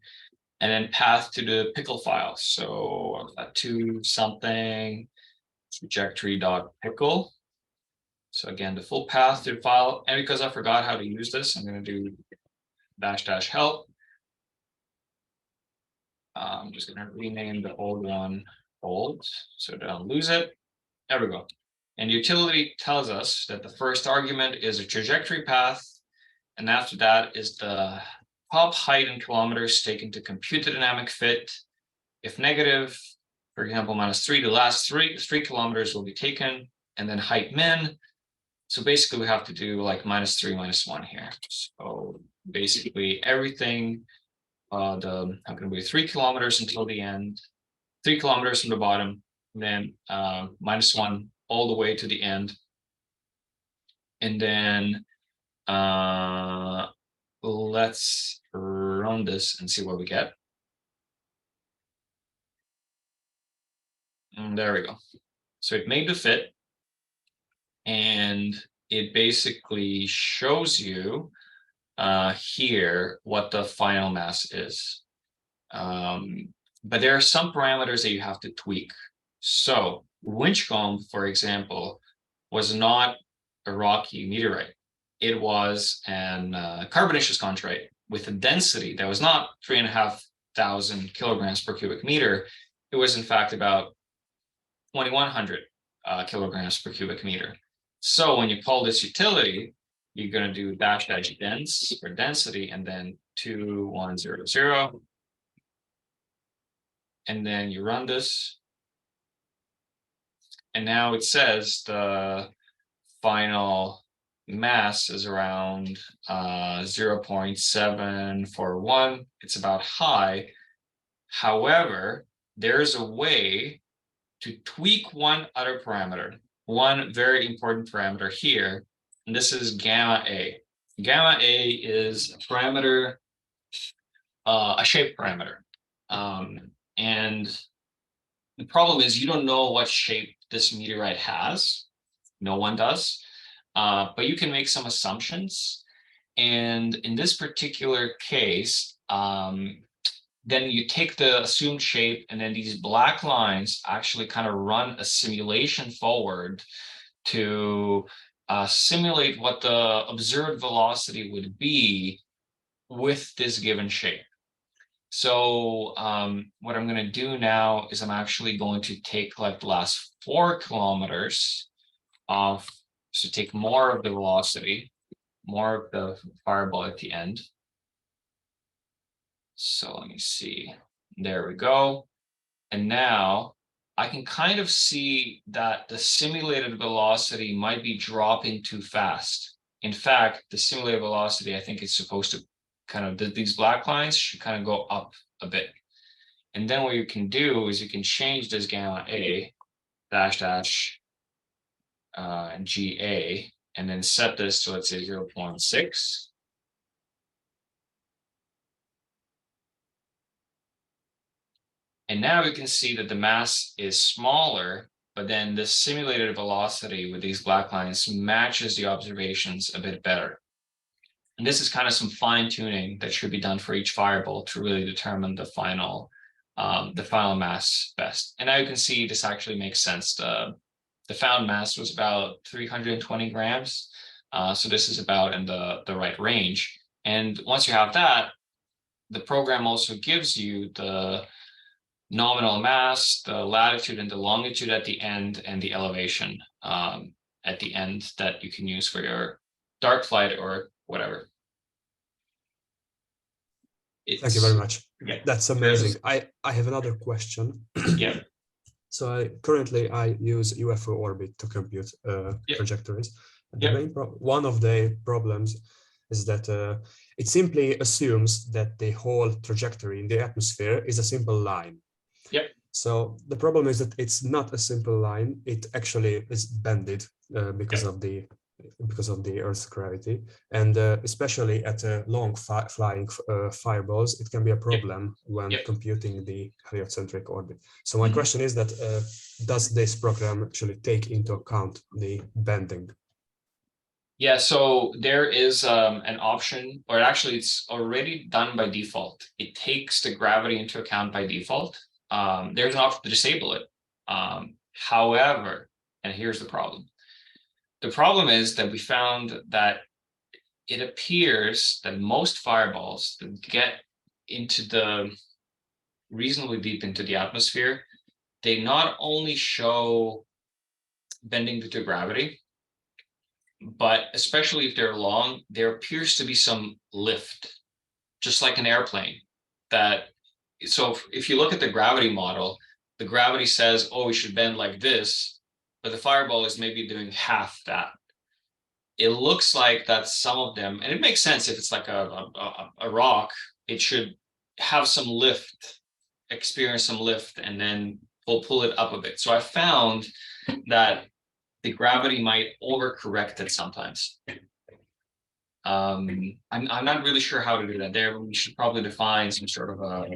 and then path to the pickle file. So to something trajectory.pickle. So again, the full path to the file. And because I forgot how to use this, I'm going to do --help. I'm just going to rename the old one old so I don't lose it. There we go. And utility tells us that the first argument is a trajectory path, and after that is the top height in kilometers taken to compute the dynamic fit. If negative, for example, -3, the last three kilometers will be taken, and then height min. So basically we have to do like -3, -1 here. So basically everything, how can we 3 kilometers until the end, 3 kilometers from the bottom, and then -1 all the way to the end. And then let's run this and see what we get. And there we go. So it made the fit, and it basically shows you here what the final mass is. But there are some parameters that you have to tweak. So Winchcombe, for example, was not a rocky meteorite. It was an carbonaceous chondrite with a density that was not 3,500 kilograms per cubic meter. It was in fact about 2,100 kilograms per cubic meter. So when you call this utility, you're going to do --dense for density, and then 2100, and then you run this, and now it says the final mass is around 0.741. It's about high. However, there's a way to tweak one other parameter, one very important parameter here, and this is gamma A. Gamma A is a parameter, a shape parameter. And the problem is you don't know what shape this meteorite has. No one does. But you can make some assumptions. And in this particular case, then you take the assumed shape, and then these black lines actually kind of run a simulation forward to simulate what the observed velocity would be with this given shape. So what I'm going to do now is I'm actually going to take like the last 4 kilometers of, so take more of the velocity, more of the fireball at the end. So let me see. There we go. And now I can kind of see that the simulated velocity might be dropping too fast. In fact, the simulated velocity, I think, is supposed to kind of, these black lines should kind of go up a bit. And then what you can do is you can change this gamma A GA, and then set this to, let's say, 0.6. And now we can see that the mass is smaller, but then the simulated velocity with these black lines matches the observations a bit better. And this is kind of some fine tuning that should be done for each fireball to really determine the final mass best. And now you can see this actually makes sense. The found mass was about 320 grams. So this is about in the right range. And once you have that, the program also gives you the nominal mass, the latitude and the longitude at the end, and the elevation at the end that you can use for your dark flight or whatever.
Thank you very much.
Yeah.
That's amazing. I have another question.
Yeah.
So currently I use UFO orbit to compute trajectories. The one of the problems is that it simply assumes that the whole trajectory in the atmosphere is a simple line.
Yep.
So the problem is that it's not a simple line. It actually is bended because of the Earth's gravity, and especially at long flying fireballs, it can be a problem when computing the heliocentric orbit. So my question is that does this program actually take into account the bending?
Yeah, so there is an option, or actually it's already done by default. It takes the gravity into account by default. There's an option to disable it. However, and here's the problem. The problem is that we found that it appears that most fireballs that get into the reasonably deep into the atmosphere, they not only show bending due to gravity, but especially if they're long, there appears to be some lift, just like an airplane. So if you look at the gravity model, the gravity says, oh, we should bend like this, but the fireball is maybe doing half that. It looks like that some of them, and it makes sense if it's like a rock, it should have some lift, experience some lift, and then we'll pull it up a bit. So I found that the gravity might overcorrect it sometimes. I'm not really sure how to do that. There, we should probably define some sort of a.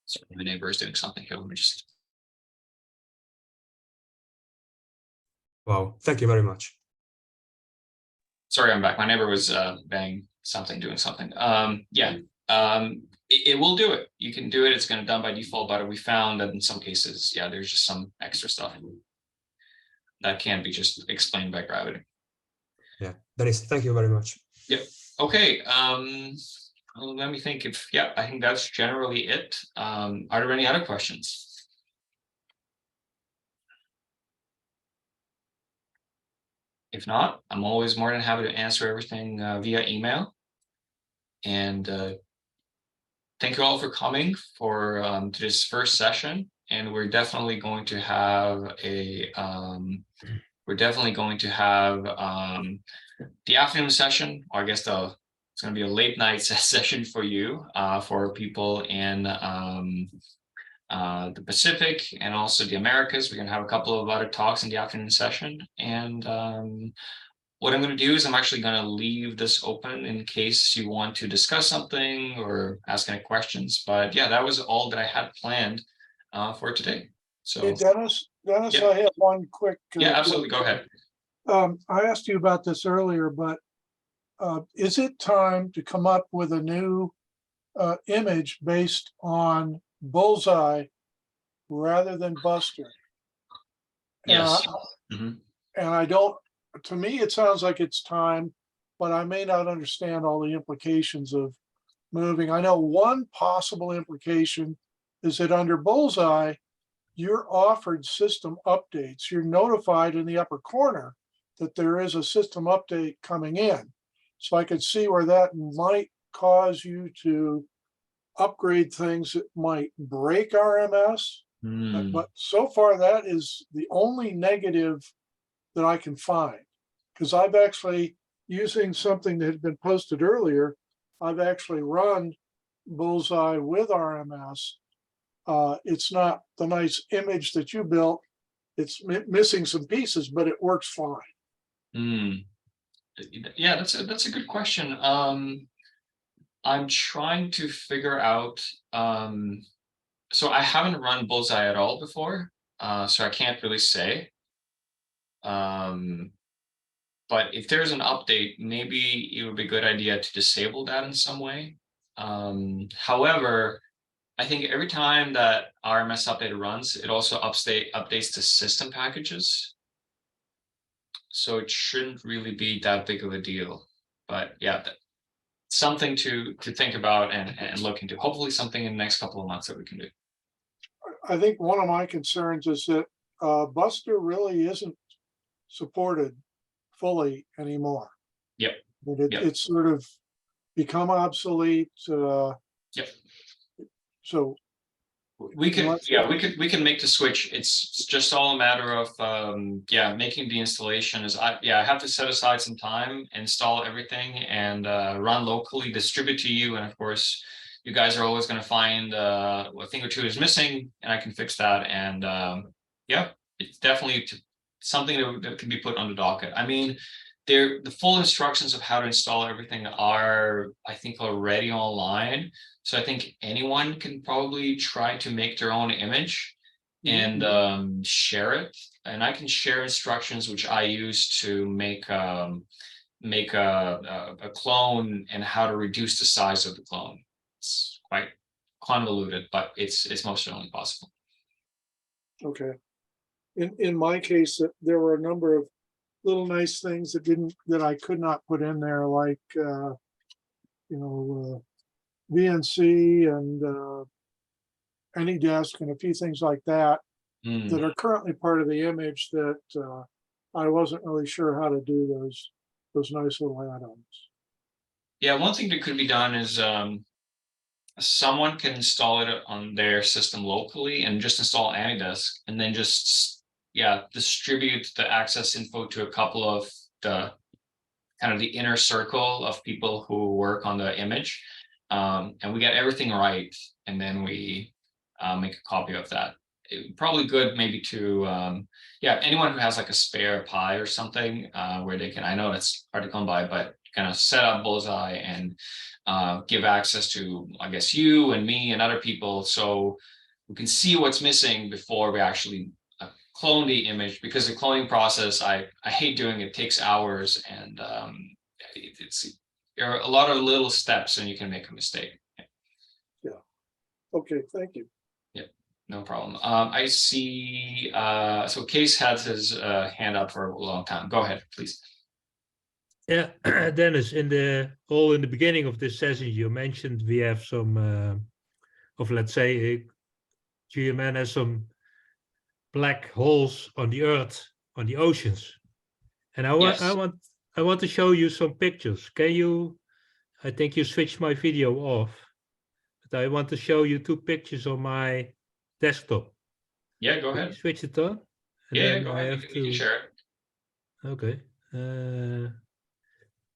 Sorry, my neighbor is doing something here. Let me just.
Wow, thank you very much.
Sorry, I'm back. My neighbor was banging something, doing something. Yeah, it will do it. You can do it. It's going to done by default, but we found that in some cases, yeah, there's just some extra stuff that can't be just explained by gravity.
Yeah, Dennis, thank you very much.
Yep. Okay. Let me think if, yeah, I think that's generally it. Are there any other questions? If not, I'm always more than happy to answer everything via email. And thank you all for coming for to this first session. And we're definitely going to have a the afternoon session, or I guess it's going to be a late night session for you, for people in the Pacific and also the Americas. We're going to have a couple of other talks in the afternoon session. And what I'm going to do is I'm actually going to leave this open in case you want to discuss something or ask any questions. But yeah, that was all that I had planned for today. So,
hey, Dennis,
yeah.
I have one quick.
Yeah, absolutely. Go ahead.
I asked you about this earlier, but is it time to come up with a new image based on Bullseye rather than Buster?
Yes.
And I don't, to me, it sounds like it's time, but I may not understand all the implications of moving. I know one possible implication is that under Bullseye, you're offered system updates. You're notified in the upper corner that there is a system update coming in. So I could see where that might cause you to upgrade things that might break RMS. But so far, that is the only negative that I can find. Because I've actually, using something that had been posted earlier, I've actually run Bullseye with RMS. It's not the nice image that you built. It's missing some pieces, but it works fine.
Yeah, that's a good question. I'm trying to figure out. So I haven't run Bullseye at all before, so I can't really say. But if there's an update, maybe it would be a good idea to disable that in some way. However, I think every time that RMS update runs, it also updates the system packages. So it shouldn't really be that big of a deal. But yeah, something to think about and look into. Hopefully something in the next couple of months that we can do.
I think one of my concerns is that Buster really isn't supported fully anymore.
Yep.
It's sort of become obsolete.
Yep.
So
we can we can make the switch. It's just all a matter of making the installation. I have to set aside some time, install everything, and run locally, distribute to you, and of course you guys are always going to find a thing or two is missing, and I can fix that. And yeah, it's definitely something that can be put on the docket. I mean, the full instructions of how to install everything are, I think, already online. So I think anyone can probably try to make their own image and share it. And I can share instructions which I use to make a clone and how to reduce the size of the clone. It's quite convoluted, but it's most certainly possible.
Okay. In my case, there were a number of little nice things that I could not put in there, like VNC any desk and a few things like that that are currently part of the image that I wasn't really sure how to do those nice little add-ons.
Yeah, one thing that could be done is someone can install it on their system locally and just install AnyDesk, and then just distribute the access info to a couple of the kind of the inner circle of people who work on the image, and we get everything right, and then we make a copy of that. Probably good maybe to anyone who has like a spare Pi or something where they can, I know it's hard to come by, but kind of set up Bullseye and give access to, I guess, you and me and other people, so we can see what's missing before we actually clone the image, because the cloning process, I hate doing it, takes hours, and there are a lot of little steps and you can make a mistake.
Yeah. Okay, thank you.
Yeah, no problem. I see, so Case had his hand up for a long time. Go ahead, please.
Yeah, Dennis, in the beginning of this session, you mentioned we have some, let's say, GMN has some black holes on the Earth, on the oceans, and I want to show you some pictures. Can you? I think you switched my video off, but I want to show you 2 pictures on my desktop.
Yeah, go ahead.
Switch it on.
Yeah, go ahead. You can share it.
Okay.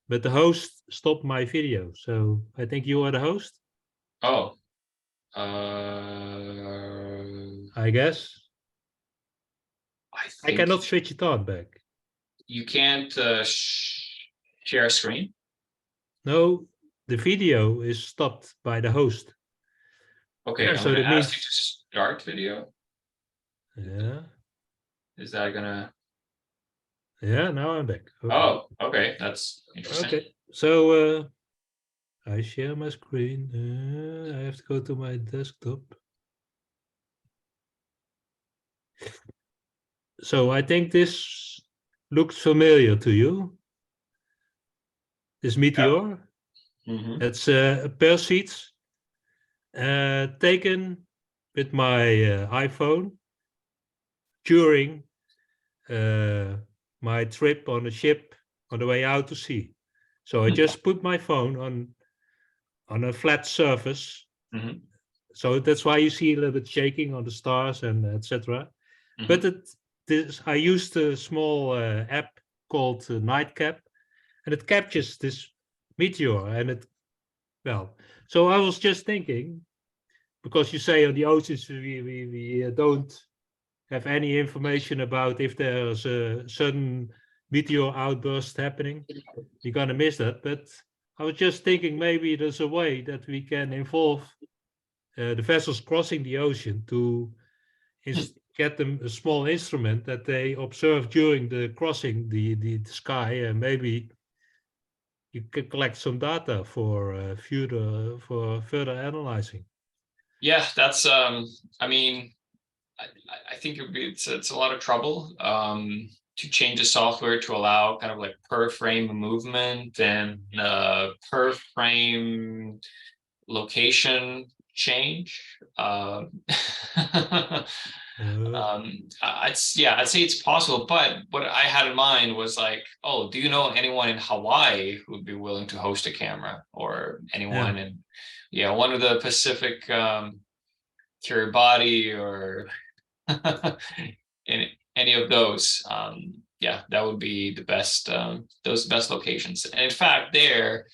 But the host stopped my video, so I think you are the host.
Oh.
I guess. I
think
cannot switch it on back.
You can't share a screen?
No, the video is stopped by the host.
Okay,
Yeah,
I'm
so
gonna
that
ask
means
you to start video.
yeah.
Is that gonna?
Yeah, now I'm back. Okay.
Oh, okay, that's interesting.
Okay, so I share my screen. I have to go to my desktop. So I think this looks familiar to you. This Meteor.
Mm-hmm.
It's a pair seats taken with my iPhone during my trip on a ship on the way out to sea. So I just put my phone on a flat surface.
Mm-hmm.
So that's why you see a little bit shaking on the stars and etc. But I used a small app called Nightcap, and it captures this meteor. And so I was just thinking, because you say on the oceans we don't have any information about if there's a sudden meteor outburst happening, you're gonna miss that. But I was just thinking maybe there's a way that we can involve the vessels crossing the ocean to get them a small instrument that they observe during the crossing the sky, and maybe you can collect some data for further analyzing.
Yeah, that's I mean, I think it's a lot of trouble to change the software to allow kind of like per frame movement and per frame location change. I'd say it's possible, but what I had in mind was like, oh, do you know anyone in Hawaii who would be willing to host a camera, or anyone in one of the Pacific Kiribati or in any of those? That would be the best, those best locations. And in fact, there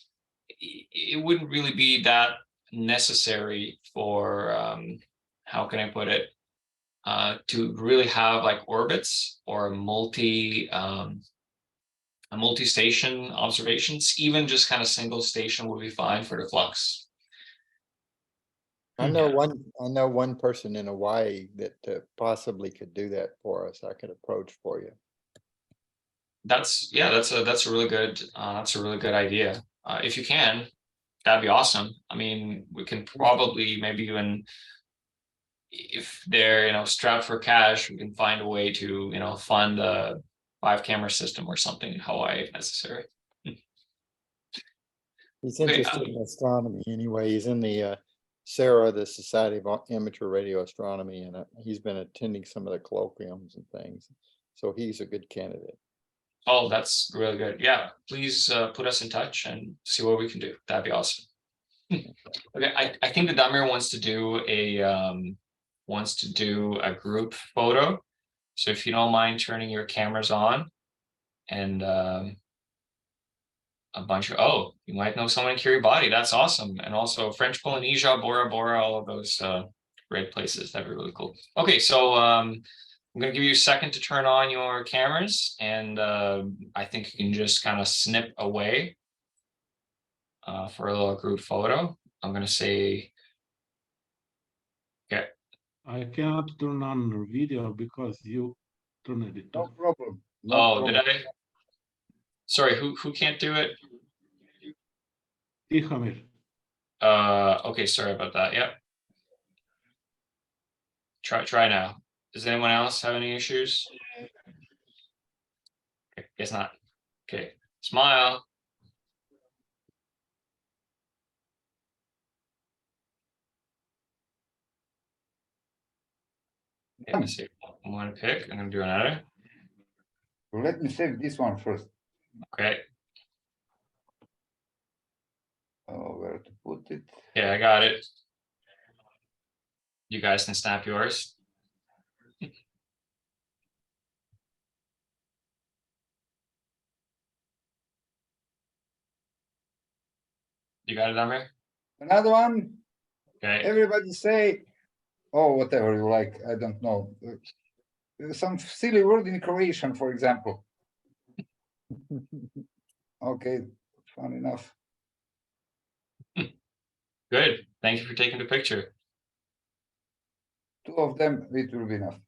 it wouldn't really be that necessary for how can I put it, to really have like orbits or multi-station observations. Even just kind of single station would be fine for the flux.
I know one person in Hawaii that possibly could do that for us. I could approach for you.
That's a really good idea. If you can, that'd be awesome. I mean, we can probably maybe even, if they're strapped for cash, we can find a way to fund a 5-camera system or something in Hawaii if necessary.
He's interested in astronomy anyway. He's in the Sarah, the Society of Amateur Radio Astronomy, and he's been attending some of the colloquiums and things. So he's a good candidate.
Oh, that's really good. Yeah, please put us in touch and see what we can do. That'd be awesome. Okay, I think that Damir wants to do a group photo. So if you don't mind turning your cameras on, and a bunch of, oh, you might know someone in Kiribati. That's awesome. And also French Polynesia, Bora Bora, all of those great places. That'd be really cool. Okay, so I'm going to give you a second to turn on your cameras, and I think you can just kind of snip away for a little group photo. I'm going to say, okay.
I cannot turn on the video because you turned it
No
on.
problem. No
Oh,
problem.
did I? Sorry, who can't do it?
Dijkema.
Okay, sorry about that. Yep. Try now. Does anyone else have any issues? Okay, guess not. Okay, smile. Okay, let's see. I'm going to pick. I'm going to do another.
So let me save this one first.
Okay.
Oh, where to put it?
Yeah, I got it. You guys can snap yours. You got it, Damir?
Another one.
Okay.
Everybody say, oh, whatever you like. I don't know. Some silly word in Croatian, for example. Okay, fun enough.
Good. Thank you for taking the picture.
2 of them, it will be enough.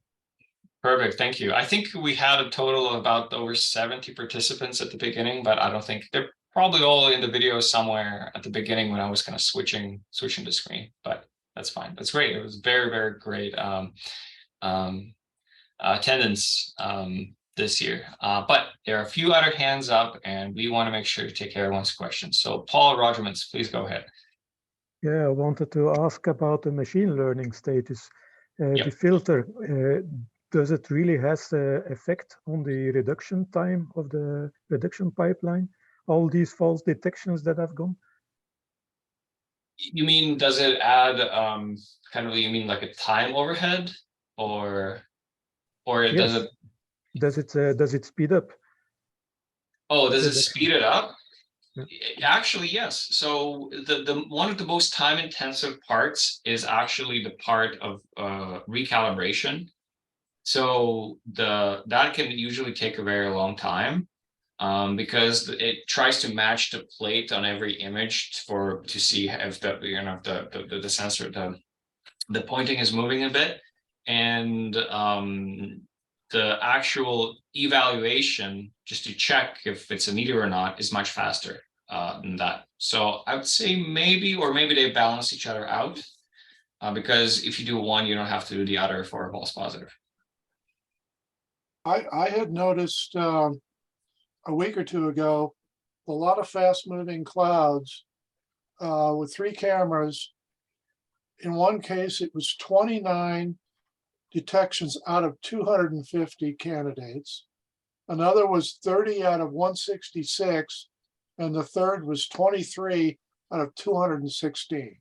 Perfect. Thank you. I think we had a total of about over 70 participants at the beginning, but I don't think they're probably all in the video somewhere at the beginning when I was kind of switching the screen, but that's fine. That's great. It was very, very great attendance this year. But there are a few other hands up, and we want to make sure to take everyone's questions. So Paul Rogermans, please go ahead.
Yeah, I wanted to ask about the machine learning status.
Yep.
The filter, does it really has the effect on the reduction time of the reduction pipeline? All these false detections that have gone?
You mean, does it add kind of, you mean like a time overhead, or
Yes.
does it?
Does it speed up?
Oh, does it
reduction?
speed it up?
Yeah.
Actually, yes. So the one of the most time intensive parts is actually the part of recalibration. So that can usually take a very long time, because it tries to match the plate on every image to see if the sensor, the pointing is moving a bit, and the actual evaluation just to check if it's a meteor or not is much faster than that. So I would say maybe they balance each other out, because if you do one, you don't have to do the other for a false positive.
I had noticed a week or two ago a lot of fast moving clouds with 3 cameras. In one case, it was 29 detections out of 250 candidates. Another was 30 out of 166, and the third was 23 out of 216.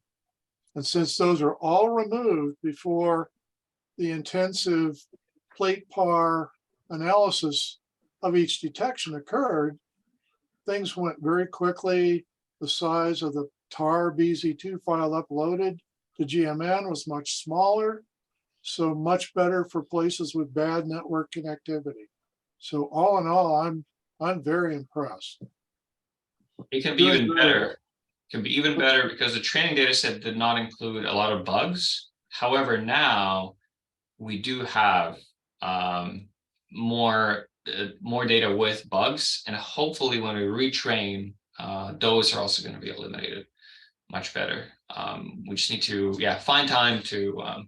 And since those are all removed before the intensive plate par analysis of each detection occurred, things went very quickly. The size of the tar BZ2 file uploaded to GMN was much smaller, so much better for places with bad network connectivity. So all in all, I'm very impressed.
It can be even better. It can be even better because the training data set did not include a lot of bugs. However, now we do have more data with bugs, and hopefully when we retrain, those are also going to be eliminated much better. We just need to find time to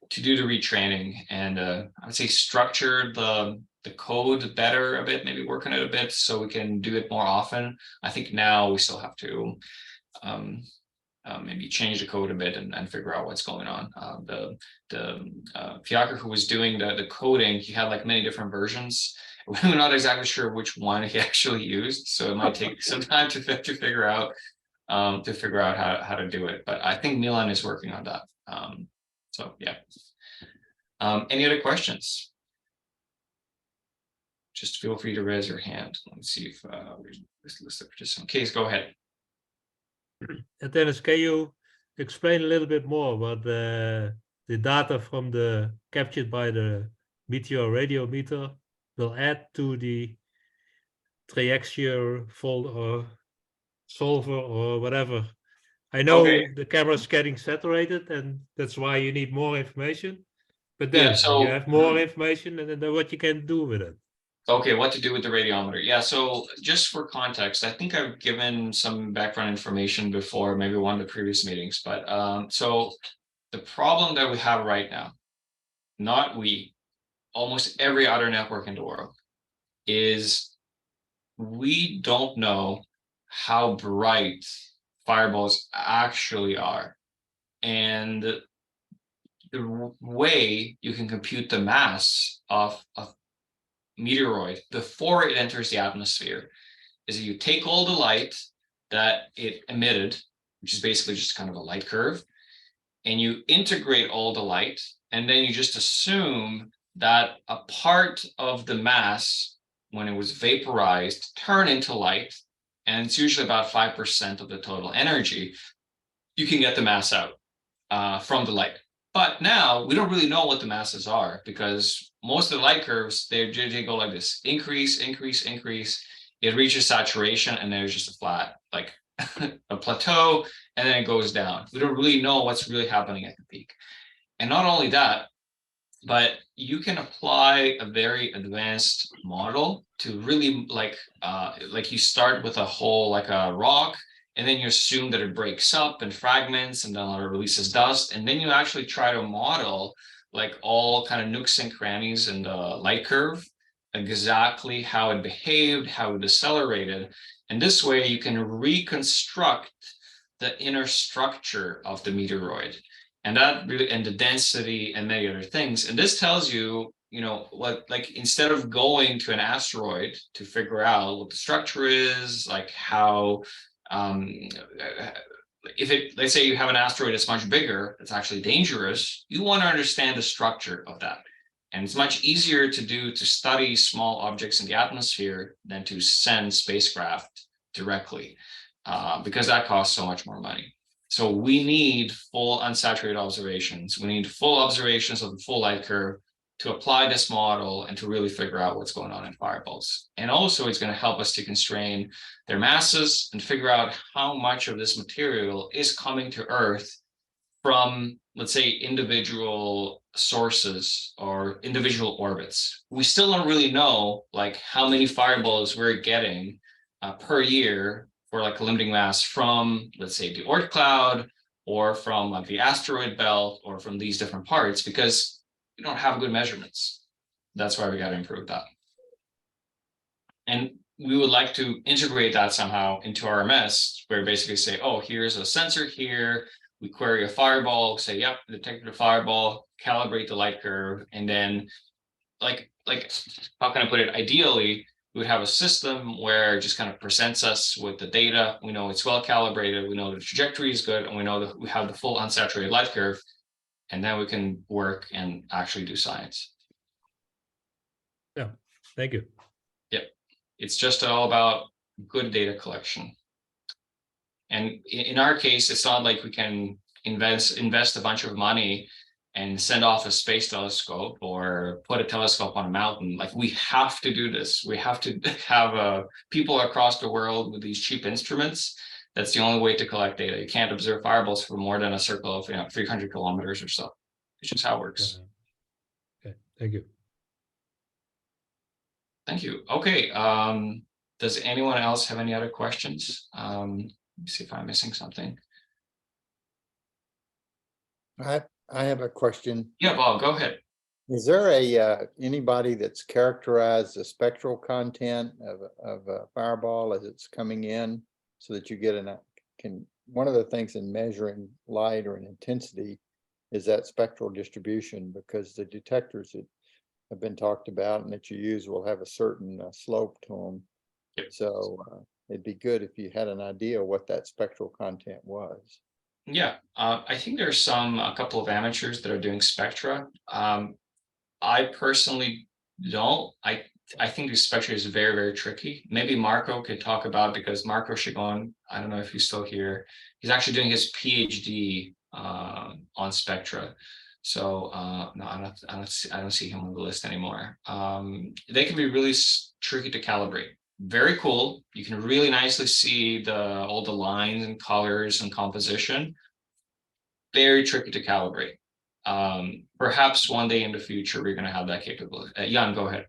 do the retraining, and I would say structure the code better a bit, maybe work on it a bit so we can do it more often. I think now we still have to maybe change the code a bit and figure out what's going on. The Fiaker who was doing the coding, he had like many different versions. We're not exactly sure which one he actually used, so it might take some time to figure out how to do it. But I think Milan is working on that. So yeah. Any other questions? Just feel free to raise your hand. Let's see if this list of participants. Case, go ahead.
And Dennis, can you explain a little bit more what the data from the captured by the Meteor radiometer will add to the triaxial fold or solver or whatever? I know the camera's getting saturated, and that's why you need more information. But then you have more information, and then what you can do with it.
Okay, what to do with the radiometer? Yeah, so just for context, I think I've given some background information before, maybe one of the previous meetings, but so the problem that we have right now, not we, almost every other network in the world, is we don't know how bright fireballs actually are. And the way you can compute the mass of a meteoroid before it enters the atmosphere is that you take all the light that it emitted, which is basically just kind of a light curve, and you integrate all the light, and then you just assume that a part of the mass, when it was vaporized, turned into light, and it's usually about 5% of the total energy. You can get the mass out from the light. But now we don't really know what the masses are, because most of the light curves, they go like this: increase, increase, increase. It reaches saturation, and there's just a flat, like a plateau, and then it goes down. We don't really know what's really happening at the peak. And not only that, but you can apply a very advanced model to really like you start with a whole, like a rock, and then you assume that it breaks up and fragments, and then it releases dust, and then you actually try to model like all kind of nooks and crannies in the light curve, exactly how it behaved, how it decelerated, and this way you can reconstruct the inner structure of the meteoroid, and that really, and the density and many other things. And this tells you, you know, what, like, instead of going to an asteroid to figure out what the structure is, like how if it, let's say you have an asteroid that's much bigger, it's actually dangerous, you want to understand the structure of that. And it's much easier to study small objects in the atmosphere than to send spacecraft directly, because that costs so much more money. So we need full unsaturated observations. We need full observations of the full light curve to apply this model and to really figure out what's going on in fireballs. And also it's going to help us to constrain their masses and figure out how much of this material is coming to Earth from, let's say, individual sources or individual orbits. We still don't really know like how many fireballs we're getting per year for like a limiting mass from, let's say, the Oort cloud, or from like the asteroid belt, or from these different parts, because we don't have good measurements. That's why we got to improve that. And we would like to integrate that somehow into RMS, where we basically say, oh, here's a sensor here, we query a fireball, say, yep, detected a fireball, calibrate the light curve, and then like how can I put it? Ideally, we would have a system where it just kind of presents us with the data. We know it's well calibrated, we know the trajectory is good, and we know that we have the full unsaturated light curve, and then we can work and actually do science.
Yeah, thank you.
Yep, it's just all about good data collection. And in our case, it's not like we can invest a bunch of money and send off a space telescope or put a telescope on a mountain. Like, we have to do this. We have to have people across the world with these cheap instruments. That's the only way to collect data. You can't observe fireballs for more than a circle of 300 kilometers or so. It's just how it works.
Okay, thank you.
Thank you. Okay, does anyone else have any other questions? Let me see if I'm missing something.
I have a question.
Yeah, Bob, go ahead.
Is there anybody that's characterized the spectral content of a fireball as it's coming in, so that you get one of the things in measuring light or an intensity is that spectral distribution, because the detectors that have been talked about and that you use will have a certain slope to them.
Yep.
So it'd be good if you had an idea what that spectral content was.
Yeah, I think there's a couple of amateurs that are doing spectra. I personally don't. I think the spectra is very, very tricky. Maybe Marco could talk about, because Marco Segon, I don't know if he's still here. He's actually doing his PhD on spectra. So no, I don't see him on the list anymore. They can be really tricky to calibrate. Very cool. You can really nicely see all the lines and colors and composition. Very tricky to calibrate. Perhaps one day in the future we're going to have that capability. Jan, go ahead.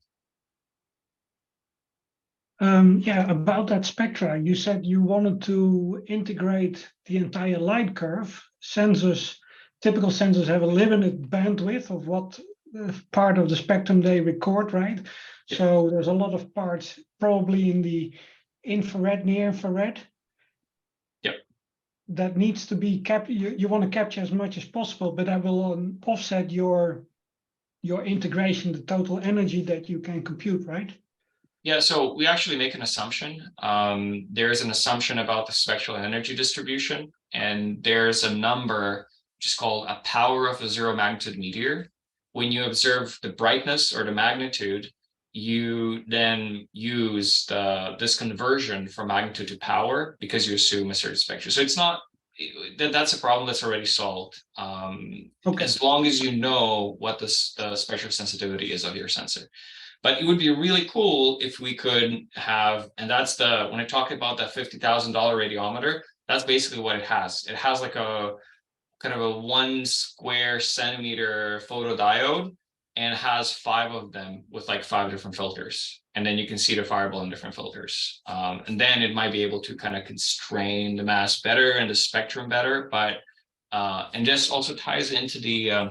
Yeah, about that spectra, you said you wanted to integrate the entire light curve. Sensors, typical sensors have a limited bandwidth of what part of the spectrum they record, right? Yeah. So there's a lot of parts probably in the infrared, near infrared.
Yep.
That needs to be captured. You want to capture as much as possible, but that will offset your integration, the total energy that you can compute, right?
Yeah, so we actually make an assumption. There's an assumption about the spectral energy distribution, and there's a number which is called a power of a zero magnitude meteor. When you observe the brightness or the magnitude, you then use this conversion from magnitude to power, because you assume a certain spectrum. So it's not, that's a problem that's already solved. Okay. As long as you know what the spectral sensitivity is of your sensor. But it would be really cool if we could have, and that's when I talk about that $50,000 radiometer, that's basically what it has. It has like a kind of a 1 square centimeter photodiode, and has 5 of them with like 5 different filters. And then you can see the fireball in different filters. And then it might be able to kind of constrain the mass better and the spectrum better. But, and this also ties into the,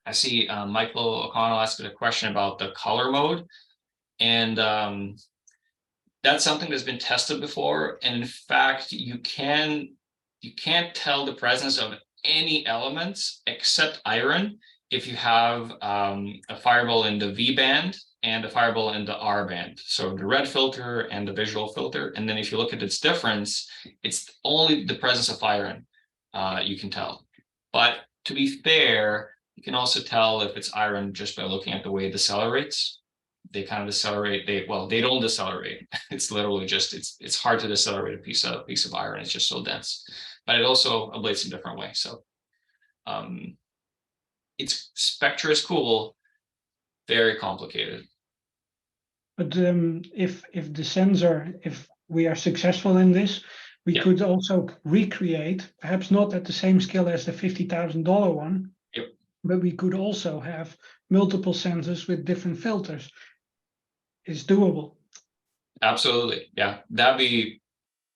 I see Michael O'Connell asked a question about the color mode. And that's something that's been tested before. And in fact, you can't tell the presence of any elements except iron if you have a fireball in the V band and a fireball in the R band. So the red filter and the visual filter. And then if you look at its difference, it's only the presence of iron you can tell. But to be fair, you can also tell if it's iron just by looking at the way it decelerates. They kind of decelerate. They don't decelerate. It's literally just it's hard to decelerate a piece of iron. It's just so dense. But it also ablates in a different way. So its spectra is cool, very complicated.
But if the sensor, if we are successful in this, we could also recreate, perhaps not at the same scale as the $50,000 one.
Yep.
But we could also have multiple sensors with different filters. It's doable.
Absolutely, yeah, that'd be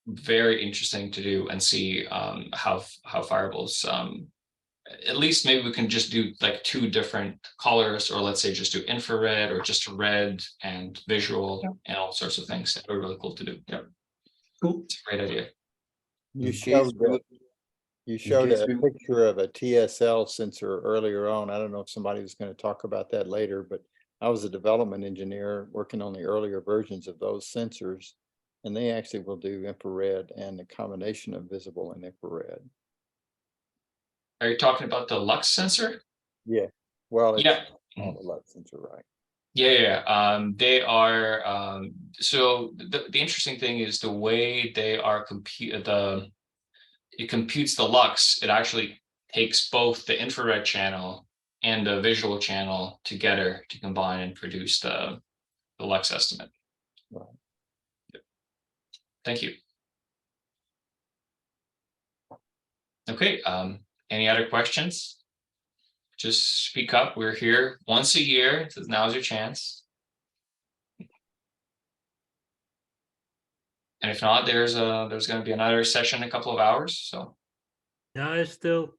very interesting to do and see how fireballs. At least maybe we can just do like 2 different colors, or let's say just do infrared or just red and visual and all sorts of things. That would be really cool to do. Yep.
Cool.
It's a great idea.
You showed a picture of a TSL sensor earlier on. I don't know if somebody was going to talk about that later, but I was a development engineer working on the earlier versions of those sensors, and they actually will do infrared and a combination of visible and infrared.
Are you talking about the Lux sensor?
Yeah. Well, it's
yeah.
All the Lux sensor, right?
Yeah. They are. So the interesting thing is the way they are it computes the lux. It actually takes both the infrared channel and the visual channel together to combine and produce the lux estimate.
Right.
Yep. Thank you. Okay. Any other questions? Just speak up. We're here once a year. So now's your chance. And if not, there's going to be another session in a couple of hours. So.
Yeah, I still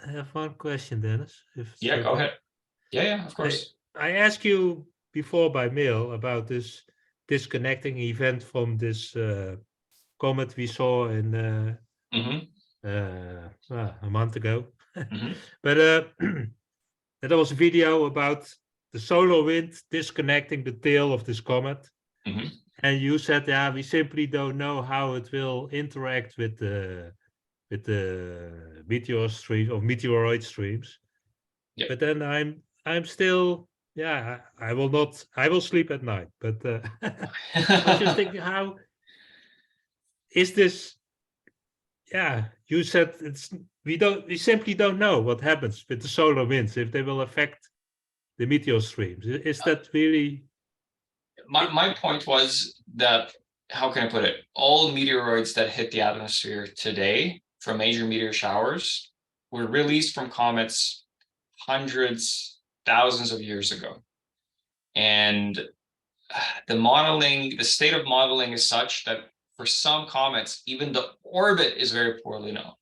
have one question, Dennis.
Yeah, go ahead. Yeah, of course.
I asked you before by mail about this disconnecting event from this comet we saw in A month ago. But there was a video about the solar wind disconnecting the tail of this comet. And you said, yeah, we simply don't know how it will interact with the meteor stream or meteoroid streams. But then I'm still, yeah, I will sleep at night. But I was just thinking, how is this? Yeah, you said we simply don't know what happens with the solar winds, if they will affect the meteor streams. Is that really?
My point was that, how can I put it? All meteoroids that hit the atmosphere today from major meteor showers were released from comets hundreds, thousands of years ago. And the state of modeling is such that for some comets, even the orbit is very poorly known.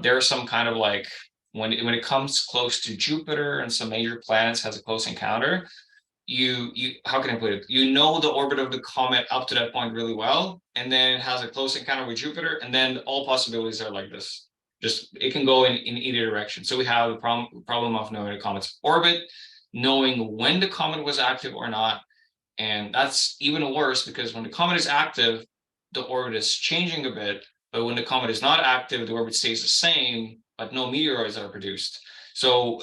There are some kind of like, when it comes close to Jupiter and some major planets has a close encounter, you how can I put it? You know the orbit of the comet up to that point really well, and then it has a close encounter with Jupiter, and then all possibilities are like this. Just it can go in either direction. So we have the problem of knowing the comet's orbit, knowing when the comet was active or not, and that's even worse because when the comet is active, the orbit is changing a bit, but when the comet is not active, the orbit stays the same, but no meteoroids are produced. So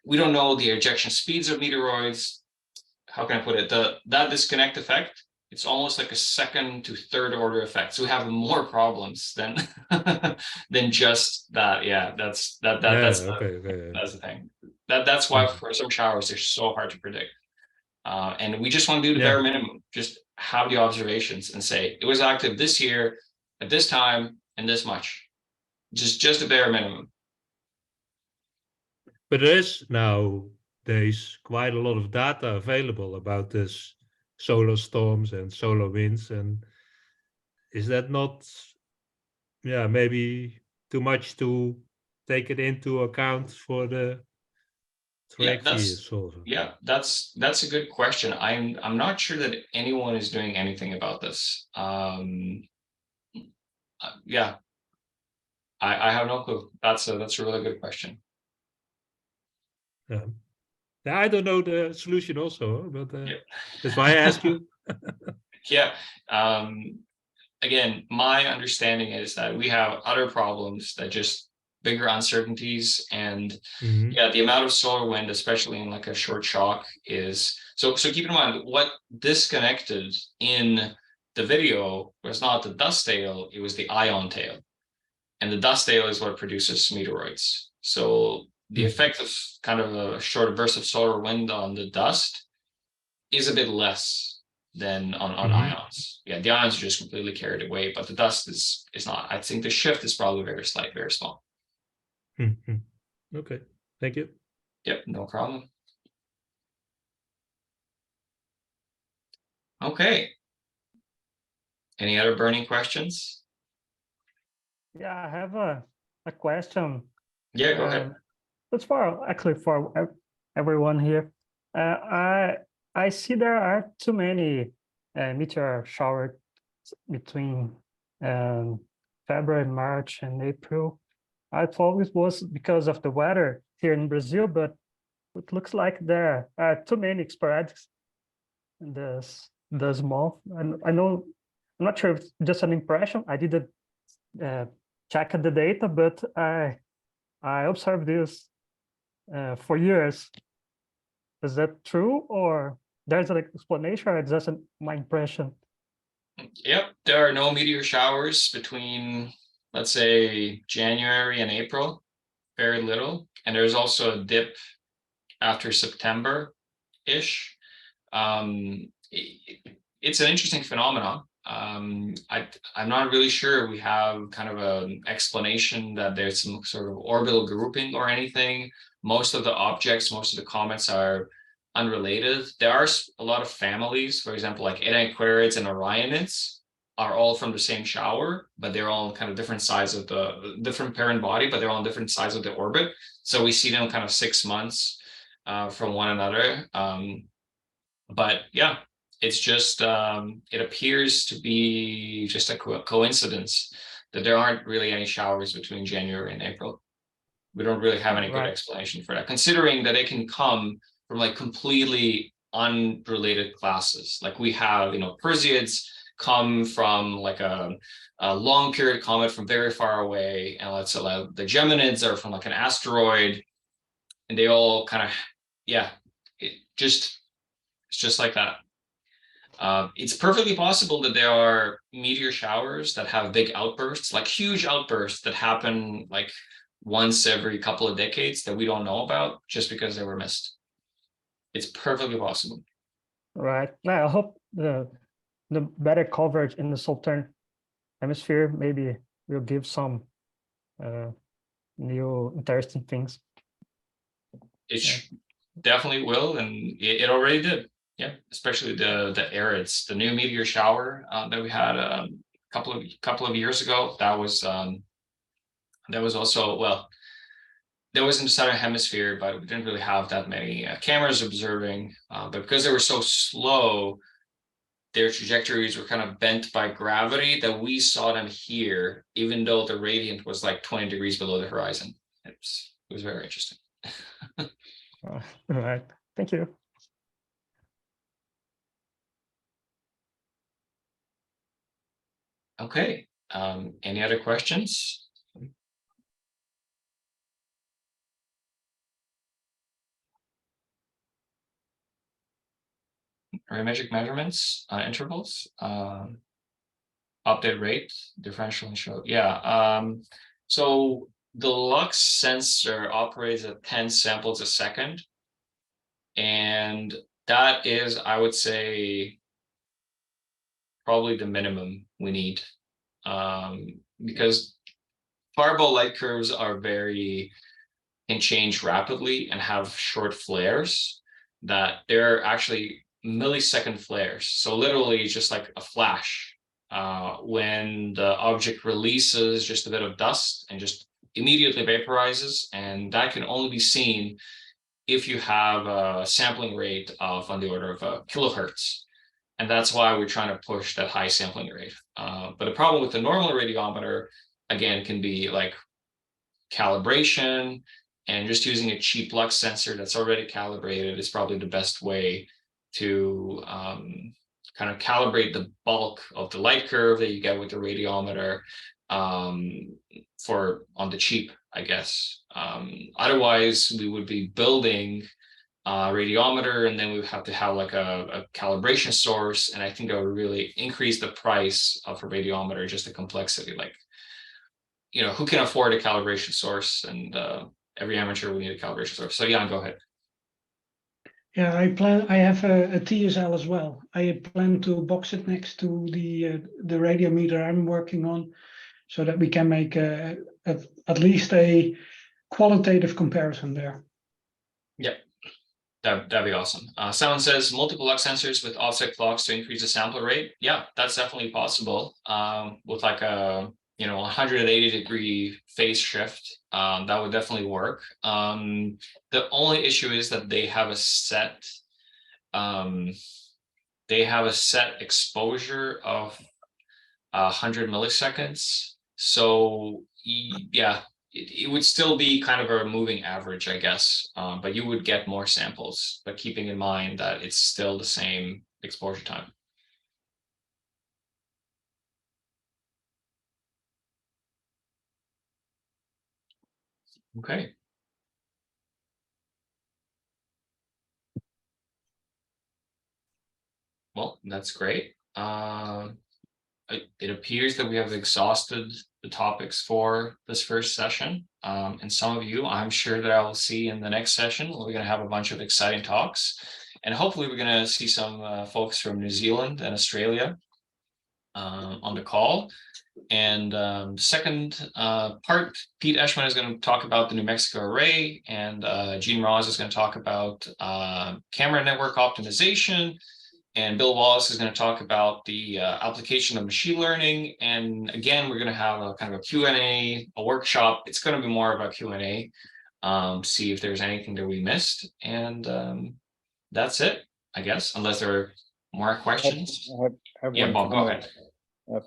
we don't know the ejection speeds of meteoroids. How can I put it? That disconnect effect, it's almost like a second to third order effect. So we have more problems than than just that. Yeah, that's the thing. That's why for some showers they're so hard to predict. And we just want to do the bare minimum. Just have the observations and say it was active this year at this time and this much. Just the bare minimum.
But there is nowadays quite a lot of data available about this solar storms and solar winds, and is that not, maybe too much to take it into account for the
that's a good question. I'm not sure that anyone is doing anything about this. I have no clue. That's a really good question.
I don't know the solution also, but that's why I ask you.
Again, my understanding is that we have other problems that just bigger uncertainties, and the amount of solar wind, especially in like a short shock, is so keep in mind what disconnected in the video was not the dust tail, it was the ion tail, and the dust tail is what produces meteoroids. So the effect of kind of a short burst of solar wind on the dust is a bit less than on ions. The ions are just completely carried away, but the dust is not. I think the shift is probably very slight, very small.
Okay, thank you.
Yep, no problem. Okay. Any other burning questions?
Yeah, I have a question.
Yeah, go ahead.
It's for everyone here. I see there are too many meteor showers between February, March, and April. I thought it was because of the weather here in Brazil, but it looks like there are too many sporadics in this month. And I know, I'm not sure if it's just an impression. I didn't check the data, but I observed this for years. Is that true, or there's an explanation, or it's just my impression?
Yep, there are no meteor showers between, let's say, January and April, very little. And there's also a dip after September-ish. It's an interesting phenomenon. I'm not really sure we have kind of an explanation that there's some sort of orbital grouping or anything. Most of the objects, most of the comets are unrelated. There are a lot of families, for example, like Aquariids and Orionids are all from the same shower, but they're all kind of different sides of the different parent body, but they're all on different sides of the orbit. So we see them kind of 6 months from one another. But yeah, it's just, it appears to be just a coincidence that there aren't really any showers between January and April. We don't really have any good
Right.
explanation for that, considering that it can come from like completely unrelated classes. Like we have, Perseids come from like a long period comet from very far away, and let's say the Geminids are from like an asteroid, and they all kind of, it's just like that. It's perfectly possible that there are meteor showers that have big outbursts, like huge outbursts that happen like once every couple of decades that we don't know about just because they were missed. It's perfectly possible.
Right. Now, I hope the better coverage in the southern hemisphere maybe will give some new interesting things.
It definitely will, and it already did. Yeah, especially the arids, the new meteor shower that we had a couple of years ago. That was also, well, that was in the southern hemisphere, but we didn't really have that many cameras observing. But because they were so slow, their trajectories were kind of bent by gravity that we saw them here, even though the radiant was like 20 degrees below the horizon. It was very interesting.
All right. Thank you.
Okay. Any other questions? Radiometric measurements, intervals, update rate, differential and show. Yeah. So the Lux sensor operates at 10 samples a second. And that is, I would say, probably the minimum we need. Because fireball light curves can change rapidly and have short flares, that they're actually millisecond flares. So literally just like a flash, when the object releases just a bit of dust and just immediately vaporizes. And that can only be seen if you have a sampling rate of on the order of kilohertz. And that's why we're trying to push that high sampling rate. But the problem with the normal radiometer, again, can be like calibration, and just using a cheap Lux sensor that's already calibrated is probably the best way to kind of calibrate the bulk of the light curve that you get with the radiometer for on the cheap, I guess. Otherwise, we would be building radiometer, and then we would have to have like a calibration source, and I think that would really increase the price of a radiometer, just the complexity. Like, who can afford a calibration source? And every amateur will need a calibration source. So Jan, go ahead.
Yeah, I have a TSL as well. I plan to box it next to the radiometer I'm working on, so that we can make at least a qualitative comparison there.
Yep. That'd be awesome. Someone says multiple Lux sensors with offset clocks to increase the sample rate. Yeah, that's definitely possible. With like a 180-degree phase shift, that would definitely work. The only issue is that they have a set exposure of 100 milliseconds. So yeah, it would still be kind of a moving average, I guess, but you would get more samples, but keeping in mind that it's still the same exposure time. Okay. Well, that's great. It appears that we have exhausted the topics for this first session. And some of you, I'm sure that I will see in the next session. We're going to have a bunch of exciting talks. And hopefully we're going to see some folks from New Zealand and Australia on the call. And second part, Pete Eschman is going to talk about the New Mexico array, and Gene Ross is going to talk about camera network optimization. And Bill Wallace is going to talk about the application of machine learning. And again, we're going to have a kind of a Q&A, a workshop. It's going to be more about Q&A, see if there's anything that we missed. And that's it, I guess, unless there are more questions.
I have
Yeah,
one
Bob, go
comment.
ahead.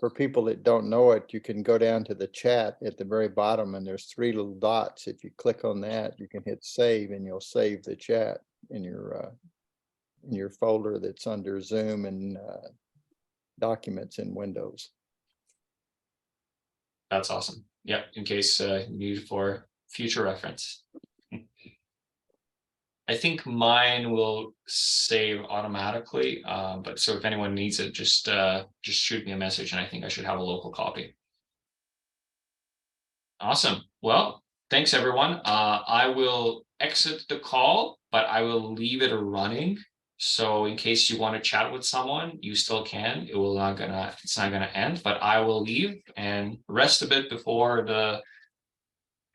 For people that don't know it, you can go down to the chat at the very bottom and there's 3 little dots. If you click on that, you can hit save and you'll save the chat in your folder that's under Zoom and documents in Windows.
That's awesome. Yeah, in case you need for future reference. I think mine will save automatically, but so if anyone needs it, just shoot me a message, and I think I should have a local copy. Awesome. Well, thanks everyone. I will exit the call, but I will leave it running. So in case you want to chat with someone, you still can. It's not gonna end, but I will leave and rest a bit before the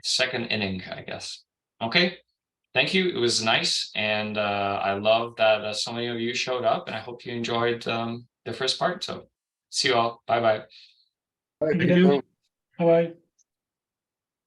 second inning, I guess. Okay. Thank you. It was nice, and I love that so many of you showed up, and I hope you enjoyed the first part. So see you all. Bye bye.
Thank you. Bye bye.